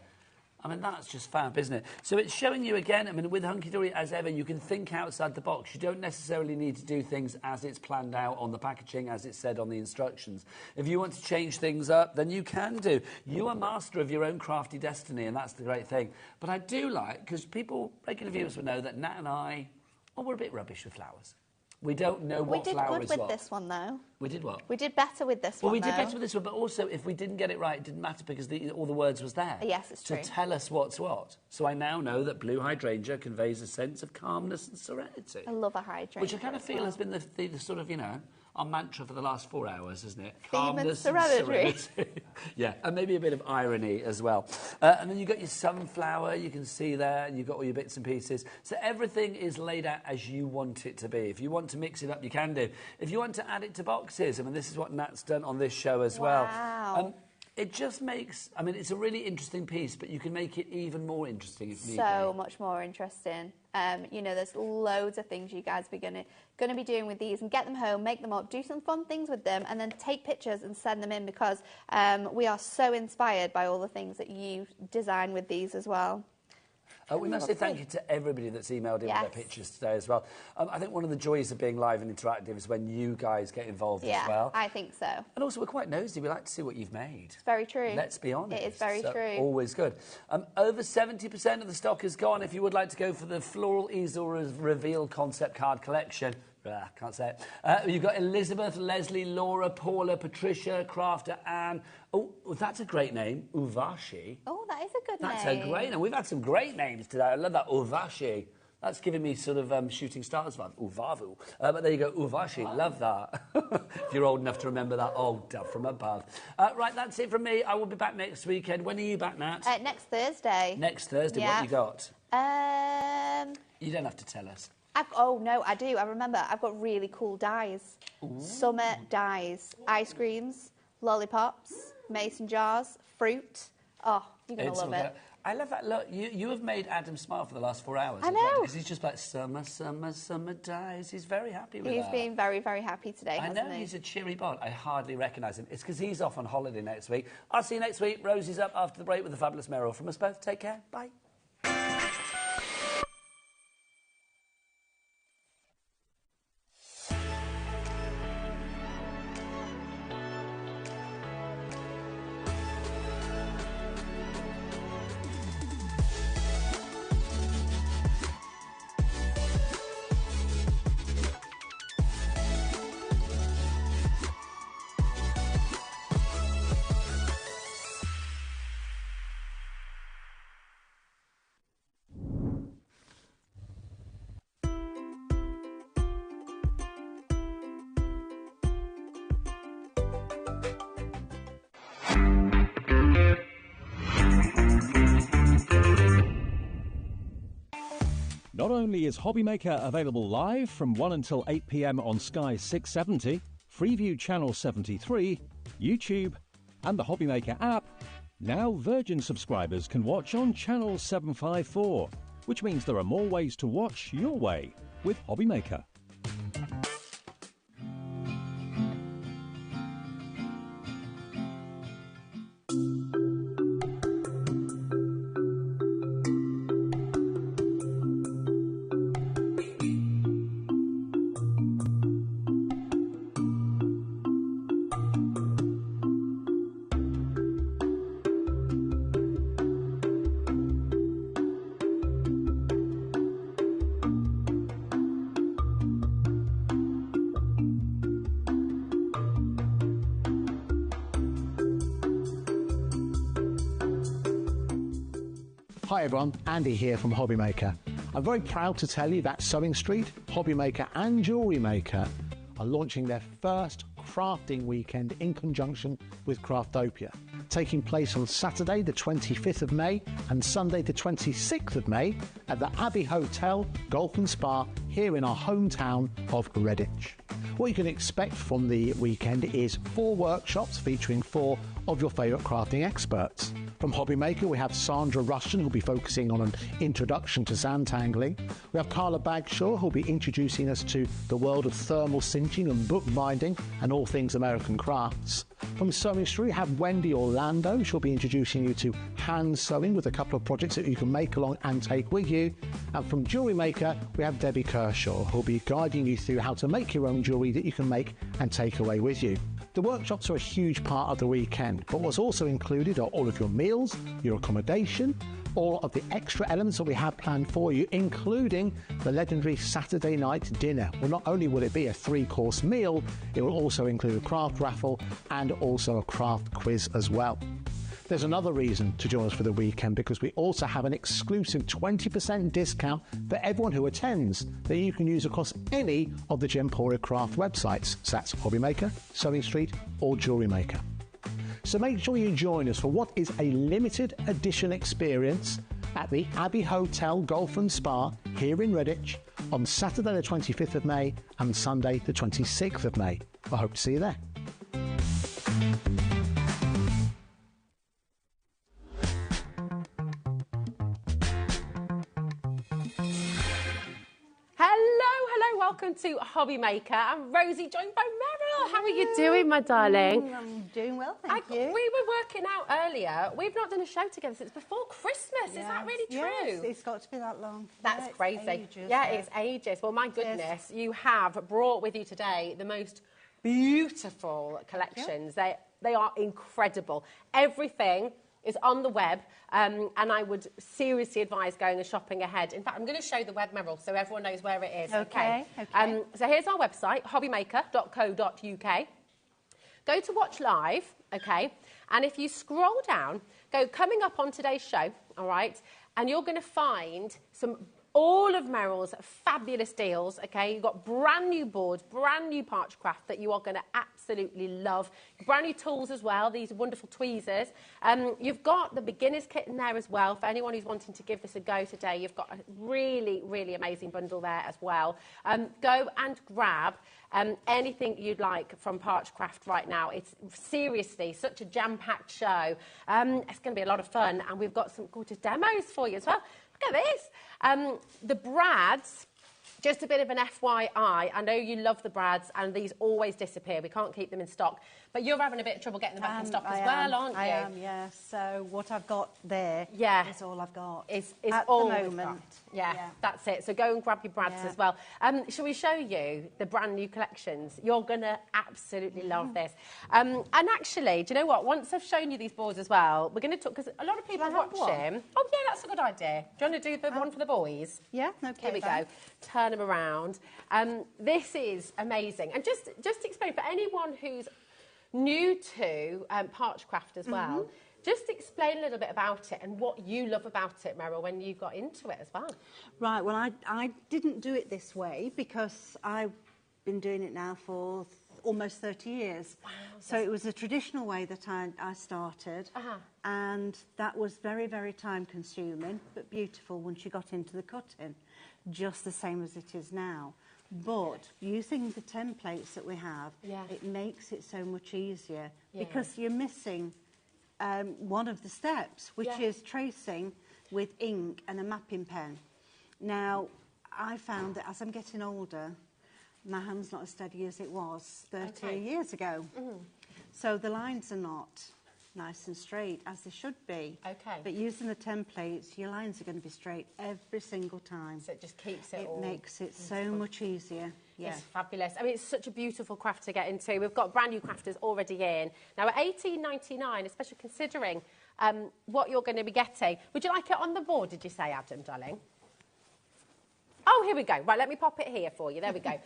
I mean, that's just fab, isn't it? So it's showing you again, I mean, with Hunky Dory, as ever, you can think outside the box. You don't necessarily need to do things as it's planned out on the packaging, as it's said on the instructions. If you want to change things up, then you can do. You are master of your own crafty destiny, and that's the great thing. But I do like, because regular viewers will know that Nat and I, we're a bit rubbish with flowers. We don't know what flower is what. We did good with this one, though. We did what? We did better with this one, Well, we did better with this one, but also, if we didn't get it right, it didn't matter because all the words was there. Yes, it's true. To tell us what's what. So I now know that blue hydrangea conveys a sense of calmness and serenity. I love a hydrangea. Which I kind of feel has been the sort of, you know, our mantra for the last 4 hours, isn't it? Calmness and serenity. Yeah, and maybe a bit of irony as well. And then you've got your sunflower, you can see there, and you've got all your bits and pieces. So everything is laid out as you want it to be. If you want to mix it up, you can do. If you want to add it to boxes, I mean, this is what Nat's done on this show as well. It just makes, I mean, it's a really interesting piece, but you can make it even more interesting if need be. So much more interesting. You know, there's loads of things you guys are going to be doing with these, and get them home, make them up, do some fun things with them, and then take pictures and send them in, because we are so inspired by all the things that you design with these as well. We must say thank you to everybody that's emailed in with their pictures today as well. I think one of the joys of being live and interactive is when you guys get involved as well. I think so. And also, we're quite nosy. We like to see what you've made. It's very true. Let's be honest. It is very true. Always good. Over 70% of the stock is gone. If you would like to go for the floral easel reveal concept card collection, can't say it. You've got Elizabeth, Leslie, Laura, Paula, Patricia, Crafter, Anne. Oh, that's a great name. Uvashi. Oh, that is a good name. That's a great name. We've had some great names today. I love that. Uvashi. That's giving me sort of Shooting Stars vibe. Uvavu. But there you go. Uvashi. Love that. If you're old enough to remember that. Oh, dove from above. Right, that's it from me. I will be back next weekend. When are you back, Nat? Next Thursday. Next Thursday. Yeah. What you got? You don't have to tell us. Oh, no, I do. I remember. I've got really cool dies. Ooh. Summer dies. Ice creams, lollipops, mason jars, fruit. Oh, you're going to love it. I love that. Look, you have made Adam smile for the last 4 hours. I know. Because he's just like, summer, summer, summer dies. He's very happy with that. He's been very, very happy today, I know he's a cheery bot. I hardly recognise him. It's because he's off on holiday next week. I'll see you next week. Rosie's up after the break with the fabulous Meryl. From us both, take care. Bye. Not only is HobbyMaker available live from 1 until 8 p.m. on Sky 670, Freeview Channel 73, YouTube, and the HobbyMaker app, now Virgin subscribers can watch on Channel 754, which means there are more ways to watch your way with HobbyMaker. Hi everyone, Andy here from HobbyMaker. I'm very proud to tell you that Sewing Street, HobbyMaker and Jewellery Maker are launching their first crafting weekend in conjunction with Craftopia, taking place on Saturday the 25th of May and Sunday the 26th of May at the Abbey Hotel Golf and Spa here in our hometown of Redditch. What you can expect from the weekend is 4 workshops featuring 4 of your favourite crafting experts. From HobbyMaker, we have Sandra Rushton, who'll be focusing on an introduction to sand tangling. We have Carla Bagshaw, who'll be introducing us to the world of thermal cinching and bookbinding and all things American crafts. From Sewing Street, we have Wendy Orlando. She'll be introducing you to hand sewing with a couple of projects that you can make along and take with you. And from Jewellery Maker, we have Debbie Kershaw, who'll be guiding you through how to make your own jewellery that you can make and take away with you. The workshops are a huge part of the weekend, but what's also included are all of your meals, your accommodation, all of the extra elements that we have planned for you, including the legendary Saturday night dinner. Well, not only will it be a 3-course meal, it will also include a craft raffle and also a craft quiz as well. There's another reason to join us for the weekend, because we also have an exclusive 20% discount for everyone who attends that you can use across any of the Gemporia craft websites. So that's HobbyMaker, Sewing Street or Jewellery Maker. So make sure you join us for what is a limited edition experience at the Abbey Hotel Golf and Spa here in Redditch on Saturday the 25th of May and Sunday the 26th of May. I hope to see you there. Welcome to HobbyMaker. I'm Rosie, joined by Meryl. How are you doing, my darling? I'm doing well, thank you. We were working out earlier. We've not done a show together since before Christmas. Is that really true? Yes, it's got to be that long. That's crazy. Ages, it's ages. Well, my goodness, you have brought with you today the most beautiful collections. They are incredible. Everything is on the web, and I would seriously advise going and shopping ahead. In fact, I'm going to show the web, Meryl, so everyone knows where it is. Okay. So here's our website, hobbymaker.co.uk. Go to watch live, okay? And if you scroll down, go coming up on today's show, all right? And you're going to find all of Meryl's fabulous deals, okay? You've got brand new boards, brand new Parchcraft that you are going to absolutely love. Brand new tools as well, these wonderful tweezers. You've got the beginner's kit in there as well. For anyone who's wanting to give this a go today, you've got a really, really amazing bundle there as well. Go and grab anything you'd like from Parchcraft right now. It's seriously such a jam-packed show. It's going to be a lot of fun, and we've got some gorgeous demos for you as well. Look at this. The brads, just a bit of an FYI. I know you love the brads, and these always disappear. We can't keep them in stock. But you're having a bit of trouble getting them back in stock as well, aren't you? I am, yes. So what I've got there is all I've got. It's at all the moment. Yeah, that's it. So go and grab your brads as well. Shall we show you the brand new collections? You're going to absolutely love this. And actually, do you know what? Once I've shown you these boards as well, we're going to talk, because a lot of people are watching. Oh, yeah, that's a good idea. Do you want to do the one for the boys? Yeah, okay. Here we go. Turn them around. This is amazing. And just to explain, for anyone who's new to Parchcraft as well, just explain a little bit about it and what you love about it, Meryl, when you got into it as well. Right, well, I didn't do it this way because I've been doing it now for almost 30 years. Wow. So it was a traditional way that I started, and that was very, very time-consuming, but beautiful once you got into the cutting, just the same as it is now. But using the templates that we have, it makes it so much easier because you're missing one of the steps, which is tracing with ink and a mapping pen. Now, I found that as I'm getting older, my hand's not as steady as it was 30 years ago. So the lines are not nice and straight as they should be. But using the templates, your lines are going to be straight every single time. So it just keeps it all. It makes it so much easier. It's fabulous. I mean, it's such a beautiful craft to get into. We've got brand new crafters already in. Now, at $18.99, especially considering what you're going to be getting. Would you like it on the board, did you say, Adam, darling? Oh, here we go. Right, let me pop it here for you. There we go.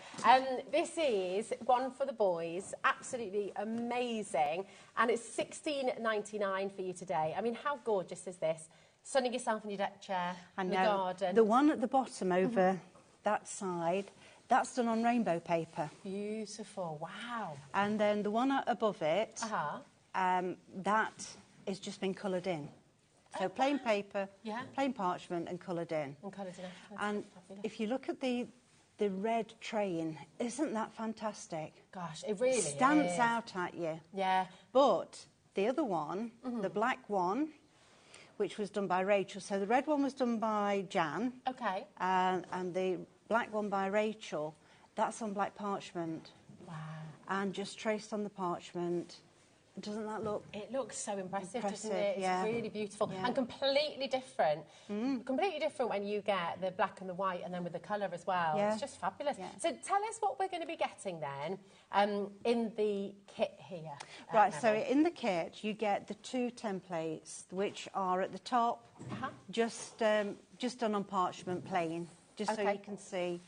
This is one for the boys. Absolutely amazing. And it's $16.99 for you today. I mean, how gorgeous is this? Sunning yourself in your deck chair And in the garden. the one at the bottom over that side, that's done on rainbow paper. Beautiful, wow. And then the one above it, Uh-huh. that is just been coloured in. So plain paper, plain parchment and coloured in. And coloured in. And if you look at the red train, isn't that fantastic? Gosh, it really stands is. out at you. Yeah. But the other one, the black one, which was done by Rachel. So the red one was done by Jan. Okay. And the black one by Rachel. That's on black parchment. Wow. And just traced on the parchment. Doesn't that look? It looks so impressive, doesn't it? Yeah. It's really beautiful and completely different. Completely different when you get the black and the white and then with the colour as well. Yeah. It's just fabulous. Yeah. So tell us what we're going to be getting then in the kit here. Right, so in the kit you get the 2 templates which are at the top, just done on parchment plain, just so you can see.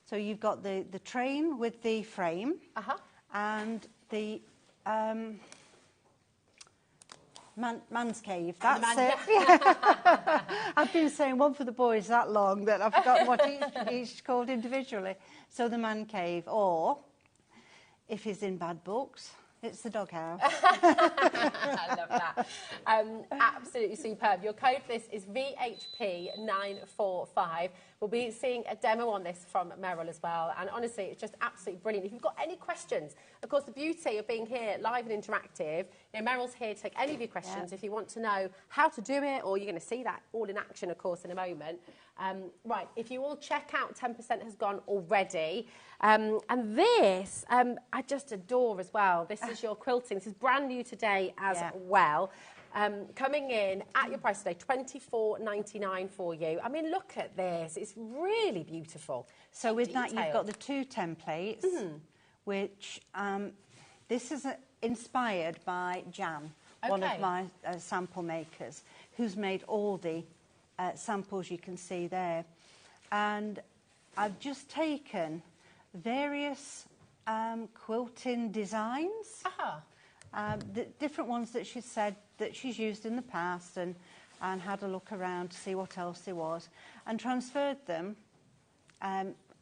So you've got the train with the frame and the man's cave. That's it. I've been saying one for the boys that long that I've forgotten what each called individually. So the man cave, or if he's in bad books, it's the doghouse. I love that. Absolutely superb. Your code for this is VHP945. We'll be seeing a demo on this from Meryl as well. And honestly, it's just absolutely brilliant. If you've got any questions, of course, the beauty of being here live and interactive, you know, Meryl's here to take any of your questions. If you want to know how to do it, or you're going to see that all in action, of course, in a moment. Right, if you all check out, 10% has gone already. And this, I just adore as well. This is your quilting. This is brand new today as well. Coming in at your price today, $24.99 for you. I mean, look at this. It's really beautiful. So with that, you've got the 2 templates, which this is inspired by Jan, one of my sample makers, who's made all the samples you can see there. And I've just taken various quilting designs, the different ones that she's said that she's used in the past, and had a look around to see what else there was, and transferred them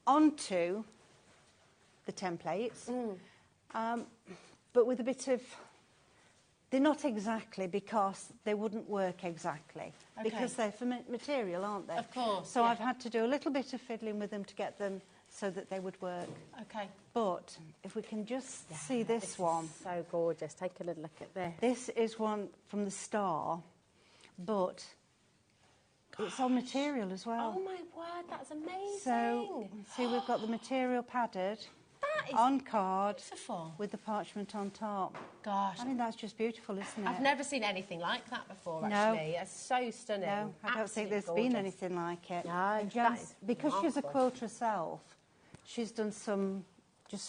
onto the templates, but with a bit of... They're not exactly, because they wouldn't work exactly, because they're for material, aren't they? Of course. So I've had to do a little bit of fiddling with them to get them so that they would work. Okay. But if we can just see this one. So gorgeous. Take a little look at this. This is one from the Star, but it's on material as well. Oh my word, that's amazing. So, see, we've got the material padded. On card, beautiful, with the parchment on top. Gosh. I mean, that's just beautiful, isn't it? I've never seen anything like that before, actually. It's so stunning. No, I don't think there's been anything like it. No, because she's a quilter herself, she's done some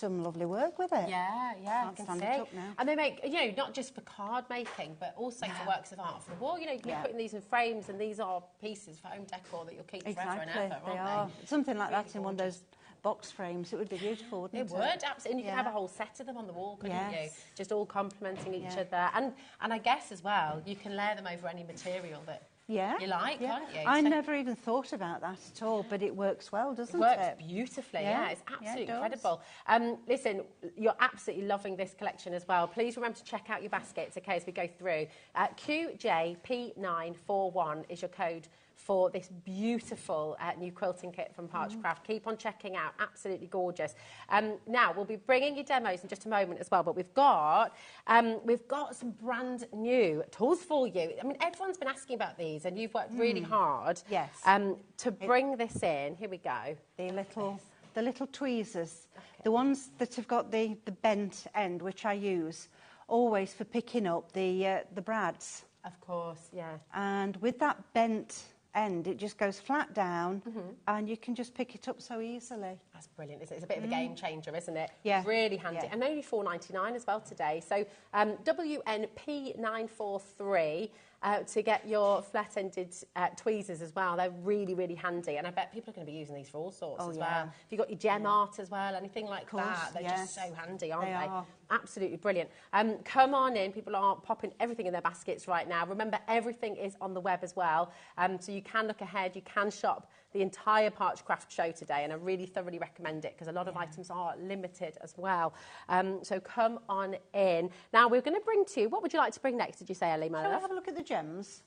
lovely work with it. Yeah, I can stand see. it up now. And they make, you know, not just for card making, but also for works of art for the wall. You know, you're putting these in frames, and these are pieces for home decor that you'll keep forever and ever, they are. Something like that in one of those box frames, it would be beautiful, wouldn't it? It would, absolutely. And you could have a whole set of them on the wall, couldn't you? Just all complementing each other. And I guess as well, you can layer them over any material that you like, can't you? I never even thought about that at all, but it works well, doesn't it? Works beautifully, it's absolutely incredible. Listen, you're absolutely loving this collection as well. Please remember to check out your baskets, okay, as we go through. QJP941 is your code for this beautiful new quilting kit from Parchcraft. Keep on checking out, absolutely gorgeous. Now, we'll be bringing you demos in just a moment as well, but we've got some brand new tools for you. I mean, everyone's been asking about these, and you've worked really hard to bring this in. Here we go. The little tweezers, the ones that have got the bent end, which I use always for picking up the brads. Of course, yeah. And with that bent end, it just goes flat down, and you can just pick it up so easily. that's brilliant. It's a bit of a game changer, isn't it? Yeah. Really handy. Yeah. And only $4.99 as well today. So WNP943 to get your flat-ended tweezers as well. They're really, really handy. And I bet people are going to be using these for all sorts as well. If you've got your gem art as well, anything like that, they're just so handy, aren't they? Are. Absolutely brilliant. Come on in. People are popping everything in their baskets right now. Remember, everything is on the web as well. So you can look ahead. You can shop the entire Parchcraft show today, and I really thoroughly recommend it because a lot of items are limited as well. So come on in. Now, we're going to bring to you, what would you like to bring next, did you say, Ellie, my Shall we love? have a look at the gems?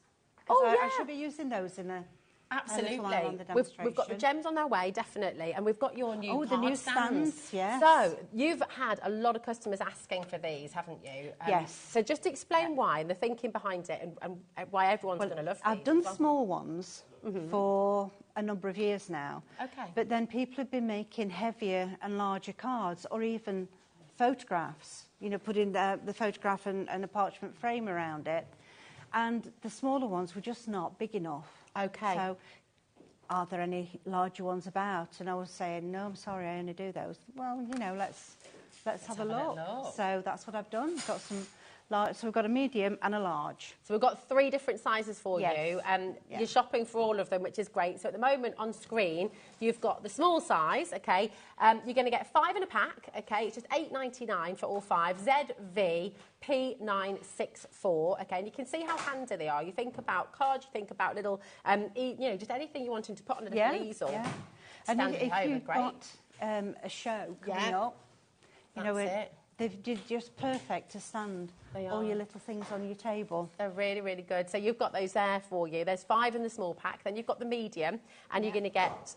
Oh, I should be using those in a Absolutely. little while on the We've got the gems on their way, definitely, and we've got your new the new stands, yes. So you've had a lot of customers asking for these, haven't you? Yes. So just explain why and the thinking behind it and why everyone's going to love these. I've done small ones for a number of years now. Okay. But then people have been making heavier and larger cards or even photographs, you know, putting the photograph and a parchment frame around it. And the smaller ones were just not big enough. Okay. So are there any larger ones about? And I was saying, no, I'm sorry, I only do those. Well, you know, let's have a look. So that's what I've done. Got some large, so we've got a medium and a large. So we've got 3 different sizes for you. You're shopping for all of them, which is great. So at the moment on screen, you've got the small size, okay? You're going to get 5 in a pack, okay? It's just $8.99 for all 5. ZVP964, okay? And you can see how handy they are. You think about cards, you think about little, you know, just anything you want to put on a little easel. Yeah. And if you've got a show coming up, you know, they're just perfect to stand all your little things on your table. They're really, really good. So you've got those there for you. There's 5 in the small pack. Then you've got the medium, and you're going to get...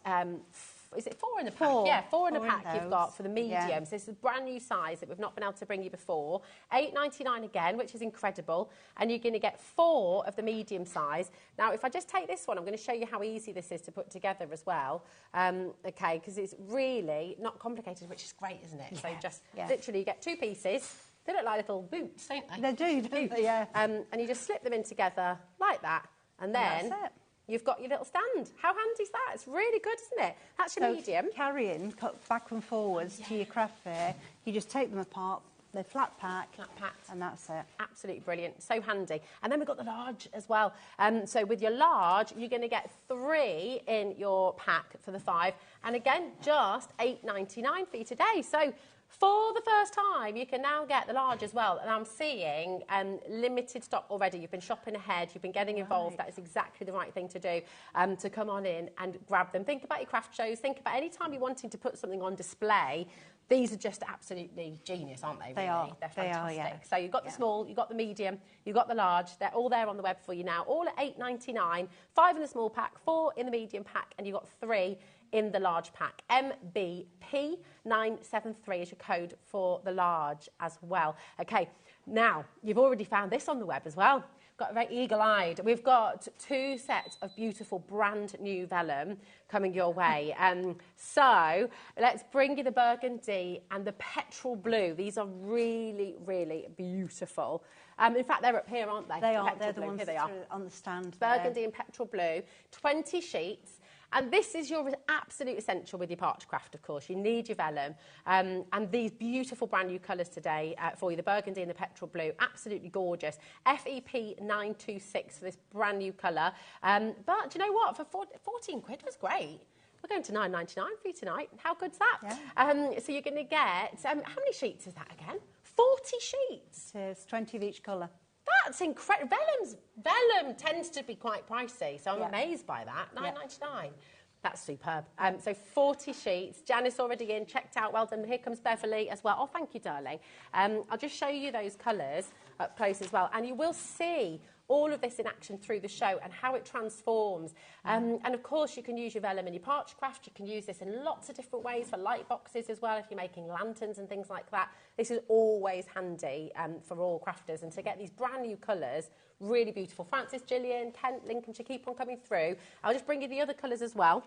is it 4 in the pack? 4. Yeah, 4 in a 4 pack you've got for the medium. Yeah. So this is a brand new size that we've not been able to bring you before. $8.99 again, which is incredible. And you're going to get 4 of the medium size. Now, if I just take this one, I'm going to show you how easy this is to put together as well. Okay, because it's really not complicated, which is great, isn't it? So just literally you get 2 pieces. They look like little boots, don't they? They do, don't they? Yeah. And you just slip them in together like that. And then... that's it. You've got your little stand. How handy is that? It's really good, isn't it? That's your medium. Carrying back and forwards to your craft fair, you just take them apart, they're flat packed, and that's it. Absolutely brilliant. So handy. And then we've got the large as well. So with your large, you're going to get 3 in your pack for the 5. And again, just $8.99 for you today. So for the first time, you can now get the large as well. And I'm seeing limited stock already. You've been shopping ahead. You've been getting involved. That is exactly the right thing to do, to come on in and grab them. Think about your craft shows. Think about any time you're wanting to put something on display. These are just absolutely genius, aren't they? Really? They are. They're fantastic. They are, yeah. So you've got the small, you've got the medium, you've got the large. They're all there on the web for you now. All at $8.99. 5 in the small pack, 4 in the medium pack, and you've got 3 in the large pack. MBP973 is your code for the large as well. Okay, now, you've already found this on the web as well. Got very eagle-eyed. We've got 2 sets of beautiful brand new vellum coming your way. So let's bring you the burgundy and the petrol blue. These are really, really beautiful. In fact, they're up here, aren't they? They are. They're the blue. ones Here they that are. are on the stand. Burgundy and petrol blue. 20 sheets. And this is your absolute essential with your Parchcraft, of course. You need your vellum. And these beautiful brand new colours today for you, the burgundy and the petrol blue, absolutely gorgeous. FEP926 for this brand new colour. But do you know what? For 14 quid was great. We're going to $9.99 for you tonight. How good's that? Yeah. So you're going to get, how many sheets is that again? 40 sheets. It is 20 of each colour. That's incredible. Vellum tends to be quite pricey, so I'm amazed by that. $9.99. That's superb. So 40 sheets. Janice already in, checked out. Well done. Here comes Beverly as well. Oh, thank you, darling. I'll just show you those colours up close as well. And you will see all of this in action through the show and how it transforms. And of course, you can use your vellum in your Parchcraft. You can use this in lots of different ways for light boxes as well, if you're making lanterns and things like that. This is always handy for all crafters. And to get these brand new colours, really beautiful. Francis, Gillian, Kent, Lincolnshire, keep on coming through. I'll just bring you the other colours as well.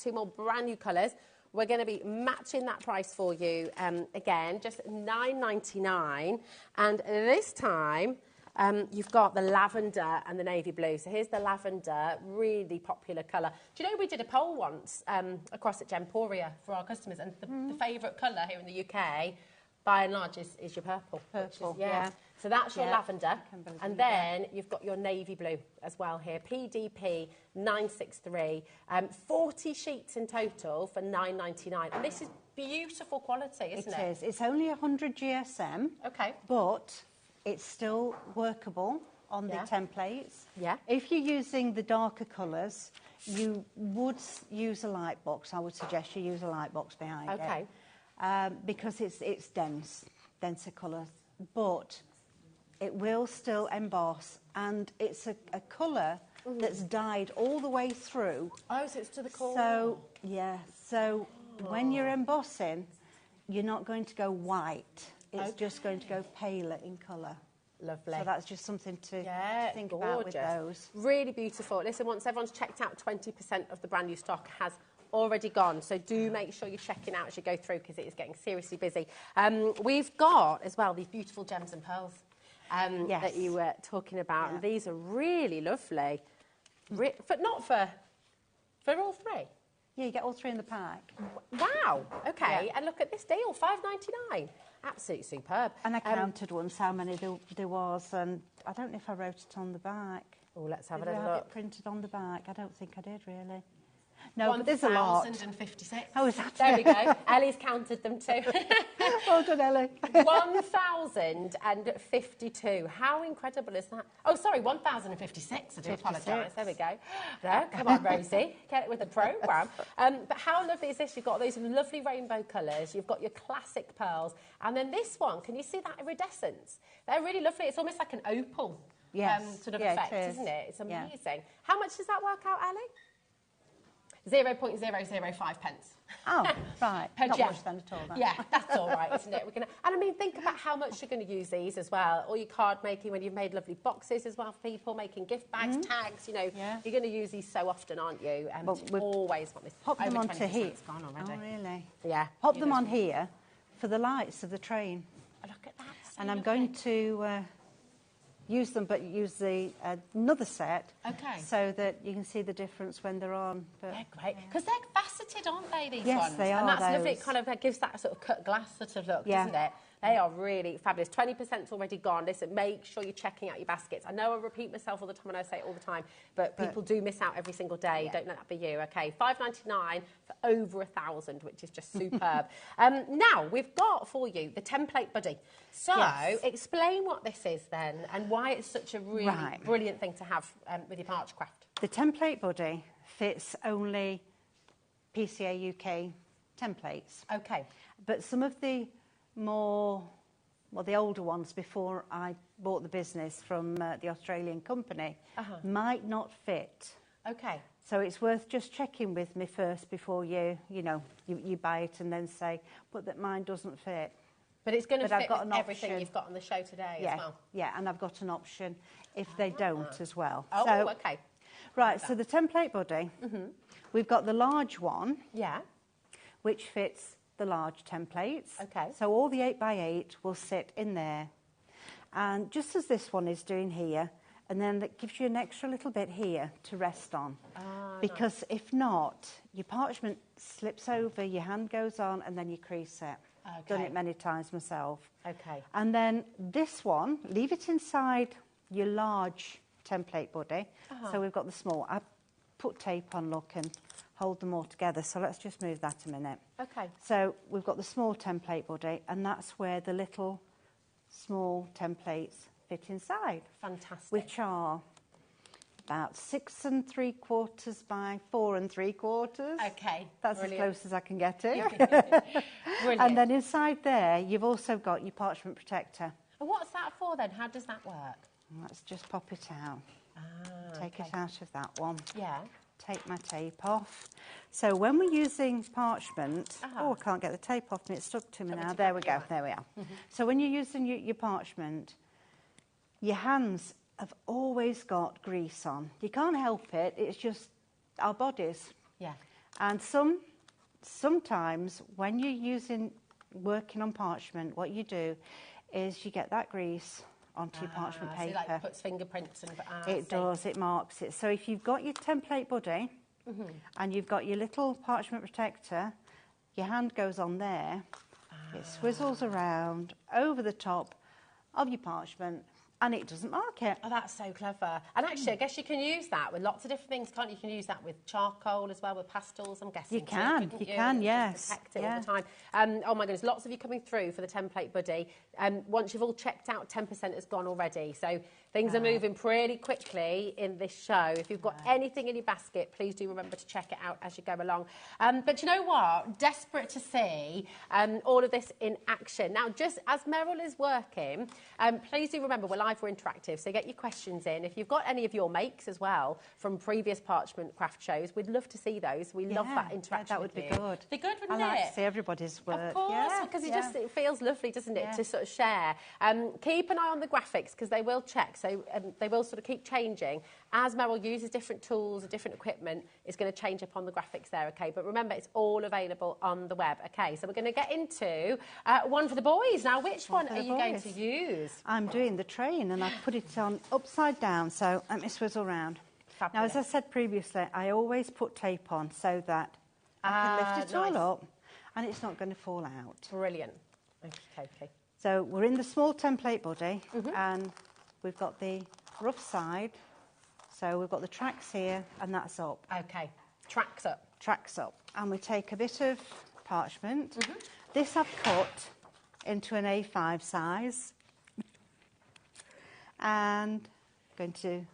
2 more brand new colours. We're going to be matching that price for you again, just $9.99. And this time, You've got the lavender and the navy blue. So here's the lavender, really popular colour. Do you know we did a poll once across at Gemporia for our customers, and the favourite colour here in the UK, by and large, is your purple. Purple, Yeah. So that's your lavender. And then you've got your navy blue as well here. PDP 963. 40 sheets in total for £9.99. And this is beautiful quality, isn't it? It is. It's only 100 GSM. Okay. But it's still workable on the templates. Yeah. If you're using the darker colours, you would use a light box. I would suggest you use a light box behind it. Okay. Because it's denser colours, but it will still emboss, and it's a colour that's dyed all the way through. Oh, so it's to the core. So, yeah, so when you're embossing, you're not going to go white. It's just going to go paler in colour. Lovely. So that's just something to think about with those. Really beautiful. Listen, once everyone's checked out, 20% of the brand new stock has already gone, so do make sure you're checking out as you go through, because it is getting seriously busy. We've got as well these beautiful gems and pearls that you were talking about, and these are really lovely, but not for all three. Yeah, you get all three in the pack. Wow. Okay, and look at this deal, £5.99. Absolutely superb. And I counted once how many there was, and I don't know if I wrote it on the back. Oh, let's have a Did I little have look. it printed on the back? I don't think I did, really. No, but there's a lot. 1,056. Oh, is that There we go. Ellie's counted them too. Well done, Ellie. 1,052. How incredible is that? Oh, sorry, 1,056. I do apologise. There we go. No, come on, Rosie. Get it with the programme. But how lovely is this? You've got those lovely rainbow colours. You've got your classic pearls. And then this one, can you see that iridescence? They're really lovely. It's almost like an opal sort of effect, isn't it? It's amazing. Yeah. How much does that work out, Ellie? 0.005 pence. Oh, right. Per Not gem. much then at all. Then. Yeah, that's all right, isn't it? And I mean, think about how much you're going to use these as well. All your card making, when you've made lovely boxes as well for people, making gift bags, tags, you know, you're going to use these so often, aren't you? You always want this. Pop them onto here. Gone already. Oh, really? Yeah. Pop them on here for the lights of the train. Oh, look at that. So and I'm lovely. going to use them, but use the another set, so that you can see the difference when they're on. But, yeah, great. Because they're faceted, aren't they, these yes, ones? Yes, they are. And that's those. lovely. It kind of gives that sort of cut glass sort of look, doesn't it? They are really fabulous. 20%'s already gone. Listen, make sure you're checking out your baskets. I know I repeat myself all the time and I say it all the time, but people do miss out every single day. Don't let that be you, okay? $5.99 for over 1,000, which is just superb. Now, we've got for you the template buddy. So, explain what this is then, and why it's such a really brilliant thing to have with your Parchcraft. The template buddy fits only PCA UK templates. Okay. But some of the the older ones before I bought the business from the Australian company might not fit. Okay. So it's worth just checking with me first before you buy it and then say, but that mine doesn't fit. But it's going to fit with everything you've got on the show today as well. Yeah, and I've got an option if they don't as well. Oh, so, okay. Right, so the template buddy, we've got the large one, which fits the large templates. Okay. So all the 8x8 will sit in there. And just as this one is doing here, and then that gives you an extra little bit here to rest on. Because if not, your parchment slips over, your hand goes on, and then you crease it. Done it many times myself. Okay. And then this one, leave it inside your large template buddy. So we've got the small. I put tape on, look, and hold them all together. So let's just move that a minute. Okay. So we've got the small template buddy, and that's where the little small templates fit inside. Fantastic. Which are about 6 3/4 by 4 3/4. Okay. That's Brilliant. as close as I can get it. Brilliant. And then inside there, you've also got your parchment protector. And what's that for then? How does that work? Let's just pop it out. Take okay. it out of that one. Yeah. Take my tape off. So when we're using parchment, oh, I can't get the tape off me, it's stuck to me now. There we go, there we are. So when you're using your parchment, your hands have always got grease on. You can't help it, it's just our bodies. Yeah. And sometimes when you're working on parchment, what you do is you get that grease onto your parchment So paper. it like puts fingerprints and It does, it marks it. So if you've got your template buddy and you've got your little parchment protector, your hand goes on there, it swizzles around over the top of your parchment and it doesn't mark it. Oh, that's so clever. And actually, I guess you can use that with lots of different things, can't you? You can use that with charcoal as well, with pastels, I'm guessing. You can, yes. Protect it all the time. Oh my goodness, lots of you coming through for the template buddy. Once you've all checked out, 10% has gone already. So things are moving pretty quickly in this show. If you've got anything in your basket, please do remember to check it out as you go along. But you know what? Desperate to see all of this in action. Now, just as Meryl is working, please do remember we're live, we're interactive, so get your questions in. If you've got any of your makes as well from previous parchment craft shows, we'd love to see those. We love that interaction. That would be good. Be good, wouldn't I like it? to see everybody's work. Of course, because it feels lovely, doesn't it, to sort of share. Keep an eye on the graphics because they will check, so they will sort of keep changing. As Meryl uses different tools and different equipment, it's going to change up on the graphics there, okay? But remember, it's all available on the web, okay? So we're going to get into one for the boys. Now, which one are you going to use? I'm doing the train and I've put it on upside down, so let me swizzle round. Fabulous. Now, as I said previously, I always put tape on so that I can lift it all up and it's not going to fall out. Brilliant. Okay. So we're in the small template buddy and we've got the rough side. So we've got the tracks here and that's up. Okay, tracks up. Tracks up. And we take a bit of parchment. This I've cut into an A5 size. And I'm going to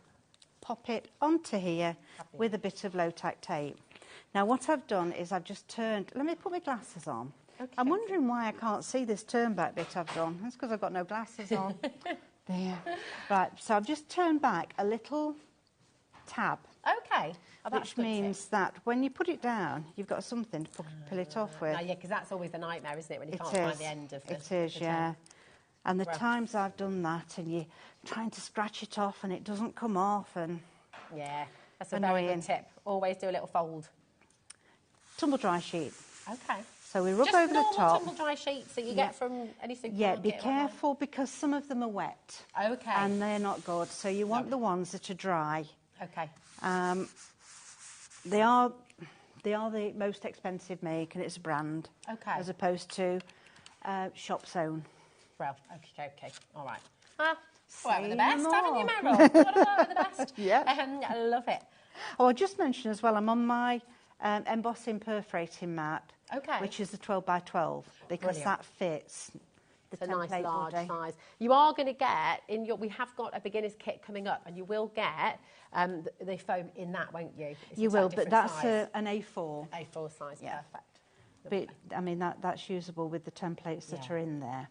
pop it onto here with a bit of low-tack tape. Now what I've done is I've just turned, let me put my glasses on. Okay. I'm wondering why I can't see this turn back bit I've done. That's because I've got no glasses on. There. Right, so I've just turned back a little tab. Okay. Which means that when you put it down, you've got something to pull it off with. Yeah, because that's always the nightmare, isn't it, when you can't find the end of the It is, yeah. And the times I've done that and you're trying to scratch it off and it doesn't come off and... Yeah, that's a very good tip. Always do a little fold. Tumble dry sheet. Okay. So we rub over the top. Just normal tumble dry sheets that you get from any supermarket. Yeah, be careful because some of them are wet. Okay. And they're not good. So you want the ones that are dry. Okay. They are the most expensive make and it's a brand. Okay. As opposed to Shop's Own. Well, okay. All right. Well, the best, haven't you, Meryl? What about the best? Yeah. I love it. Oh, I'll just mention as well, I'm on my embossing perforating mat. Okay. Which is the 12 by 12 because that fits the template nice large body. size. You are going to get we have got a beginner's kit coming up, and you will get the foam in that, won't you? You will, but that's an A4. A4 size, perfect. But I mean that's usable with the templates that are in there.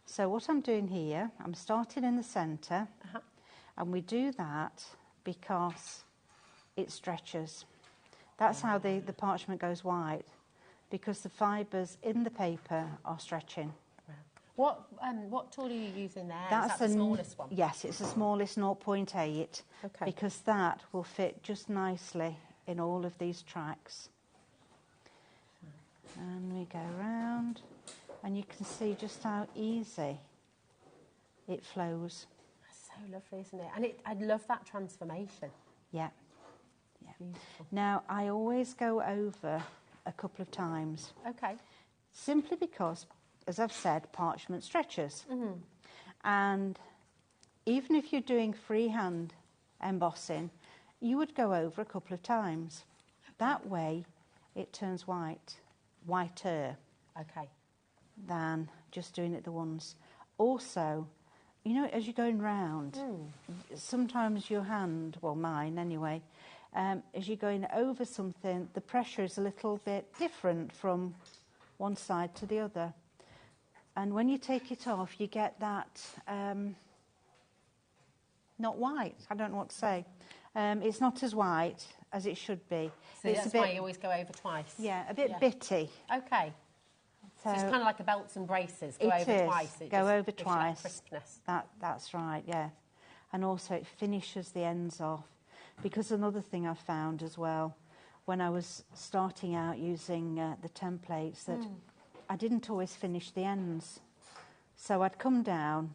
So what I'm doing here, I'm starting in the centre, and we do that because it stretches. That's how the parchment goes white, because the fibres in the paper are stretching. What tool are you using there? That's Is that the smallest one? Yes, it's the smallest 0.8, because that will fit just nicely in all of these tracks. And we go round, and you can see just how easy it flows. That's so lovely, isn't it? And I love that transformation. Yeah. Now, I always go over a couple of times. Okay. Simply because, as I've said, parchment stretches. And even if you're doing freehand embossing, you would go over a couple of times. That way, it turns whiter than just doing it the once. Also, you know, as you're going round, sometimes your hand, well, mine anyway, as you're going over something, the pressure is a little bit different from one side to the other. And when you take it off, you get that, not white, I don't know what to say. It's not as white as it should be. So that's why you always go over twice? Yeah, a bit bitty. Okay. So it's kind of like a belts and braces, go over twice. Go over twice. Crispness. That's right, yeah. And also it finishes the ends off. Because another thing I found as well, when I was starting out using the templates, that I didn't always finish the ends. So I'd come down,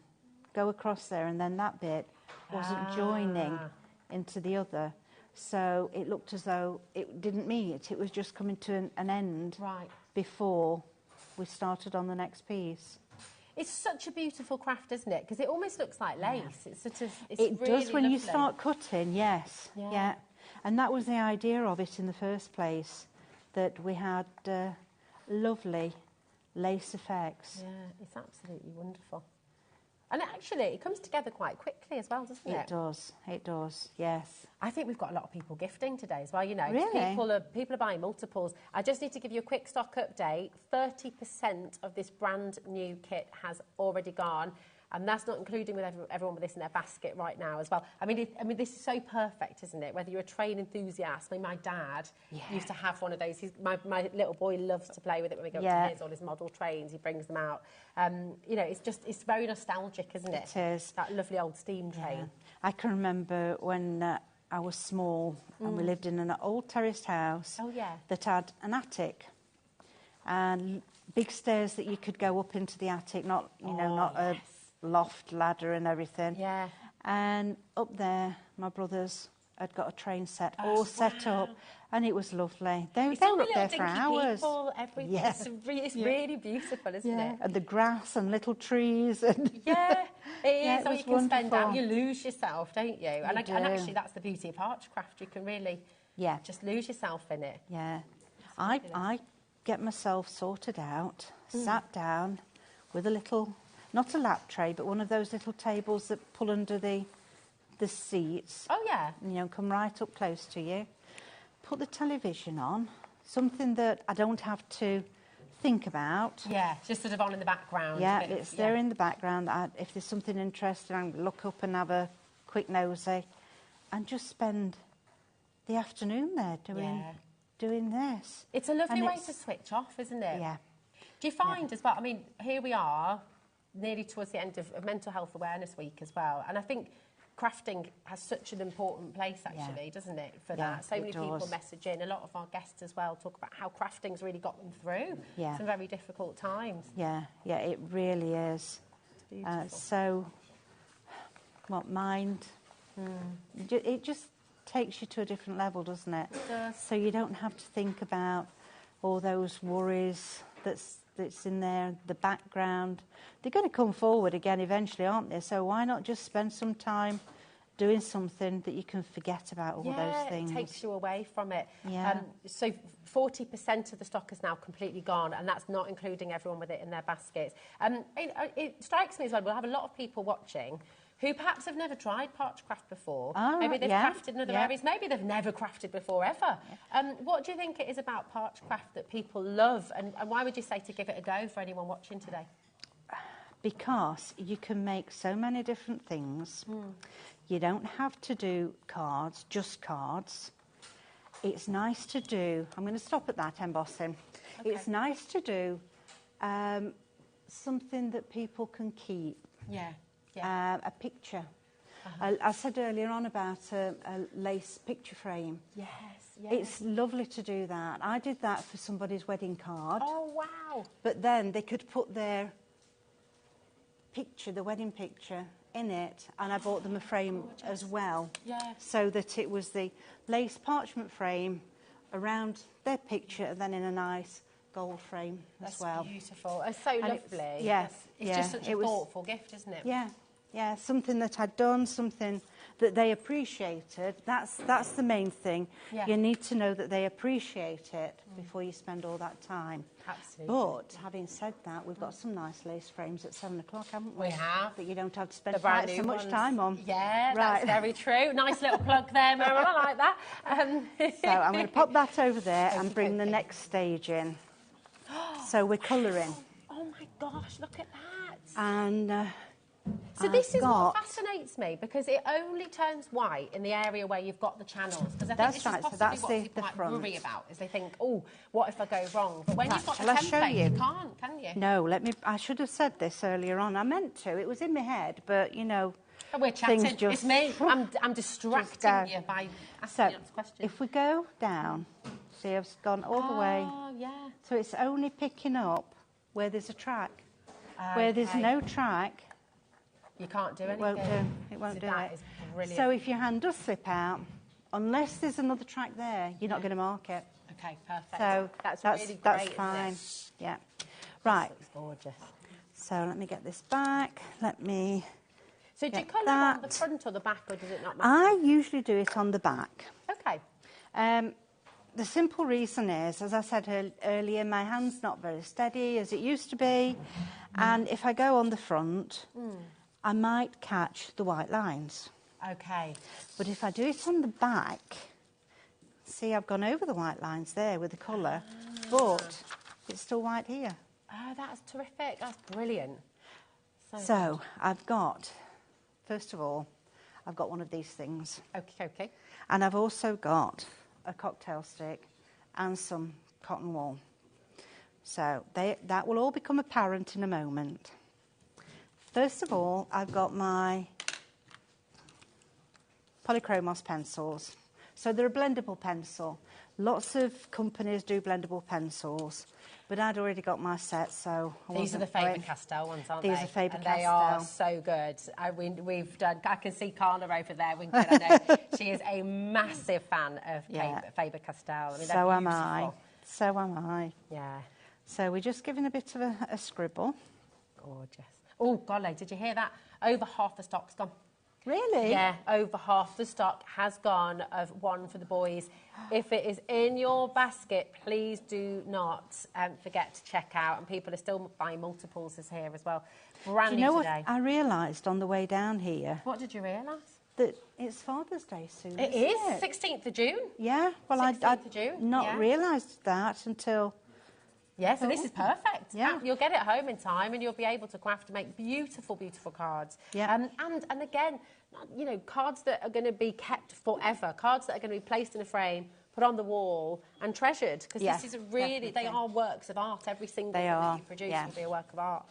go across there, and then that bit wasn't joining into the other. So it looked as though it didn't meet. It was just coming to an end before we started on the next piece. It's such a beautiful craft, isn't it? Because it almost looks like lace. It's sort of, it's it really does when lovely. you start cutting, yes. Yeah. And that was the idea of it in the first place, that we had lovely lace effects. Yeah, it's absolutely wonderful. And actually, it comes together quite quickly as well, doesn't it? It does, yes. I think we've got a lot of people gifting today as well, you know. Really? People are buying multiples. I just need to give you a quick stock update. 30% of this brand new kit has already gone. And that's not including with everyone with this in their basket right now as well. I mean, this is so perfect, isn't it? Whether you're a train enthusiast. I mean, my dad used to have one of those. My little boy loves to play with it when we go up to his, all his model trains. He brings them out. You know, it's very nostalgic, isn't it? It is. That lovely old steam train. I can remember when I was small and we lived in an old terraced house that had an attic and big stairs that you could go up into the attic, not a loft ladder and everything. Yeah. And up there, my brothers had got a train set all set up, and it was lovely. They were up there for hours. People, everything. Yeah. It's really beautiful, isn't it? And the grass and little trees. And it is. It Or was you can spend wonderful. out. You lose yourself, don't you? And actually, that's the beauty of archcraft. You can really just lose yourself in it. Yeah. I get myself sorted out, sat down with a little, not a lap tray, but one of those little tables that pull under the seats. Oh, yeah. You know, come right up close to you. Put the television on, something that I don't have to think about. Yeah, just sort of on in the background. Yeah, it's there in the background. If there's something interesting, I can look up and have a quick nosy and just spend the afternoon there doing this. It's a lovely way to switch off, isn't it? Yeah. Do you find as well, I mean, here we are, nearly towards the end of Mental Health Awareness Week as well, and I think crafting has such an important place, actually, doesn't it, for that? So many people message in. A lot of our guests as well talk about how crafting's really got them through some very difficult times. Yeah, it really is. Mind, it just takes you to a different level, doesn't it? It does. So you don't have to think about all those worries that's in there, the background. They're going to come forward again eventually, aren't they? So why not just spend some time doing something that you can forget about all those things? Yeah, it takes you away from it. Yeah. So 40% of the stock is now completely gone, and that's not including everyone with it in their baskets. It strikes me as well, we'll have a lot of people watching who perhaps have never tried Parchcraft before. Maybe they've crafted in other areas. Maybe they've never crafted before, ever. What do you think it is about Parchcraft that people love? And why would you say to give it a go for anyone watching today? Because you can make so many different things. You don't have to do cards, just cards. It's nice to do... I'm going to stop at that, embossing. Okay. It's nice to do something that people can keep. A picture. I said earlier on about a lace picture frame. Yes. It's lovely to do that. I did that for somebody's wedding card. Oh, wow. But then they could put their picture, the wedding picture, in it, and I bought them a frame as well. So that it was the lace parchment frame around their picture and then in a nice gold frame as well. That's beautiful. It's so lovely. It's just such a thoughtful gift, isn't it? Yeah, something that I'd done, something that they appreciated. That's the main thing. You need to know that they appreciate it before you spend all that time. Absolutely. But having said that, we've got some nice lace frames at 7 o'clock, haven't we? We have. That you don't have to spend quite so much time on. Yeah, that's very true. Nice little plug there, Meryl. I like that. So I'm going to pop that over there and bring the next stage in. So we're colouring. Oh my gosh, look at that. And so this is what fascinates me, because it only turns white in the area where you've got the channels. Because I think this is possibly what people might worry about, is they think, oh, what if I go wrong? But when you've got the template, you can't, can you? No, I should have said this earlier on. I meant to. It was in my head, but, you know... Oh, we're chatting. It's me. I'm distracting you by asking you questions. If we go down, see, I've gone all the way. Oh, yeah. So it's only picking up where there's a track. Where there's no track, You can't do anything. It won't do. It won't do That it. is brilliant. So if your hand does slip out, unless there's another track there, you're not going to mark it. Okay, perfect. So that's really great, that's isn't it? fine. Yeah. Right. Looks gorgeous. So let me get this back. Let me. So do you get colour it on the front or the back, or does it not matter? I usually do it on the back. Okay. The simple reason is, as I said earlier, my hand's not very steady as it used to be, and if I go on the front, I might catch the white lines. Okay. But if I do it on the back, see, I've gone over the white lines there with the colour, but it's still white here. Oh, that's terrific. That's brilliant. So I've got, first of all, I've got one of these things. Okay. And I've also got a cocktail stick and some cotton wool. So that will all become apparent in a moment. First of all, I've got my polychromos pencils. So they're a blendable pencil. Lots of companies do blendable pencils, but I'd already got my set, so these are the Faber-Castell ones, aren't they? These are Faber-Castell. And they are so good. We've done. I can see Carla over there winking. I know she is a massive fan of Faber-Castell. I mean, so am I. So am I. Yeah. So we're just giving a bit of a scribble. Gorgeous. Oh, golly, did you hear that? Over half the stock's gone. Really? Yeah, over half the stock has gone of one for the boys. If it is in your basket, please do not forget to check out. And people are still buying multiples this here as well. Brand Do you know new what today. I realised on the way down here? What did you realise? That it's Father's Day soon. It is, 16th of June. Yeah, well, I'd not realised that until... Yeah, so this is perfect. Yeah. You'll get it home in time and you'll be able to craft and make beautiful, beautiful cards. Yeah. And again, you know, cards that are going to be kept forever, cards that are going to be placed in a frame, put on the wall and treasured, because this is really, they are works of art. Every single one that you produce will be a work of art.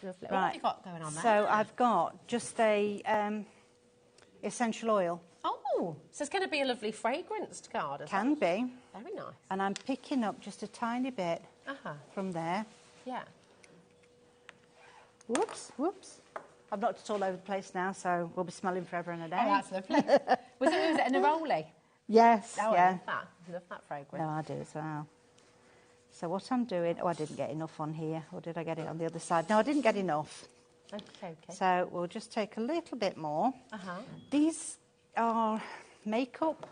Lovely. What have you got going on there? So I've got just a essential oil. Oh, so it's going to be a lovely fragranced card, is Can it? be. Very nice. And I'm picking up just a tiny bit from there. Yeah. Whoops. I've knocked it all over the place now, so we'll be smelling forever and a day. Oh, that's lovely. was it a neroli? Yes, oh, yeah. I love that fragrance. No, I do as well. So what I'm doing... Oh, I didn't get enough on here. Or did I get it on the other side? No, I didn't get enough. Okay. So we'll just take a little bit more. These are makeup,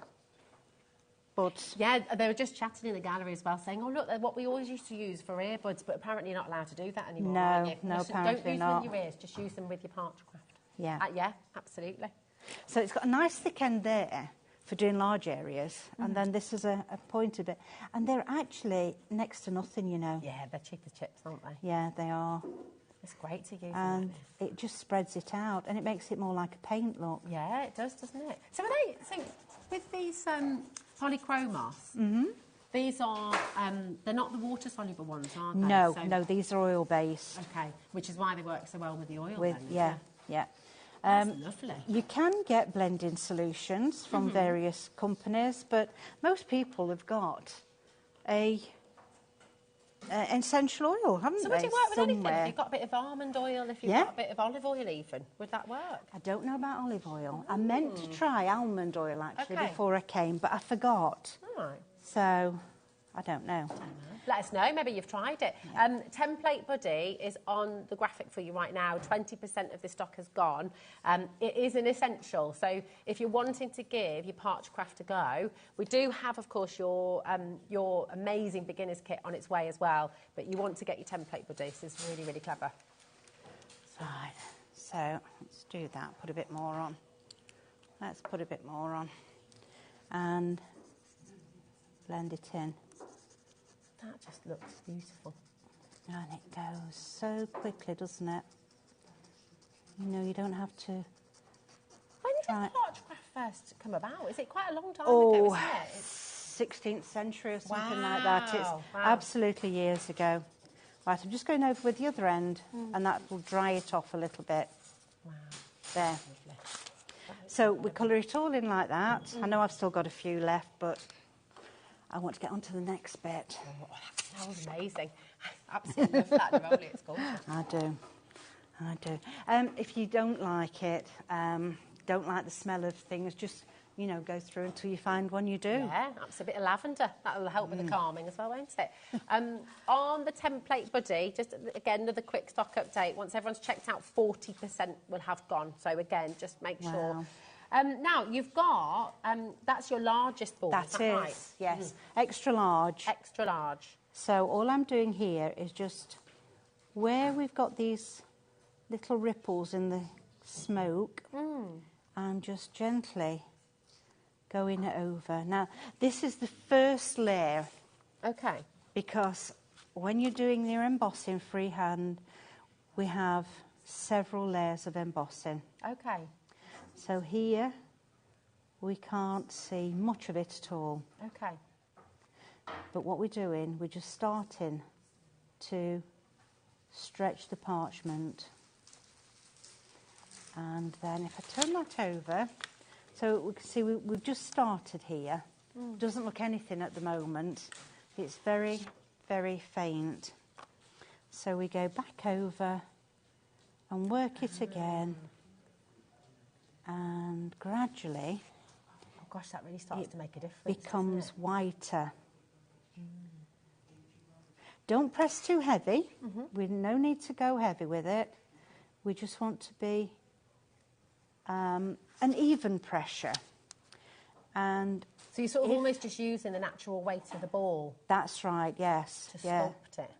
but... Yeah, they were just chatting in the gallery as well, saying, oh, look, they're what we always used to use for earbuds, but apparently you're not allowed to do that anymore, are you? No, Just apparently don't use not. them in your ears, just use them with your parch craft. Yeah. Yeah, absolutely. So it's got a nice thick end there for doing large areas, and then this is a pointed bit. And they're actually next to nothing, you know. Yeah, they're cheap as chips, aren't they? Yeah, they are. It's great to use And them. it just spreads it out, and it makes it more like a paint look. Yeah, it does, doesn't it? So with these polychromos, these are, they're not the water-soluble ones, are they? No, these are oil-based. Okay, which is why they work so well with the oil then, Yeah. That's lovely. You can get blending solutions from various companies, but most people have got a essential oil, haven't they? So would it work with anything? somewhere? If you've got a bit of almond oil, if you've got a bit of olive oil even, would that work? I don't know about olive oil. I meant to try almond oil, actually, Okay. before I came, but I forgot. All right. So, I don't know. Let us know, maybe you've tried it. Template Buddy is on the graphic for you right now. 20% of the stock has gone. It is an essential, so if you're wanting to give your parch craft a go, we do have, of course, your amazing beginner's kit on its way as well, but you want to get your Template Buddy, so it's really, really clever. Right, so let's do that. Put a bit more on. Let's put a bit more on. And blend it in. That just looks beautiful. And it goes so quickly, doesn't it? You know, you don't have to... When did parch craft first come about? Is it quite a long time Oh, ago, isn't it? 16th century or something like that. It's Wow. absolutely years ago. Right, I'm just going over with the other end, and that will dry it off a little bit. Wow. There. So we colour it all in like that. I know I've still got a few left, but I want to get on to the next bit. Oh, that smells amazing. I absolutely love that neroli. It's gorgeous. I do. I do. If you don't like it, don't like the smell of things, just, you know, go through until you find one you do. Yeah, that's a bit of lavender. That'll help with the calming as well, won't it? On the template buddy, just again, another quick stock update. Once everyone's checked out, 40% will have gone. So again, just make sure. Now, you've got, that's your largest ball, is that right? Yes. Extra large. Extra large. So all I'm doing here is just where we've got these little ripples in the smoke, I'm just gently going it over. Now, this is the first layer. Okay. Because when you're doing your embossing freehand, we have several layers of embossing. Okay. So here, we can't see much of it at all. Okay. But what we're doing, we're just starting to stretch the parchment. And then if I turn that over, so we can see we've just started here. Doesn't look anything at the moment. It's very, very faint. So we go back over and work it again. And gradually, oh gosh, that really starts to make a difference. Becomes whiter. Don't press too heavy. We've no need to go heavy with it. We just want to be an even pressure. And so you're sort of almost just using the natural weight of the ball. That's right, yes. To sculpt it.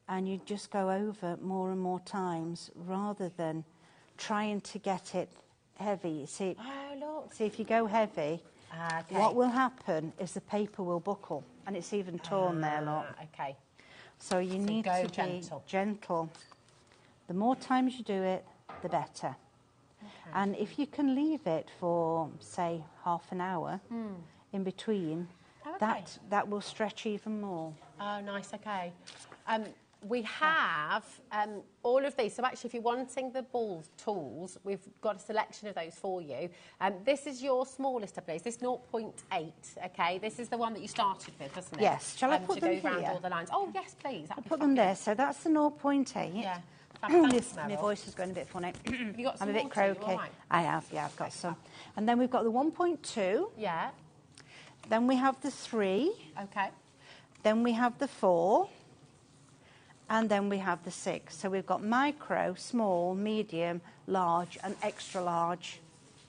And you just go over more and more times rather than trying to get it heavy. See, oh, look. See, if you go heavy, what will happen is the paper will buckle, and it's even torn there, look. Okay. So you need to be gentle. The more times you do it, the better. Okay. And if you can leave it for, say, half an hour in between, that will stretch even more. Oh, nice, okay. We have all of these. So actually, if you're wanting the ball tools, we've got a selection of those for you. This is your smallest, I believe. This 0.8, okay? This is the one that you started with, wasn't it? Yes. Shall I put them here? To go around all the lines. Oh, yes, please. I'll put them there. So that's the 0.8. Yeah. My voice is going a bit funny. Have you got some I'm a bit croaky. Right? I have, yeah, I've got some. And then we've got the 1.2. Yeah. Then we have the 3. Okay. Then we have the 4. And then we have the 6. So we've got micro, small, medium, large, and extra large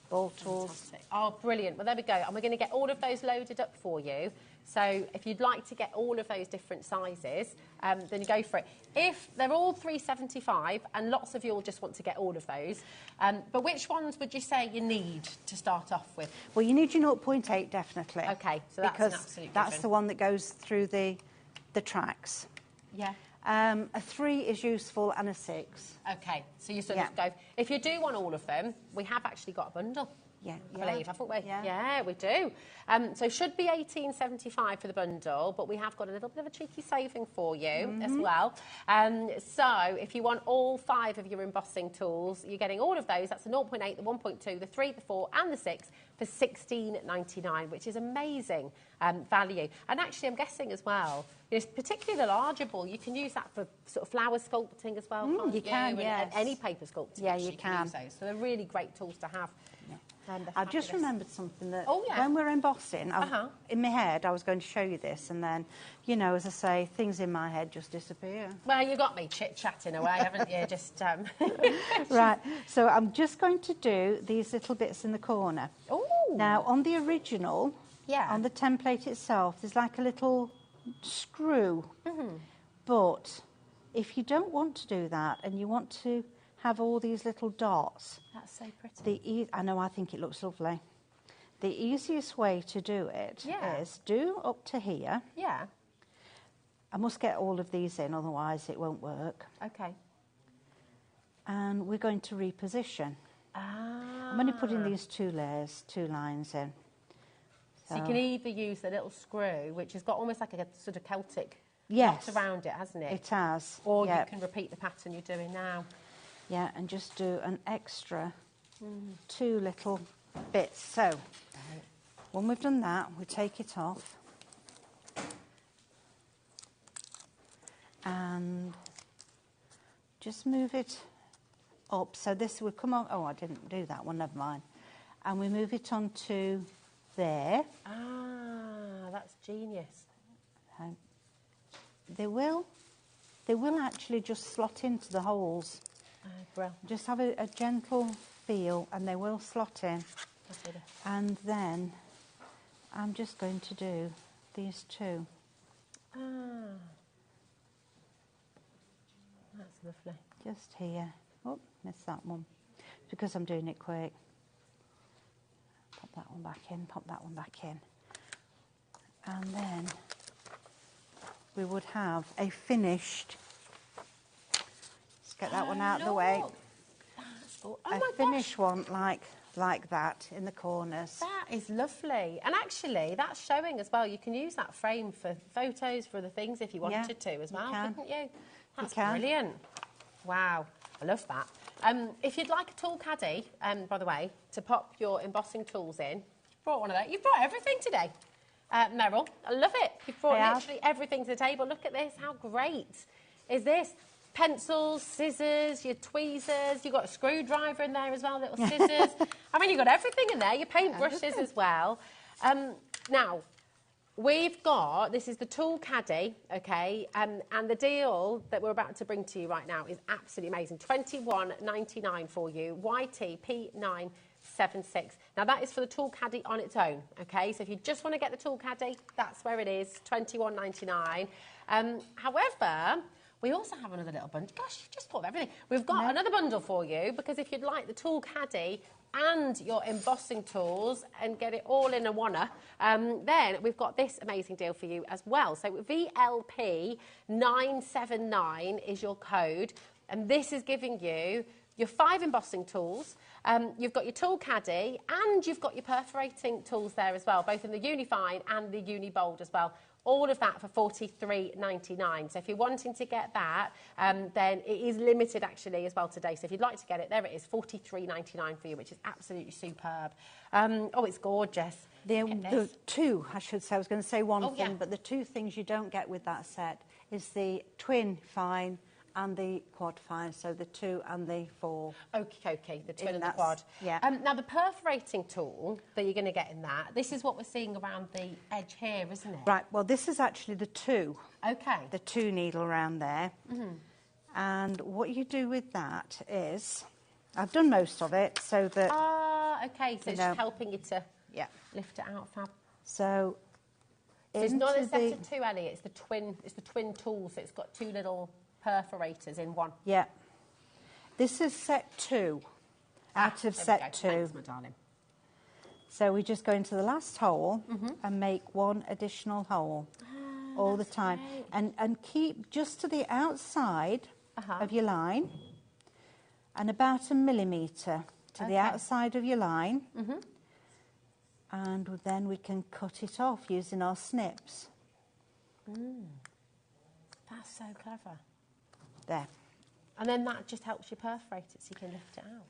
ball tools. Fantastic. Oh, brilliant. Well, there we go. And we're going to get all of those loaded up for you. So if you'd like to get all of those different sizes, then you go for it. If they're all $3.75, and lots of you will just want to get all of those, but which ones would you say you need to start off with? Well, you need your 0.8, definitely. Okay, so that's an absolute that's the one that goes through the tracks. Yeah. A 3 is useful, and a 6. Okay, so you sort of go. If you do want all of them, we have actually got a bundle. Yeah, I believe, haven't we? Yeah, we do. So should be $18.75 for the bundle, but we have got a little bit of a cheeky saving for you as well. So if you want all 5 of your embossing tools, you're getting all of those. That's the 0.8, the 1.2, the 3, the 4, and the 6 for $16.99, which is amazing value. And actually, I'm guessing as well, particularly the larger ball, you can use that for sort of flower sculpting as well. You can, and any paper sculpting. Yeah, you can. Use those. So they're really great tools to have. I've just remembered something that Oh, yeah. when we're embossing, in my head I was going to show you this, and then, you know, as I say, things in my head just disappear. Well, you got me chit-chatting away, haven't you? Just Right, so I'm just going to do these little bits in the corner. Ooh. Now, on the original, on the template itself, there's like a little screw. But if you don't want to do that and you want to have all these little dots. That's so pretty. I know, I think it looks lovely. The easiest way to do it is do up to here. Yeah. I must get all of these in, otherwise it won't work. Okay. And we're going to reposition. I'm only putting these 2 layers, 2 lines in. So you can either use the little screw, which has got almost like a sort of Celtic knot around it, hasn't it? It has. Or you can repeat the pattern you're doing now. Yeah, and just do an extra 2 little bits. So, when we've done that, we take it off. And just move it up. So this would come on. Oh, I didn't do that one. Never mind. And we move it onto there. Ah, that's genius. They will actually just slot into the holes. Brilliant. Just have a gentle feel, and they will slot in. And then I'm just going to do these two. Ah, that's lovely. Just here. Oh, missed that one. Because I'm doing it quick. Pop that one back in, pop that one back in. And then we would have a finished, let's get that one out of the way. That's cool. A finished one like that in the corners. That is lovely. And actually, that's showing as well. You can use that frame for photos, for other things if you wanted to as well, couldn't you? That's brilliant. Wow, I love that. If you'd like a tool caddy, by the way, to pop your embossing tools in, you've brought one of those. You've brought everything today, Meryl. I love it. You've brought literally everything to the table. Look at this. How great is this? Pencils, scissors, your tweezers. You've got a screwdriver in there as well, little scissors. I mean, you've got everything in there. Your paintbrushes as well. Now, we've got, this is the tool caddy, okay, and the deal that we're about to bring to you right now is absolutely amazing. $21.99 for you, YTP976. Now, that is for the tool caddy on its own, okay? So if you just want to get the tool caddy, that's where it is, $21.99. However, we also have another little bundle. Gosh, you've just thought of everything. We've got another bundle for you, because if you'd like the tool caddy and your embossing tools and get it all in a wanna, then we've got this amazing deal for you as well. So VLP979 is your code, and this is giving you your 5 embossing tools. You've got your tool caddy, and you've got your perforating tools there as well, both in the Unifine and the Unibold as well. All of that for $43.99. So if you're wanting to get that, then it is limited actually as well today. So if you'd like to get it, there it is, $43.99 for you, which is absolutely superb. Oh, it's gorgeous. The two, I should say, I was going to say one thing, but the two things you don't get with that set is the twin fine and the quad fine, so the 2 and the 4. Okay, the twin and the quad. Yeah. Now, the perforating tool that you're going to get in that, this is what we're seeing around the edge here, isn't it? Right, well, this is actually the 2. Okay. The 2 needle around there. And what you do with that is, I've done most of it, so that... Ah, okay, so it's just helping you to lift it out, fab. So it's not a set of 2, Ellie, it's the twin tool, so it's got 2 little perforators in one. Yeah. This is set 2 out of set 2. Thanks, my darling. So we just go into the last hole and make 1 additional hole all the time. Great. And keep just to the outside of your line and about 1 millimetre to the outside of your line. And then we can cut it off using our snips. That's so clever. There. And then that just helps you perforate it so you can lift it out.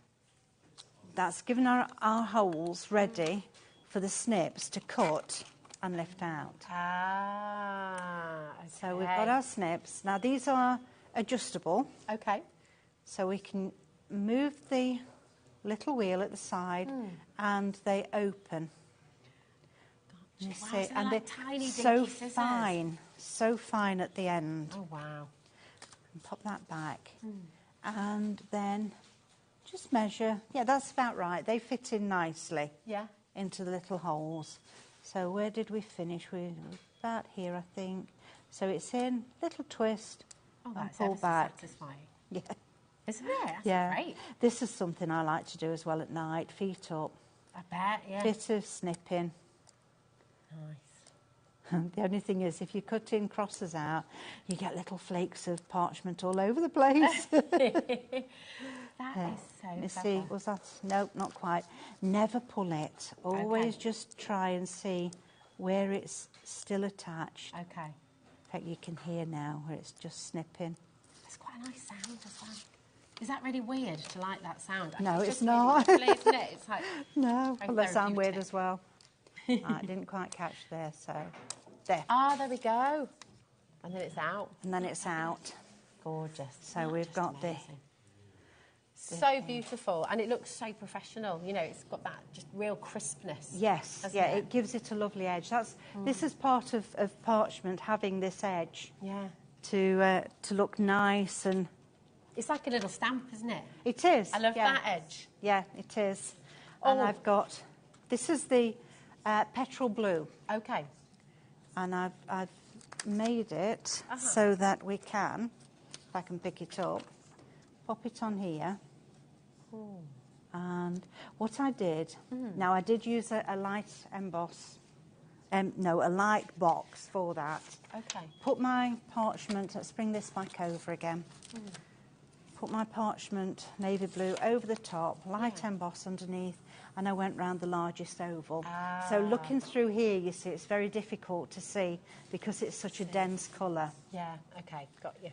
That's given our holes ready for the snips to cut and lift out. Ah, okay. So we've got our snips. Now these are adjustable. Okay. So we can move the little wheel at the side and they open. Gotcha. You Wow, see, so and like they're tiny so dinky scissors. so fine at the end. Oh, wow. And pop that back. And then just measure. Yeah, that's about right. They fit in nicely into the little holes. So where did we finish? We were about here, I think. So it's in, little twist, and pull back. Satisfying. Yeah. Isn't it? That's great. This is something I like to do as well at night, feet up. I bet, yeah. Bit of snipping. Nice. The only thing is, if you're cutting crosses out, you get little flakes of parchment all over the place. That is so Let me clever. see, was that? Nope, not quite. Never pull it. Always just try and see where it's still attached. Okay. In fact, you can hear now where it's just snipping. It's quite a nice sound as well. Is that really weird to like that sound? No, It's it's just not. Really lovely, isn't it? It's like No, very well, they sound weird therapeutic. as well. I didn't quite catch there, so there. Ah, there we go. And then it's out. And then it's out. Gorgeous. So we've got the So beautiful, and it looks so professional. You know, it's got that just real crispness. Yes, yeah, it gives it a lovely edge. This is part of parchment, having this edge. Yeah. To look nice and... It's like a little stamp, isn't it? It is. I love that edge. Yeah, it is. And I've got... This is the petrol blue. Okay. And I've made it so that we can, if I can pick it up, pop it on here. Ooh. And what I did, now I did use a light emboss, no, a light box for that. Okay. Put my parchment, let's bring this back over again. Put my parchment, navy blue, over the top, light emboss underneath, and I went round the largest oval. So looking through here, you see, it's very difficult to see because it's such a dense colour. Yeah, okay, got you.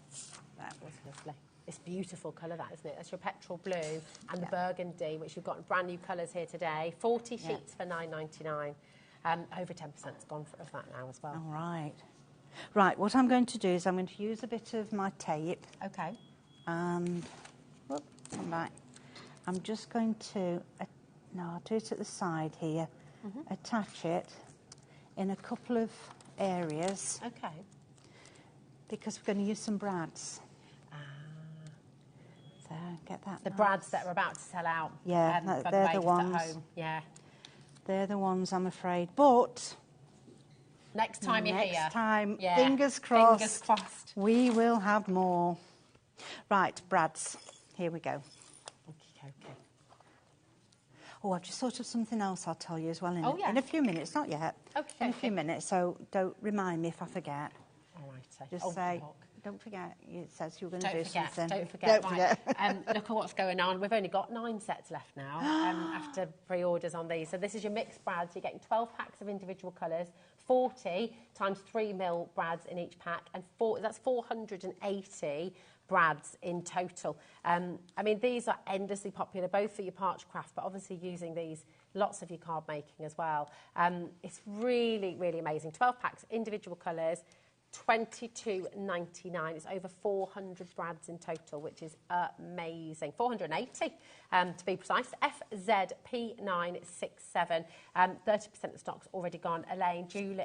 That was lovely. It's beautiful colour, that, isn't it? That's your petrol blue and the burgundy, which you've got brand new colours here today. 40 sheets for $9.99. Over 10%'s gone of that now as well. All right. Right, what I'm going to do is I'm going to use a bit of my tape. Okay. And, whoop, come back. I'm just going to, no, I'll do it at the side here. Attach it in a couple of areas. Okay. Because we're going to use some brads. So get that. The brads that are about to sell out. Yeah, they're the ones. At home. Yeah. They're the ones, I'm afraid. But next time you're here. Next time, fingers crossed. Fingers crossed. We will have more. Right, brads. Here we go. Okay. Oh, I've just thought of something else I'll tell you as well in a few minutes. Not yet. Okay. In a few minutes, so don't remind me if I forget. All right. Just say, don't forget, it says you're going to do something. Don't forget. Don't forget. Look at what's going on. We've only got 9 sets left now after pre-orders on these. So this is your mixed brads. You're getting 12 packs of individual colours, 40 times 3 mil brads in each pack, and that's 480 brads in total. I mean, these are endlessly popular, both for your parch craft, but obviously using these, lots of your card making as well. It's really, really amazing. 12 packs, individual colours, $22.99. It's over 400 brads in total, which is amazing. 480 to be precise. FZP967. 30% of stock's already gone. Elaine, Julie,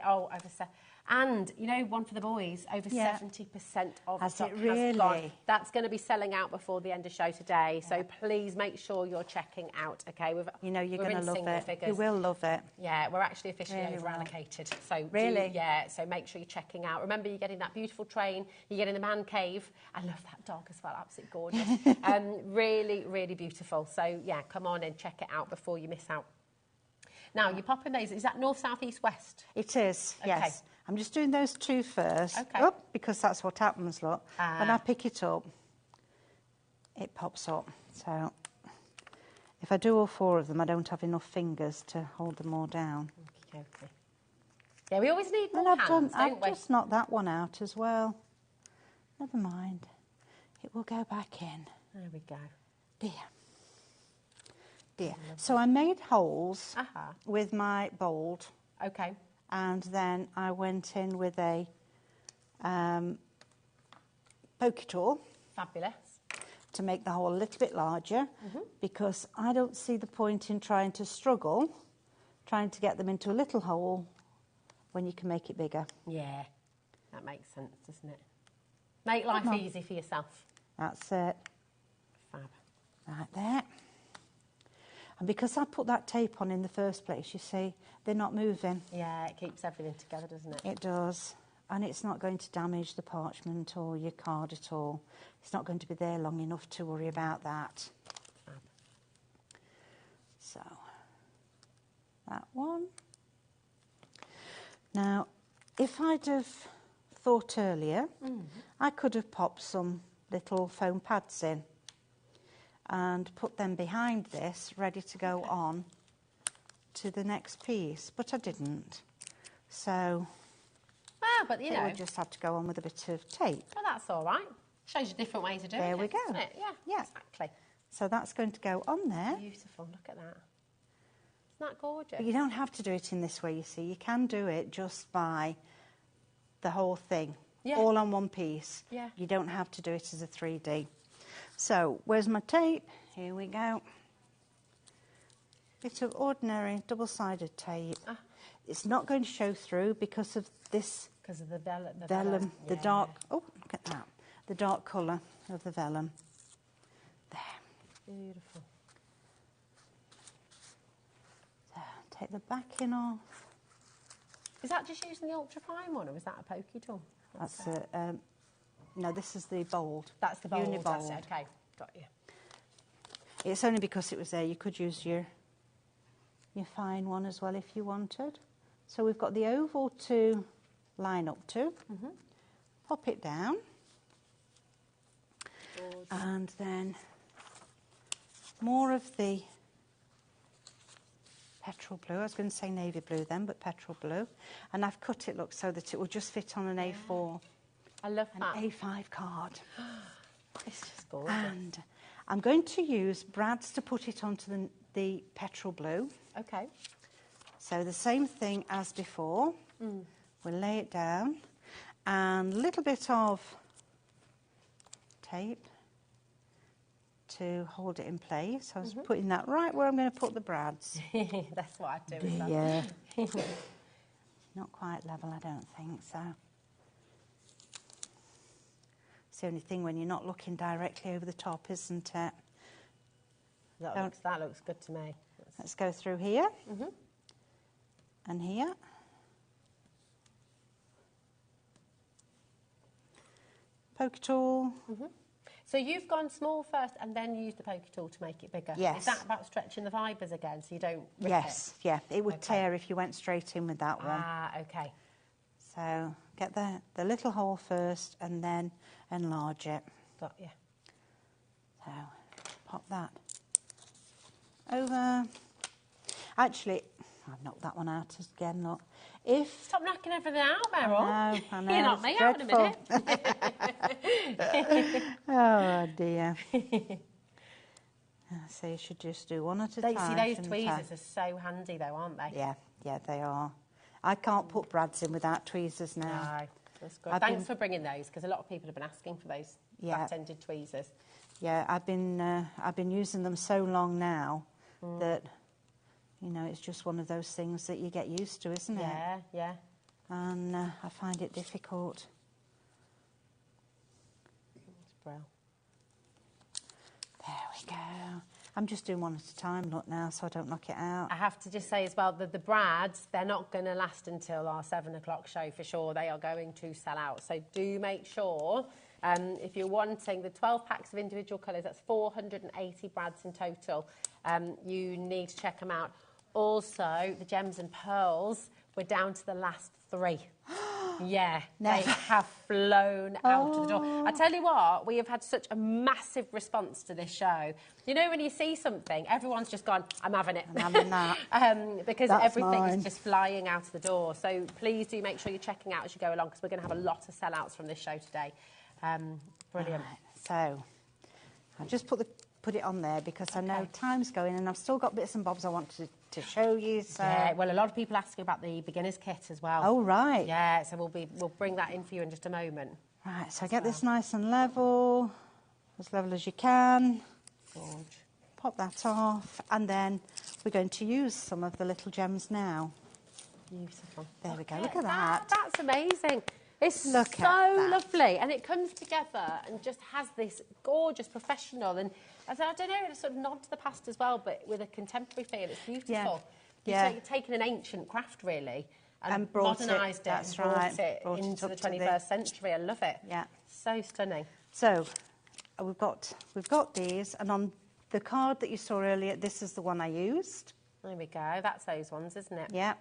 and you know, one for the boys, over 70% of the stock has gone. That's going to be selling out before the end of show today. So please make sure you're checking out. Okay, you're going to love it. Figures. You will love it. Yeah, we're actually officially over allocated. So so make sure you're checking out. Remember, you're getting that beautiful train. You're getting the man cave. I love that dog as well. Absolutely gorgeous. Really, really beautiful. So yeah, come on and check it out before you miss out. Now, you're popping those. Is that north, south, east, west? It is, yes. I'm just doing those 2 first. Okay. Oh, because that's what happens, look. When I pick it up, it pops up. So if I do all 4 of them, I don't have enough fingers to hold them all down. Okay. Yeah, we always need more hands, I've just knocked that one out as well. Never mind. It will go back in. There we go. Dear. So I made holes with my bold. Okay. And then I went in with a pokey tool. Fabulous. To make the hole a little bit larger, because I don't see the point in trying to get them into a little hole when you can make it bigger. Yeah, that makes sense, doesn't it? Make life easy for yourself. That's it. Fab. Right there. And because I put that tape on in the first place, you see, they're not moving. Yeah, it keeps everything together, doesn't it? It does. And it's not going to damage the parchment or your card at all. It's not going to be there long enough to worry about that. Fab. So, that one. Now, if I'd have thought earlier, I could have popped some little foam pads in and put them behind this, ready to go on to the next piece, but I didn't. So, but you know, we just had to go on with a bit of tape. Well, that's all right. Shows you a different way to do it. There we go. Doesn't it? Yeah, exactly. So that's going to go on there. Beautiful. Look at that. Isn't that gorgeous? But you don't have to do it in this way, you see. You can do it just by the whole thing, all on one piece. Yeah. You don't have to do it as a 3D. So, where's my tape? here we go. Bit of ordinary double-sided tape. It's not going to show through because of this. Because of the vellum. The dark. Oh, look at that. The dark colour of the vellum. There. Beautiful. So, take the backing off. Is that just using the ultra-fine one, or is that a pokey tool? That's no, this is the bold. That's the bold. Unibold. That's it. Okay, got you. It's only because it was there. You could use your fine one as well if you wanted. So we've got the oval to line up to. Pop it down. Gorgeous. And then more of the petrol blue. I was going to say navy blue then, but petrol blue. And I've cut it, look, so that it will just fit on an A4. I love that. An A5 card. It's just gorgeous. And I'm going to use brads to put it onto the petrol blue. Okay. So the same thing as before. We'll lay it down. And a little bit of tape to hold it in place. I was putting that right where I'm going to put the brads. That's what I do. Yeah. Not quite level, I don't think, so. It's the only thing when you're not looking directly over the top, isn't it? That looks good to me. Let's go through here. And here. Poker tool. So you've gone small first and then used the pokey tool to make it bigger. Yes. Is that about stretching the fibres again so you don't rip Yes, yeah. It would tear if you went straight in with that one. Ah, okay. So get the little hole first and then enlarge it. Got you. So pop that over. Actually, I've knocked that one out again, look. Stop knocking everything out, Meryl. I know. You knock me out in a minute. Oh, dear. So you should just do one at a time. See, those tweezers are so handy, though, aren't they? Yeah, they are. I can't put brads in without tweezers now. No, that's good. Thanks for bringing those, because a lot of people have been asking for those flat-ended tweezers. Yeah, I've been using them so long now that, you know, it's just one of those things that you get used to, isn't it? Yeah, yeah. And I find it difficult. It's brilliant. There we go. I'm just doing one at a time, look, now, so I don't knock it out. I have to just say as well that the brads, they're not going to last until our 7 o'clock show for sure. They are going to sell out. So do make sure, if you're wanting the 12 packs of individual colours, that's 480 brads in total, you need to check them out. Also, the gems and pearls, we're down to the last 3. Yeah, they have flown out of the door. I tell you what, we have had such a massive response to this show. You know, when you see something, everyone's just gone, I'm having it. I'm having that. Because everything is just flying out of the door. So please do make sure you're checking out as you go along, because we're going to have a lot of sellouts from this show today. Brilliant. Right, so I just put it on there because I know time's going and I've still got bits and bobs I want to show you. So. Yeah, well, a lot of people asking about the beginner's kit as well. Oh, right. Yeah, so we'll bring that in for you in just a moment. Right, so get this nice and level as you can. Gorge. Pop that off, and then we're going to use some of the little gems now. Beautiful. There we go, look at that. That's amazing. It's so lovely, and it comes together and just has this gorgeous professional, and I don't know, it's sort of nod to the past as well, but with a contemporary feel. It's beautiful. You've taken an ancient craft, really, and modernised it, and brought it into the 21st century. I love it. Yeah. So stunning. So we've got these, and on the card that you saw earlier, this is the one I used. There we go. That's those ones, isn't it? Yeah.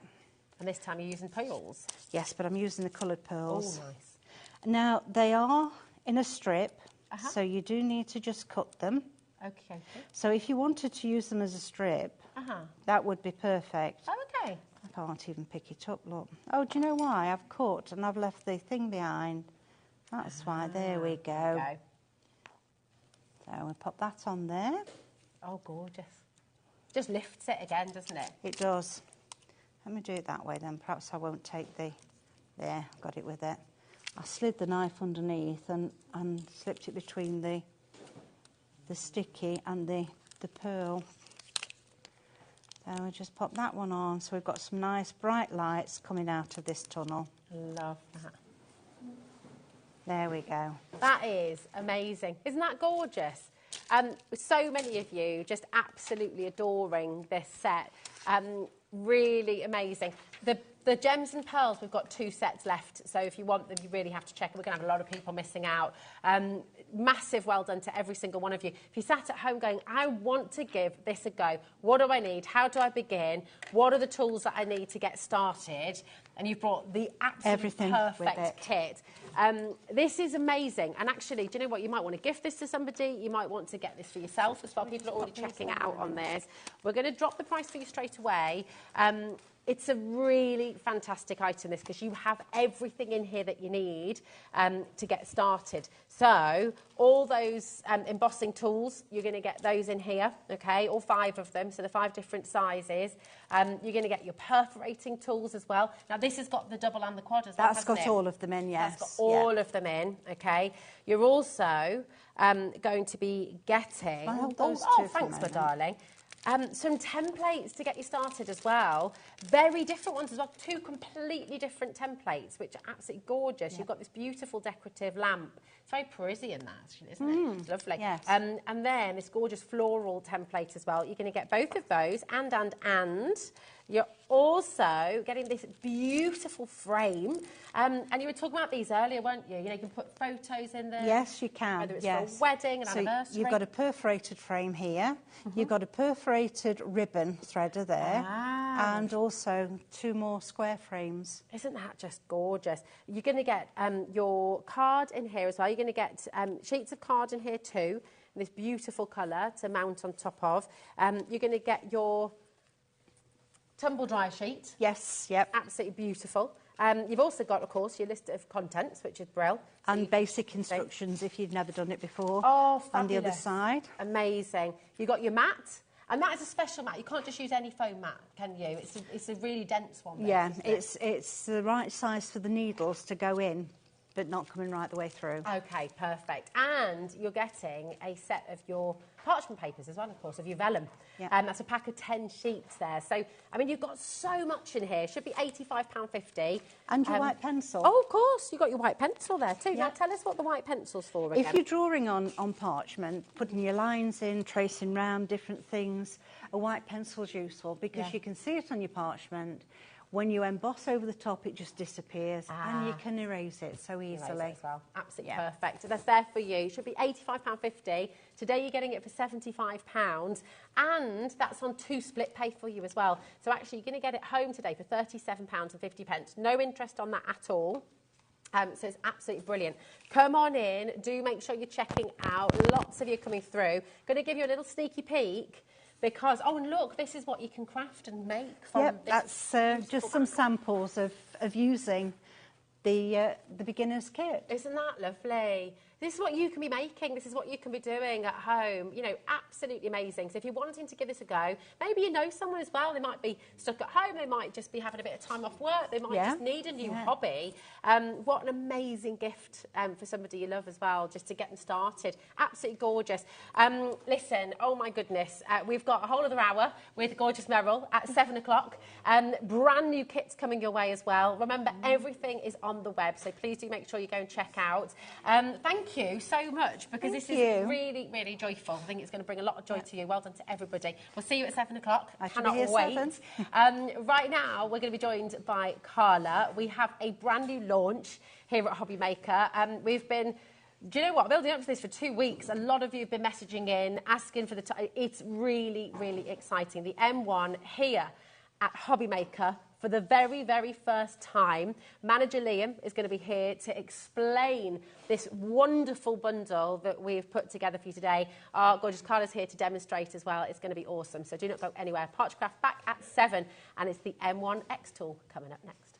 And this time you're using pearls? Yes, but I'm using the coloured pearls. Oh, nice. Now, they are in a strip, so you do need to just cut them. Okay. So if you wanted to use them as a strip, that would be perfect. Oh, okay. I can't even pick it up, look. Oh, do you know why? I've cut and I've left the thing behind. That's why. There we go. So we'll pop that on there. Oh, gorgeous. Just lifts it again, doesn't it? It does. Let me do it that way then. Perhaps I won't take the... There, got it with it. I slid the knife underneath and slipped it between the sticky and the the pearl. Then we'll just pop that one on. So we've got some nice bright lights coming out of this tunnel. Love that. There we go. That is amazing. Isn't that gorgeous? So many of you just absolutely adoring this set. Really amazing. The gems and pearls, we've got 2 sets left. So if you want them, you really have to check. We're going to have a lot of people missing out. Massive well done to every single one of you. If you sat at home going, I want to give this a go. What do I need? How do I begin? What are the tools that I need to get started? And you've brought the absolutely perfect kit. This is amazing. And actually, do you know what? You might want to gift this to somebody. You might want to get this for yourself as well. People are already checking out on this. We're going to drop the price for you straight away. It's a really fantastic item, this, because you have everything in here that you need to get started. So all those embossing tools, you're going to get those in here, okay, all 5 of them, so the 5 different sizes. You're going to get your perforating tools as well. Now, this has got the double and the quad as well, That's got all of them in, yes. That's got all of them in, okay. You're also going to be getting... thanks, my darling. Some templates to get you started as well. Very different ones as well. 2 completely different templates, which are absolutely gorgeous. Yeah. You've got this beautiful decorative lamp. It's very Parisian, that, isn't it? It's lovely. Yes. And then this gorgeous floral template as well. You're going to get both of those, and you're also getting this beautiful frame. And you were talking about these earlier, weren't you? You know, you can put photos in there. Yes, you can. Whether it's for a wedding, an anniversary. You've got a perforated frame here. You've got a perforated ribbon threader there. And also 2 more square frames. Isn't that just gorgeous? You're going to get your card in here as well. You're going to get sheets of card in here too, in this beautiful colour to mount on top of. You're going to get your tumble dryer sheet. Yes, yep. Absolutely beautiful. You've also got, of course, your list of contents, which is brilliant. So and basic instructions if you've never done it before. Oh, fabulous. On the other side. Amazing. You've got your mat. And that is a special mat. You can't just use any foam mat, can you? It's a really dense one. Yeah, it's the right size for the needles to go in, but not coming right the way through. OK, perfect. And you're getting a set of your parchment papers as well, of course, of your vellum. Yeah. That's a pack of 10 sheets there. So, I mean, you've got so much in here. Should be £85.50. And your white pencil. Oh, of course. You've got your white pencil there too. Yeah. Now, tell us what the white pencil's for again. If you're drawing on parchment, putting your lines in, tracing round different things, a white pencil's useful because you can see it on your parchment. When you emboss over the top, it just disappears and you can erase it so easily. As well. Absolutely perfect. So that's there for you. It should be £85.50. Today you're getting it for £75 and that's on 2 split pay for you as well. So actually you're going to get it home today for £37.50. No interest on that at all. So it's absolutely brilliant. Come on in. Do make sure you're checking out. Lots of you coming through. Going to give you a little sneaky peek. Because, oh, and look, this is what you can craft and make from this. That's just some samples of using the beginner's kit. Isn't that lovely? This is what you can be making. This is what you can be doing at home. You know, absolutely amazing. So if you're wanting to give this a go, maybe you know someone as well. They might be stuck at home. They might just be having a bit of time off work. They might just need a new hobby. What an amazing gift for somebody you love as well, just to get them started. Absolutely gorgeous. Listen, oh my goodness, we've got a whole other hour with gorgeous Meryl at 7 o'clock. Brand new kits coming your way as well. Remember, everything is on the web, so please do make sure you go and check out. Thank you so much, because this is really, really joyful. I think it's going to bring a lot of joy to you. Well done to everybody. We'll see you at 7 o'clock. I cannot wait. Right now, we're going to be joined by Carla. We have a brand new launch here at HobbyMaker. We've been... Do you know what? Building up to this for 2 weeks. A lot of you have been messaging in, asking for the... It's really, really exciting. The M1 here at HobbyMaker for the very, very first time. Manager Liam is going to be here to explain this wonderful bundle that we've put together for you today. Our gorgeous Carla's here to demonstrate as well. It's going to be awesome. So do not go anywhere. Parchcraft back at 7, and it's the M1 X tool coming up next.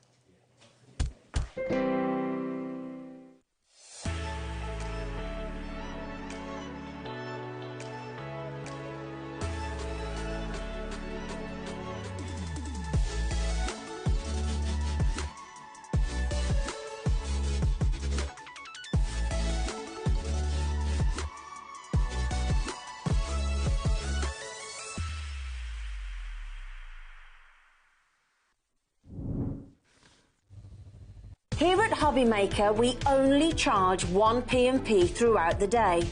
Here at HobbyMaker, we only charge 1 P&P throughout the day.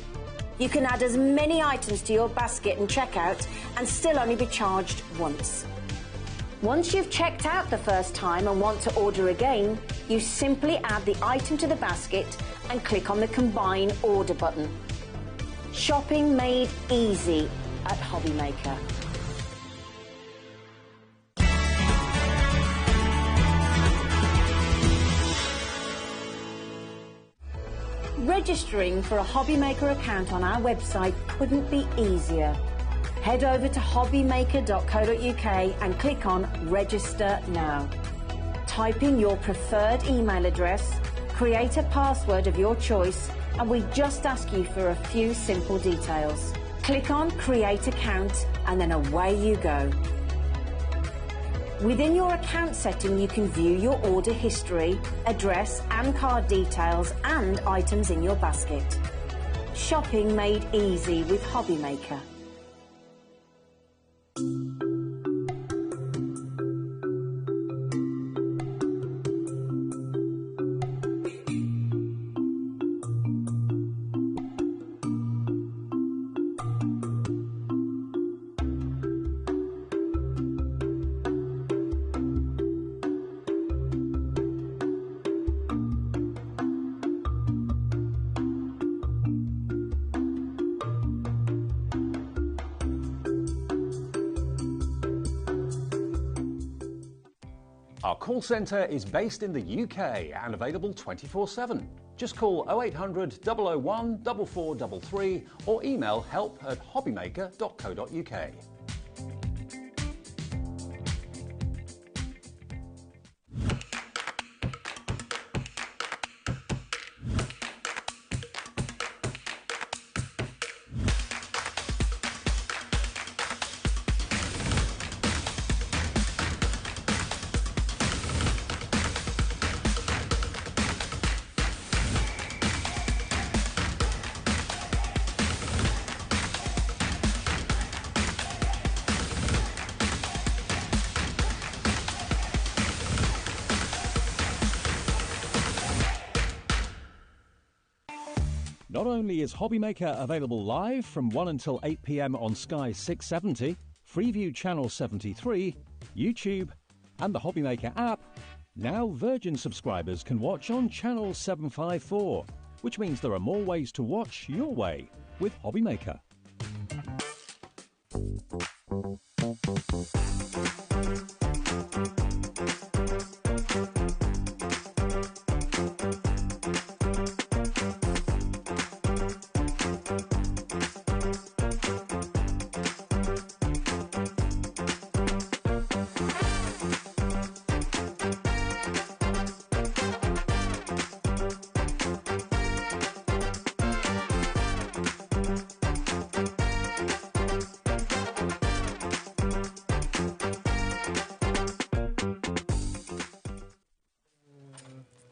You can add as many items to your basket and checkout and still only be charged once. Once you've checked out the first time and want to order again, you simply add the item to the basket and click on the Combine Order button. Shopping made easy at HobbyMaker. Registering for a HobbyMaker account on our website couldn't be easier. Head over to hobbymaker.co.uk and click on Register Now. Type in your preferred email address, create a password of your choice, and we just ask you for a few simple details. Click on Create Account and then away you go. Within your account setting, you can view your order history, address and card details and items in your basket. Shopping made easy with HobbyMaker. Our call centre is based in the UK and available 24/7. Just call 0800 001 4433 or email help@hobbymaker.co.uk. Not only is HobbyMaker available live from 1 until 8 p.m. on Sky 670, Freeview Channel 73, YouTube, and the HobbyMaker app, now Virgin subscribers can watch on Channel 754, which means there are more ways to watch your way with HobbyMaker.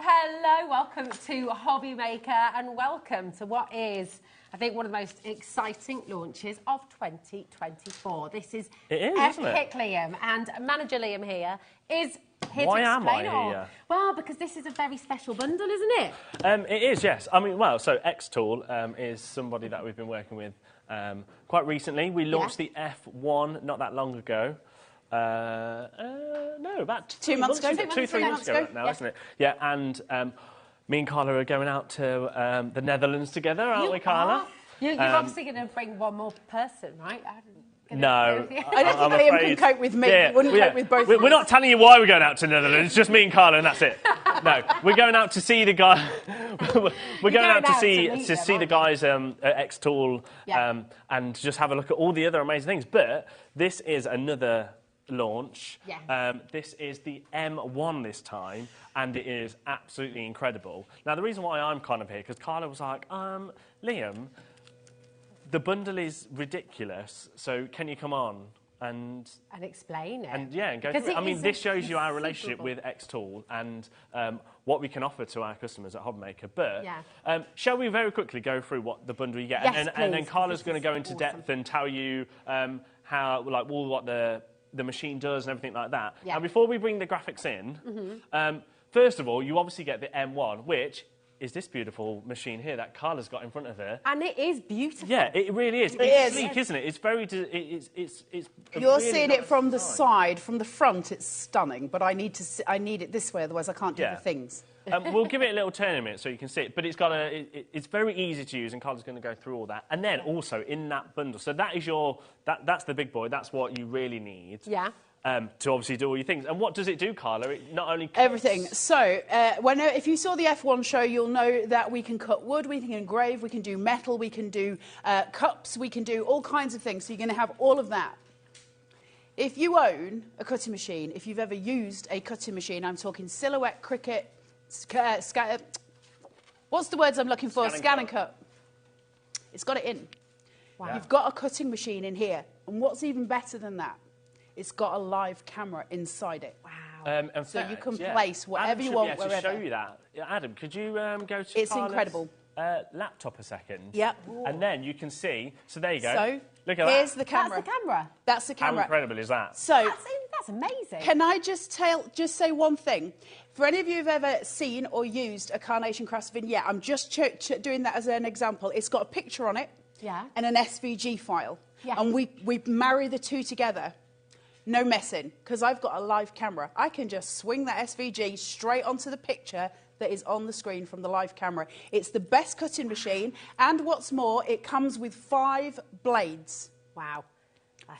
Hello, welcome to HobbyMaker and welcome to what is, I think, one of the most exciting launches of 2024. This is epic, Liam, and manager Liam here is here Why to am explain I all. here? Well, because this is a very special bundle, isn't it? It is, yes. I mean, well, so X-Tool is somebody that we've been working with quite recently. We launched the F1 not that long ago. No, about 2 months ago. 3 months ago now, isn't it? Yeah, and me and Carla are going out to the Netherlands together, aren't we, Carla? You're obviously going to bring one more person, right? No, I don't think Liam can cope with me. Yeah, He wouldn't cope with both of us. We're not telling you why we're going out to the Netherlands. It's just me and Carla, and that's it. No, we're going out to see the guy. We're going out to see the guys at X-Tool and just have a look at all the other amazing things. But this is another launch. This is the M1 this time, and it is absolutely incredible. Now, the reason why I'm kind of here, because Carla was like, Liam, the bundle is ridiculous, so can you come on and explain it? And go through it. I mean, this shows you our relationship with X-Tool and what we can offer to our customers at HobbyMaker. But shall we very quickly go through what the bundle you get? Yes, and then Carla's going to go into depth and tell you how, like, what the machine does and everything like that. Now, before we bring the graphics in, first of all, you obviously get the M1, which is this beautiful machine here that Carla's got in front of her. And it is beautiful. Yeah, it really is. It's sleek, isn't it? It's very... It's You're really seeing nice it from the design. side. From the front, it's stunning, but I need it this way, otherwise I can't do Yeah. the things. We'll give it a little turn in a minute so you can see it, but it's got it's very easy to use, and Carla's going to go through all that. And then also in that bundle, so that is that's the big boy. That's what you really need. Yeah. To obviously do all your things. And what does it do, Carla? It not only cuts... Everything. So, if you saw the F1 show, you'll know that we can cut wood, we can engrave, we can do metal, we can do cups, we can do all kinds of things. So you're going to have all of that. If you own a cutting machine, if you've ever used a cutting machine, I'm talking silhouette, cricket, what's the words I'm looking for? Scan and cut. It's got it in. Wow. You've got a cutting machine in here. And what's even better than that? It's got a live camera inside it. Wow. So you can place whatever you want, wherever. To show you that. Adam, could you go to It's Carla's, incredible. Laptop a second? Yep. And then you can see... So there you go. So, look at here's that. the camera. That's the camera. That's the camera. How incredible is that? So that's amazing. Can I just say one thing? For any of you who've ever seen or used a Carnation Crafts vignette, I'm just doing that as an example. It's got a picture on it and an SVG file. Yeah. And we marry the two together. No messing, because I've got a live camera. I can just swing that SVG straight onto the picture that is on the screen from the live camera. It's the best cutting machine, and what's more, it comes with 5 blades. Wow.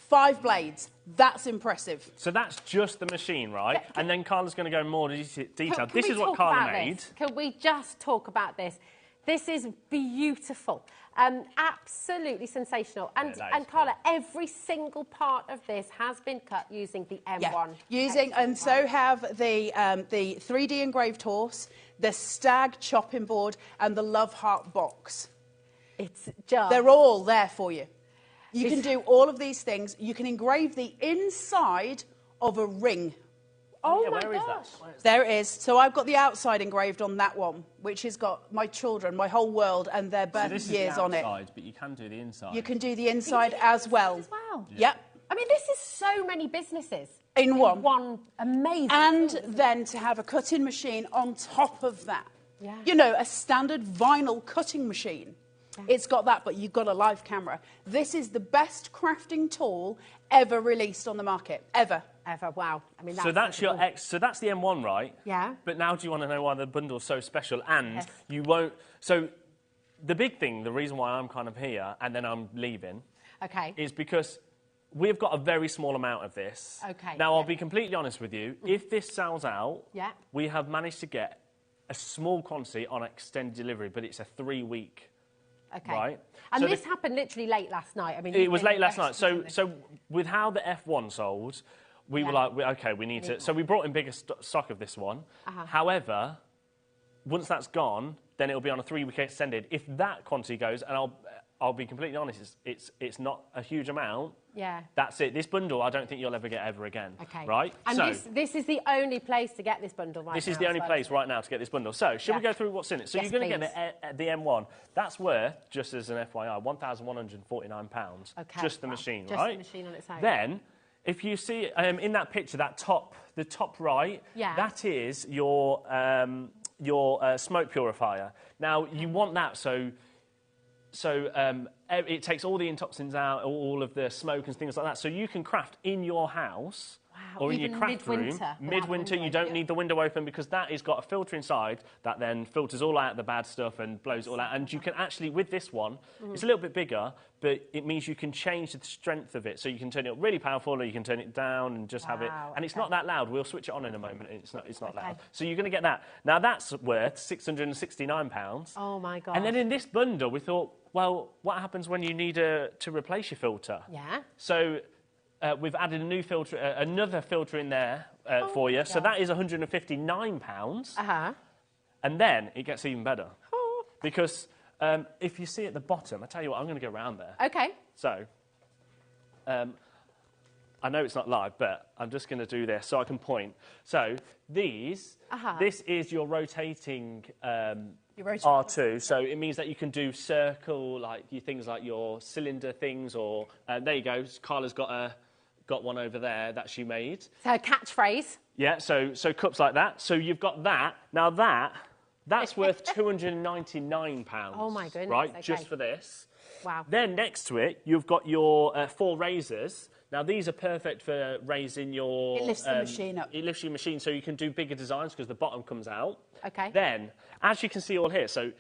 5 blades. That's impressive. So that's just the machine, right? And then Carla's going to go in more detail. This is what Carla Carla made. Can we just talk about this? This is beautiful. Absolutely sensational. And Carla, every single part of this has been cut using the M1. And so have the 3D engraved horse, the stag chopping board, and the love heart box. It's just... They're all there for you. You can do all of these things. You can engrave the inside of a ring. Oh, yeah, my where is gosh. that? There it is. So I've got the outside engraved on that one, which has got my children, my whole world, and their birth years on it. But you can do the inside. You can do the inside as well. As well. Yep. I mean, this is so many businesses. In one. One amazing And thing, then to have a cutting machine on top of that. Yeah. You know, a standard vinyl cutting machine. Yeah. It's got that, but you've got a live camera. This is the best crafting tool ever released on the market. Ever. Ever. Wow. I mean, So that's your So that's the M1, right? Yeah. But now do you want to know why the bundle's so special? And you won't... So the big thing, the reason why I'm kind of here and then I'm leaving... Okay. ...is because we've got a very small amount of this. Okay. Now, I'll be completely honest with you. If this sells out, we have managed to get a small quantity on extended delivery, but it's a 3-week... Okay. Right? And so this happened literally late last night. I mean, it was late last night. So with how the F1 sold, we were like, okay, we need to... So we brought in bigger stock of this one. However, once that's gone, then it'll be on a 3-week extended. If that quantity goes, and I'll be completely honest, it's not a huge amount. Yeah. That's it. This bundle, I don't think you'll ever get ever again. Okay. Right? And so, this is the only place to get this bundle right now. this is the only place right now to get this bundle. So, should we go through what's in it? So, Yes, you're going to get the M1. That's worth, just as an FYI, £1,149. Okay. Just the machine, just right? Just the machine on its own. Then, if you see in that picture, the top right, that is your smoke purifier. Now, you want that so it takes all the toxins out, all of the smoke and things like that. So you can craft in your house or in your craft room. Midwinter, you don't need the window open because that has got a filter inside that then filters all out the bad stuff and blows it all out. And you can actually, with this one, it's a little bit bigger, but it means you can change the strength of it. So you can turn it up really powerful or you can turn it down and just have it. And it's not that loud. We'll switch it on in a moment. It's not loud. So you're going to get that. Now, that's worth £669. Oh, my God. And then in this bundle, we thought, well, what happens when you need to replace your filter? Yeah. So we've added a new filter, another filter in there for you. So that is £159. And then it gets even better. Because if you see at the bottom, I tell you what, I'm going to go around there. Okay. So I know it's not live, but I'm just going to do this so I can point. So this is your rotating R2. So it means that you can do circle, like things like your cylinder things, or there you go. Carla's got got one over there that she made. So catchphrase. Yeah, so cups like that. So you've got that. Now that's worth £299. Oh, my goodness. Right, okay. just for this. Wow. Then next to it, you've got your 4 razors. Now, these are perfect for raising your... It lifts the machine up. It lifts your machine so you can do bigger designs because the bottom comes out. Okay. Then, as you can see all here, so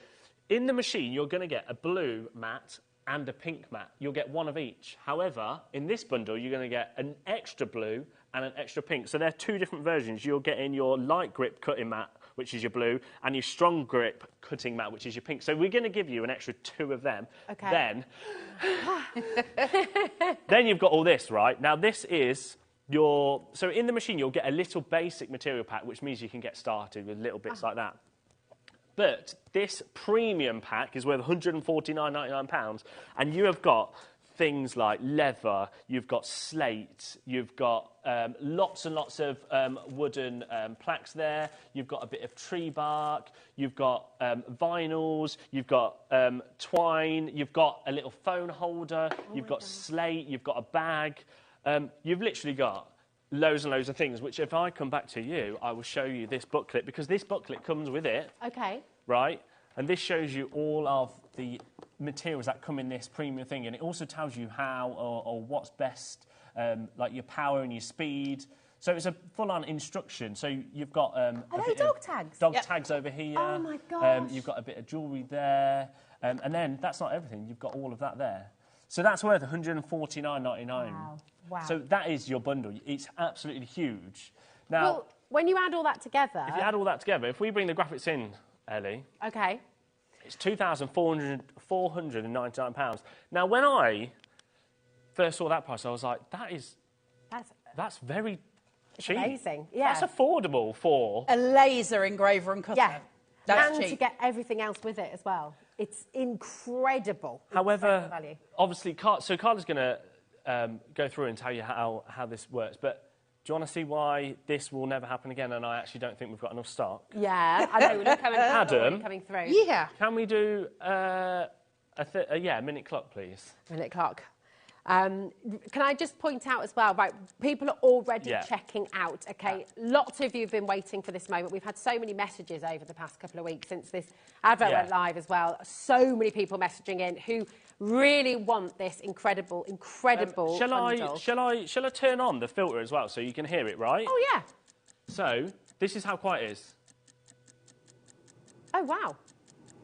in the machine, you're going to get a blue mat and a pink mat. You'll get one of each. However, in this bundle, you're going to get an extra blue and an extra pink. So they're 2 different versions. You're getting your light grip cutting mat, which is your blue, and your strong grip cutting mat, which is your pink. So we're going to give you an extra 2 of them. Okay. Then you've got all this, right? Now, this is your... So in the machine, you'll get a little basic material pack, which means you can get started with little bits like that. But this premium pack is worth £149.99, and you have got things like leather, you've got slate, you've got lots and lots of wooden plaques there, you've got a bit of tree bark, you've got vinyls, you've got twine, you've got a little phone holder, you've got slate, you've got a bag. You've literally got loads and loads of things, which if I come back to you, I will show you this booklet, because this booklet comes with it. Okay. Right? And this shows you all of the materials that come in this premium thing, and it also tells you how or what's best, like your power and your speed. So it's a full-on instruction. So you've got Are they dog tags? Dog tags over here. Oh my gosh! You've got a bit of jewellery there, and then that's not everything. You've got all of that there. So that's worth £149.99. Wow! Wow! So that is your bundle. It's absolutely huge. Now, well, when you add all that together, if you add all that together, if we bring the graphics in, Ellie. Okay. It's £2,499. Now, when I first saw that price, I was like, that's very cheap. Amazing. Yeah. That's affordable for... A laser engraver and cutter. Yeah. That's and cheap. to get everything else with it as well. It's incredible. However, value. obviously, Carla's going to go through and tell you how this works, but do you want to see why this will never happen again, and I actually don't think we've got enough stock? Yeah, I know. Look Adam, coming through. Yeah. Can we do a minute clock, please? Minute clock. Can I just point out as well, right, people are already checking out, OK? Lots of you have been waiting for this moment. We've had so many messages over the past couple of weeks since this advert went live as well. So many people messaging in who really want this incredible bundle. Shall I turn on the filter as well so you can hear it, right? Oh, yeah. So, this is how quiet it is. Oh, wow.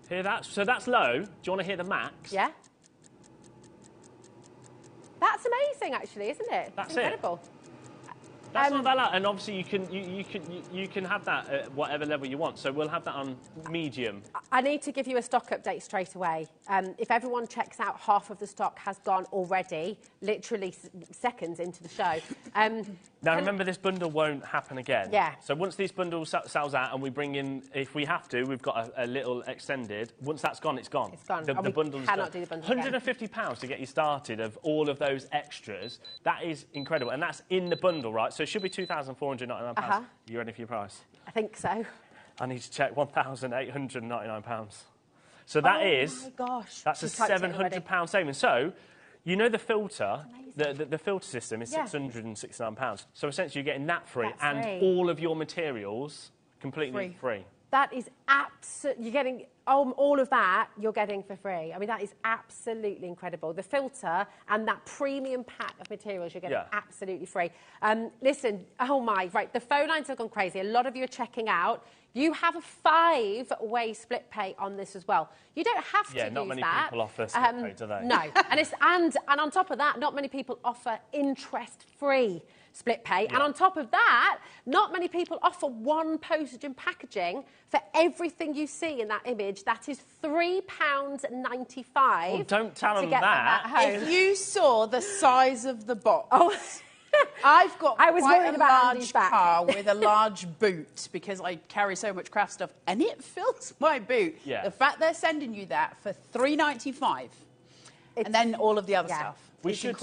Hear that? So that's low. Do you want to hear the max? Yeah. That's amazing, actually, isn't it? That's incredible. That's not that loud, and obviously you can have that at whatever level you want. So we'll have that on medium. I need to give you a stock update straight away. If everyone checks out, half of the stock has gone already, literally seconds into the show. Now remember, this bundle won't happen again. Yeah. So once these bundles sells out, and we bring in, if we have to, we've got a little extended. Once that's gone, it's gone. It's gone. The bundle is cannot do the bundle again. £150 to get you started of all of those extras. That is incredible, and that's in the bundle, right? So it should be £2,499. You ready for your price? I think so. I need to check. £1,899. So that is... Oh, my gosh. That's a £700 saving. So, you know the filter, the filter system is £669. So essentially you're getting that free. That's free. All of your materials completely free. That is absolutely... You're getting... all of that you're getting for free. I mean, that is absolutely incredible. The filter and that premium pack of materials you're getting absolutely free. Listen, oh my, right, the phone lines have gone crazy. A lot of you are checking out. You have a 5-way split pay on this as well. You don't have to use that. Yeah, not many people offer split pay, do they? No, and on top of that, not many people offer interest-free split pay. Yeah. And on top of that, not many people offer one postage and packaging for everything you see in that image. That is £3.95. Well, don't tell them that. If you saw the size of the box... I've got quite a large car with a large boot because I carry so much craft stuff, and it fills my boot. Yeah. The fact they're sending you that for £3.95, and then all of the other stuff. We should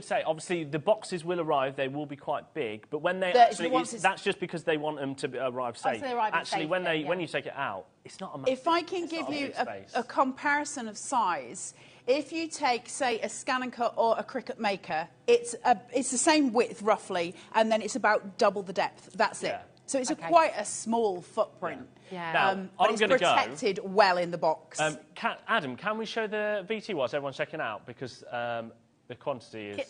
say, obviously, the boxes will arrive. They will be quite big, but when they that's just because they want them to arrive safe. Actually, when you take it out, it's not a massive. If I can give you a comparison of size, If you take, say, a Scan and Cut or a Cricut Maker, it's the same width roughly, and then it's about double the depth. That's it. So it's quite a small footprint. But it's protected well in the box. Adam, can we show the VT whilst everyone's checking out? Because the quantity is...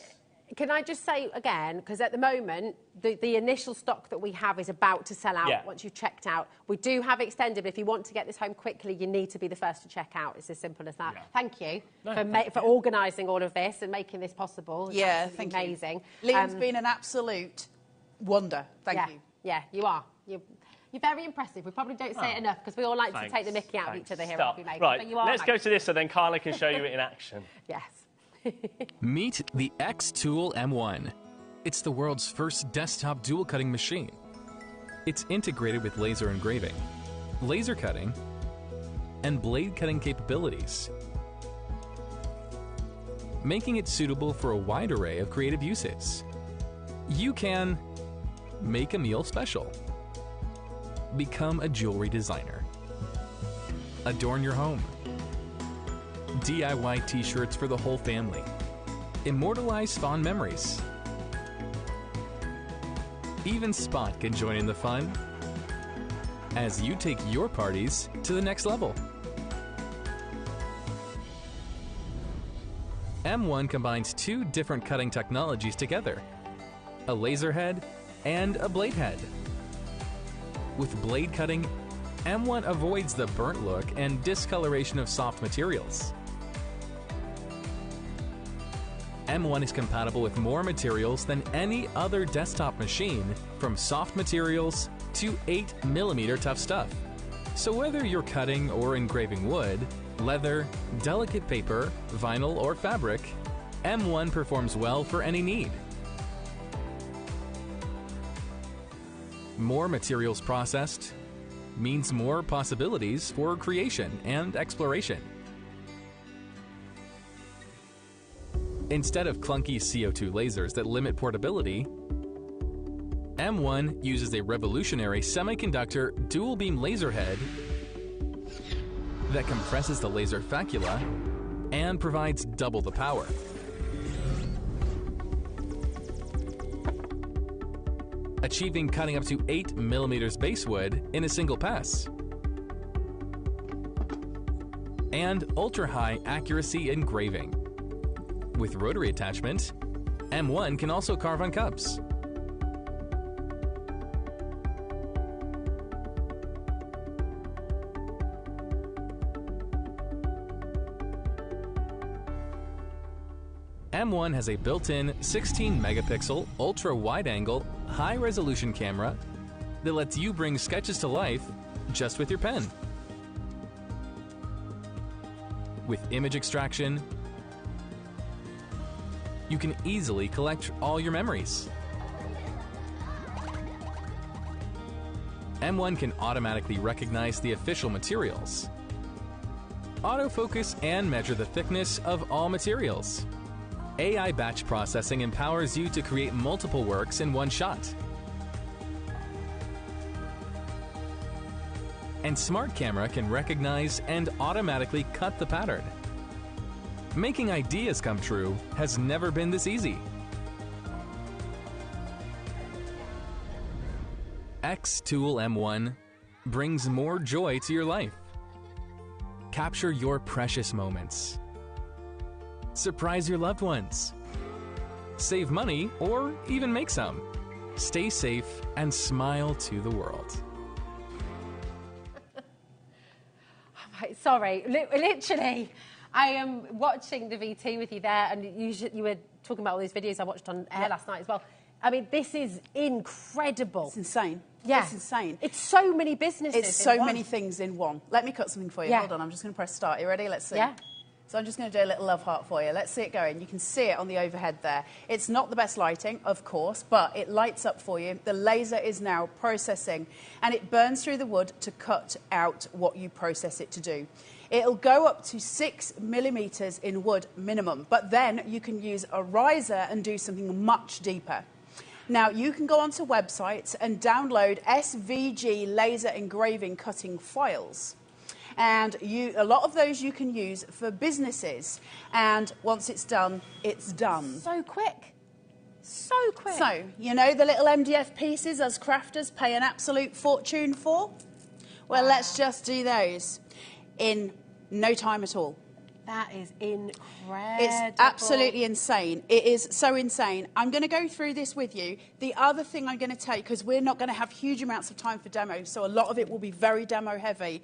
Can I just say again, because at the moment, the initial stock that we have is about to sell out once you've checked out. We do have extended, but if you want to get this home quickly, you need to be the first to check out. It's as simple as that. Thank you for organising all of this and making this possible. It's amazing. Liam's been an absolute wonder. Thank you. Yeah, you are. You're very impressive. We probably don't say it enough because we all like to take the mickey out of each other here at HobbyMaker. Right, but you are let's go to this so then Carla can show you it in action. Yes. Meet the X-Tool M1. It's the world's first desktop dual cutting machine. It's integrated with laser engraving, laser cutting, and blade cutting capabilities, making it suitable for a wide array of creative uses. You can make a meal special, become a jewelry designer, adorn your home, DIY t-shirts for the whole family, immortalize fond memories. Even Spot can join in the fun as you take your parties to the next level. M1 combines two different cutting technologies together, a laser head and a blade head. With blade cutting, M1 avoids the burnt look and discoloration of soft materials. M1 is compatible with more materials than any other desktop machine, from soft materials to 8mm tough stuff. So whether you're cutting or engraving wood, leather, delicate paper, vinyl, or fabric, M1 performs well for any need. More materials processed means more possibilities for creation and exploration. Instead of clunky CO2 lasers that limit portability, M1 uses a revolutionary semiconductor dual beam laser head that compresses the laser facula and provides double the power. Achieving cutting up to 8mm basewood in a single pass. And ultra-high accuracy engraving. With rotary attachment, M1 can also carve on cups. M1 has a built-in 16-megapixel ultra-wide-angle high-resolution camera that lets you bring sketches to life just with your pen. With image extraction, you can easily collect all your memories. M1 can automatically recognize the official materials, autofocus and measure the thickness of all materials. AI batch processing empowers you to create multiple works in one shot. And Smart Camera can recognize and automatically cut the pattern. Making ideas come true has never been this easy. X-Tool M1 brings more joy to your life. Capture your precious moments. Surprise your loved ones. Save money or even make some. Stay safe and smile to the world. Sorry, literally. I am watching the VT with you there, and you were talking about all these videos I watched on air last night as well. I mean, this is incredible. It's insane. Yeah. It's insane. It's so many businesses. It's so many things in one. Let me cut something for you. Yeah. Hold on, I'm just going to press start. You ready? Let's see. Yeah. So I'm just going to do a little love heart for you. Let's see it going. You can see it on the overhead there. It's not the best lighting, of course, but it lights up for you. The laser is now processing, and it burns through the wood to cut out what you process it to do. It'll go up to 6mm in wood minimum, but then you can use a riser and do something much deeper. Now, you can go onto websites and download SVG laser engraving cutting files. And a lot of those you can use for businesses. And once it's done, it's done. So quick. So quick. So, you know the little MDF pieces us crafters pay an absolute fortune for? Well, let's just do those in no time at all. That is incredible. It's absolutely insane. It is so insane. I'm going to go through this with you. The other thing I'm going to take, because we're not going to have huge amounts of time for demo, so a lot of it will be very demo heavy.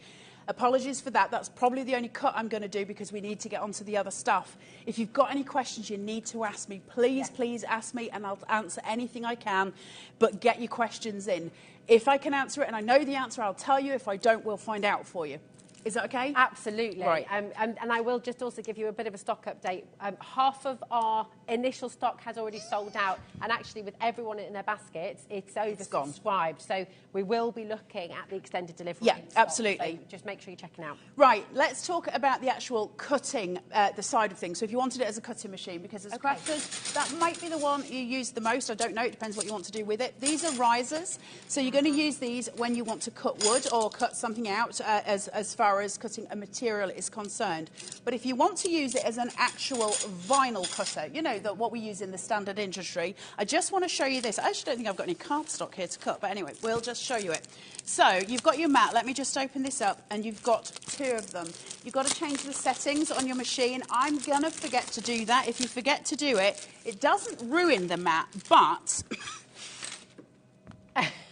Apologies for that. That's probably the only cut I'm going to do because we need to get onto the other stuff. If you've got any questions you need to ask me, please ask me and I'll answer anything I can, but get your questions in. If I can answer it and I know the answer, I'll tell you. If I don't, we'll find out for you. Is that okay? Absolutely. Right. And I will just also give you a bit of a stock update. Half of our initial stock has already sold out, and actually with everyone in their baskets, it's oversubscribed. So we will be looking at the extended delivery. Yeah, stock, absolutely. So just make sure you're checking out. Right, let's talk about the actual cutting, the side of things. So if you wanted it as a cutting machine, because as crafters, that might be the one you use the most. I don't know, it depends what you want to do with it. These are risers, so you're going to use these when you want to cut wood or cut something out as far as cutting a material is concerned. But if you want to use it as an actual vinyl cutter, you know, what we use in the standard industry, I just want to show you this. I actually don't think I've got any cardstock here to cut, but anyway, we'll just show you it. So you've got your mat. Let me just open this up, and you've got two of them. You've got to change the settings on your machine. I'm going to forget to do that. If you forget to do it, it doesn't ruin the mat, but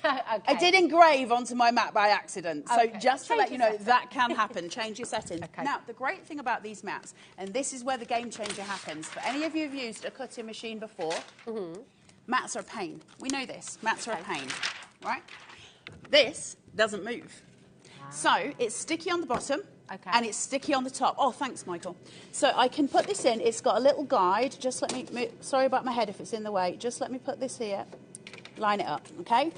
I did engrave onto my mat by accident. So just to let you know, that can happen. Change your settings. Now, the great thing about these mats, and this is where the game changer happens, for any of you who've used a cutting machine before, mats are a pain. We know this. Mats are a pain, right? This doesn't move. So it's sticky on the bottom. And it's sticky on the top. Oh, thanks, Michael. So I can put this in. It's got a little guide. Just let me move. Sorry about my head if it's in the way. Just let me put this here. Line it up, okay?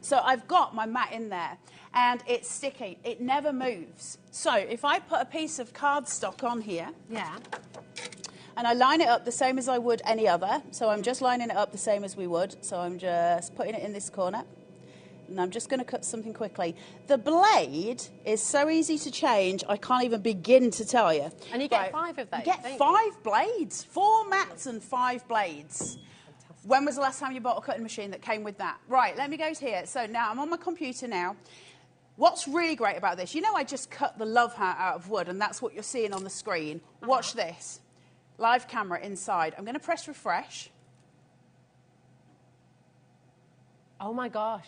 So I've got my mat in there, and it's sticky. It never moves. So if I put a piece of cardstock on here, and I line it up the same as I would any other, so I'm just lining it up the same as we would, so I'm just putting it in this corner, and I'm just going to cut something quickly. The blade is so easy to change, I can't even begin to tell you. And you get 5 of those, You get 5 blades, 4 mats and 5 blades. When was the last time you bought a cutting machine that came with that? Right, let me go to here. So now I'm on my computer now. What's really great about this, you know I just cut the love heart out of wood, and that's what you're seeing on the screen. Watch this. Live camera inside. I'm going to press refresh. Oh my gosh.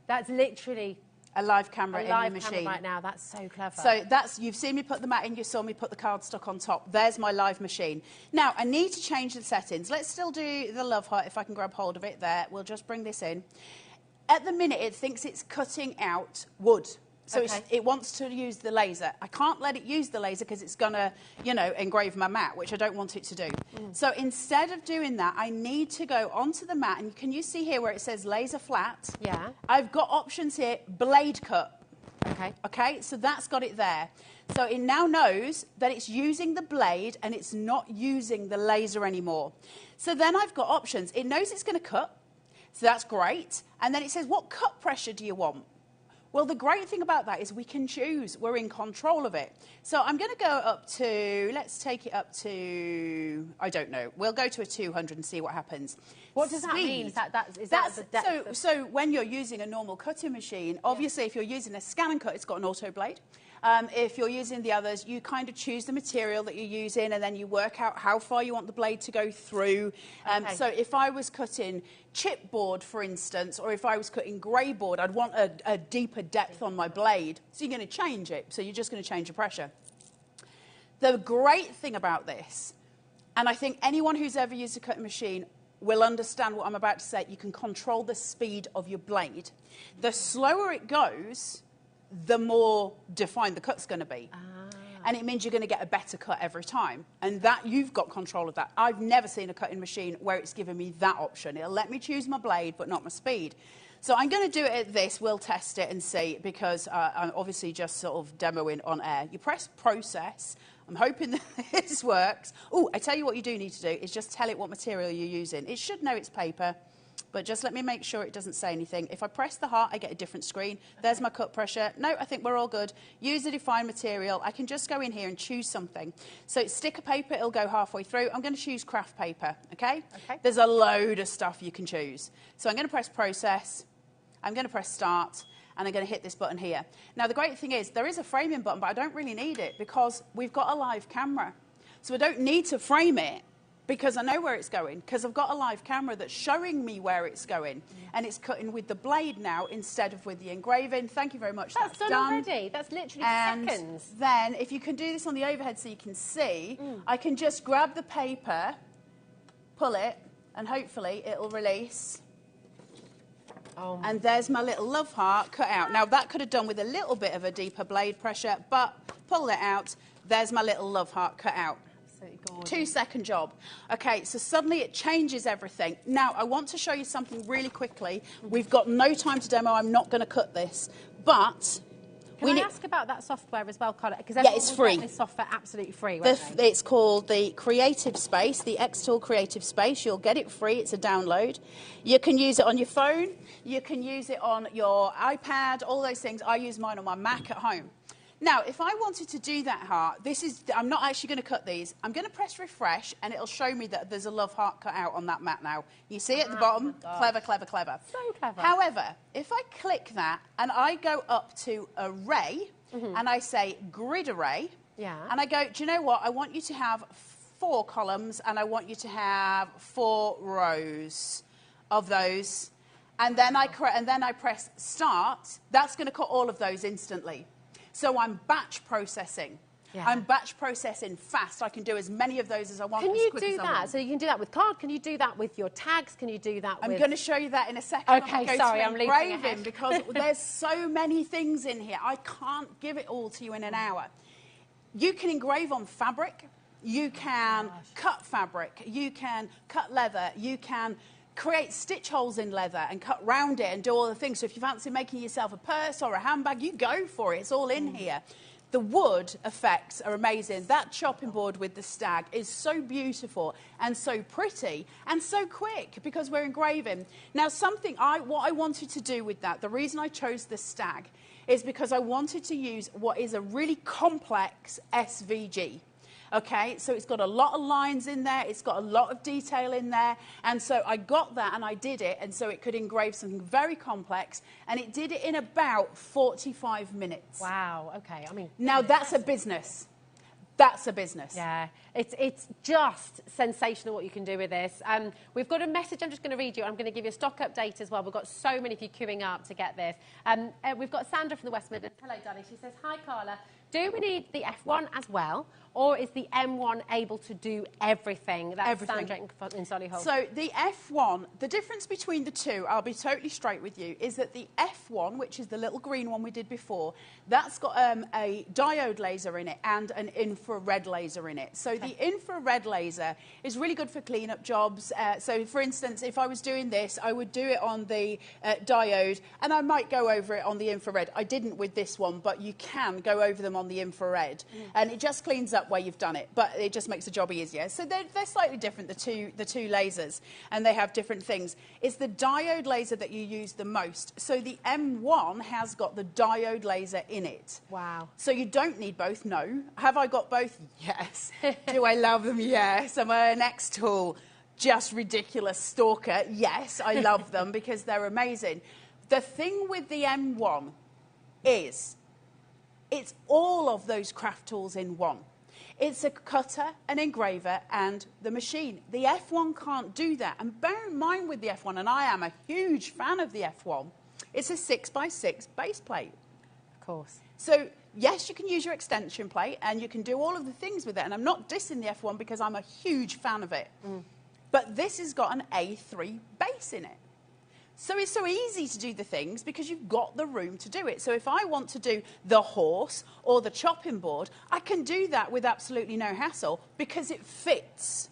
That's literally a live camera in the machine. Camera right now. That's so clever. So you've seen me put the mat in, you saw me put the cardstock on top. There's my live machine. Now, I need to change the settings. Let's still do the love heart if I can grab hold of it there. We'll just bring this in. At the minute, it thinks it's cutting out wood. So it wants to use the laser. I can't let it use the laser because it's going to, you know, engrave my mat, which I don't want it to do. So instead of doing that, I need to go onto the mat. And can you see here where it says laser flat? Yeah. I've got options here, blade cut. Okay, so that's got it there. So it now knows that it's using the blade and it's not using the laser anymore. So then I've got options. It knows it's going to cut. So that's great. And then it says, what cut pressure do you want? Well, the great thing about that is we can choose. We're in control of it. So I'm going to go up to, let's take it up to, I don't know. We'll go to a 200 and see what happens. What does that mean? Is that the depth so when you're using a normal cutting machine, obviously if you're using a scan and cut, it's got an auto blade. If you're using the others, you kind of choose the material that you're using and then you work out how far you want the blade to go through. So if I was cutting chipboard, for instance, or if I was cutting grey board, I'd want a deeper depth on my blade. So you're going to change it. So you're just going to change the pressure. The great thing about this, and I think anyone who's ever used a cutting machine will understand what I'm about to say, you can control the speed of your blade. The slower it goes, the more defined the cut's going to be. And it means you're going to get a better cut every time. And that you've got control of that. I've never seen a cutting machine where it's given me that option. It'll let me choose my blade, but not my speed. So I'm going to do it at this. We'll test it and see, because I'm obviously just sort of demoing on air. You press process. I'm hoping that this works. Oh, I tell you what you do need to do is just tell it what material you're using. It should know it's paper. but just let me make sure it doesn't say anything. If I press the heart, I get a different screen. There's my cut pressure. No, I think we're all good. Use a defined material. I can just go in here and choose something. So sticker paper, it'll go halfway through. I'm going to choose craft paper, okay? There's a load of stuff you can choose. So I'm going to press process. I'm going to press start. And I'm going to hit this button here. Now, the great thing is there is a framing button, but I don't really need it because we've got a live camera. So I don't need to frame it because I know where it's going, because I've got a live camera that's showing me where it's going. And it's cutting with the blade now instead of with the engraving. Thank you very much. That's done already. That's literally seconds. Then, if you can do this on the overhead so you can see, I can just grab the paper, pull it, and hopefully it'll release. And there's my little love heart cut out. Now, that could have done with a little bit of a deeper blade pressure, but pull it out. There's my little love heart cut out. 2-second job. Okay, so suddenly it changes everything. Now, I want to show you something really quickly. We've got no time to demo. I'm not going to cut this. But Can I ask about that software as well, Carla? Because it's free. This software absolutely free. It's called the Creative Space, the X-Tool Creative Space. You'll get it free. It's a download. You can use it on your phone. You can use it on your iPad, all those things. I use mine on my Mac at home. Now, if I wanted to do that heart, I'm not actually going to cut these. I'm going to press refresh, and it'll show me that there's a love heart cut out on that mat now. You see it at the bottom? Clever, clever, clever. So clever. However, if I click that, and I go up to array, and I say grid array, and I go, do you know what? I want you to have 4 columns, and I want you to have 4 rows of those. And then I press start. That's going to cut all of those instantly. So I'm batch processing. I'm batch processing fast. I can do as many of those as I want. Can you do that? So you can do that with card. Can you do that with your tags? Can you do that with... I'm going to show you that in a second. Okay, sorry, I'm leaving ahead. Because there's so many things in here. I can't give it all to you in an hour. You can engrave on fabric. You can cut fabric. You can cut leather. You can create stitch holes in leather and cut round it and do all the things. So if you fancy making yourself a purse or a handbag, you go for it. It's all in here. The wood effects are amazing. That chopping board with the stag is so beautiful and so pretty and so quick because we're engraving. Now, what I wanted to do with that, the reason I chose the stag is because I wanted to use what is a really complex SVG. Okay, so it's got a lot of lines in there, it's got a lot of detail in there, and so I got that and I did it, and so it could engrave something very complex, and it did it in about 45 minutes. Wow, okay, I mean... Now, that's a business. That's a business. Yeah, it's just sensational what you can do with this. We've got a message I'm just going to read you. I'm going to give you a stock update as well. We've got so many of you queuing up to get this. We've got Sandra from the West Midlands. Hello, darling. She says, hi, Carla. Do we need the F1 as well, or is the M1 able to do everything? That's everything. Sandra in Solihull. So the F1, the difference between the two, I'll be totally straight with you, is that the F1, which is the little green one we did before, that's got a diode laser in it and an infrared laser in it. So the infrared laser is really good for cleanup jobs. So, for instance, if I was doing this, I would do it on the diode, and I might go over it on the infrared. I didn't with this one, but you can go over them on the infrared, and it just cleans up where you've done it, but it just makes the job easier. So they're slightly different, the two lasers, and they have different things. It's the diode laser that you use the most. So the M1 has got the diode laser in it. Wow. So you don't need both, no. Have I got both? Yes. Do I love them? Yes. Am I an X-Tool just ridiculous stalker? Yes, I love them because they're amazing. The thing with the M1 is it's all of those craft tools in one. It's a cutter, an engraver, and the machine. The F1 can't do that. And bear in mind with the F1, and I am a huge fan of the F1, it's a 6x6 base plate. Of course. So, yes, you can use your extension plate, and you can do all of the things with it. And I'm not dissing the F1 because I'm a huge fan of it. But this has got an A3 base in it. So it's so easy to do the things because you've got the room to do it. So if I want to do the horse or the chopping board, I can do that with absolutely no hassle because it fits.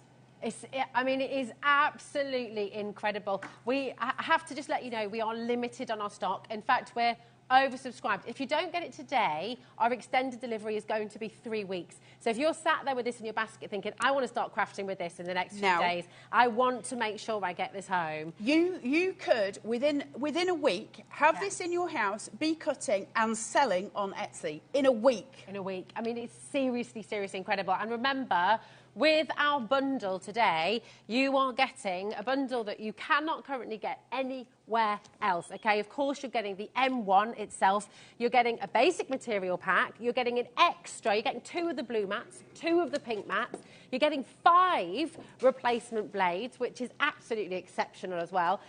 I mean, it is absolutely incredible. I have to just let you know we are limited on our stock. In fact, we're oversubscribed. If you don't get it today, our extended delivery is going to be 3 weeks. So if you're sat there with this in your basket thinking, I want to start crafting with this in the next few days, I want to make sure I get this home. You could, within a week, have this in your house, be cutting and selling on Etsy in a week. In a week. I mean, it's seriously, seriously incredible. And remember, with our bundle today, you are getting a bundle that you cannot currently get anywhere else, okay? Of course, you're getting the M1 itself. You're getting a basic material pack. You're getting an extra. You're getting 2 of the blue mats, 2 of the pink mats. You're getting 5 replacement blades, which is absolutely exceptional as well.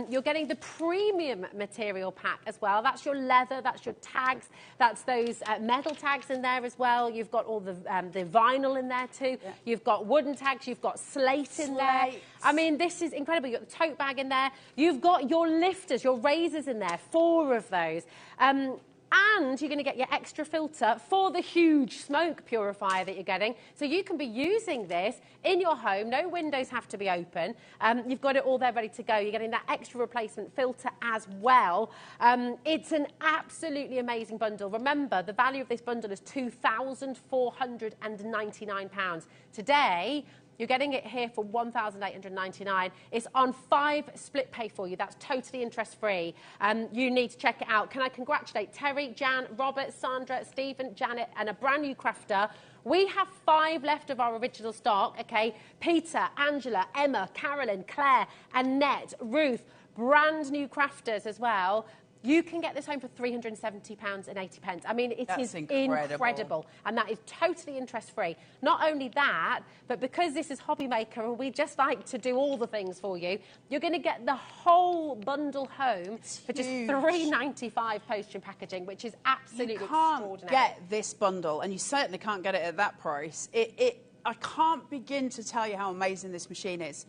You're getting the premium material pack as well. That's your leather, that's your tags, that's those metal tags in there as well. You've got all the vinyl in there too. Yeah. You've got wooden tags, you've got slate in there. I mean, this is incredible. You've got the tote bag in there. You've got your lifters, your razors in there, 4 of those. And you're going to get your extra filter for the huge smoke purifier that you're getting. So you can be using this in your home. No windows have to be open. You've got it all there ready to go. You're getting that extra replacement filter as well. It's an absolutely amazing bundle. Remember, the value of this bundle is £2,499. Today, you're getting it here for £1,899. It's on 5 split pay for you. That's totally interest-free. You need to check it out. Can I congratulate Terry, Jan, Robert, Sandra, Stephen, Janet, and a brand new crafter. We have 5 left of our original stock, okay? Peter, Angela, Emma, Carolyn, Claire, Annette, Ruth, brand new crafters as well. You can get this home for £370.80. I mean, it is incredible. And that is totally interest-free. Not only that, but because this is HobbyMaker and we just like to do all the things for you, you're going to get the whole bundle home for just £3.95 post and packaging, which is absolutely extraordinary. You can't get this bundle, and you certainly can't get it at that price. I can't begin to tell you how amazing this machine is.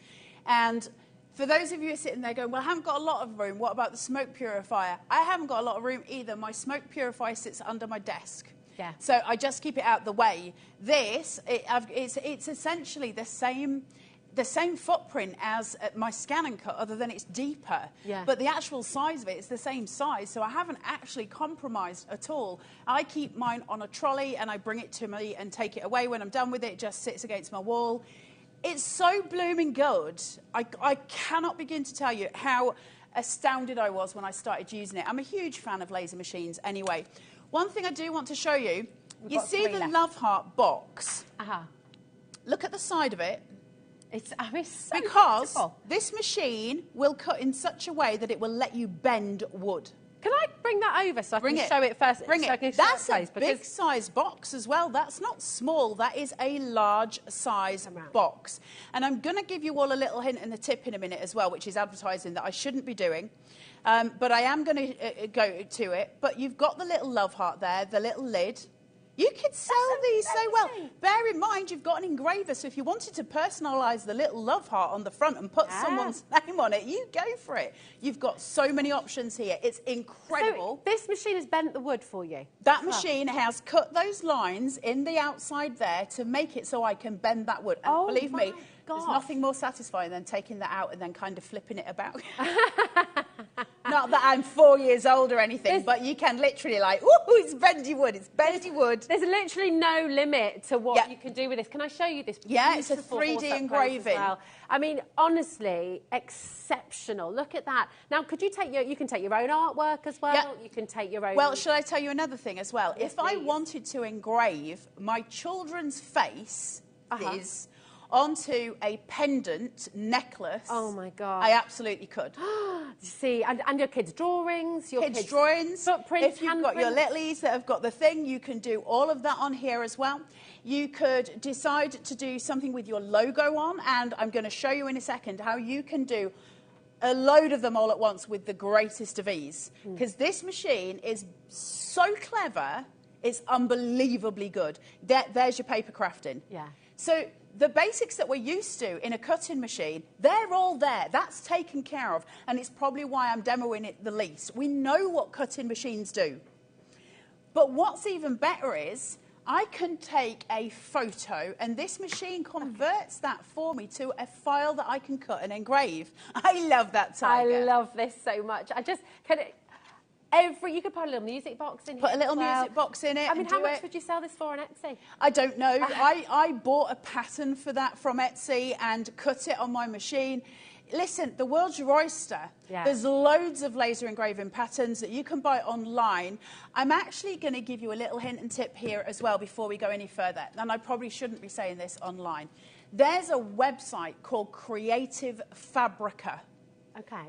And for those of you who are sitting there going, well, I haven't got a lot of room, what about the smoke purifier? I haven't got a lot of room either. My smoke purifier sits under my desk. Yeah. So I just keep it out the way. This, it's essentially the same footprint as my scan and cut, other than it's deeper. Yeah. But the actual size of it is the same size, so I haven't actually compromised at all. I keep mine on a trolley and I bring it to me and take it away. When I'm done with it, it just sits against my wall. It's so blooming good. I cannot begin to tell you how astounded I was when I started using it. I'm a huge fan of laser machines anyway. One thing I do want to show you, you see the Love Heart box? Look at the side of it. It's so because beautiful. This machine will cut in such a way that it will let you bend wood. Can I bring that over so I can show it first? Bring it. That's a big size box as well. That's not small. That is a large size box. And I'm going to give you all a little hint and a tip in a minute as well, which is advertising that I shouldn't be doing. But I am going to go to it. But you've got the little Love Heart there, the little lid. You could sell these so well. Bear in mind, you've got an engraver, so if you wanted to personalise the little Love Heart on the front and put someone's name on it, you go for it. You've got so many options here. It's incredible. So this machine has bent the wood for you? That machine has cut those lines in the outside there to make it so I can bend that wood. And believe me, there's nothing more satisfying than taking that out and then kind of flipping it about. Not that I'm 4 years old or anything, but you can literally like, ooh, it's bendy wood, it's bendy wood. There's literally no limit to what you can do with this. Can I show you this? Yeah, it's a 3D engraving. Well? I mean, honestly, exceptional. Look at that. Now, could you take you can take your own artwork as well? Yeah. You can take your own... Well, shall I tell you another thing as well? Yes, if I wanted to engrave my children's face, onto a pendant necklace. Oh my God. I absolutely could. See, and your kids' drawings, your kids' drawings, footprints, if you've got your littlies that have got the thing, you can do all of that on here as well. You could decide to do something with your logo on, and I'm going to show you in a second how you can do a load of them all at once with the greatest of ease. Because this machine is so clever, it's unbelievably good. There's your paper crafting. Yeah. So the basics that we're used to in a cutting machine, they're all there. That's taken care of, and it's probably why I'm demoing it the least. We know what cutting machines do. But what's even better is I can take a photo, and this machine converts that for me to a file that I can cut and engrave. I love that, Tiger. I love this so much. You could put a little music box in here. Put a little as well. music box in it. I mean, and how do much it. would you sell this for on Etsy? I don't know. I bought a pattern for that from Etsy and cut it on my machine. Listen, the world's your oyster. Yeah. There's loads of laser engraving patterns that you can buy online. I'm actually going to give you a little hint and tip here as well before we go any further. And I probably shouldn't be saying this online. There's a website called Creative Fabrica.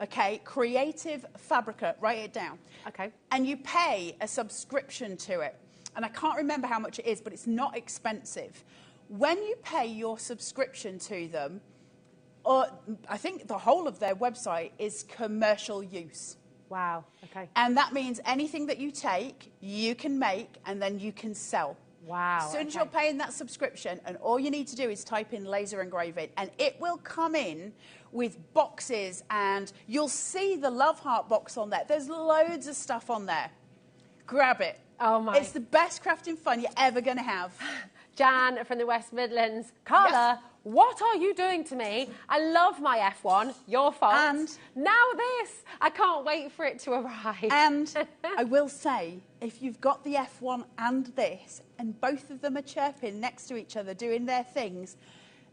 Okay, Creative Fabrica. Write it down. Okay. And you pay a subscription to it. And I can't remember how much it is, but it's not expensive. When you pay your subscription to them, I think the whole of their website is commercial use. Wow, okay. And that means anything that you take, you can make, and then you can sell. Wow. As soon as you're paying that subscription, and all you need to do is type in laser engraving, and it will come in with boxes, and you'll see the love heart box on there. There's loads of stuff on there. Grab it. Oh my. It's the best crafting fun you're ever going to have. Jan from the West Midlands. Carla, what are you doing to me? I love my F1. Your fault. And now this. I can't wait for it to arrive. And I will say, if you've got the F1 and this, and both of them are chirping next to each other, doing their things,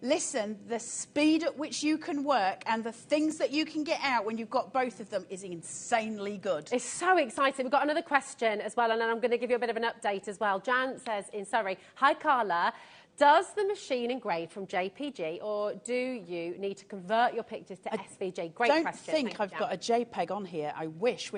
listen, the speed at which you can work and the things that you can get out when you've got both of them is insanely good. It's so exciting. We've got another question as well, and then I'm going to give you a bit of an update as well. Jan says in Surrey, hi Carla, does the machine engrave from JPG or do you need to convert your pictures to SVG? Great question. I don't think I've got a JPEG on here. I wish.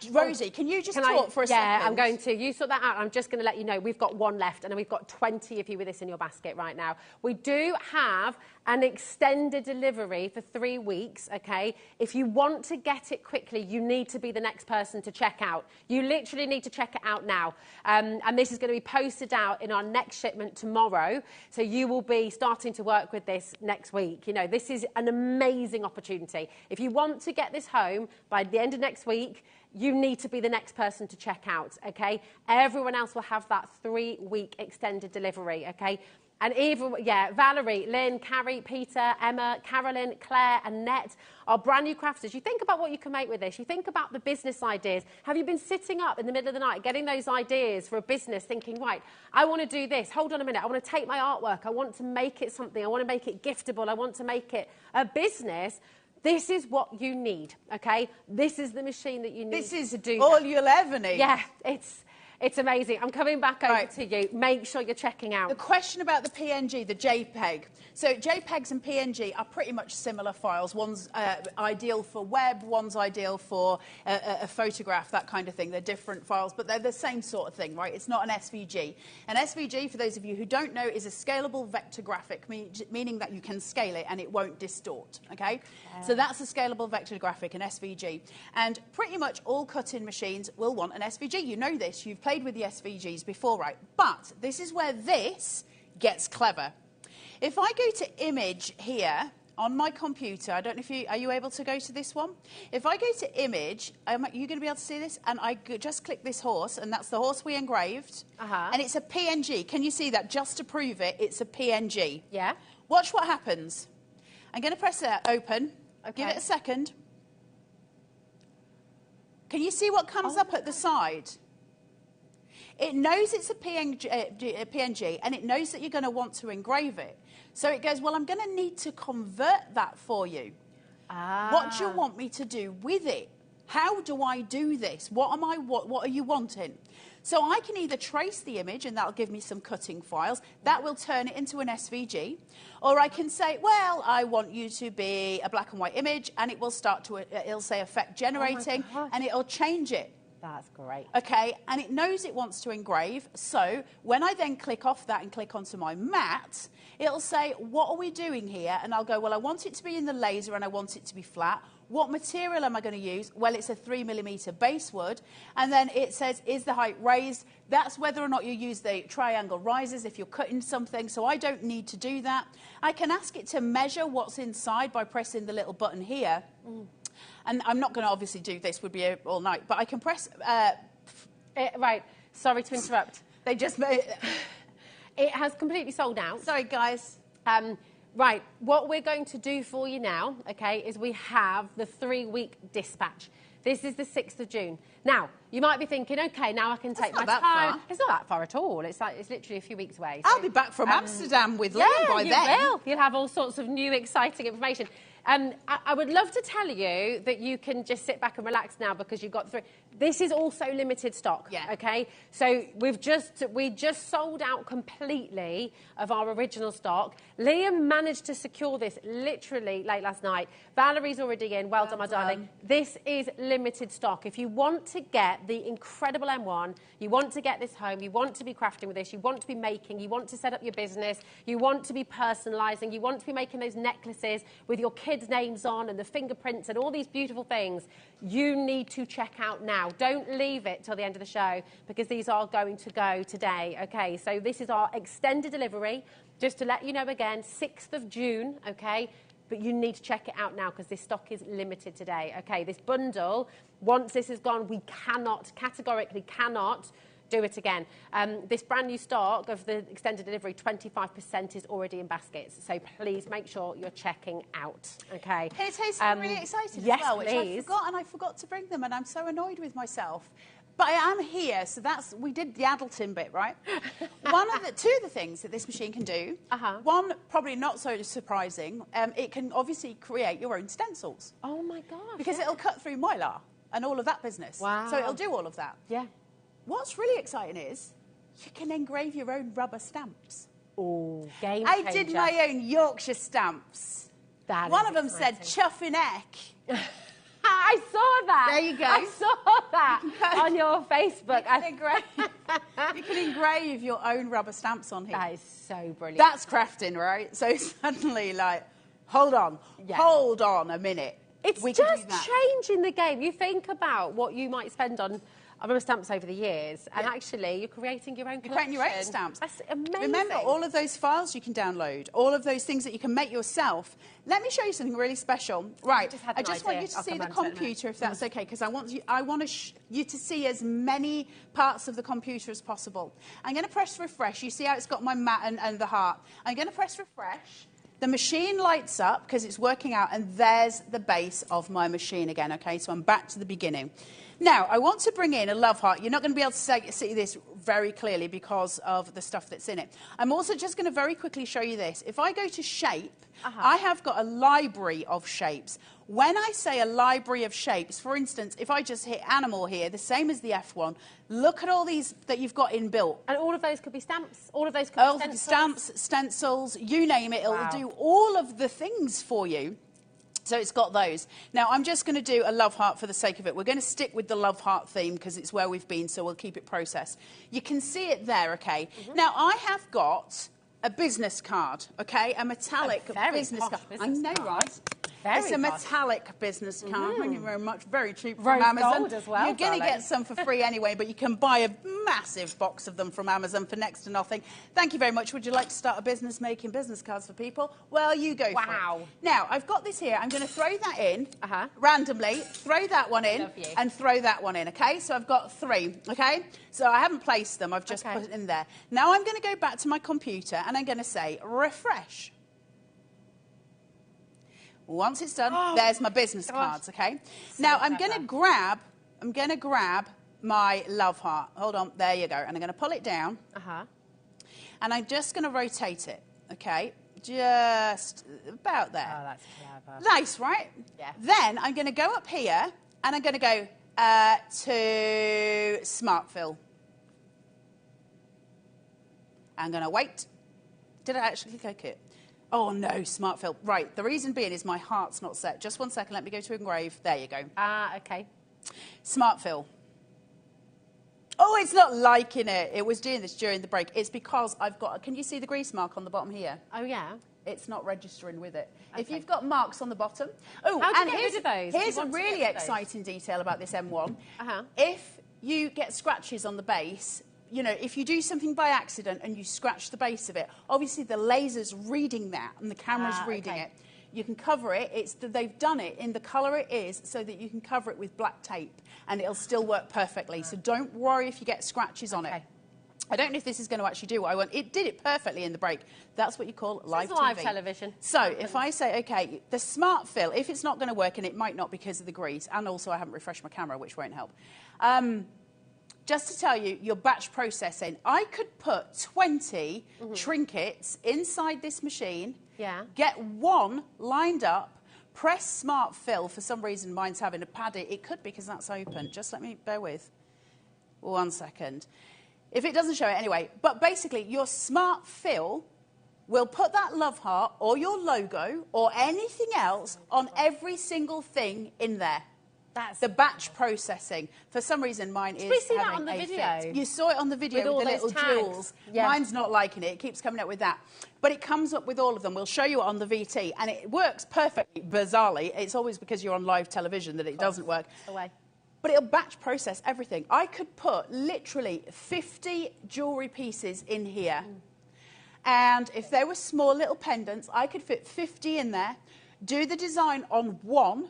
Rosie, can you just talk for a second? Yeah, I'm going to. You sort that out. I'm just going to let you know we've got one left, and then we've got 20 of you with this in your basket right now. We do have an extended delivery for 3 weeks, okay? If you want to get it quickly, you need to be the next person to check out. You literally need to check it out now. And this is going to be posted out in our next shipment tomorrow, so you will be starting to work with this next week. You know, this is an amazing opportunity. If you want to get this home by the end of next week, you need to be the next person to check out, okay? Everyone else will have that 3-week extended delivery, okay? And even, Valerie, Lynn, Carrie, Peter, Emma, Carolyn, Claire, Annette are brand new crafters. You think about what you can make with this. You think about the business ideas. Have you been sitting up in the middle of the night getting those ideas for a business thinking, right, I want to do this. Hold on a minute. I want to take my artwork. I want to make it something. I want to make it giftable. I want to make it a business. This is what you need, okay? This is the machine that you need to do all that. you'll ever need. Yeah, it's amazing. I'm coming back over to you. Make sure you're checking out. The question about the PNG, the JPEG. So JPEGs and PNG are pretty much similar files. One's ideal for web, one's ideal for a photograph, that kind of thing. They're different files, but they're the same sort of thing, right? It's not an SVG. An SVG, for those of you who don't know, is a scalable vector graphic, meaning that you can scale it and it won't distort, okay? So that's a scalable vector graphic, an SVG. And pretty much all cut-in machines will want an SVG. You know this. You've played with the SVGs before, right? But this is where this gets clever. If I go to image here on my computer, I don't know if are you able to go to this one? If I go to image, are you going to be able to see this? And I just click this horse, and that's the horse we engraved. And it's a PNG. Can you see that? Just to prove it, it's a PNG. Yeah. Watch what happens. I'm going to press open. Give it a second. Can you see what comes up at the side? It knows it's a PNG, and it knows that you're going to want to engrave it. So it goes, well, I'm going to need to convert that for you. What do you want me to do with it? How do I do this? What are you wanting? So I can either trace the image, and that'll give me some cutting files. That will turn it into an SVG. Or I can say, well, I want you to be a black and white image, and it will start to, it'll say effect generating, and it'll change it. That's great. Okay, and it knows it wants to engrave. So when I then click off that and click onto my mat, it'll say, what are we doing here? And I'll go, well, I want it to be in the laser and I want it to be flat. What material am I going to use? Well, it's a 3mm base wood. And then it says, is the height raised? That's whether or not you use the triangle risers if you're cutting something. So I don't need to do that. I can ask it to measure what's inside by pressing the little button here. And I'm not going to obviously do this, would be all night, but I can press... right, sorry to interrupt. They just made... It has completely sold out. Sorry, guys. Right, what we're going to do for you now, okay, is we have the 3-week dispatch. This is the 6th of June. Now, you might be thinking, OK, now I can take my time. Far. It's not that far at all. It's literally a few weeks away. I'll be back from Amsterdam with Liam by then. Yeah, you'll have all sorts of new, exciting information. I would love to tell you that you can just sit back and relax now because you've got through. This is also limited stock, OK? So we just sold out completely of our original stock. Liam managed to secure this literally late last night. Valerie's already in. Well done, my darling. This is limited stock. If you want to get the incredible M1, you want to get this home, you want to be crafting with this, you want to be making, you want to set up your business, you want to be personalising, you want to be making those necklaces with your kids' names on and the fingerprints and all these beautiful things, you need to check out now. Don't leave it till the end of the show because these are going to go today. OK, so this is our extended delivery. Just to let you know again, 6th of June, OK? But you need to check it out now because this stock is limited today. OK, this bundle, once this is gone, we categorically cannot do it again. This brand new stock of the extended delivery, 25% is already in baskets. So please make sure you're checking out. Okay. Can I tell you something really exciting yes, as well, which please. I forgot to bring them, and I'm so annoyed with myself. But I am here, so we did the Addleton bit, right? Two of the things that this machine can do, one, probably not so surprising, it can obviously create your own stencils. Oh my gosh. Because it'll cut through mylar and all of that business. Wow. So it'll do all of that. Yeah. What's really exciting is you can engrave your own rubber stamps. Oh, game I changer. did my own Yorkshire stamps. One of them said chuffing heck. I saw that. There you go. I saw that on your Facebook. You can engrave your own rubber stamps on here. That is so brilliant. That's crafting, right? So suddenly, like, hold on a minute. It's just changing the game. You think about what you might spend on rubber stamps over the years, and actually you're creating your own collection. You're creating your own stamps. That's amazing. Remember, all of those files you can download, all of those things that you can make yourself. Let me show you something really special. Right, I just want you to see the computer, if that's okay, because I want you to see as many parts of the computer as possible. I'm going to press refresh. You see how it's got my mat and the heart. I'm going to press refresh. The machine lights up because it's working out, and there's the base of my machine again, okay? So I'm back to the beginning. Now, I want to bring in a love heart. You're not going to be able to see this very clearly because of the stuff that's in it. I'm also just going to very quickly show you this. If I go to shape, I have got a library of shapes. When I say a library of shapes, for instance, if I just hit animal here, the same as the F1, look at all these that you've got inbuilt. And all of those could be stamps? All of those could be stencils? Stamps, stencils, you name it. It'll do all of the things for you. So it's got those. Now, I'm just going to do a love heart for the sake of it. We're going to stick with the love heart theme because it's where we've been, so we'll keep it processed. You can see it there, OK? Now, I have got a business card, OK? A metallic business card. I know, right? It's a metallic business card. Thank you very much. Very cheap from Amazon. Gold as well, You're going to get some for free anyway, but you can buy a massive box of them from Amazon for next to nothing. Thank you very much. Would you like to start a business making business cards for people? Well, you go for it. Now, I've got this here. I'm going to throw that in randomly, throw that one in, and throw that one in, OK? So I've got 3, OK? So I haven't placed them. I've just put it in there. Now I'm going to go back to my computer, and I'm going to say refresh. Once it's done, there's my business cards, okay? So now I'm going to grab my love heart. Hold on, there you go. And I'm going to pull it down. And I'm just going to rotate it, okay? Just about there. Oh, that's clever. Nice, right? Yeah. Then I'm going to go up here, and I'm going to go to Smart Fill. I'm going to wait. Did I actually click it? Oh, no, Smart Fill. Right, the reason being is my heart's not set. Just 1 second, let me go to engrave. There you go. OK. Smart Fill. Oh, it's not liking it. It was doing this during the break. It's because I've got... Can you see the grease mark on the bottom here? Oh, yeah. It's not registering with it. Okay. If you've got marks on the bottom... Oh, and here's a really exciting detail about this M1. If you get scratches on the base... You know, if you do something by accident and you scratch the base of it, obviously the laser's reading that and the camera's reading it. You can cover it. They've done it in the colour it is so that you can cover it with black tape and it'll still work perfectly. So don't worry if you get scratches on it. I don't know if this is going to actually do what I want. It did it perfectly in the break. That's what you call live TV. Live television. So if I say, OK, the smart fill, if it's not going to work, and it might not because of the grease, and also I haven't refreshed my camera, which won't help. Just to tell you, your batch processing, I could put 20 trinkets inside this machine, get one lined up, press smart fill. For some reason, mine's having a pad. It could be because that's open. Just let me bear with. 1 second. If it doesn't show it anyway. But basically, your smart fill will put that love heart or your logo or anything else on every single thing in there. That's the batch processing. For some reason, mine is we see that having on the a video? fit. You saw it on the video with the little jewels. Yeah. Mine's not liking it. It keeps coming up with that. But it comes up with all of them. We'll show you it on the VT. And it works perfectly, bizarrely. It's always because you're on live television that it doesn't work. Away. But it'll batch process everything. I could put literally 50 jewellery pieces in here. And if they were small little pendants, I could fit 50 in there, do the design on one,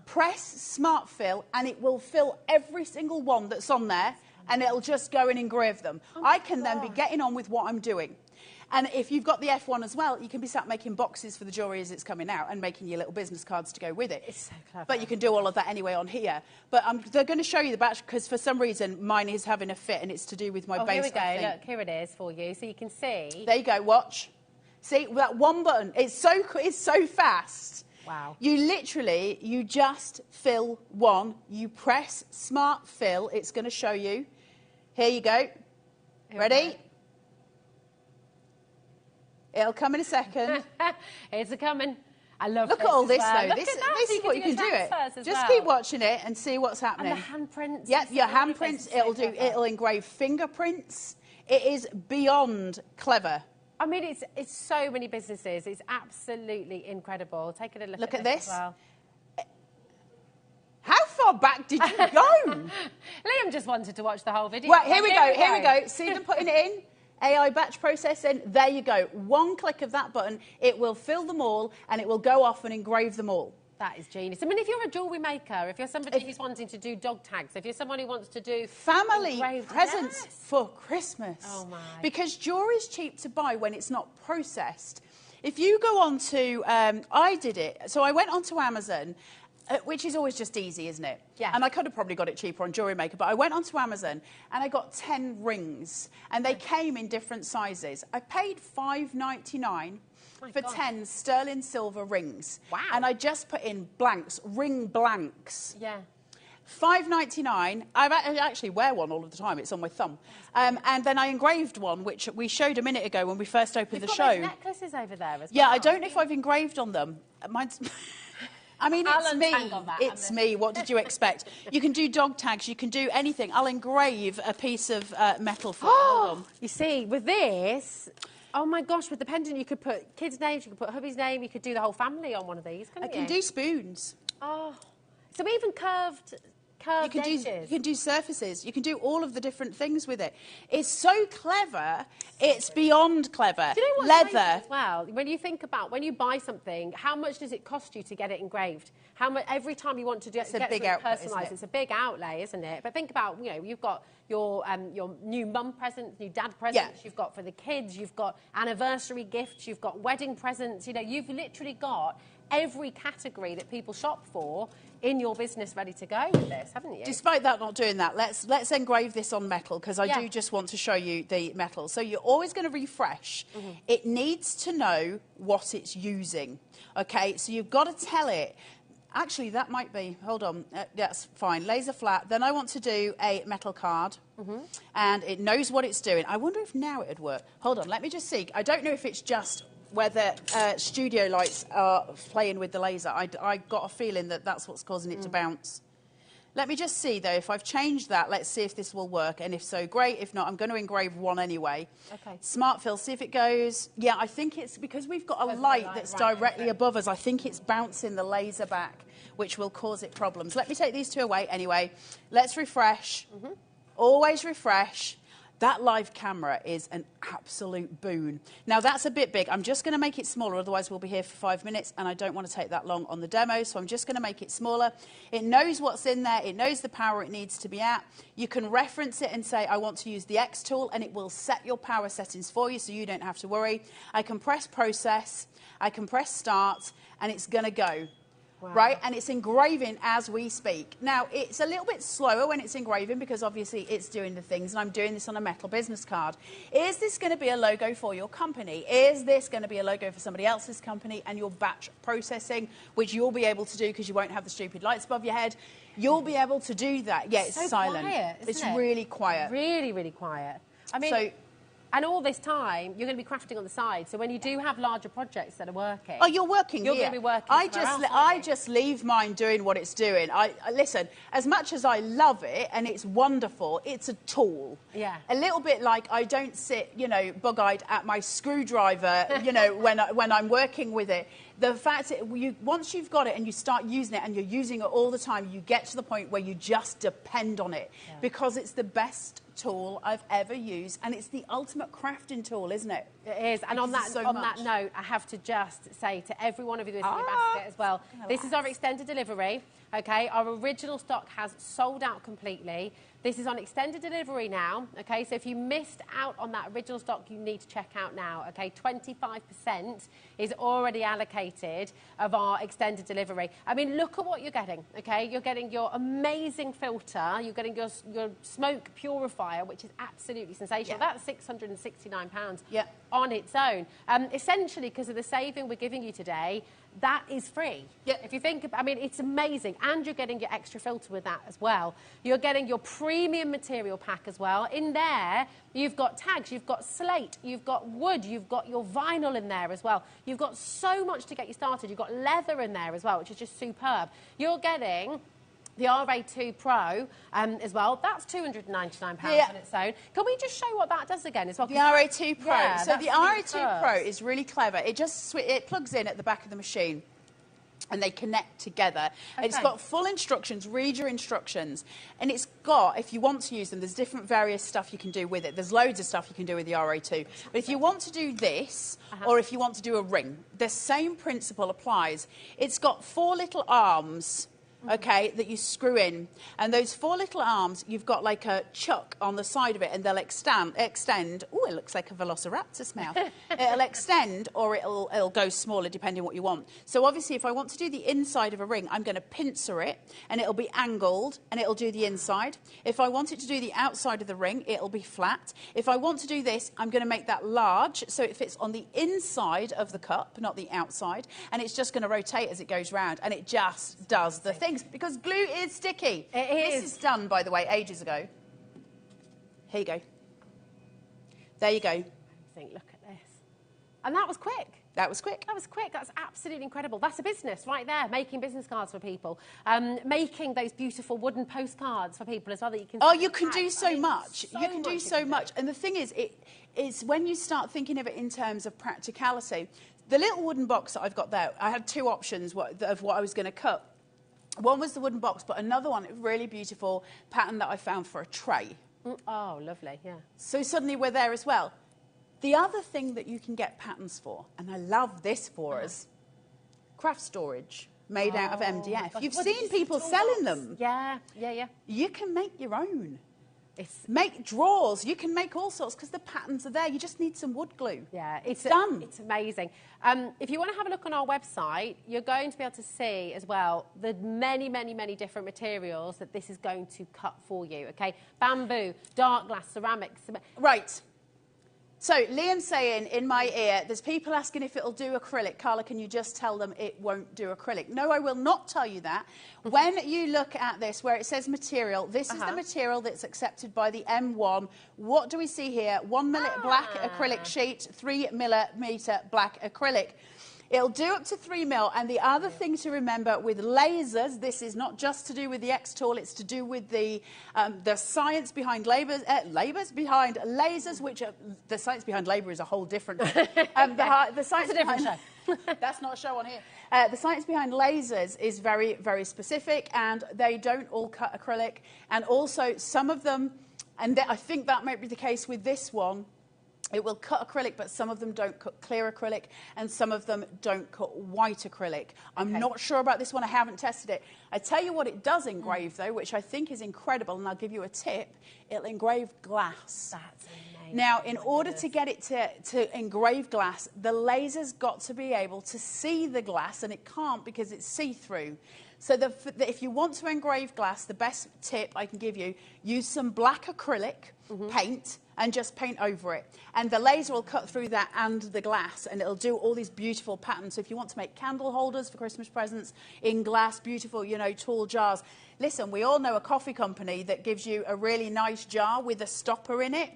press smart fill, and it will fill every single one that's on there, and it'll just go and engrave them. I can then be getting on with what I'm doing. And if you've got the F1 as well, you can be sat making boxes for the jewellery as it's coming out and making your little business cards to go with it. It's so clever. But you can do all of that anyway on here. But they're going to show you the batch because for some reason mine is having a fit and it's to do with my base. Here we go. Look, here it is for you. So you can see. There you go. Watch. See, that one button. It's so fast. Wow. You just fill one. You press smart fill. It's going to show you. Here you go. Ready? It'll come in a second. It's a coming. I love Look this at all as this, well. though. Look This at that. is So what you can do it. transfers as Just well. keep watching it and see what's happening. And the handprints. Yep, your It's really handprints. so It'll clever. it'll engrave fingerprints. It is beyond clever. I mean, it's so many businesses. It's absolutely incredible. Take a look, Look at this this. as well. How far back did you go? Liam just wanted to watch the whole video. Right, here we go. See them putting it in? AI batch processing. There you go. One click of that button, it will fill them all, and it will go off and engrave them all. That is genius. I mean, if you're a jewellery maker, if you're somebody who's wanting to do dog tags, if you're someone who wants to do family engraved presents for Christmas. Oh, my. Because jewellery's cheap to buy when it's not processed. If you go on to, I did it. So I went onto Amazon, which is always just easy, isn't it? Yeah. And I could have probably got it cheaper on Jewellery Maker, but I went onto Amazon and I got 10 rings, and they came in different sizes. I paid $5.99 for 10 sterling silver rings. Wow. And I just put in blanks, ring blanks. Yeah. $5.99. I actually wear one all of the time. It's on my thumb. And then I engraved one, which we showed a minute ago when we first opened the show. You've got those necklaces over there as well. Yeah, I don't know if I've engraved on them. Mine's... I mean, it's me. It's me. What did you expect? You can do dog tags. You can do anything. I'll engrave a piece of metal for you. Hold on. You see, with this... Oh, my gosh, with the pendant, you could put kids' names, you could put hubby's name, you could do the whole family on one of these, couldn't you? I can do spoons. Oh. So even curved edges. You can do surfaces. You can do all of the different things with it. It's so clever. It's beyond clever. Do you know what's Leather. crazy as well? When you think about, when you buy something, how much does it cost you to get it engraved? How much, every time you want to get something personalised, it's a big outlay, isn't it? But think about, you know, you've got your new mum presents, new dad presents, you've got for the kids, you've got anniversary gifts, you've got wedding presents, you know, you've literally got every category that people shop for in your business ready to go with this, haven't you? Despite that not doing that, let's engrave this on metal, because I do just want to show you the metal. So you're always going to refresh. It needs to know what it's using. Okay, so you've got to tell it. Actually, that might be, hold on, that's fine. Laser flat. Then I want to do a metal card, and it knows what it's doing. I wonder if now it'd work. Hold on, let me just see. I don't know if it's just whether studio lights are playing with the laser. I got a feeling that that's what's causing it to bounce. Let me just see, though, if I've changed that, let's see if this will work. And if so, great. If not, I'm going to engrave one anyway. Okay. Smart fill, see if it goes. Yeah, I think it's because we've got a light that's directly above us. I think it's bouncing the laser back, which will cause it problems. Let me take these two away anyway. Let's refresh. Always refresh. That live camera is an absolute boon. Now, that's a bit big. I'm just going to make it smaller, otherwise we'll be here for 5 minutes, and I don't want to take that long on the demo, so I'm just going to make it smaller. It knows what's in there. It knows the power it needs to be at. You can reference it and say, I want to use the X tool, and it will set your power settings for you, so you don't have to worry. I can press process, I can press start, and it's going to go. Wow. Right, and it's engraving as we speak. Now, it's a little bit slower when it's engraving because obviously it's doing the things, and I'm doing this on a metal business card. Is this going to be a logo for your company? Is this going to be a logo for somebody else's company? And your batch processing, which you'll be able to do because you won't have the stupid lights above your head, you'll be able to do that. Yeah, it's so silent. Quiet, it's really quiet. Really, really quiet. I mean, and all this time, you're going to be crafting on the side. So when you do have larger projects that are working... Oh, you're working You're here. going to be working I just leave mine doing what it's doing. Listen, as much as I love it and it's wonderful, it's a tool. Yeah. A little bit like I don't sit, you know, bug-eyed at my screwdriver, you know, when I'm working with it. The fact that once you've got it and you start using it and you're using it all the time, you get to the point where you just depend on it because it's the best tool I've ever used, and it's the ultimate crafting tool, isn't it? It is. And on that note, I have to just say to every one of you that's in the basket as well, this is our extended delivery. Okay, our original stock has sold out completely. This is on extended delivery now, okay? So if you missed out on that original stock, you need to check out now, okay? 25% is already allocated of our extended delivery. I mean, look at what you're getting, okay? You're getting your amazing filter. You're getting your smoke purifier, which is absolutely sensational. Yeah. That's £669 on its own. Essentially, because of the saving we're giving you today, that is free. Yeah. If you think, I mean, it's amazing. And you're getting your extra filter with that as well. You're getting your premium material pack as well. In there, you've got tags, you've got slate, you've got wood, you've got your vinyl in there as well. You've got so much to get you started. You've got leather in there as well, which is just superb. You're getting the RA2 Pro as well. That's £299 on its own. Can we just show what that does again as well? The RA2 Pro. Yeah, so the RA2 Pro is really clever. It plugs in at the back of the machine and they connect together. Okay. It's got full instructions, read your instructions, and it's got, if you want to use them, there's different various stuff you can do with it. There's loads of stuff you can do with the RA2. But if you want to do this, or if you want to do a ring, the same principle applies. It's got 4 little arms, okay, that you screw in. And those 4 little arms, you've got like a chuck on the side of it, and they'll extend. Oh, it looks like a velociraptor's mouth. It'll extend, or it'll go smaller, depending on what you want. So obviously, if I want to do the inside of a ring, I'm going to pincer it, and it'll be angled, and it'll do the inside. If I want it to do the outside of the ring, it'll be flat. If I want to do this, I'm going to make that large, so it fits on the inside of the cup, not the outside, and it's just going to rotate as it goes round, and it just does the thing. Because glue is sticky. It is. This is done, by the way, ages ago. Here you go. There you go. I think, look at this. And that was quick. That was quick. That was quick. That's absolutely incredible. That's a business right there, making business cards for people. Making those beautiful wooden postcards for people as well that you can... Oh, you can do so much. You can do so much. And the thing is, it's when you start thinking of it in terms of practicality. The little wooden box that I've got there, I had 2 options of what I was going to cut. One was the wooden box, but another one, a really beautiful pattern that I found for a tray. Oh, lovely, yeah. So suddenly we're there as well. The other thing that you can get patterns for, and I love this for us, craft storage made out of MDF. You've seen people selling them. Yeah. You can make your own. Make drawers. You can make all sorts because the patterns are there. You just need some wood glue. Yeah, it's done. It's amazing. If you want to have a look on our website, you're going to be able to see as well the many, many, many different materials that this is going to cut for you, okay? Bamboo, dark glass, ceramics. Right. So, Liam's saying in my ear, there's people asking if it'll do acrylic. Carla, can you just tell them it won't do acrylic? No, I will not tell you that. When you look at this, where it says material, this is the material that's accepted by the M1. What do we see here? 1 mm black acrylic sheet, 3 mm black acrylic. It'll do up to 3 mil. And the other thing to remember with lasers, this is not just to do with the X tool, it's to do with the science behind behind lasers, which are, the science behind labour is a whole different the science behind that's not a show on here. The science behind lasers is very, very specific, and they don't all cut acrylic. And also, some of them And I think that might be the case with this one. It will cut acrylic, but some of them don't cut clear acrylic, and some of them don't cut white acrylic. I'm not sure about this one. I haven't tested it. I tell you what it does engrave, though, which I think is incredible, and I'll give you a tip. It'll engrave glass. That's amazing. Now, in order to get it to engrave glass, the laser's got to be able to see the glass, and it can't because it's see-through. So if you want to engrave glass, the best tip I can give you, use some black acrylic paint and just paint over it. And the laser will cut through that and the glass, and it'll do all these beautiful patterns. So if you want to make candle holders for Christmas presents in glass, beautiful, you know, tall jars. Listen, we all know a coffee company that gives you a really nice jar with a stopper in it.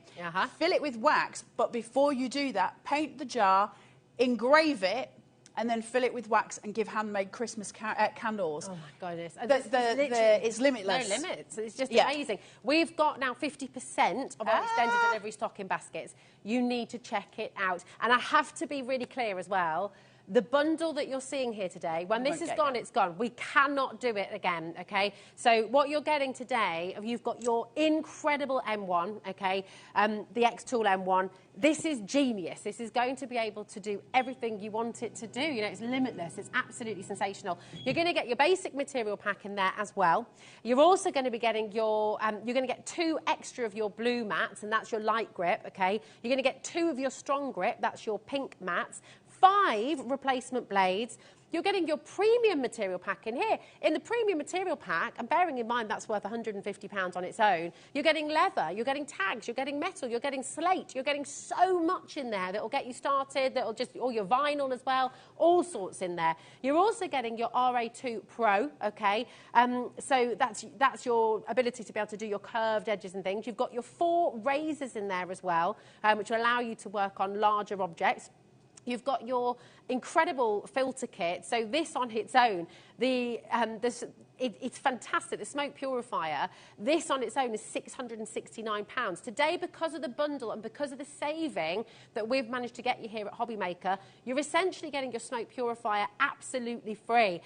Fill it with wax, but before you do that, paint the jar, engrave it, and then fill it with wax and give handmade Christmas candles. Oh, my goodness. It's limitless. No limits. It's just amazing. We've got now 50% of our extended delivery stock in baskets. You need to check it out. And I have to be really clear as well. The bundle that you're seeing here today, when this is gone, it's gone. We cannot do it again, OK? So what you're getting today, you've got your incredible M1, OK, the X-Tool M1. This is genius. This is going to be able to do everything you want it to do. You know, it's limitless. It's absolutely sensational. You're going to get your basic material pack in there as well. You're also going to be getting your, you're going to get 2 extra of your blue mats, and that's your light grip, OK? You're going to get 2 of your strong grip, that's your pink mats. 5 replacement blades. You're getting your premium material pack in here. In the premium material pack, and bearing in mind that's worth £150 on its own, you're getting leather, you're getting tags, you're getting metal, you're getting slate, you're getting so much in there that will get you started, that will just, all your vinyl as well, all sorts in there. You're also getting your RA2 Pro, okay? So that's your ability to be able to do your curved edges and things. You've got your 4 razors in there as well, which will allow you to work on larger objects. You've got your incredible filter kit. So this on its own, it's fantastic. The smoke purifier, this on its own is £669. Today, because of the bundle and because of the saving that we've managed to get you here at HobbyMaker, you're essentially getting your smoke purifier absolutely free.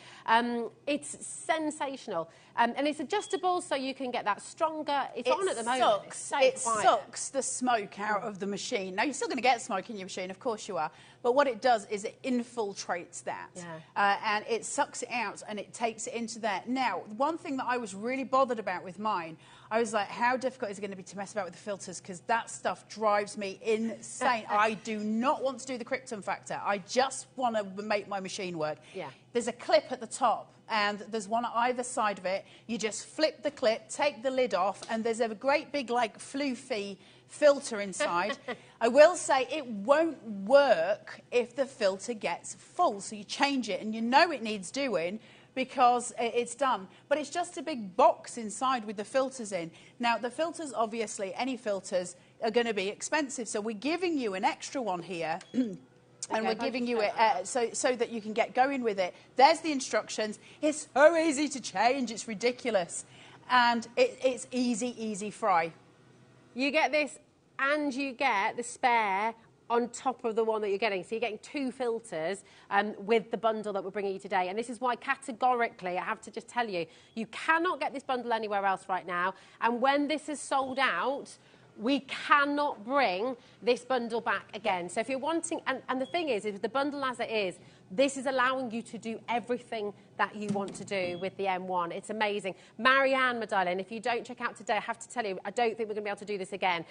It's sensational. And it's adjustable, so you can get that stronger. It's on at the moment. It sucks the smoke out of the machine. Now, you're still going to get smoke in your machine, of course you are. But what it does is it infiltrates that. And it sucks it out and it takes it into there. Now, one thing that I was really bothered about with mine, I was like, how difficult is it going to be to mess about with the filters? Because that stuff drives me insane. I do not want to do the Krypton factor. I just want to make my machine work. There's a clip at the top, and there's one at either side of it. You just flip the clip, take the lid off, and there's a great big, like, floofy filter inside. I will say it won't work if the filter gets full. So you change it, and you know it needs doing because it's done. But it's just a big box inside with the filters in. Now, the filters, obviously, any filters are going to be expensive. So we're giving you an extra one here. And we're giving you it so that you can get going with it. There's the instructions. It's so easy to change. It's ridiculous. And it's easy, easy fry. You get this and you get the spare on top of the one that you're getting. So you're getting 2 filters with the bundle that we're bringing you today. And this is why categorically, I have to just tell you, you cannot get this bundle anywhere else right now. And when this is sold out, we cannot bring this bundle back again. So if you're wanting, and the thing is the bundle as it is, this is allowing you to do everything that you want to do with the M1. It's amazing. Marianne, my darling, if you don't check out today, I have to tell you, I don't think we're going to be able to do this again.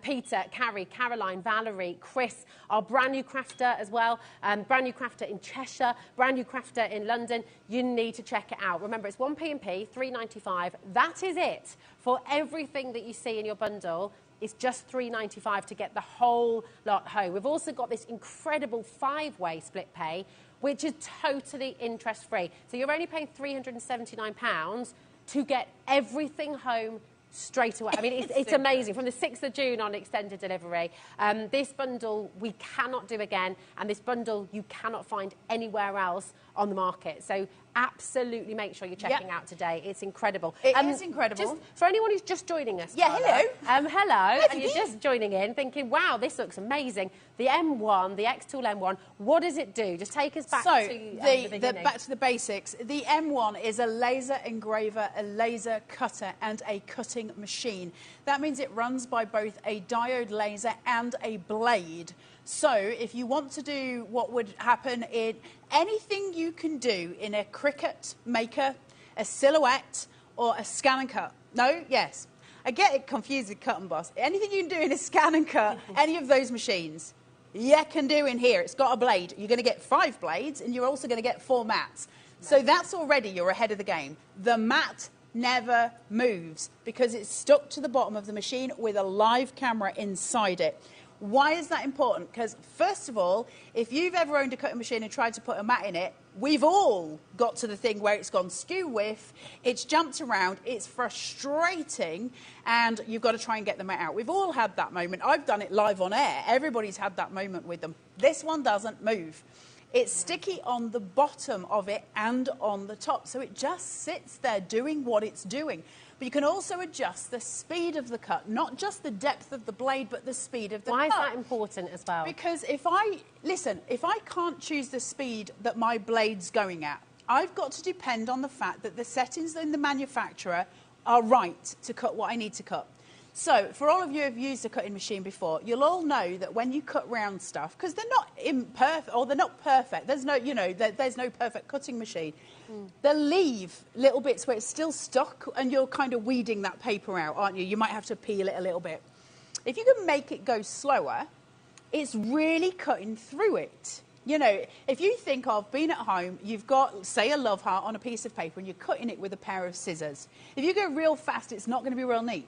Peter, Carrie, Caroline, Valerie, Chris, our brand new crafter as well, brand new crafter in Cheshire, brand new crafter in London. You need to check it out. Remember, it's 1p&p, £3.95. That is it for everything that you see in your bundle. It's just £3.95 to get the whole lot home. We've also got this incredible 5-way split pay, which is totally interest-free. So you're only paying £379 to get everything home straight away. I mean, it's amazing. From the 6th of June on extended delivery. This bundle we cannot do again, and this bundle you cannot find anywhere else on the market. So absolutely make sure you're checking out today. It's incredible. It is incredible. Just for anyone who's just joining us, Yeah, Carla, hello. hello, and you're just joining in thinking, wow, this looks amazing. The M1, the X-Tool M1, what does it do? Just take us back to the beginning. Back to the basics. The M1 is a laser engraver, a laser cutter, and a cutting machine. That means it runs by both a diode laser and a blade. So if you want to do what would happen in anything you can do in a Cricut Maker, a Silhouette, or a Scan and Cut. No? Yes. I get it confused with Cut and Boss. Anything you can do in a Scan and Cut, any of those machines, you can do in here. It's got a blade. You're going to get 5 blades, and you're also going to get 4 mats. So that's already, you're ahead of the game. The mat never moves because it's stuck to the bottom of the machine with a live camera inside it. Why is that important? Because, first of all, if you've ever owned a cutting machine and tried to put a mat in it, we've all got to the thing where it's gone skew whiff, it's jumped around, it's frustrating, and you've got to try and get the mat out. We've all had that moment. I've done it live on air. Everybody's had that moment with them. This one doesn't move. It's sticky on the bottom of it and on the top, so it just sits there doing what it's doing. But you can also adjust the speed of the cut, not just the depth of the blade, but the speed of the cut. Why is that important as well? Because if I can't choose the speed that my blade's going at, I've got to depend on the fact that the settings in the manufacturer are right to cut what I need to cut. So, for all of you who've used a cutting machine before, you'll all know that when you cut round stuff, because they're not imperfect, or they're not perfect, there's no, there's no perfect cutting machine. They'll leave little bits where it's still stuck, and you're kind of weeding that paper out, aren't you? You might have to peel it a little bit. If you can make it go slower, it's really cutting through it. You know, if you think of being at home, you've got, say, a love heart on a piece of paper, and you're cutting it with a pair of scissors. If you go real fast, it's not going to be real neat.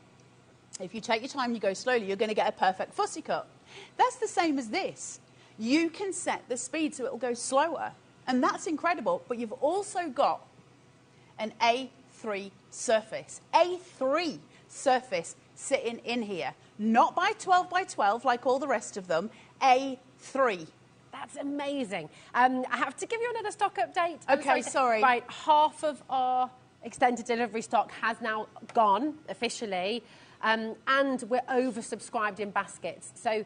If you take your time and you go slowly, you're going to get a perfect fussy cut. That's the same as this. You can set the speed so it will go slower, and that's incredible. But you've also got an A3 surface. A3 surface sitting in here. Not by 12 by 12 like all the rest of them. A3. That's amazing. I have to give you another stock update. Okay, sorry. Right, half of our extended delivery stock has now gone officially. And we're oversubscribed in baskets. So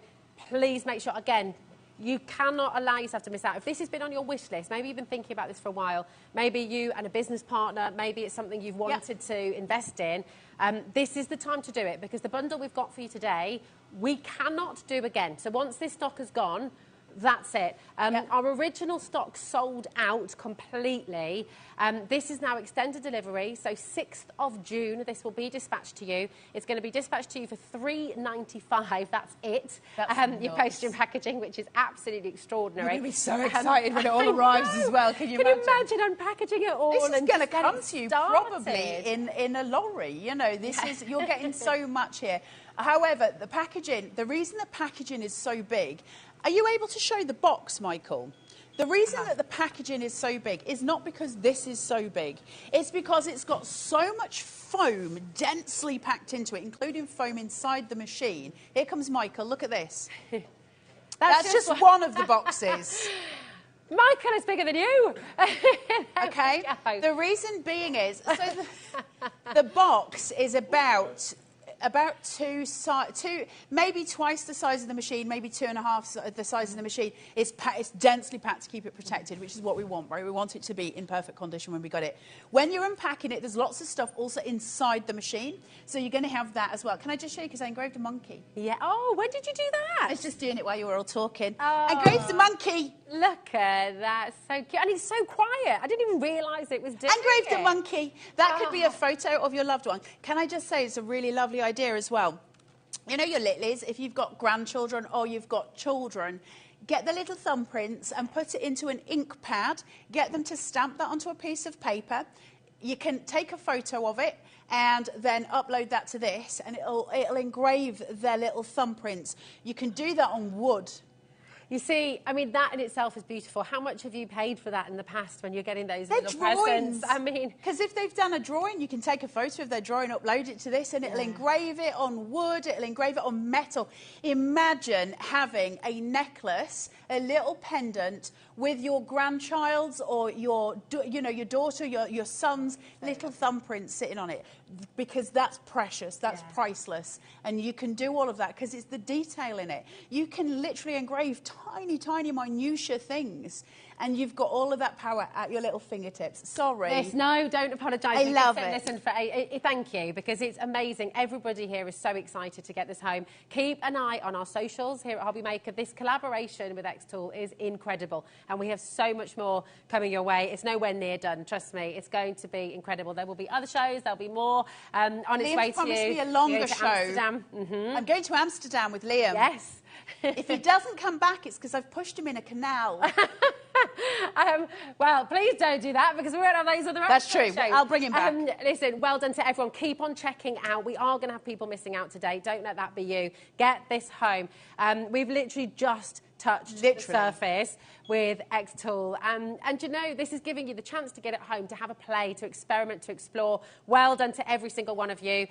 please make sure, again, you cannot allow yourself to miss out. If this has been on your wish list, maybe you've been thinking about this for a while, maybe you and a business partner, maybe it's something you've wanted to invest in, this is the time to do it, because the bundle we've got for you today, we cannot do again. So once this stock has gone, that's it. Our original stock sold out completely. This is now extended delivery, so 6th of June, this will be dispatched to you. It's going to be dispatched to you for $3.95. That's it. You post your packaging, which is absolutely extraordinary. You're going to be so excited when it all arrives as well. Can you imagine unpackaging it all? This is going to come to you started. probably in a lorry. You know, this is, you're getting so much here. However, the packaging, the reason the packaging is so big, are you able to show the box, Michael? The reason that the packaging is so big is not because this is so big. It's because it's got so much foam densely packed into it, including foam inside the machine. Here comes Michael. Look at this. That's just one of the boxes. Michael is bigger than you. Okay. The reason being is, so the box is about maybe twice the size of the machine, maybe 2.5 the size of the machine. It's densely packed to keep it protected, which is what we want, right? We want it to be in perfect condition when we got it. When you're unpacking it, there's lots of stuff also inside the machine, so you're going to have that as well. Can I just show you, because I engraved a monkey? Yeah. Oh, when did you do that? I was just doing it while you were all talking. Oh. I engraved a monkey. Look at that, so cute. And he's so quiet. I didn't even realise it was doing engraved a monkey. That could be a photo of your loved one. Can I just say, it's a really lovely idea as well. You know your littlies, if you've got grandchildren or you've got children, get the little thumbprints and put it into an ink pad, get them to stamp that onto a piece of paper. You can take a photo of it and then upload that to this, and it'll engrave their little thumbprints. You can do that on wood. You see, I mean, that in itself is beautiful. How much have you paid for that in the past when you're getting those They're little drawings. presents? I mean... Because if they've done a drawing, you can take a photo of their drawing, upload it to this, and it'll engrave it on wood, it'll engrave it on metal. Imagine having a necklace, a little pendant with your grandchild's or your daughter, your son's little thumbprint sitting on it, because that's precious, that's priceless, and you can do all of that because it's the detail in it. You can literally engrave tiny minutiae things, and you've got all of that power at your little fingertips. Sorry. Yes, no, don't apologise. I love it. Listen, thank you, because it's amazing. Everybody here is so excited to get this home. Keep an eye on our socials here at HobbyMaker. This collaboration with X-Tool is incredible, and we have so much more coming your way. It's nowhere near done, trust me. It's going to be incredible. There will be other shows, there'll be more on its way to you. Liam's promised me a longer show. Amsterdam. I'm going to Amsterdam with Liam. Yes. If he doesn't come back, it's because I've pushed him in a canal. Well, please don't do that, because we won't have those other That's true. shows. I'll bring him back. Listen, well done to everyone. Keep on checking out. We are going to have people missing out today. Don't let that be you. Get this home. We've literally just touched the surface with X-Tool. And you know, this is giving you the chance to get it home, to have a play, to experiment, to explore. Well done to every single one of you.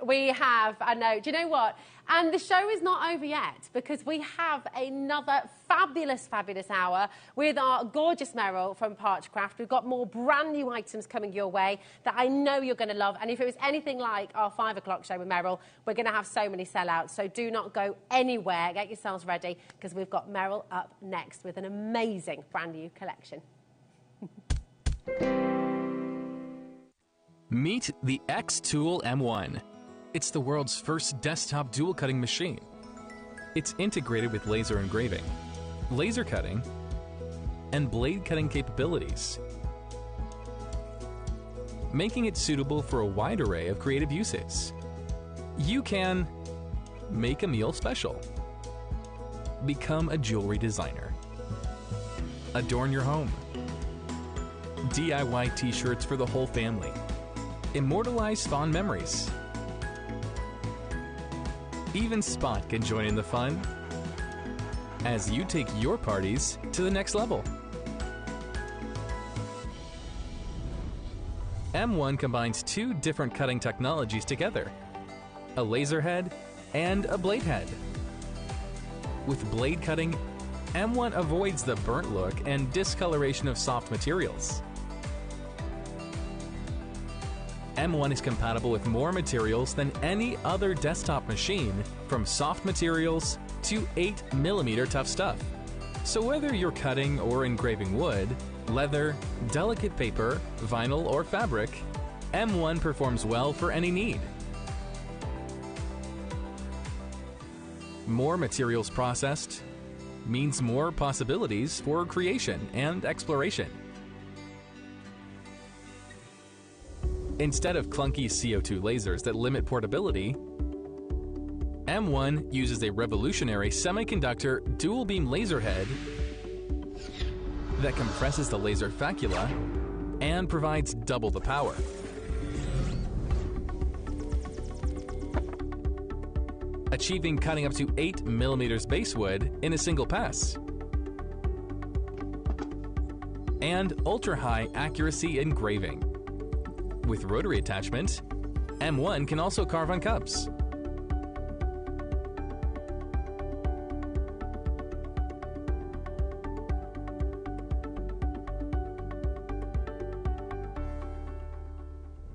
We have, I know, do you know what? And the show is not over yet, because we have another fabulous hour with our gorgeous Meryl from Parchcraft. We've got more brand new items coming your way that I know you're going to love. And if it was anything like our 5 o'clock show with Meryl, we're going to have so many sellouts. So do not go anywhere. Get yourselves ready, because we've got Meryl up next with an amazing brand new collection. Meet the X-Tool M1. It's the world's first desktop dual cutting machine. It's integrated with laser engraving, laser cutting, and blade cutting capabilities, making it suitable for a wide array of creative uses. You can make a meal special, become a jewelry designer, adorn your home, DIY t-shirts for the whole family, immortalize fond memories. Even Spot can join in the fun as you take your parties to the next level. M1 combines 2 different cutting technologies together, a laser head and a blade head. With blade cutting, M1 avoids the burnt look and discoloration of soft materials. M1 is compatible with more materials than any other desktop machine, from soft materials to 8mm tough stuff. So whether you're cutting or engraving wood, leather, delicate paper, vinyl, or fabric, M1 performs well for any need. More materials processed means more possibilities for creation and exploration. Instead of clunky CO2 lasers that limit portability, M1 uses a revolutionary semiconductor dual beam laser head that compresses the laser facula and provides double the power. Achieving cutting up to 8mm basewood in a single pass. And ultra-high accuracy engraving. With rotary attachment, M1 can also carve on cups.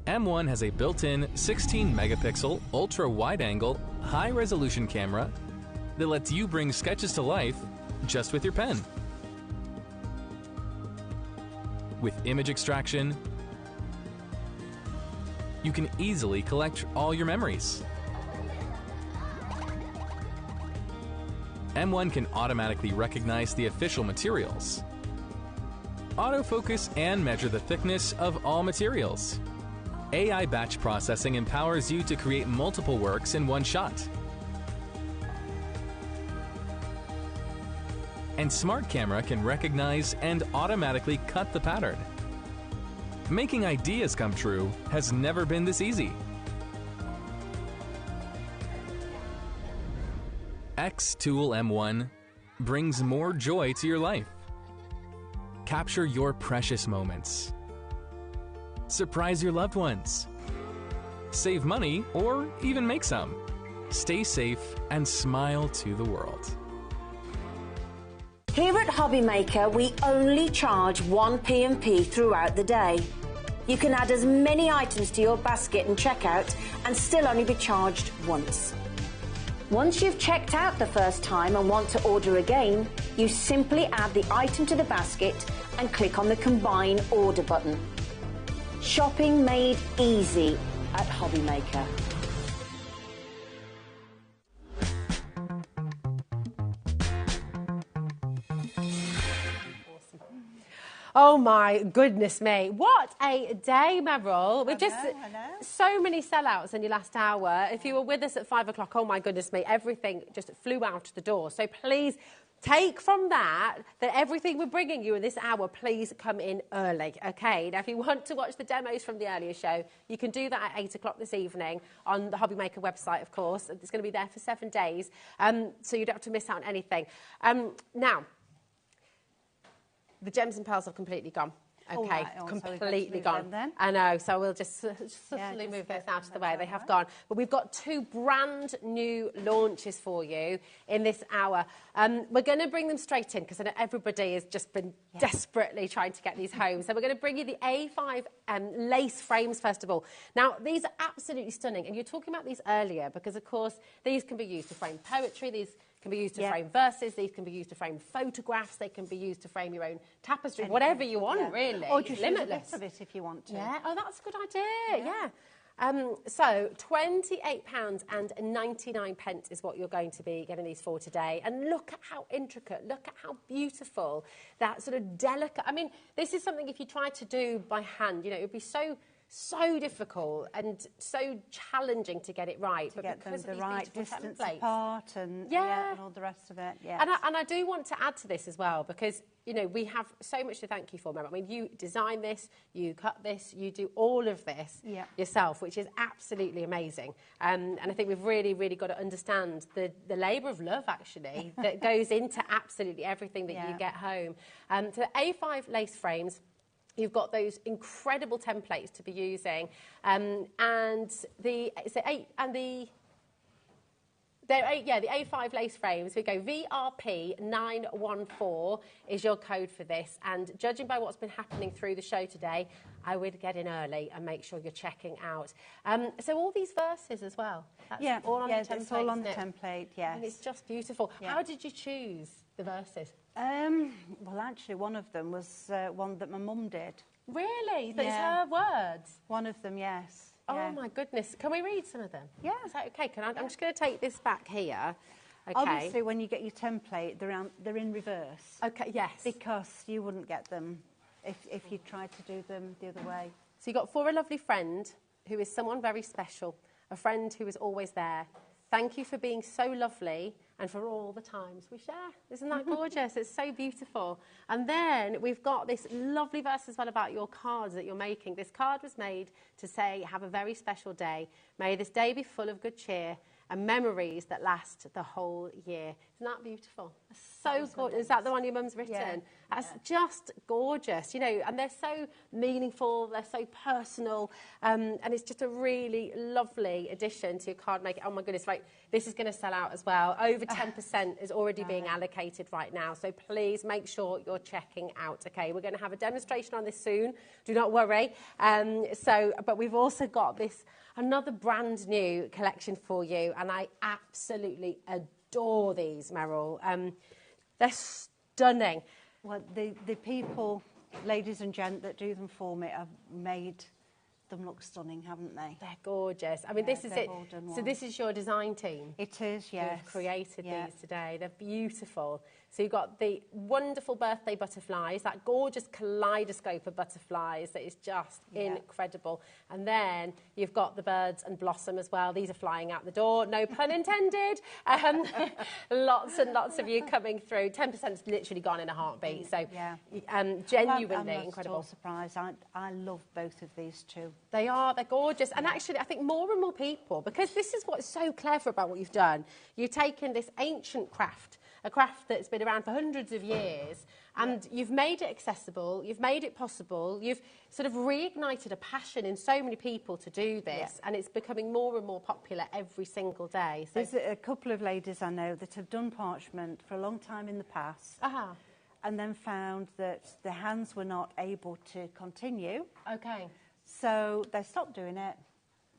M1 has a built-in 16-megapixel ultra-wide-angle high-resolution camera that lets you bring sketches to life just with your pen. With image extraction, you can easily collect all your memories. M1 can automatically recognize the official materials, autofocus and measure the thickness of all materials. AI batch processing empowers you to create multiple works in one shot. And Smart Camera can recognize and automatically cut the pattern. Making ideas come true has never been this easy. X-Tool M1 brings more joy to your life. Capture your precious moments. Surprise your loved ones. Save money or even make some. Stay safe and smile to the world. Here at HobbyMaker, we only charge 1 P&P throughout the day. You can add as many items to your basket and checkout and still only be charged once. Once you've checked out the first time and want to order again, you simply add the item to the basket and click on the Combine Order button. Shopping made easy at HobbyMaker. Oh my goodness me. What a day, Meryl. We've just so many sellouts in your last hour. If you were with us at 5 o'clock, oh my goodness me, everything just flew out the door. So please take from that everything we're bringing you in this hour, please come in early, okay? Now, if you want to watch the demos from the earlier show, you can do that at 8 o'clock this evening on the HobbyMaker website, of course. It's going to be there for 7 days, so you don't have to miss out on anything. Now, the gems and pearls have completely gone. Okay, completely gone. I know, so we'll just subtly move those out of the way. They have gone. But we've got 2 brand new launches for you in this hour. We're going to bring them straight in because I know everybody has just been desperately trying to get these home. So we're going to bring you the A5 lace frames, first of all. Now, these are absolutely stunning. And you were talking about these earlier because, of course, these can be used to frame poetry. These can be used to frame verses, these can be used to frame photographs, they can be used to frame your own tapestry, whatever you want, really. Or just limitless. use a bit of it if you want to. Yeah, oh, that's a good idea, so £28.99 is what you're going to be getting these for today. And look at how intricate, look at how beautiful, that sort of delicate. I mean, this is something if you tried to do by hand, you know, it would be so difficult and so challenging to get it right. To get them the right distance apart and, and all the rest of it. Yeah. And I do want to add to this as well because, you know, we have so much to thank you for, Mary. I mean, you design this, you cut this, you do all of this yourself, which is absolutely amazing. And I think we've really, really got to understand the labour of love, actually, that goes into absolutely everything that you get home. So the A5 lace frames, you've got those incredible templates to be using, and the A5 lace frames. We go VRP914 is your code for this, and judging by what's been happening through the show today, I would get in early and make sure you're checking out. So all these verses as well. That's all on the template. It's all on the template. Yes, and it's just beautiful. How did you choose the verses? Well, actually, one of them was one that my mum did. Really? That is her words? One of them, yes. Oh, my goodness. Can we read some of them? Yeah. Is that OK? I'm just going to take this back here. Okay. Obviously, when you get your template, they're in reverse. OK, yes. Because you wouldn't get them if you tried to do them the other way. So you got for a lovely friend who is someone very special, a friend who is always there. Thank you for being so lovely and for all the times we share. Isn't that gorgeous? It's so beautiful. And then we've got this lovely verse as well about your cards that you're making. This card was made to say, have a very special day. May this day be full of good cheer and memories that last the whole year. Isn't that beautiful? So gorgeous. Is that the one your mum's written? Yeah. That's just gorgeous, you know, and they're so meaningful, they're so personal, and it's just a really lovely addition to your card making. Oh my goodness, right, this is going to sell out as well. Over 10% is already being allocated right now, so please make sure you're checking out. Okay, we're going to have a demonstration on this soon, do not worry. But we've also got another brand new collection for you, and I absolutely adore these, Meryl. They're stunning. Well, the people, ladies and gents, that do them for me have made them look stunning, haven't they? They're gorgeous. I mean, this is it. So this is your design team? It is, yes. Who've created these today. They're beautiful. So you've got the wonderful birthday butterflies, that gorgeous kaleidoscope of butterflies that is just incredible. And then you've got the birds and blossom as well. These are flying out the door, no pun intended. Lots and lots of you coming through. 10%'s literally gone in a heartbeat. So genuinely incredible. I'm surprised. I love both of these two. They're gorgeous. And actually, I think more and more people, because this is what's so clever about what you've done, you've taken this ancient craft, a craft that's been been around for hundreds of years, and you've made it accessible, you've made it possible, you've sort of reignited a passion in so many people to do this, and it's becoming more and more popular every single day. So there's a couple of ladies I know that have done parchment for a long time in the past, and then found that their hands were not able to continue. Okay. So they stopped doing it,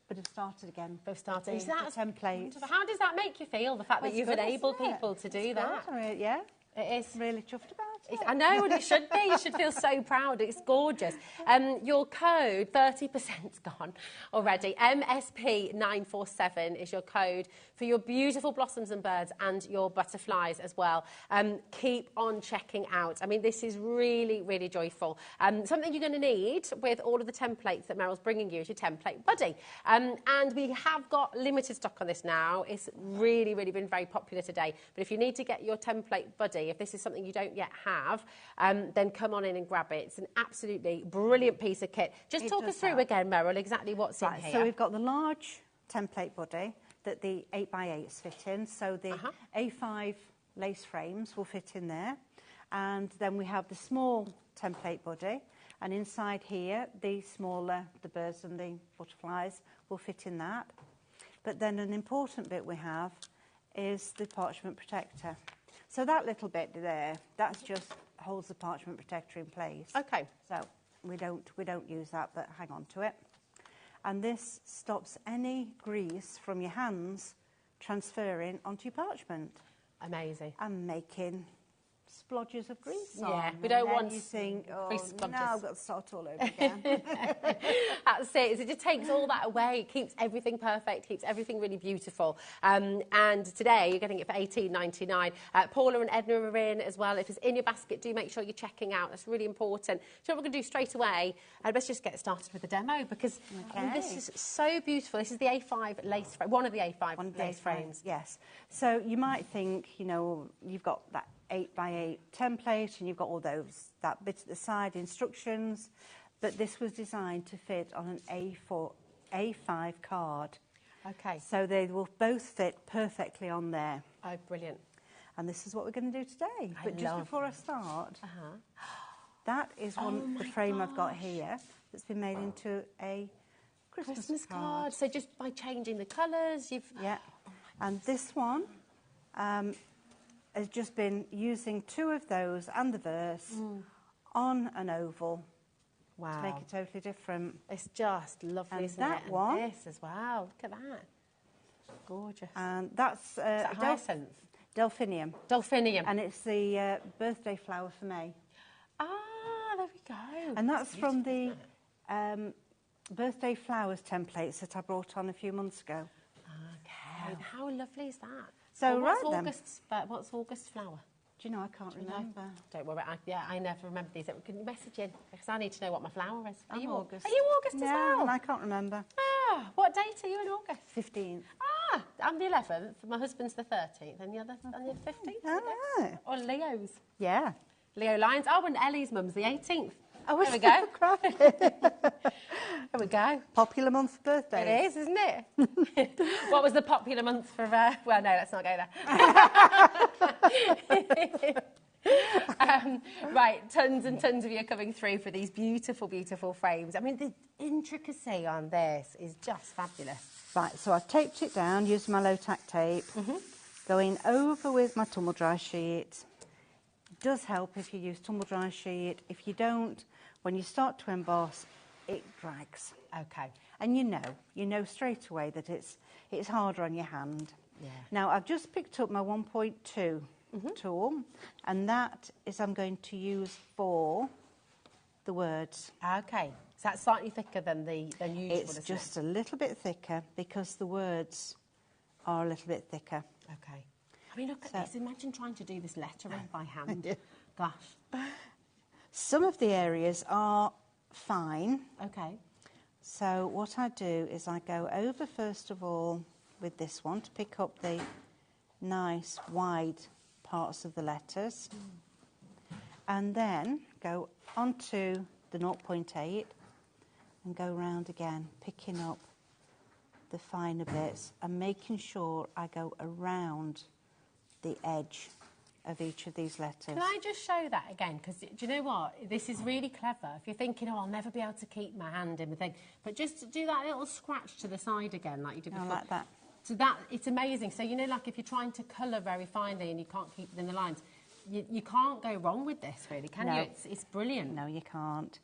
but have started again. They've started. Is that a template? How does that make you feel, the fact that you've enabled people to do that? Good, yeah. It is. Really chuffed about it. I know, and it should be. You should feel so proud. It's gorgeous. Your code, 30%'s gone already. MSP947 is your code for your beautiful blossoms and birds and your butterflies as well. Keep on checking out. I mean, this is really, really joyful. Something you're going to need with all of the templates that Meryl's bringing you is your template buddy. And we have got limited stock on this now. It's really, really been very popular today. But if you need to get your template buddy, if this is something you don't yet have, then come on in and grab it. It's an absolutely brilliant piece of kit. Just talk us through again, Meryl, exactly what's in here. So we've got the large template buddy that the 8x8s fit in. So the A5 lace frames will fit in there. And then we have the small template buddy. And inside here, the smaller, the birds and the butterflies will fit in that. But then an important bit we have is the parchment protector. So that little bit there, that's just holds the parchment protector in place. Okay. So we don't use that, but hang on to it. And this stops any grease from your hands transferring onto your parchment. Amazing. And making splodges of grease on. Yeah, we don't want you think, oh, grease now I've got to start all over again. That's it. It just takes all that away. It keeps everything perfect, keeps everything really beautiful. And today you're getting it for $18.99. Paula and Edna are in as well. If it's in your basket, do make sure you're checking out. That's really important. So what we're going to do straight away, let's just get started with the demo because this is so beautiful. This is the A5 lace frame, one of the A5 lace frames. Yes. So you might think, you know, you've got that 8x8 template and you've got all that bit at the side, instructions, but this was designed to fit on an A5 card. Okay. So they will both fit perfectly on there. Oh, brilliant. And this is what we're going to do today. But just before I start, that is the frame I've got here that's been made into a Christmas card. So just by changing the colours, you've... Yeah. And this one has just been using 2 of those and the verse on an oval. Wow. To make it totally different. It's just lovely, and isn't that it? one. And this as well. Look at that. Gorgeous. And that's is that hyacinth? Delphinium. Delphinium. And it's the birthday flower for May. Ah, there we go. And that's from the birthday flowers templates that I brought on a few months ago. Okay. And how lovely is that? So what's then. What's August's flower? Do you know, I can't remember. Don't worry. I never remember these. Can you message in? Because I need to know what my flower is. Are you August? Are you August as well? And I can't remember. Ah, what date are you in August? 15th. Ah, I'm the 11th. My husband's the 13th, and the other and the 15th. Oh. Or Leo's. Yeah. Leo Lions. Oh, and Ellie's mum's the 18th. Oh, there we go. There we go. Popular month for birthdays. It is, isn't it? What was the popular month for... well, no, let's not go there. Right, tons and tons of you are coming through for these beautiful, beautiful frames. I mean, the intricacy on this is just fabulous. Right, so I've taped it down using my low-tack tape, going over with my tumble dry sheet. It does help if you use tumble dry sheet. If you don't, when you start to emboss, it drags. Okay. And you know straight away that it's harder on your hand. Yeah. Now, I've just picked up my 1.2 tool, and that is I'm going to use for the words. Okay. Is that slightly thicker than usual? It's just a little bit thicker because the words are a little bit thicker. Okay. I mean, look at this. Imagine trying to do this lettering by hand. Gosh. Some of the areas are fine. Okay. So what I do is I go over first of all with this one to pick up the nice wide parts of the letters, and then go onto the 0.8 and go round again, picking up the finer bits and making sure I go around the edge of each of these letters. Can I just show that again? Because do you know what? This is really clever. If you're thinking, oh, I'll never be able to keep my hand in the thing, but just to do that little scratch to the side again, like you did before. I like that. So that, it's amazing. So, you know, like if you're trying to colour very finely and you can't keep it in the lines, you can't go wrong with this, really, can you? It's brilliant. No, you can't.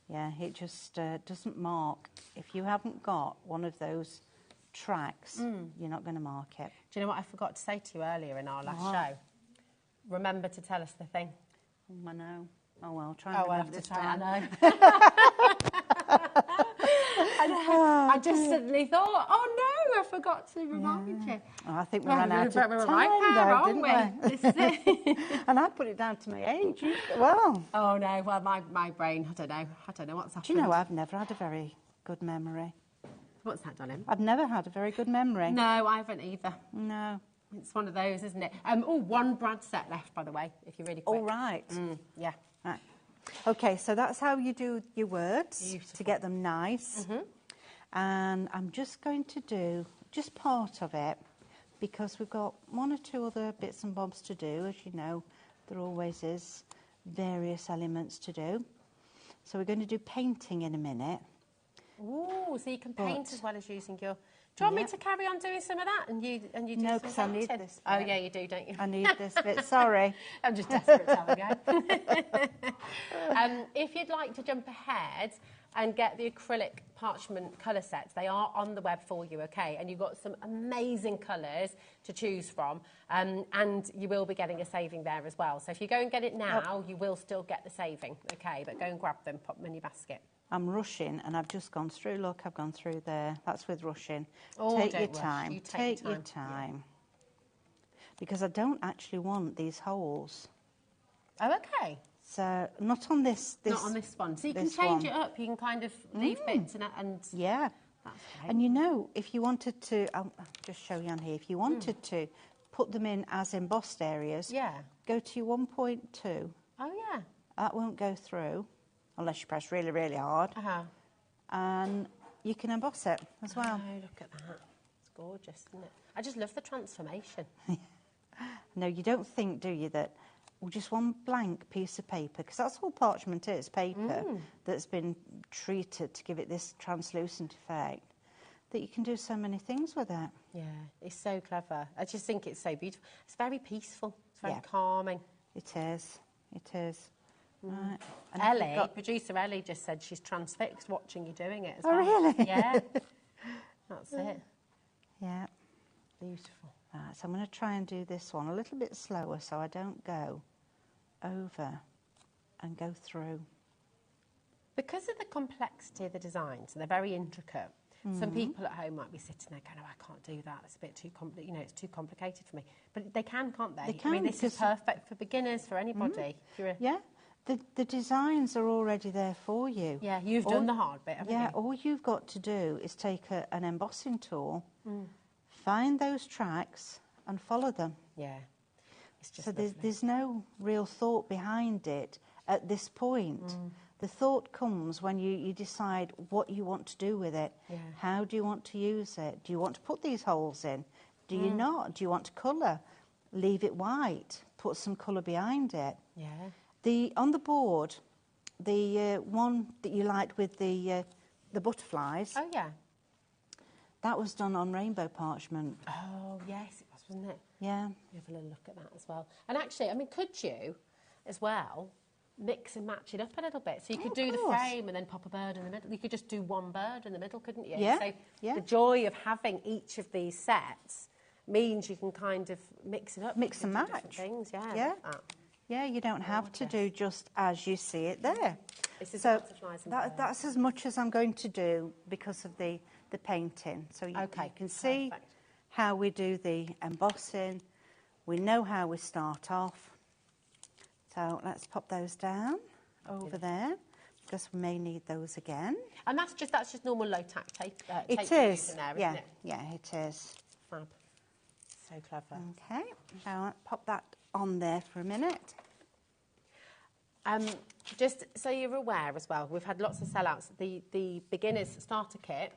Yeah, it just doesn't mark. If you haven't got one of those tracks, you're not going to mark it. Do you know what I forgot to say to you earlier in our last show? Remember to tell us the thing. Oh, I know. Oh, well, try and remember this time. I know. I just suddenly thought, oh no, I forgot to remind you. Oh, I think we ran out of time, didn't we? This is it. And I put it down to my age. Well. Oh no, well, my brain, I don't know what's happened. Do you know, I've never had a very good memory. What's that, darling? I've never had a very good memory. No, I haven't either. No. It's one of those, isn't it? One Brad set left, by the way, if you're really quick. All right. Yeah. Right. Okay, so that's how you do your words to get them nice. And I'm just going to do just part of it because we've got one or two other bits and bobs to do. As you know, there always is various elements to do. So we're going to do painting in a minute. Ooh, so you can paint as well as using your... Do you want me to carry on doing some of that and you do No, because I need this bit. Oh, yeah, you do, don't you? I need this bit, sorry. I'm just desperate to have a go. If you'd like to jump ahead and get the acrylic parchment colour sets, they are on the web for you, okay? And you've got some amazing colours to choose from, and you will be getting a saving there as well. So if you go and get it now, you will still get the saving, okay? But go and grab them, pop them in your basket. I'm rushing and I've just gone through. Look, I've gone through there. That's with rushing. Oh, take don't your rush. time. You take your time. Because I don't actually want these holes. Oh, okay. So not on this. Not on this one. So you can change it up. You can kind of leave bits and yeah. That's great. And you know, if you wanted to, I'll just show you on here. If you wanted to put them in as embossed areas, go to your 1.2. Oh yeah. That won't go through. Unless you press really, really hard. And you can emboss it as well. Oh, look at that. It's gorgeous, isn't it? I just love the transformation. No, you don't think, do you, that just one blank piece of paper, because that's all parchment is, paper that's been treated to give it this translucent effect, that you can do so many things with it. Yeah, it's so clever. I just think it's so beautiful. It's very peaceful. It's very calming. It is. It is. Right. Ellie, producer Ellie, just said she's transfixed watching you doing it as well. Oh, really? Yeah. That's it. Yeah. Beautiful. Right, so I'm going to try and do this one a little bit slower so I don't go over and go through. Because of the complexity of the designs, and they're very intricate, some people at home might be sitting there going, oh, I can't do that. It's a bit too it's too complicated for me. But they can, can't they? They can. I mean, this is perfect for beginners, for anybody. Yeah. The designs are already there for you. Yeah, you've done the hard bit, haven't you? Yeah, all you've got to do is take an embossing tool, find those tracks and follow them. Yeah, it's just so there's no real thought behind it at this point. The thought comes when you decide what you want to do with it. Yeah. How do you want to use it? Do you want to put these holes in? Do you not? Do you want to colour? Leave it white. Put some colour behind it. Yeah. On the board, the one that you liked with the butterflies. Oh yeah. That was done on rainbow parchment. Oh yes, it was, wasn't it? Yeah. You have a little look at that as well. And actually, I mean, could you, as well, mix and match it up a little bit? So you could do the frame and then pop a bird in the middle. You could just do one bird in the middle, couldn't you? Yeah. So the joy of having each of these sets means you can kind of mix it up. Mix and match. Things, yeah. Yeah. Yeah, you don't have to do just as you see it there. So that's as much as I'm going to do because of the painting. So you can see how we do the embossing. We know how we start off. So let's pop those down over there because we may need those again. And that's just normal low tack tape. It is. In there, yeah, isn't it? Yeah, it is. Fab. So clever. Okay, now I'll pop that on there for a minute. Just so you're aware as well, we've had lots of sellouts. The beginner's starter kit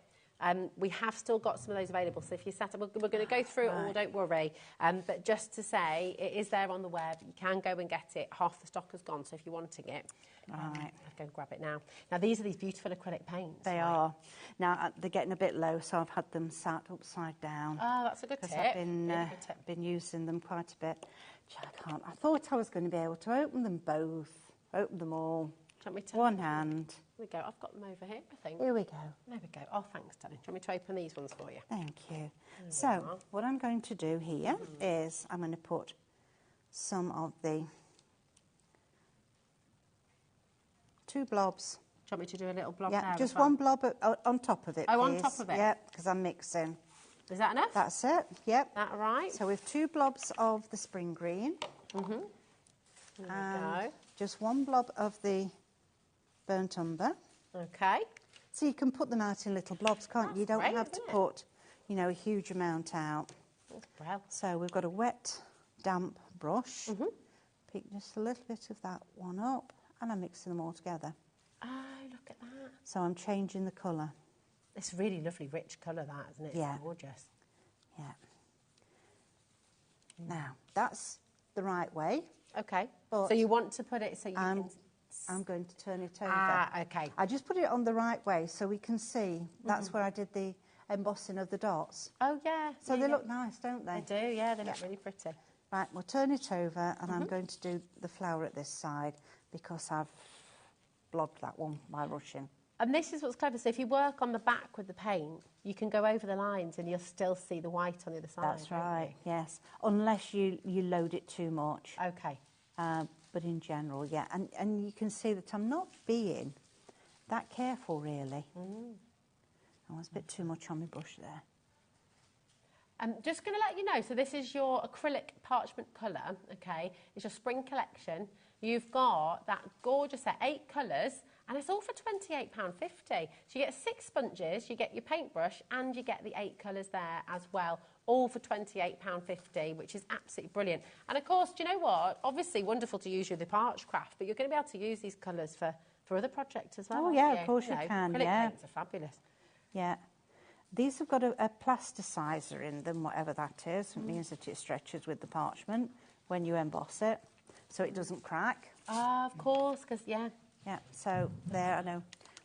We have still got some of those available, so if you sat up, we're going to go through it all, don't worry. But just to say, it is there on the web. You can go and get it. Half the stock has gone, so if you're wanting it, I'll go and grab it now. Now, these are these beautiful acrylic paints. They are. Now, they're getting a bit low, so I've had them sat upside down. Oh, that's a good tip. I've been using them quite a bit. I thought I was going to be able to open them both, open them all. One hand. Here we go. I've got them over here, I think. Here we go. There we go. Oh, thanks, darling. Do you want me to open these ones for you? Thank you. So, what I'm going to do here is I'm going to put some of the 2 blobs. Do you want me to do a little blob now? Yeah, just one blob on top of it, Oh, please. on top of it? Yeah, because I'm mixing. Is that enough? That's it, yep. That right? So with 2 blobs of the spring green. There we go. Just 1 blob of the burnt umber. Okay. So you can put them out in little blobs, can't you? You don't have to put, you know, a huge amount out. Well. So we've got a wet, damp brush. Pick just a little bit of that one up, and I'm mixing them all together. Oh, look at that. So I'm changing the colour. It's a really lovely, rich colour, that, isn't it? Yeah. It's gorgeous. Yeah. Now, that's the right way. Okay. But so you want to put it so you can... I'm going to turn it over. Ah, okay. I just put it on the right way so we can see. That's where I did the embossing of the dots. Oh, yeah. So they look nice, don't they? They do, yeah. They look really pretty. Right, we'll turn it over, and I'm going to do the flower at this side because I've blobbed that one by rushing. And this is what's clever. So if you work on the back with the paint, you can go over the lines and you'll still see the white on the other side. That's right, yes. Unless you load it too much. Okay. But in general, yeah. And you can see that I'm not being that careful, really. I was a bit too much on my brush there. I'm just going to let you know, so this is your acrylic parchment colour, okay? It's your spring collection. You've got that gorgeous set, 8 colours, and it's all for £28.50. So you get 6 sponges, you get your paintbrush, and you get the 8 colours there as well, all for £28.50, which is absolutely brilliant. And of course, do you know what? Obviously wonderful to use with the Arch Craft, but you're going to be able to use these colours for other projects as well. Oh, yeah, of course you can, acrylic paints are fabulous. Yeah. These have got a plasticizer in them, whatever that is. It means that it stretches with the parchment when you emboss it, so it doesn't crack. Ah, of course, because, yeah. Yeah, so there, I know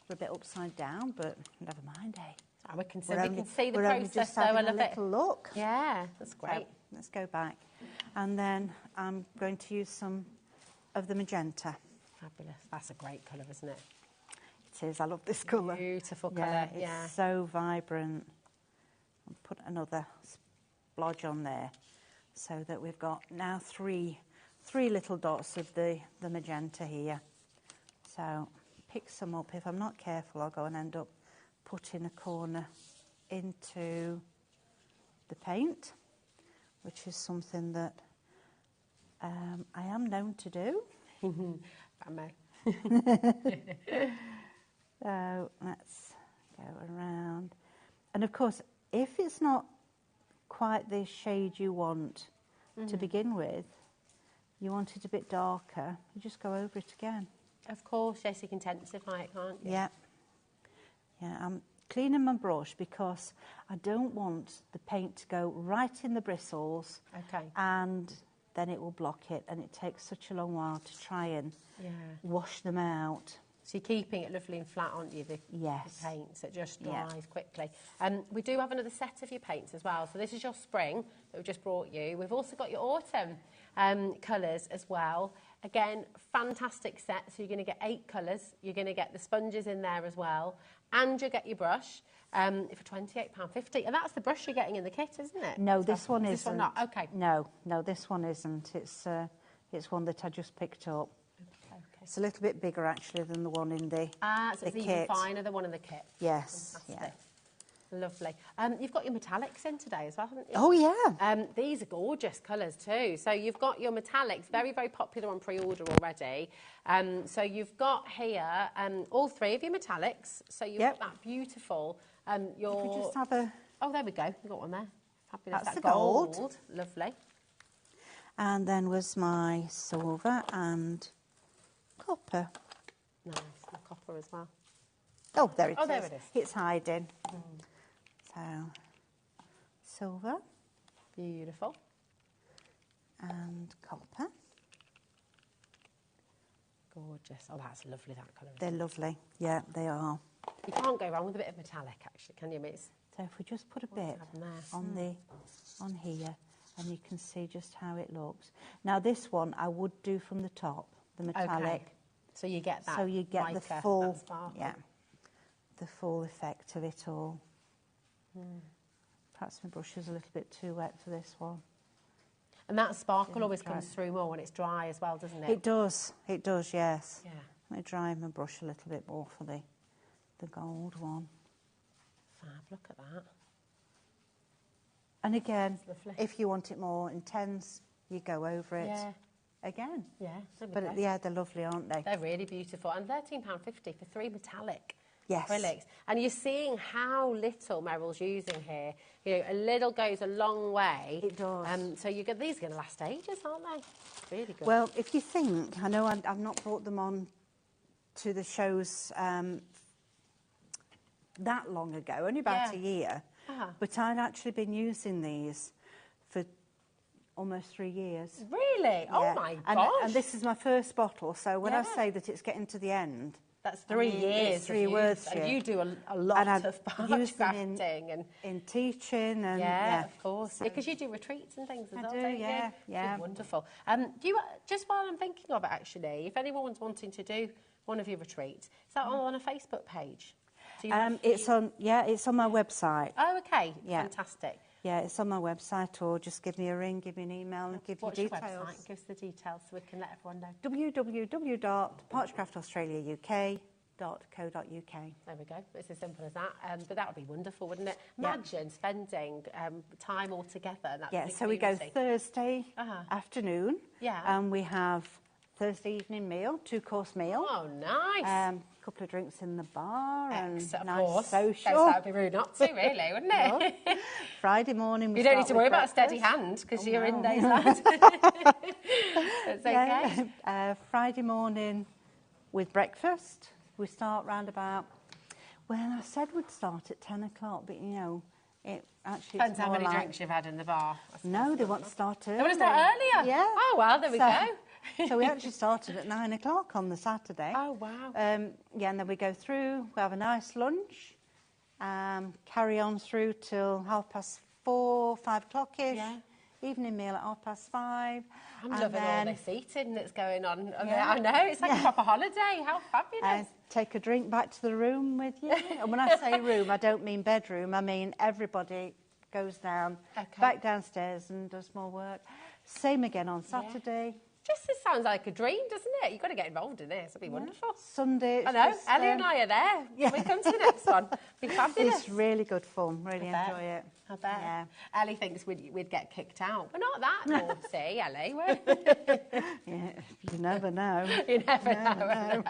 we're a bit upside down, but never mind, eh? Oh, we can see the we're only process, just though. having I love a little look. Yeah, that's great. So, let's go back. And then I'm going to use some of the magenta. Fabulous. That's a great colour, isn't it? It is. I love this colour. Beautiful colour, yeah. It's so vibrant. I'll put another splodge on there so that we've got now three little dots of the magenta here. So pick some up. If I'm not careful, I'll go and end up putting a corner into the paint, which is something that I am known to do. I may. So let's go around. And of course, if it's not quite the shade you want to begin with, you want it a bit darker, you just go over it again. Of course, yes, you can intensify it, can't you? Yeah. Yeah, I'm cleaning my brush because I don't want the paint to go right in the bristles. Okay. And then it will block it, and it takes such a long while to try and wash them out. So you're keeping it lovely and flat, aren't you, the paint, so it just dries quickly. We do have another set of your paints as well. So this is your spring that we've just brought you. We've also got your autumn colours as well. Again, fantastic set. So you're going to get 8 colours. You're going to get the sponges in there as well. And you'll get your brush for £28.50. And that's the brush you're getting in the kit, isn't it? No, this one isn't. This one not? Okay. No, this one isn't. It's one that I just picked up. Okay. It's a little bit bigger, actually, than the one in the kit. So it's even finer, the one in the kit. Yes. Fantastic. Yeah. Lovely. You've got your metallics in today as well, haven't you? Oh, yeah. These are gorgeous colours too. So you've got your metallics, very, very popular on pre-order already. So you've got here all 3 of your metallics. So you've got that beautiful... If we just have a... Oh, there we go. We've got one there. Fabulous. That's the gold. Lovely. And then was my silver and copper. Nice. And copper as well. Oh, there it is. There it is. It's hiding. So, silver. Beautiful. And copper. Gorgeous. Oh, that's lovely, that colour. They're lovely. Yeah, they are. You can't go wrong with a bit of metallic, actually, can you, Miss? So if we just put a bit on here, and you can see just how it looks. Now this one I would do from the top, the metallic. Okay. So you get that. So you get mica, the full, that sparkle. yeah, the full effect of it all. Perhaps my brush is a little bit too wet for this one. And that sparkle always comes through more when it's dry as well, doesn't it? It does, yes. Yeah. Let me dry my brush a little bit more for the gold one. Fab, look at that. And again, if you want it more intense, you go over it again. Yeah. But yeah, they're lovely, aren't they? They're really beautiful. And £13.50 for 3 metallic Yes. acrylics. And you're seeing how little Meryl's using here. You know, a little goes a long way. It does. So you get these are going to last ages, aren't they? Really good. Well, if you think, I know I've not brought them on to the shows that long ago, only about a year, but I'd actually been using these for almost 3 years. Really? Oh my gosh. And this is my first bottle, so when I say that it's getting to the end, that's 3 years. It's 3 words. And you do a lot of parch crafting and in teaching and of course, because you do retreats and things as well. do, don't yeah, you? yeah. Wonderful. Do you just while I'm thinking of it, actually, if anyone's wanting to do one of your retreats, is that all on a Facebook page? It's on my website. Oh, okay. Yeah. Fantastic. Yeah, it's on my website, or just give me a ring, give me an email, and give you details. What's your website? Give us the details so we can let everyone know. www.parchcraftaustralia.uk.co.uk. There we go. It's as simple as that. But that would be wonderful, wouldn't it? Imagine spending time all together. So we go Thursday afternoon. Yeah. And we have Thursday evening meal, 2-course meal. Oh, nice. Couple of drinks in the bar and of nice course. social. That would be rude not to, really, wouldn't it? Friday morning. You don't need to worry about a steady hand because you're in days lad. It's okay. Friday morning with breakfast. We start round about. Well, I said we'd start at 10 o'clock, but you know, it actually depends how many drinks you've had in the bar. No, they want to start early. They want to start earlier. Yeah. Oh well, there we go. So we actually started at 9 o'clock on the Saturday. Oh, wow. And then we go through, we have a nice lunch, carry on through till 4:30, 5 o'clock-ish. Yeah. Evening meal at 5:30. I'm loving all this eating that's going on. I know, it's like a proper holiday. How fabulous. Take a drink back to the room with you. And when I say room, I don't mean bedroom. I mean everybody goes down, back downstairs and does more work. Same again on Saturday. This sounds like a dream, doesn't it? You've got to get involved in this. It'll be wonderful. Sunday. I know. Ellie and I are there. Yeah. We come to the next one. It'll be fabulous. It's really good fun. Really enjoy it. I bet. Yeah. Ellie thinks we'd get kicked out. We're not that naughty, Ellie. You never know. You never know.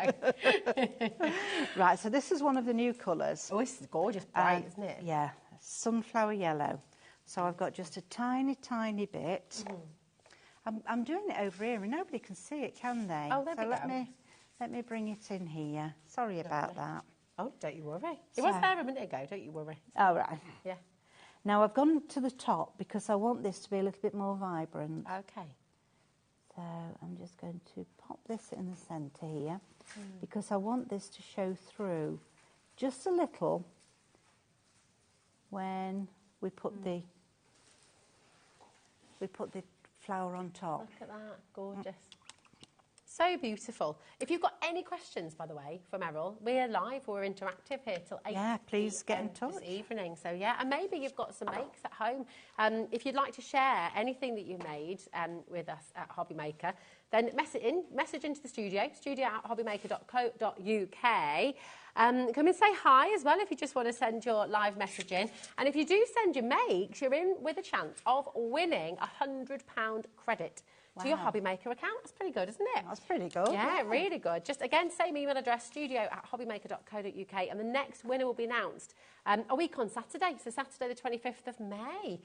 Right, so this is one of the new colours. Oh, this is gorgeous, bright, isn't it? Yeah, sunflower yellow. So I've got just a tiny, tiny bit. I'm doing it over here and nobody can see it, can they? Oh, there we go. Let me bring it in here. Sorry about that. Oh, don't you worry. It was there a minute ago, don't you worry. Oh, right. Yeah. Now I've gone to the top because I want this to be a little bit more vibrant. Okay. So I'm just going to pop this in the centre here because I want this to show through just a little when we put the flower on top. Look at that, gorgeous. So beautiful. If you've got any questions, by the way, for Meryl, we're live, we're interactive here till 8. Yeah, please get in touch. This evening. So yeah, and maybe you've got some makes at home. If you'd like to share anything that you made with us at HobbyMaker, then message into the studio@hobbymaker.co.uk. Come and say hi as well if you just want to send your live message in. And if you do send your makes, you're in with a chance of winning £100 credit to your HobbyMaker account. That's pretty good, isn't it? That's pretty good. Yeah, really good. Just again, same email address, studio@hobbymaker.co.uk, and the next winner will be announced a week on Saturday. So Saturday the 25th of May,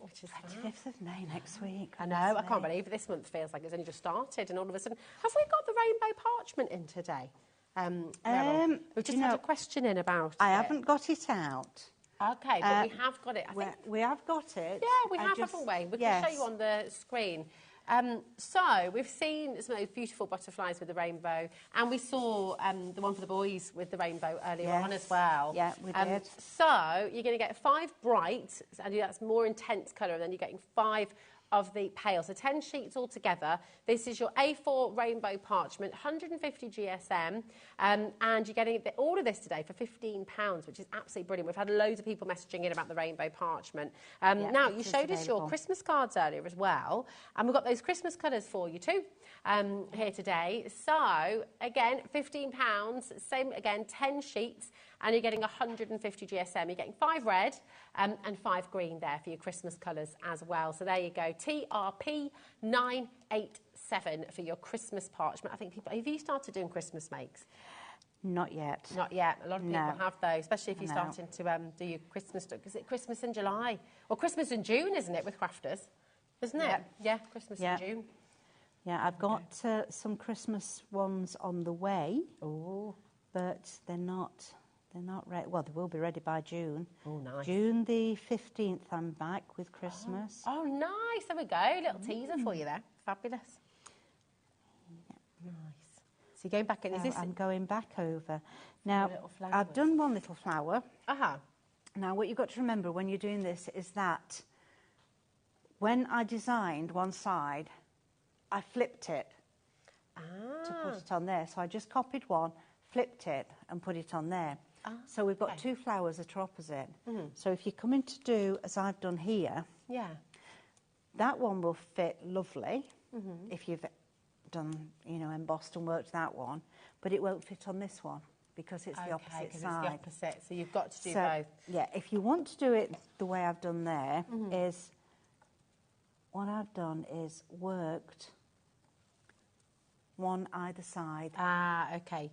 which is 25th of May next week. I know, I can't believe it. This month feels like it's only just started, and all of a sudden, have we got the rainbow parchment in today? We've just had a question in about I haven't got it out. Okay, but we have got it. We have got it. Yeah, we have, haven't we? We can show you on the screen. So we've seen some of those beautiful butterflies with the rainbow, and we saw the one for the boys with the rainbow earlier on as well. Yeah, we did. So you're going to get 5 bright, and that's more intense colour, and then you're getting 5 of the pale. So 10 sheets altogether. This is your A4 rainbow parchment, 150 GSM, and you're getting all of this today for £15, which is absolutely brilliant. We've had loads of people messaging in about the rainbow parchment. Now, you showed us your Christmas cards earlier as well, and we've got those Christmas colours for you too here today. So, again, £15, same again, 10 sheets, and you're getting 150 GSM. You're getting 5 red and 5 green there for your Christmas colours as well. So there you go, TRP 987 for your Christmas parchment. I think people, have you started doing Christmas makes? Not yet. Not yet. A lot of people have though, especially if you're starting to do your Christmas stuff. Is it Christmas in July? Well, Christmas in June, isn't it, with crafters? Isn't it? Yeah, Christmas in June. Yeah, I've got some Christmas ones on the way. Oh. But they're not ready. Well, they will be ready by June. Oh, nice. June the 15th, I'm back with Christmas. Oh, nice. There we go. Little teaser for you there. Fabulous. Yeah. Nice. So you're going back in. I'm going back over. Now, I've done one little flower. Now, what you've got to remember when you're doing this is that when I designed one side, I flipped it to put it on there. So I just copied one, flipped it, and put it on there. So we've got 2 flowers that are opposite. So if you come in to do as I've done here, that one will fit lovely if you've done, embossed and worked that one, but it won't fit on this one because it's the opposite side. It's the opposite, so you've got to do both. Yeah, if you want to do it the way I've done there, is what I've done is worked one either side. Okay.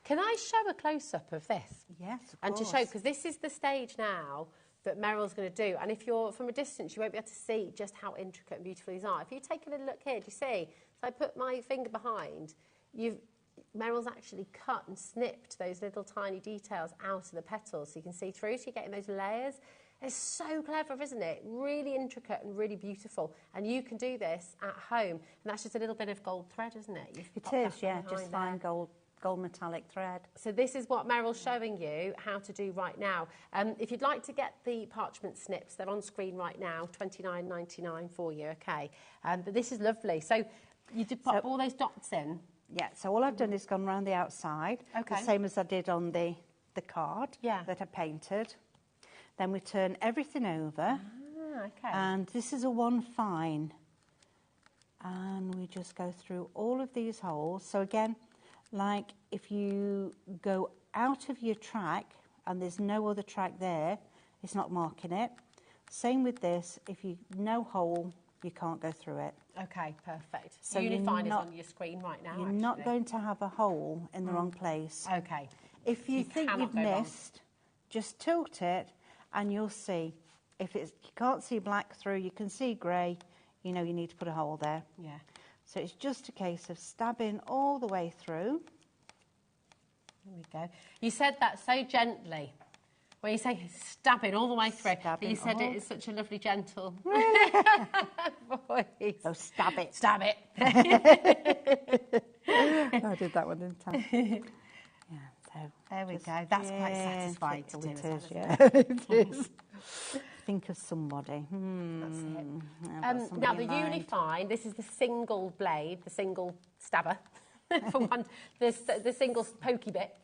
Can I show a close-up of this? Yes, of and course. to show, because this is the stage now that Meryl's going to do, and if you're from a distance, you won't be able to see just how intricate and beautiful these are. If you take a little look here, do you see? So I put my finger behind, Meryl's actually cut and snipped those little tiny details out of the petals, so you can see through, so you're getting those layers. It's so clever, isn't it? Really intricate and really beautiful. And you can do this at home. And that's just a little bit of gold thread, isn't it? It is, yeah, just fine gold metallic thread. So this is what Meryl's showing you how to do right now. If you'd like to get the parchment snips, they're on screen right now, $29.99 for you, okay? But this is lovely. So you did pop all those dots in. Yeah, so all I've done is gone around the outside, the same as I did on the card that I painted. Then we turn everything over. And this is a 1 fine. And we just go through all of these holes. So again, like if you go out of your track and there's no other track there, it's not marking it. Same with this, if you no hole, you can't go through it. Okay, perfect. So Unifine is on your screen right now. You're not going to have a hole in the wrong place. Okay. If you think you've missed, just tilt it and you'll see. If you can't see black through, you can see grey, you know you need to put a hole there. Yeah. So it's just a case of stabbing all the way through. There we go. You said that so gently. When you say stabbing all the way through, but you said it is such a lovely, gentle voice. So stab it. Stab it. I did that one, didn't I? Yeah, so there we go. That's quite satisfying to do. It is, yeah. It is. Think of somebody. That's it. Now, the Unifine, this is the single blade, the single stabber, for one, the single pokey bit.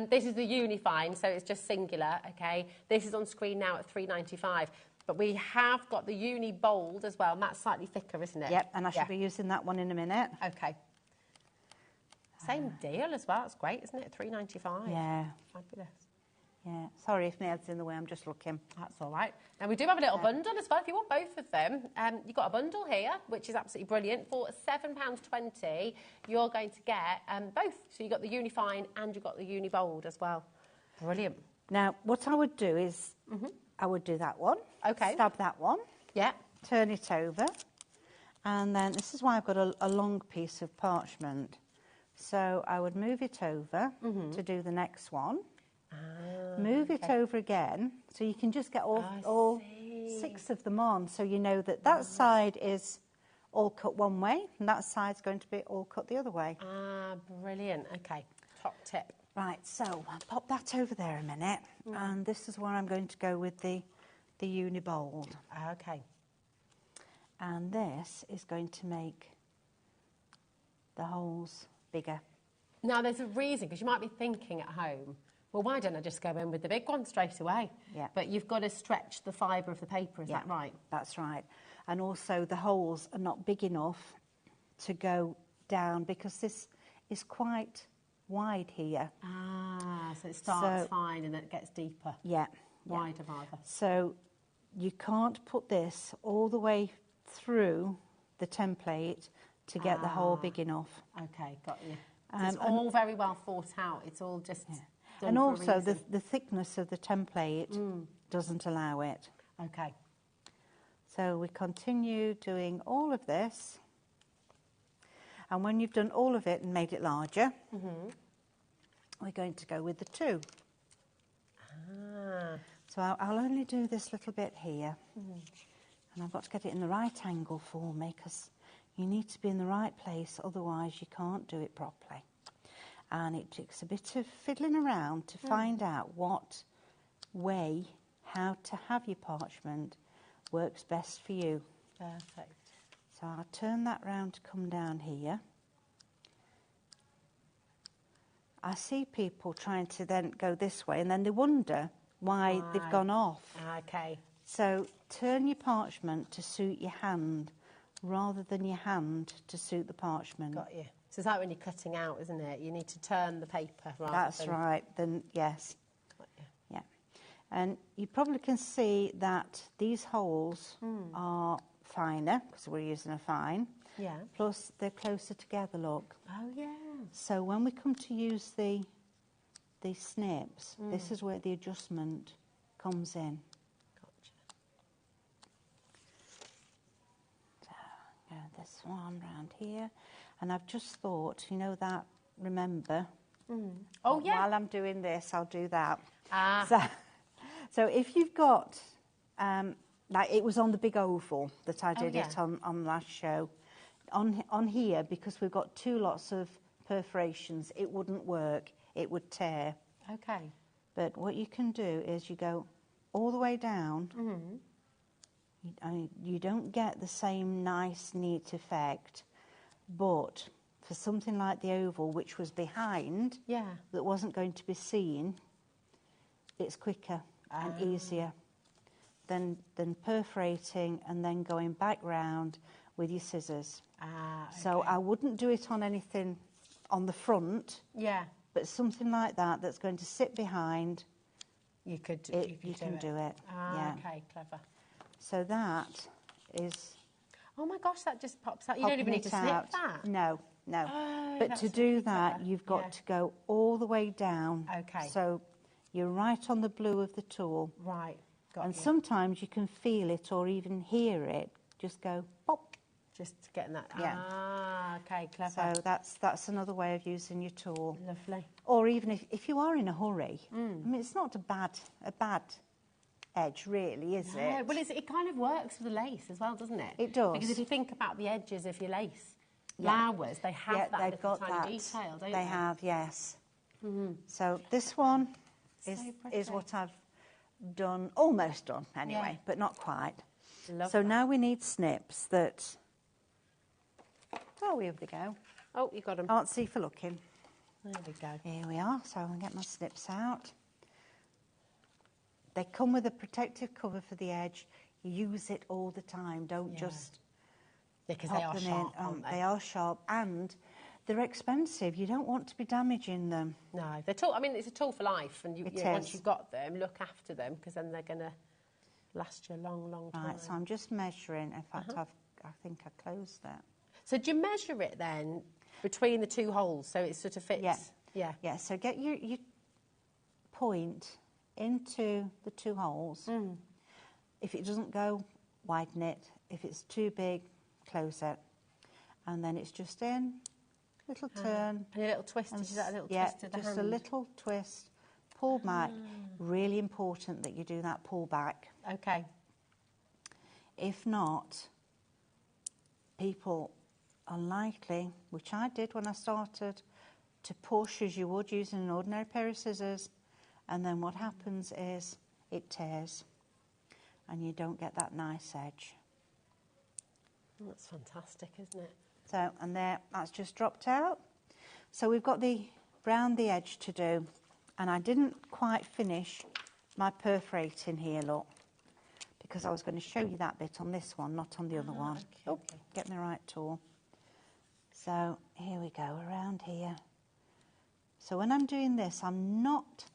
This is the Unifine, so it's just singular, okay? This is on screen now at $3.95. But we have got the Uni Bold as well, and that's slightly thicker, isn't it? Yep, and I should be using that one in a minute. Okay. Same deal as well. It's great, isn't it? $3.95. Yeah. Fabulous. Yeah. Sorry if my head's in the way, I'm just looking. That's all right. Now, we do have a little bundle as well. If you want both of them, you've got a bundle here, which is absolutely brilliant. For £7.20, you're going to get both. So you've got the Unifine and you've got the Uni Bold as well. Brilliant. Now, what I would do is I would do that one. Okay. Stab that one. Yeah. Turn it over. And then this is why I've got a long piece of parchment. So I would move it over to do the next one. Move it over again, so you can just get all 6 of them on, so you know that that side is all cut one way, and that side's going to be all cut the other way. Ah, brilliant. Okay, top tip. Right, so I'll pop that over there a minute, and this is where I'm going to go with the uni-bold. Okay. And this is going to make the holes bigger. Now, there's a reason, because you might be thinking at home, well, why don't I just go in with the big one straight away? Yeah. But you've got to stretch the fibre of the paper, is that right? That's right. And also the holes are not big enough to go down, because this is quite wide here. Ah, so it starts fine and then it gets deeper. Yeah. Wider rather. So you can't put this all the way through the template to get the hole big enough. Okay, got you. So it's all very well thought out. It's all just done and for a also reason. the thickness of the template doesn't allow it. Okay. So we continue doing all of this, and when you've done all of it and made it larger, we're going to go with the 2. So I'll only do this little bit here, and I've got to get it in the right angle for me, because you need to be in the right place, otherwise you can't do it properly. And it takes a bit of fiddling around to find out what way, how to have your parchment works best for you. Perfect. So I'll turn that round to come down here. I see people trying to then go this way, and then they wonder why they've gone off. Okay. So turn your parchment to suit your hand, rather than your hand to suit the parchment. Got you. So it's like when you're cutting out, isn't it? You need to turn the paper rather That's than... right, then yes. Yeah. And you probably can see that these holes are finer, because we're using a fine. Yeah. Plus they're closer together, look. Oh, yeah. So when we come to use the snips, this is where the adjustment comes in. Gotcha. So, this one round here. And I've just thought, you know that, remember? Oh, yeah. While I'm doing this, I'll do that. Ah. So if you've got, like it was on the big oval that I did it on last show. On here, because we've got 2 lots of perforations, it wouldn't work. It would tear. Okay. But what you can do is you go all the way down. You don't get the same nice, neat effect. But for something like the oval, which was behind, that wasn't going to be seen, it's quicker and easier than perforating and then going back round with your scissors. Okay. So I wouldn't do it on anything on the front. Yeah. But something like that that's going to sit behind, you can do it. Yeah. Okay, clever. So that is... Oh my gosh, that just pops out. You don't even need to snip that. No. Oh, but to do that, you've got to go all the way down. Okay. So you're right on the blue of the tool. Right, got And you. sometimes you can feel it or even hear it. Just go pop. Just getting that. Yeah. Ah, okay, clever. So that's another way of using your tool. Lovely. Or even if you are in a hurry. I mean, it's not a bad edge, really, is it? Well, it kind of works for the lace as well, doesn't it? It does. Because if you think about the edges of your lace flowers, they have that little tiny detail, don't they? They have, yes. So this one is what I've done, almost done anyway, but not quite. So now we need snips that... Oh, here we go. Oh, you got them. Artsy for looking. There we go. Here we are. So I'll get my snips out. They come with a protective cover for the edge. Use it all the time. Don't just because pop they are them sharp, in. aren't they? They are sharp and they're expensive. You don't want to be damaging them. No, they're tool. I mean, it's a tool for life, and once you've got them, look after them because then they're going to last you a long, long time. Right. So I'm just measuring. In fact, I think I closed that. So do you measure it then between the 2 holes so it sort of fits? Yeah. So get your point into the 2 holes. If it doesn't go, widen it. If it's too big, close it. And then it's just in, little turn. And a little twist. Is that a little twist to the hand? just a little twist. pull back. Really important that you do that pull back. Okay. If not, people are likely, which I did when I started, to push as you would using an ordinary pair of scissors, and then what happens is it tears and you don't get that nice edge. That's fantastic, isn't it? So, and there, that's just dropped out. So we've got the round the edge to do, and I didn't quite finish my perforating here, look, because I was going to show you that bit on this one, not on the other one. Okay. Get my right tool. So here we go, around here. So when I'm doing this, I'm not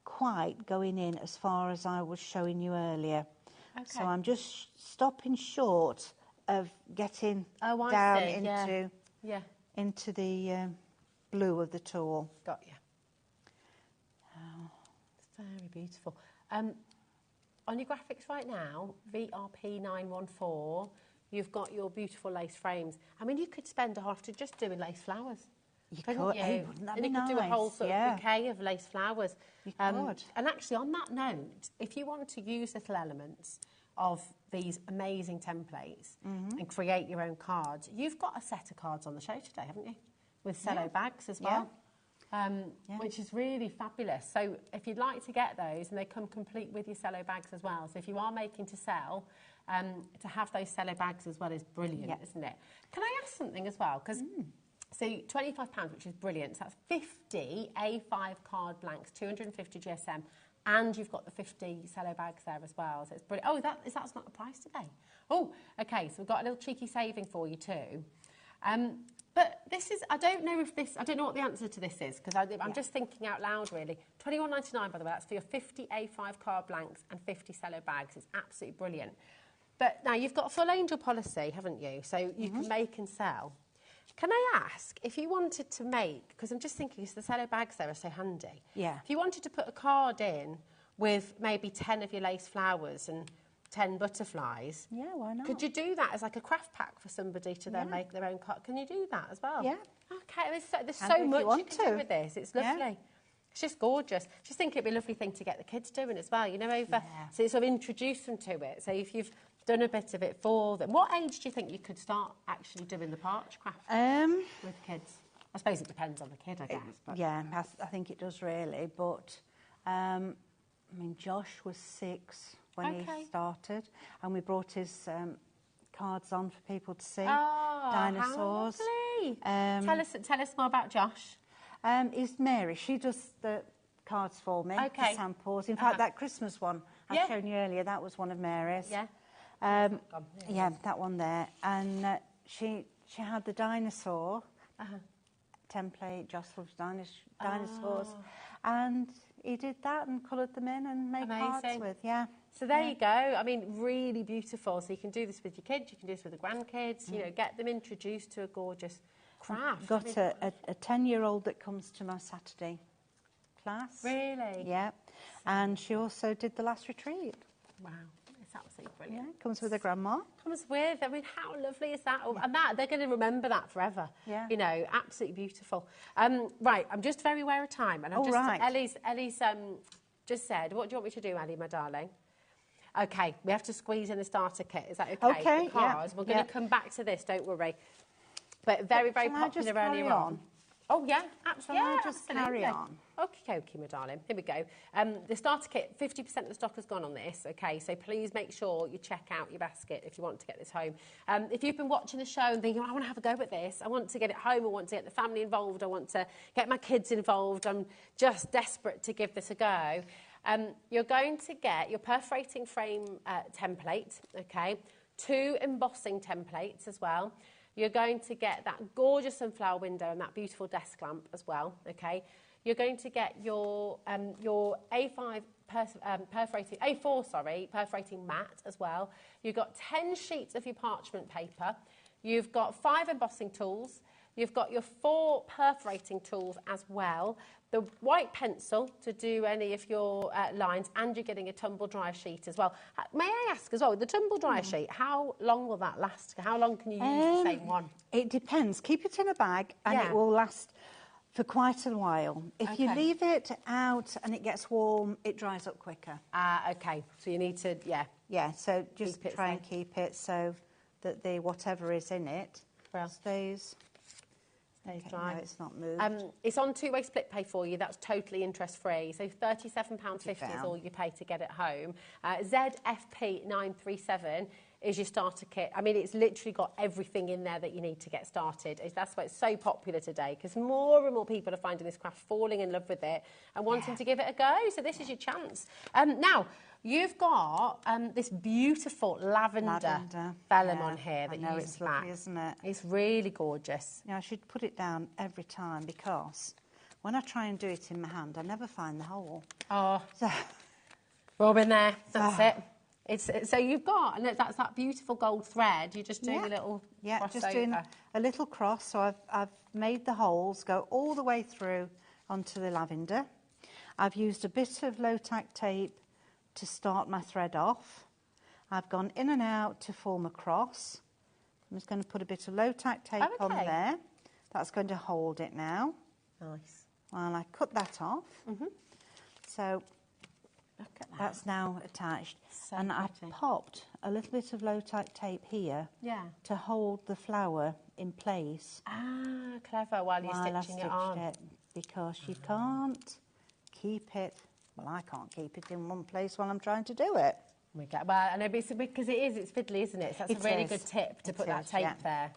quite going in as far as I was showing you earlier. Okay. So I'm just stopping short of getting I down see. into the blue of the tool. Got you. Oh. It's very beautiful. On your graphics right now, VRP914, you've got your beautiful lace frames. I mean, you could spend a half to just doing lace flowers. You couldn't could. you? Hey, wouldn't that and be you could do a nice? whole sort of bouquet of lace flowers. You could. And actually, on that note, if you want to use little elements of these amazing templates and create your own cards, you've got a set of cards on the show today, haven't you? With cello bags as well. Which is really fabulous. So if you'd like to get those, and they come complete with your cello bags as well. So if you are making to sell, to have those cello bags as well is brilliant, isn't it? Can I ask something as well? Because so £25, which is brilliant. So that's 50 A5 card blanks, 250 GSM, and you've got the 50 cello bags there as well. So it's brilliant. Oh, that's not the price today. Oh, okay. So we've got a little cheeky saving for you too. But this is, I don't know what the answer to this is, because I'm just thinking out loud, really. £21.99, by the way, that's for your 50 A5 card blanks and 50 cello bags. It's absolutely brilliant. But now you've got a full angel policy, haven't you? So you can make and sell. Can I ask, if you wanted to make, because I'm just thinking, the cello bags there are so handy. Yeah. If you wanted to put a card in with maybe 10 of your lace flowers and 10 butterflies. Yeah, why not? Could you do that as like a craft pack for somebody to then make their own card? Can you do that as well? Yeah. Okay, there's so much you can do with this. It's lovely. Yeah. It's just gorgeous. Just think it'd be a lovely thing to get the kids doing as well, you know, so sort of introduce them to it. So if you've done a bit of it for them, what age do you think you could start actually doing the parch craft with kids? I suppose it depends on the kid, I guess. But. Yeah, I think it does really. But, I mean, Josh was 6 when he started, and we brought his cards on for people to see. Oh, dinosaurs. How lovely. Tell us more about Josh. Is Mary. She does the cards for me, the samples. In fact, that Christmas one I've shown you earlier, that was one of Mary's. Yeah. Yeah, that one there. And she had the dinosaur template, Josh loves dinosaurs. And he did that and coloured them in and made cards with, So there you go. I mean, really beautiful. So you can do this with your kids, you can do this with the grandkids, you know, get them introduced to a gorgeous craft. I've got a 10-year-old that comes to my Saturday class. Really? Yeah. And she also did the last retreat. Wow. It's absolutely brilliant. Yeah, comes with her grandma. Comes with, I mean, how lovely is that? And that, they're going to remember that forever. Yeah. You know, absolutely beautiful. Right, I'm just very aware of time. And Ellie's just said, what do you want me to do, Ellie, my darling? Okay, we have to squeeze in the starter kit. Is that okay? Okay, Because we're going to come back to this, don't worry. But very, very popular earlier on. Oh, yeah, absolutely. Shall I just carry on? Okay, my darling. Here we go. The starter kit, 50% of the stock has gone on this, okay? So please make sure you check out your basket if you want to get this home. If you've been watching the show and thinking, I want to have a go at this, I want to get it home, I want to get the family involved, I want to get my kids involved, I'm just desperate to give this a go, you're going to get your perforating frame template, okay? 2 embossing templates as well. You're going to get that gorgeous sunflower window and that beautiful desk lamp as well, okay? You're going to get your A4 perforating mat as well. You've got 10 sheets of your parchment paper. You've got 5 embossing tools. You've got your 4 perforating tools as well. The white pencil to do any of your lines, and you're getting a tumble dryer sheet as well. May I ask as well, the tumble dryer sheet, how long will that last? How long can you use the same one? It depends. Keep it in a bag and it will last For quite a while. If you Okay. leave it out and it gets warm, it dries up quicker. Ah, okay. So you need to, yeah. Yeah, so just Keep it try and safe. keep it so that the whatever is in it stays dry. No, it's not moved. It's on two-way split pay for you. That's totally interest-free. So £37.50 is all you pay to get it home. ZFP937 is your starter kit. I mean, it's literally got everything in there that you need to get started. That's why it's so popular today, because more and more people are finding this craft, falling in love with it and wanting to give it a go. So this is your chance. Now, you've got this beautiful lavender vellum on here that you use it's lovely, isn't it? It's really gorgeous. Yeah, I should put it down every time because when I try and do it in my hand, I never find the hole. Oh, so, we're all in there. That's it. So you've got, and that's that beautiful gold thread. You're just doing a little crossover. Just doing a little cross. So I've made the holes go all the way through onto the lavender. I've used a bit of low-tack tape to start my thread off. I've gone in and out to form a cross. I'm just going to put a bit of low-tack tape on there. That's going to hold it now. Nice. While I cut that off. So that's now attached. So and I've popped a little bit of low-tack tape here to hold the flower in place. Ah, clever, while you're stitching it on. Because you can't keep it, well, I can't keep it in one place while I'm trying to do it. Well, I know, because it's fiddly, isn't it? So that's a really good tip to put that tape there.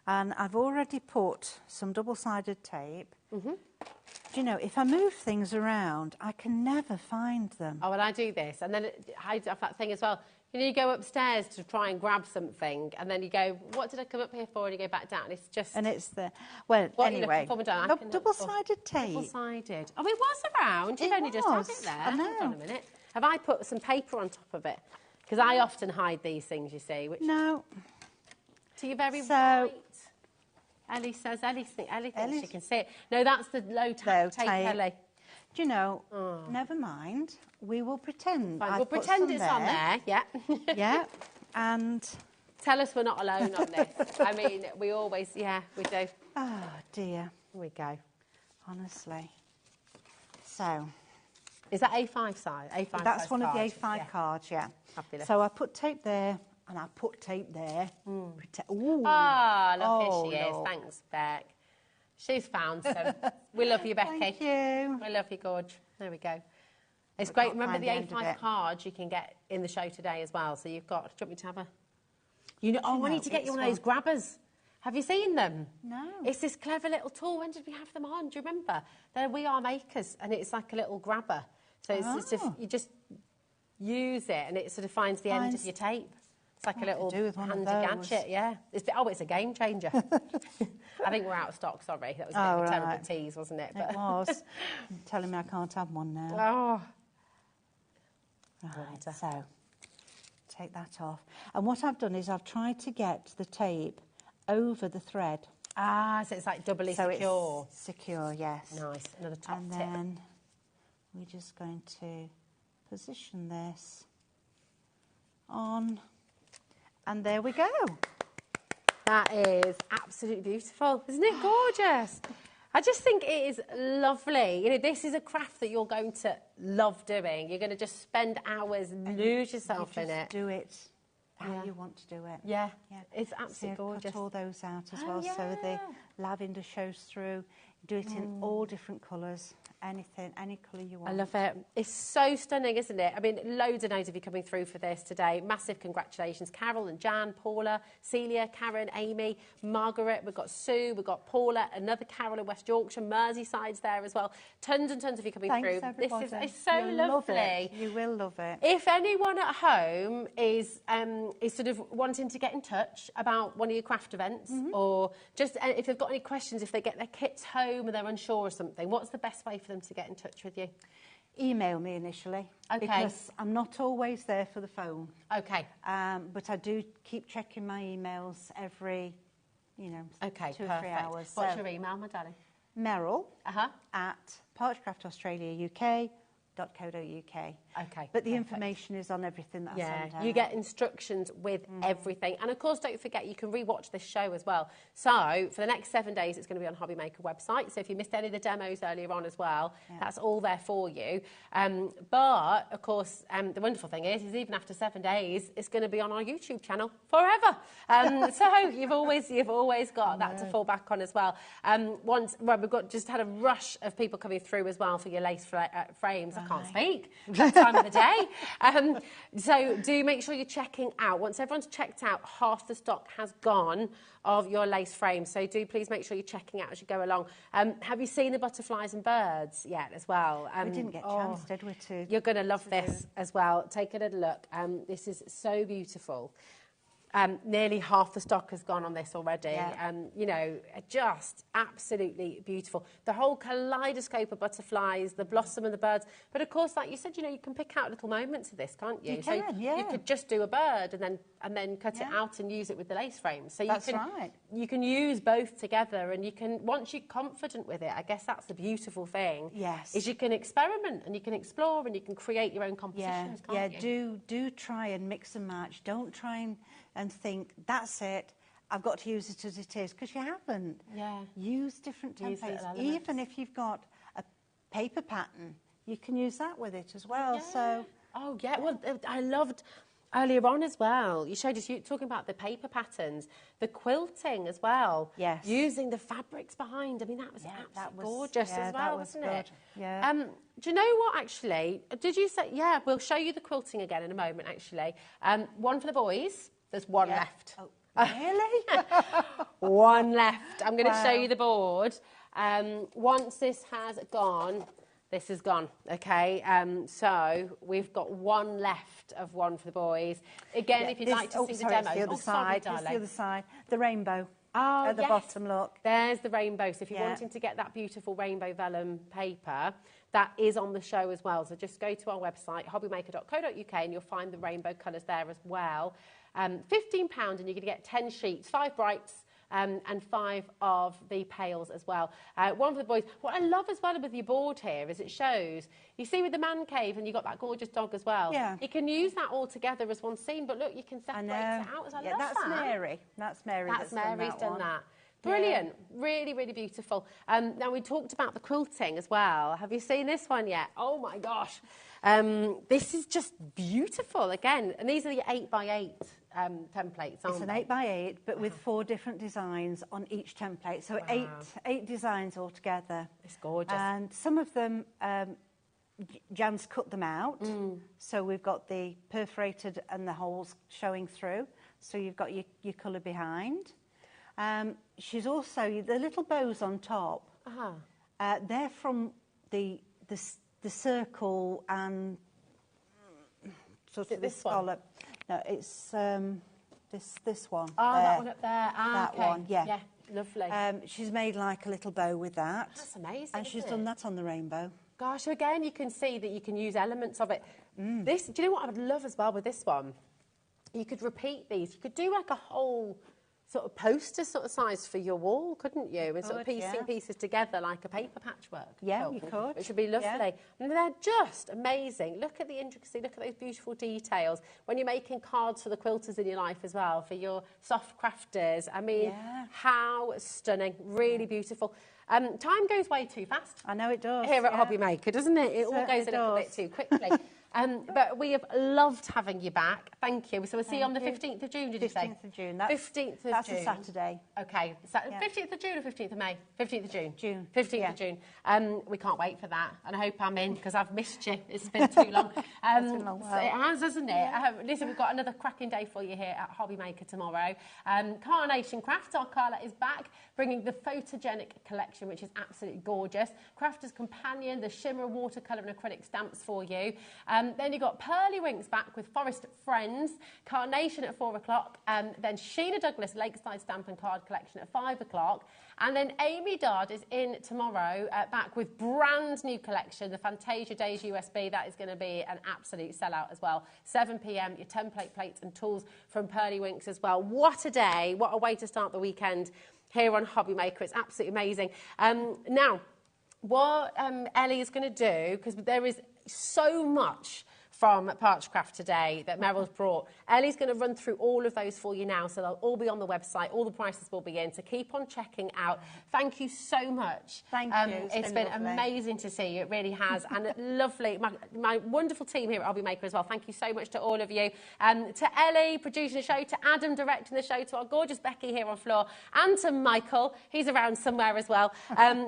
And I've already put some double-sided tape. Do you know, if I move things around, I can never find them. Oh, and I do this. And then I have that thing as well. You know, you go upstairs to try and grab something, and then you go, what did I come up here for? And you go back down. It's just... And it's the... Well, what anyway, double-sided tape. Double-sided. Oh, it was around. You've only just had it there. I know. Hold on a minute. Have I put some paper on top of it? Because I often hide these things, you see. Which... No. So you're very right. Ellie says, Ellie thinks she can see it. No, that's the low-tack tape, Ellie. Do you know, never mind. We will pretend. Fine, we'll pretend it's on there, yeah. Yeah, and... Tell us we're not alone on this. I mean, we always, we do. Oh, dear. Here we go. Honestly. So... Is that A5 size? A5 That's size one card? of the A5 cards, yeah. Fabulous. So I put tape there, and I put tape there. Ooh. Ah, look, here she is. Thanks, Beck. She's found some. We love you, Becky. Thank you. We love you, Gorge. There we go. It's great. Remember the A5 cards you can get in the show today as well. So you've got... Do you want me to have a... I need to get you one of those grabbers. Have you seen them? No. It's this clever little tool. When did we have them on? Do you remember? They're We Are Makers, and it's like a little grabber. So it's just, you just use it, and it sort of finds the end of your tape. It's like a little handy gadget, yeah. It's a game changer. I think we're out of stock, sorry. That was a bit of a terrible tease, wasn't it? It was. Telling me I can't have one now. Oh. Right, so take that off. And what I've done is I've tried to get the tape over the thread. Ah, so it's like doubly secure. It's secure, yes. Nice. Another top tip. And then we're just going to position this on, and there we go. That is absolutely beautiful. Isn't it gorgeous? I just think it is lovely. You know, this is a craft that you're going to love doing. You're going to just spend hours and lose yourself in it. Do it how you want to do it. Yeah, it's absolutely gorgeous. Cut all those out as well, so the lavender shows through. Do it in all different colours. Anything, any colour you want. I love it. It's so stunning, isn't it? I mean, loads and loads of you coming through for this today. Massive congratulations. Carol and Jan, Paula, Celia, Karen, Amy, Margaret. We've got Sue, we've got Paula, another Carol in West Yorkshire, Merseyside's there as well. Tons and tons of you coming through. Everybody. This is it's so lovely. You will love it. If anyone at home is sort of wanting to get in touch about one of your craft events, or just if they've got any questions, if they get their kits home and they're unsure or something, what's the best way for them to get in touch with you? Email me initially. Okay. Because I'm not always there for the phone. Okay. But I do keep checking my emails every, 2 or 3 hours. What's your email, my darling? Meryl at parchcraftaustraliauk.co.uk. hobbymaker.co.uk. Okay. But the information is on everything that I send out. You get instructions with everything. And of course, don't forget, you can rewatch this show as well. So for the next 7 days, it's going to be on HobbyMaker website. So if you missed any of the demos earlier on as well, that's all there for you. But of course, the wonderful thing is even after 7 days, it's going to be on our YouTube channel forever. So you've always got that to fall back on as well. We've just had a rush of people coming through as well for your lace frames. I can't speak. That time of the day. So do make sure you're checking out. Once everyone's checked out, half the stock has gone of your lace frames. So do please make sure you're checking out as you go along. Have you seen the butterflies and birds yet as well? We didn't get a chance, did we? You're going to love this as well. Take a little look. This is so beautiful. Nearly half the stock has gone on this already. You know, just absolutely beautiful. The whole kaleidoscope of butterflies, the blossom and the birds. But of course, like you said, you know, you can pick out little moments of this, can't you? You can, You could just do a bird and then cut it out and use it with the lace frames. So you can use both together, and you can, once you're confident with it, I guess that's the beautiful thing. Yes. Is you can experiment and you can explore and you can create your own compositions, can't you? Do try and mix and match. Don't try and think, that's it, I've got to use it as it is, because you haven't. Use different templates. Even if you've got a paper pattern, you can use that with it as well. So. Oh, yeah. Well, I loved earlier on as well. You showed us talking about the paper patterns, the quilting as well. Yes. Using the fabrics behind. I mean, that was absolutely gorgeous as well, wasn't it? Yeah. Do you know what, actually? Did you say, we'll show you the quilting again in a moment, actually. One for the boys. There's one left. Oh, really? One left. I'm going to show you the board. Once this has gone, this is gone, okay? So we've got one left of one for the boys. Again, if you'd like to see the demo. The other side. Sorry, the other side. The rainbow. Oh, at the bottom, look. There's the rainbow. So if you're wanting to get that beautiful rainbow vellum paper, that is on the show as well. So just go to our website, hobbymaker.co.uk, and you'll find the rainbow colours there as well. £15, and you're going to get 10 sheets, 5 brights, and 5 of the pales as well. One for the boys. What I love as well with your board here is it shows, you see with the man cave, and you've got that gorgeous dog as well. Yeah. You can use that all together as one scene, but look, you can separate it out. I love that's that. Mary. That's Mary. That's Mary's done that. Brilliant. Really, really beautiful. Now, we talked about the quilting as well. Have you seen this one yet? Oh, my gosh. This is just beautiful, again. And these are the 8x8 templates, aren't It's an 8x8, but with 4 different designs on each template. So eight designs altogether. It's gorgeous. And some of them, Jan's cut them out. So we've got the perforated and the holes showing through. So you've got your colour behind. She's also, the little bows on top, they're from the circle and sort of this scallop. No, it's this one. Oh, there. that one up there. That one, yeah. Lovely. She's made like a little bow with that. That's amazing. And she's done that on the rainbow. Gosh, so again, you can see that you can use elements of it. This, do you know what I would love as well with this one? You could repeat these. You could do like a whole sort of poster sort of size for your wall, couldn't you? And sort of piecing pieces together like a paper patchwork. Yeah, you could. Which would be lovely. Yeah. And they're just amazing. Look at the intricacy, look at those beautiful details. When you're making cards for the quilters in your life as well, for your soft crafters, I mean, how stunning, really beautiful. Time goes way too fast. I know it does. Here at HobbyMaker, doesn't it? It all goes a little bit too quickly. But we have loved having you back. Thank you. So we'll see you on the 15th of June, did you say? 15th of June. 15th of June. That's a Saturday. Okay. 15th of June or 15th of May? 15th of June. June. 15th of June. We can't wait for that. And I hope I'm in, because I've missed you. It's been too long. It's been a long while. It has, hasn't it? Listen, we've got another cracking day for you here at HobbyMaker tomorrow. Carnation Craft, our Carla is back, bringing the photogenic collection, which is absolutely gorgeous. Crafter's Companion, the shimmer watercolour and acrylic stamps for you. Then you've got Pearly Winks back with Forest Friends, Carnation at 4 o'clock, then Sheena Douglas Lakeside Stamp and Card Collection at 5 o'clock, and then Amy Dodd is in tomorrow back with brand new collection, the Fantasia Days USB. That is going to be an absolute sellout as well. 7 p.m, your template plates and tools from Pearly Winks as well. What a day, what a way to start the weekend here on HobbyMaker. It's absolutely amazing. Now, what Ellie is going to do, because there is so much from Parchcraft today that Meryl's brought. Ellie's going to run through all of those for you now, so they'll all be on the website. All the prices will be in, so keep on checking out. Thank you so much. Thank you. It's been amazing to see you. It really has. And lovely, my wonderful team here at HobbyMaker as well. Thank you so much to all of you. To Ellie, producing the show, to Adam, directing the show, to our gorgeous Becky here on floor, and to Michael. He's around somewhere as well.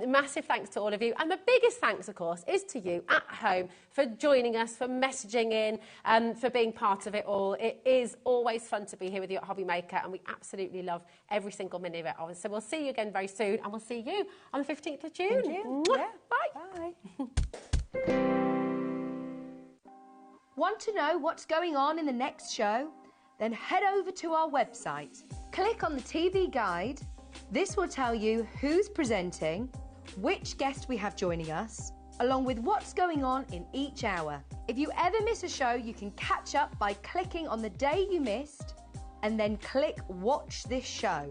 Massive thanks to all of you. And the biggest thanks, of course, is to you at home for joining us, for messaging in, for being part of it all. It is always fun to be here with you at HobbyMaker, and we absolutely love every single minute of it. So we'll see you again very soon, and we'll see you on the 15th of June. Yeah. Bye. Bye. Want to know what's going on in the next show? Then head over to our website. Click on the TV guide. This will tell you who's presenting, which guest we have joining us, along with what's going on in each hour. If you ever miss a show, you can catch up by clicking on the day you missed and then click Watch This Show.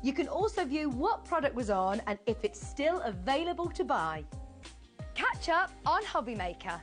You can also view what product was on and if it's still available to buy. Catch up on HobbyMaker.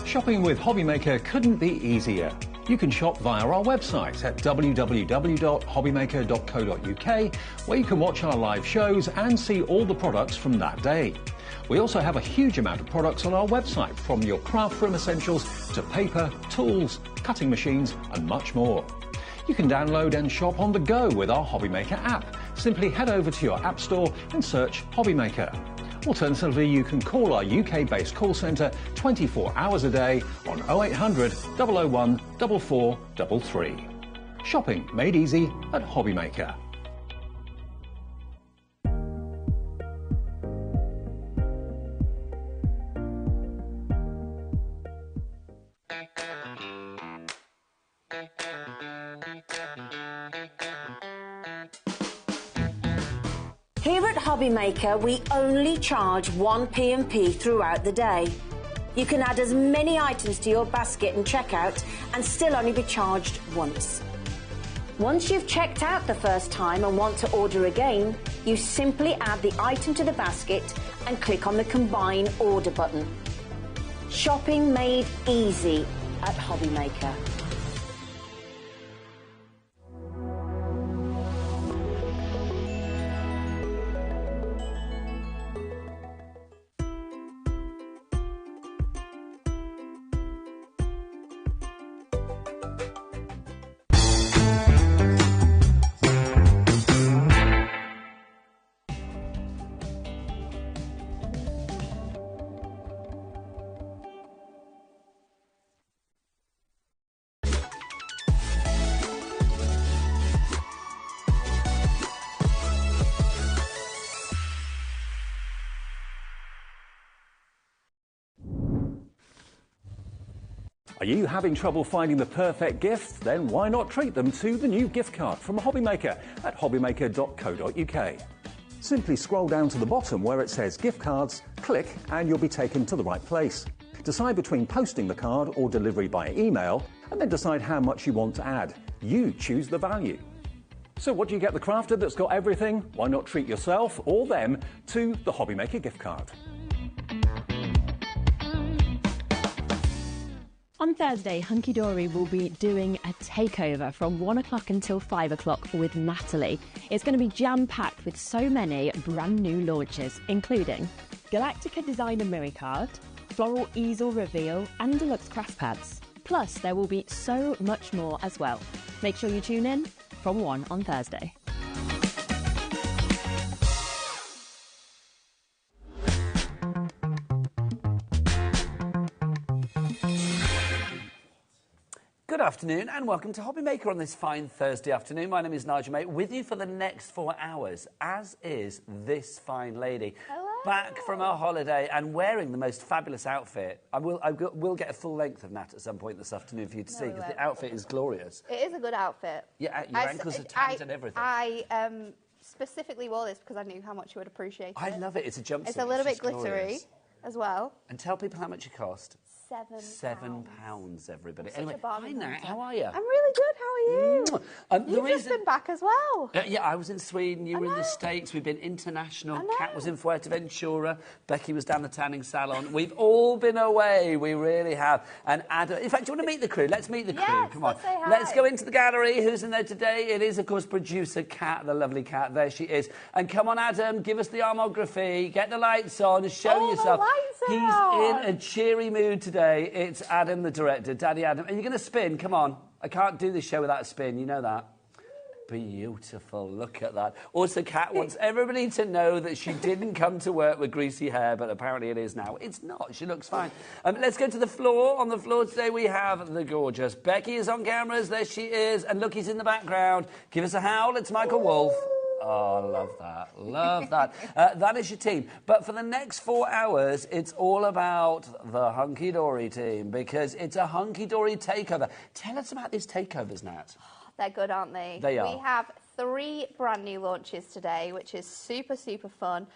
Shopping with HobbyMaker couldn't be easier. You can shop via our website at www.hobbymaker.co.uk, where you can watch our live shows and see all the products from that day. We also have a huge amount of products on our website, from your craft room essentials to paper, tools, cutting machines and much more. You can download and shop on the go with our HobbyMaker app. Simply head over to your app store and search HobbyMaker. Alternatively, you can call our UK-based call centre 24 hours a day on 0800 001 4433. Shopping made easy at HobbyMaker. Here at HobbyMaker, we only charge one P&P throughout the day. You can add as many items to your basket and checkout and still only be charged once. Once you've checked out the first time and want to order again, you simply add the item to the basket and click on the Combine Order button. Shopping made easy at HobbyMaker. Are you having trouble finding the perfect gift? Then why not treat them to the new gift card from HobbyMaker at hobbymaker.co.uk. Simply scroll down to the bottom where it says gift cards, click and you'll be taken to the right place. Decide between posting the card or delivery by email, and then decide how much you want to add. You choose the value. So what do you get the crafter that's got everything? Why not treat yourself or them to the HobbyMaker gift card? On Thursday, Hunky Dory will be doing a takeover from 1 o'clock until 5 o'clock with Natalie. It's going to be jam-packed with so many brand new launches, including Galactica Designer Mirror Card, Floral Easel Reveal and Deluxe Craft Pads. Plus, there will be so much more as well. Make sure you tune in from 1 on Thursday. Good Good afternoon and welcome to HobbyMaker on this fine Thursday afternoon. My name is Nigel, mate, with you for the next 4 hours, as is this fine lady. Hello. Back from our holiday and wearing the most fabulous outfit. I will get a full length of Nat at some point this afternoon for you to see, because the outfit is glorious. It is a good outfit. Yeah, your ankles are tight and everything. I specifically wore this because I knew how much you would appreciate it. I love it. It's a jumpsuit. It's a little bit just glittery glorious. as well. And tell people how much it cost. £7. Everybody. Such Anyway, a bargain hi Nat, hunter. how are you? I'm really good. How are you? You've just been back as well. Yeah, I was in Sweden, you were in the States, we've been international. Kat was in Fuerteventura, Becky was down the tanning salon. We've all been away, we really have. And Adam, in fact, do you want to meet the crew? Let's meet the crew, come on. Let's say hi. Let's go into the gallery. Who's in there today? It is, of course, producer Kat, the lovely Kat. There she is. And come on, Adam, give us the armography, get the lights on, show yourself. The lights He's in a cheery mood today. It's Adam, the director, Daddy Adam. Are you going to spin? Come on. I can't do this show without a spin, you know that. Beautiful, look at that. Also, Kat wants everybody to know that she didn't come to work with greasy hair, but apparently it is now. It's not, she looks fine. Let's go to the floor. On the floor today we have the gorgeous Becky is on cameras, there she is, and look, he's in the background. Give us a howl, it's Michael Wolf. Oh, love that, love that. That is your team. But for the next 4 hours, it's all about the Hunky Dory team, because it's a Hunky Dory takeover. Tell us about these takeovers, Nat. They're good, aren't they? They are. We have 3 brand new launches today, which is super, super fun.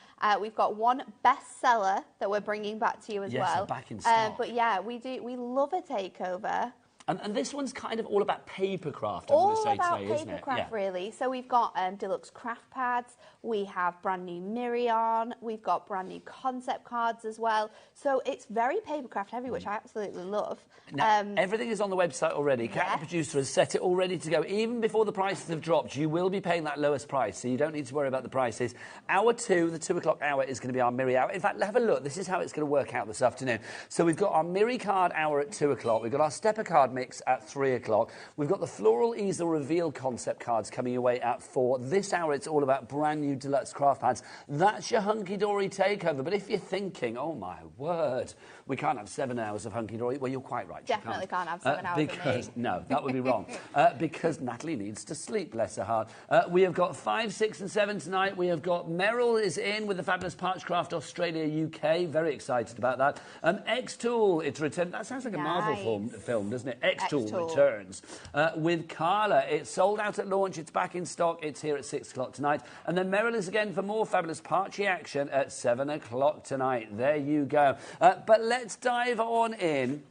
We've got one bestseller that we're bringing back to you as well. Yes, back in stock. But yeah, we love a takeover. And this one's kind of all about papercraft, All I'm going to say about today, isn't it? papercraft, really. So we've got deluxe craft pads, we have brand new Mirion, we've got brand new concept cards as well. So it's very papercraft heavy, which I absolutely love. Now, everything is on the website already. Kat, the producer, has set it all ready to go. Even before the prices have dropped, you will be paying that lowest price, so you don't need to worry about the prices. Hour 2, the 2 o'clock hour, is going to be our Miri hour. In fact, have a look. This is how it's going to work out this afternoon. So we've got our Miri card hour at 2 o'clock. We've got our stepper card mix at 3 o'clock. We've got the floral easel reveal concept cards coming away at 4. This hour, it's all about brand new deluxe craft pads. That's your hunky-dory takeover. But if you're thinking, oh my word, we can't have 7 hours of hunky-dory, well, you're quite right. Definitely can't have 7 hours because, of me. No, that would be wrong. Because Natalie needs to sleep, bless her heart. We have got 5, 6 and 7 tonight. We have got Meryl is in with the fabulous Parchcraft Australia UK. Very excited about that. X-Tool, it's returned. That sounds like a Marvel film, doesn't it? X-Tool returns. With Carla, it's sold out at launch. It's back in stock. It's here at 6 o'clock tonight. And then Meryl is again for more fabulous Parchy action at 7 o'clock tonight. There you go. But let's dive on in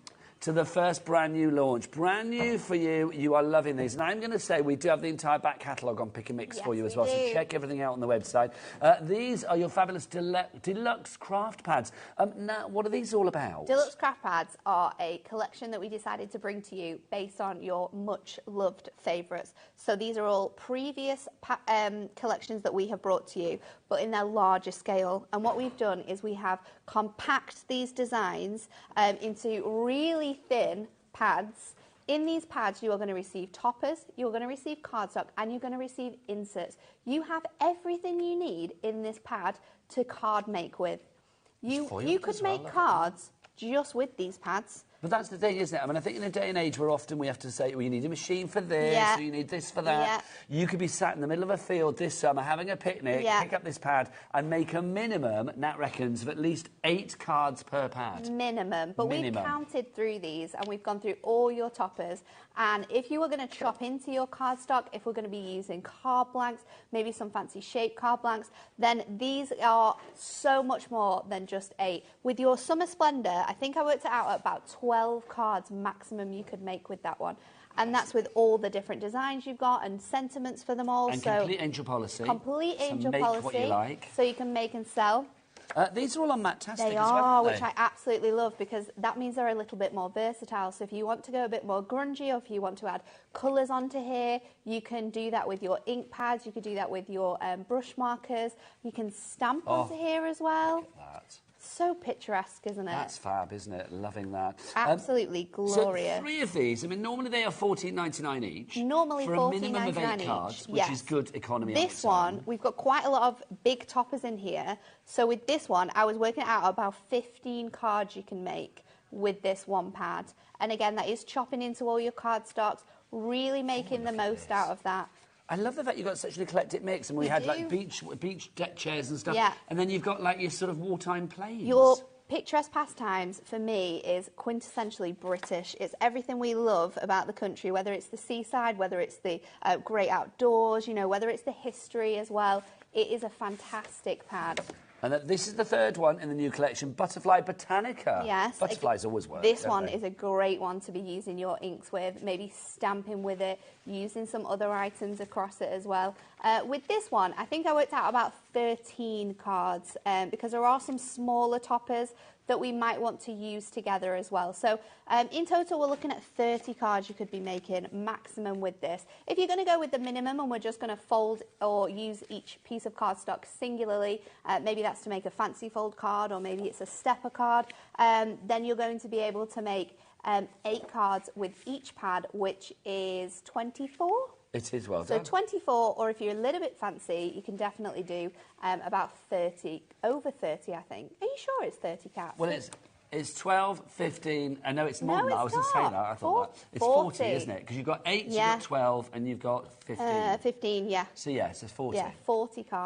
to the first brand new launch. Brand new for you. You are loving these. And I'm going to say we do have the entire back catalogue on Pick and Mix for you as well. So check everything out on the website. These are your fabulous deluxe craft pads. Now, what are these all about? Deluxe craft pads are a collection that we decided to bring to you based on your much loved favourites. So these are all previous collections that we have brought to you, but in their larger scale. And what we've done is we have compact these designs into really thin pads. In these pads, you are going to receive toppers, you're going to receive cardstock, and you're going to receive inserts. You have everything you need in this pad to card make with. You could make cards just with these pads. But that's the thing, isn't it? I mean, I think in a day and age where often we have to say, well, you need a machine for this, or you need this for that. You could be sat in the middle of a field this summer having a picnic, pick up this pad and make a minimum, Nat reckons, of at least 8 cards per pad. Minimum. But we've counted through these and we've gone through all your toppers. And if you were going to chop into your cardstock, if we're going to be using card blanks, maybe some fancy shaped card blanks, then these are so much more than just 8. With your Summer Splendor, I think I worked it out at about 12 cards maximum you could make with that one. And that's with all the different designs you've got and sentiments for them all. And complete angel policy. Complete angel policy. Make what you like. So you can make and sell. These are all on Matt-tastic as well, They are, which I absolutely love because that means they're a little bit more versatile. So if you want to go a bit more grungy or if you want to add colours onto here, you can do that with your ink pads, you can do that with your brush markers, you can stamp onto here as well. Look at that. So picturesque, isn't it? That's fab, isn't it? Loving that. Absolutely glorious. So 3 of these, I mean, normally they are $14.99 each. Normally for a minimum of 8 cards, which is good economy. This one, we've got quite a lot of big toppers in here. So with this one, I was working out about 15 cards you can make. with this one pad. And again, that is chopping into all your cardstocks, really making the most out of that. I love the fact you've got such an eclectic mix, and we had like beach deck chairs and stuff. Yeah. And then you've got like your sort of wartime planes. Your picturesque pastimes, for me, is quintessentially British. It's everything we love about the country, whether it's the seaside, whether it's the great outdoors, you know, whether it's the history as well. It is a fantastic pad. And this is the third one in the new collection, Butterfly Botanica. Yes. Butterflies always work. This one is a great one to be using your inks with, maybe stamping with it, using some other items across it as well. With this one, I think I worked out about 13 cards because there are some smaller toppers that we might want to use together as well. So in total, we're looking at 30 cards you could be making maximum with this. If you're going to go with the minimum and we're just going to fold or use each piece of cardstock singularly, maybe that's to make a fancy fold card or maybe it's a stepper card, then you're going to be able to make 8 cards with each pad, which is 24. It is well so done. So 24, or if you're a little bit fancy, you can definitely do about 30, over 30, I think. Are you sure it's 30 cats? Well, it's 12, 15. I know it's more than that. I was going to say that. I thought that. It's 40, 40, isn't it? Because you've got 8, you've got 12, and you've got 15. 15, yeah. So, yeah, it's 40. Yeah, 40 cards.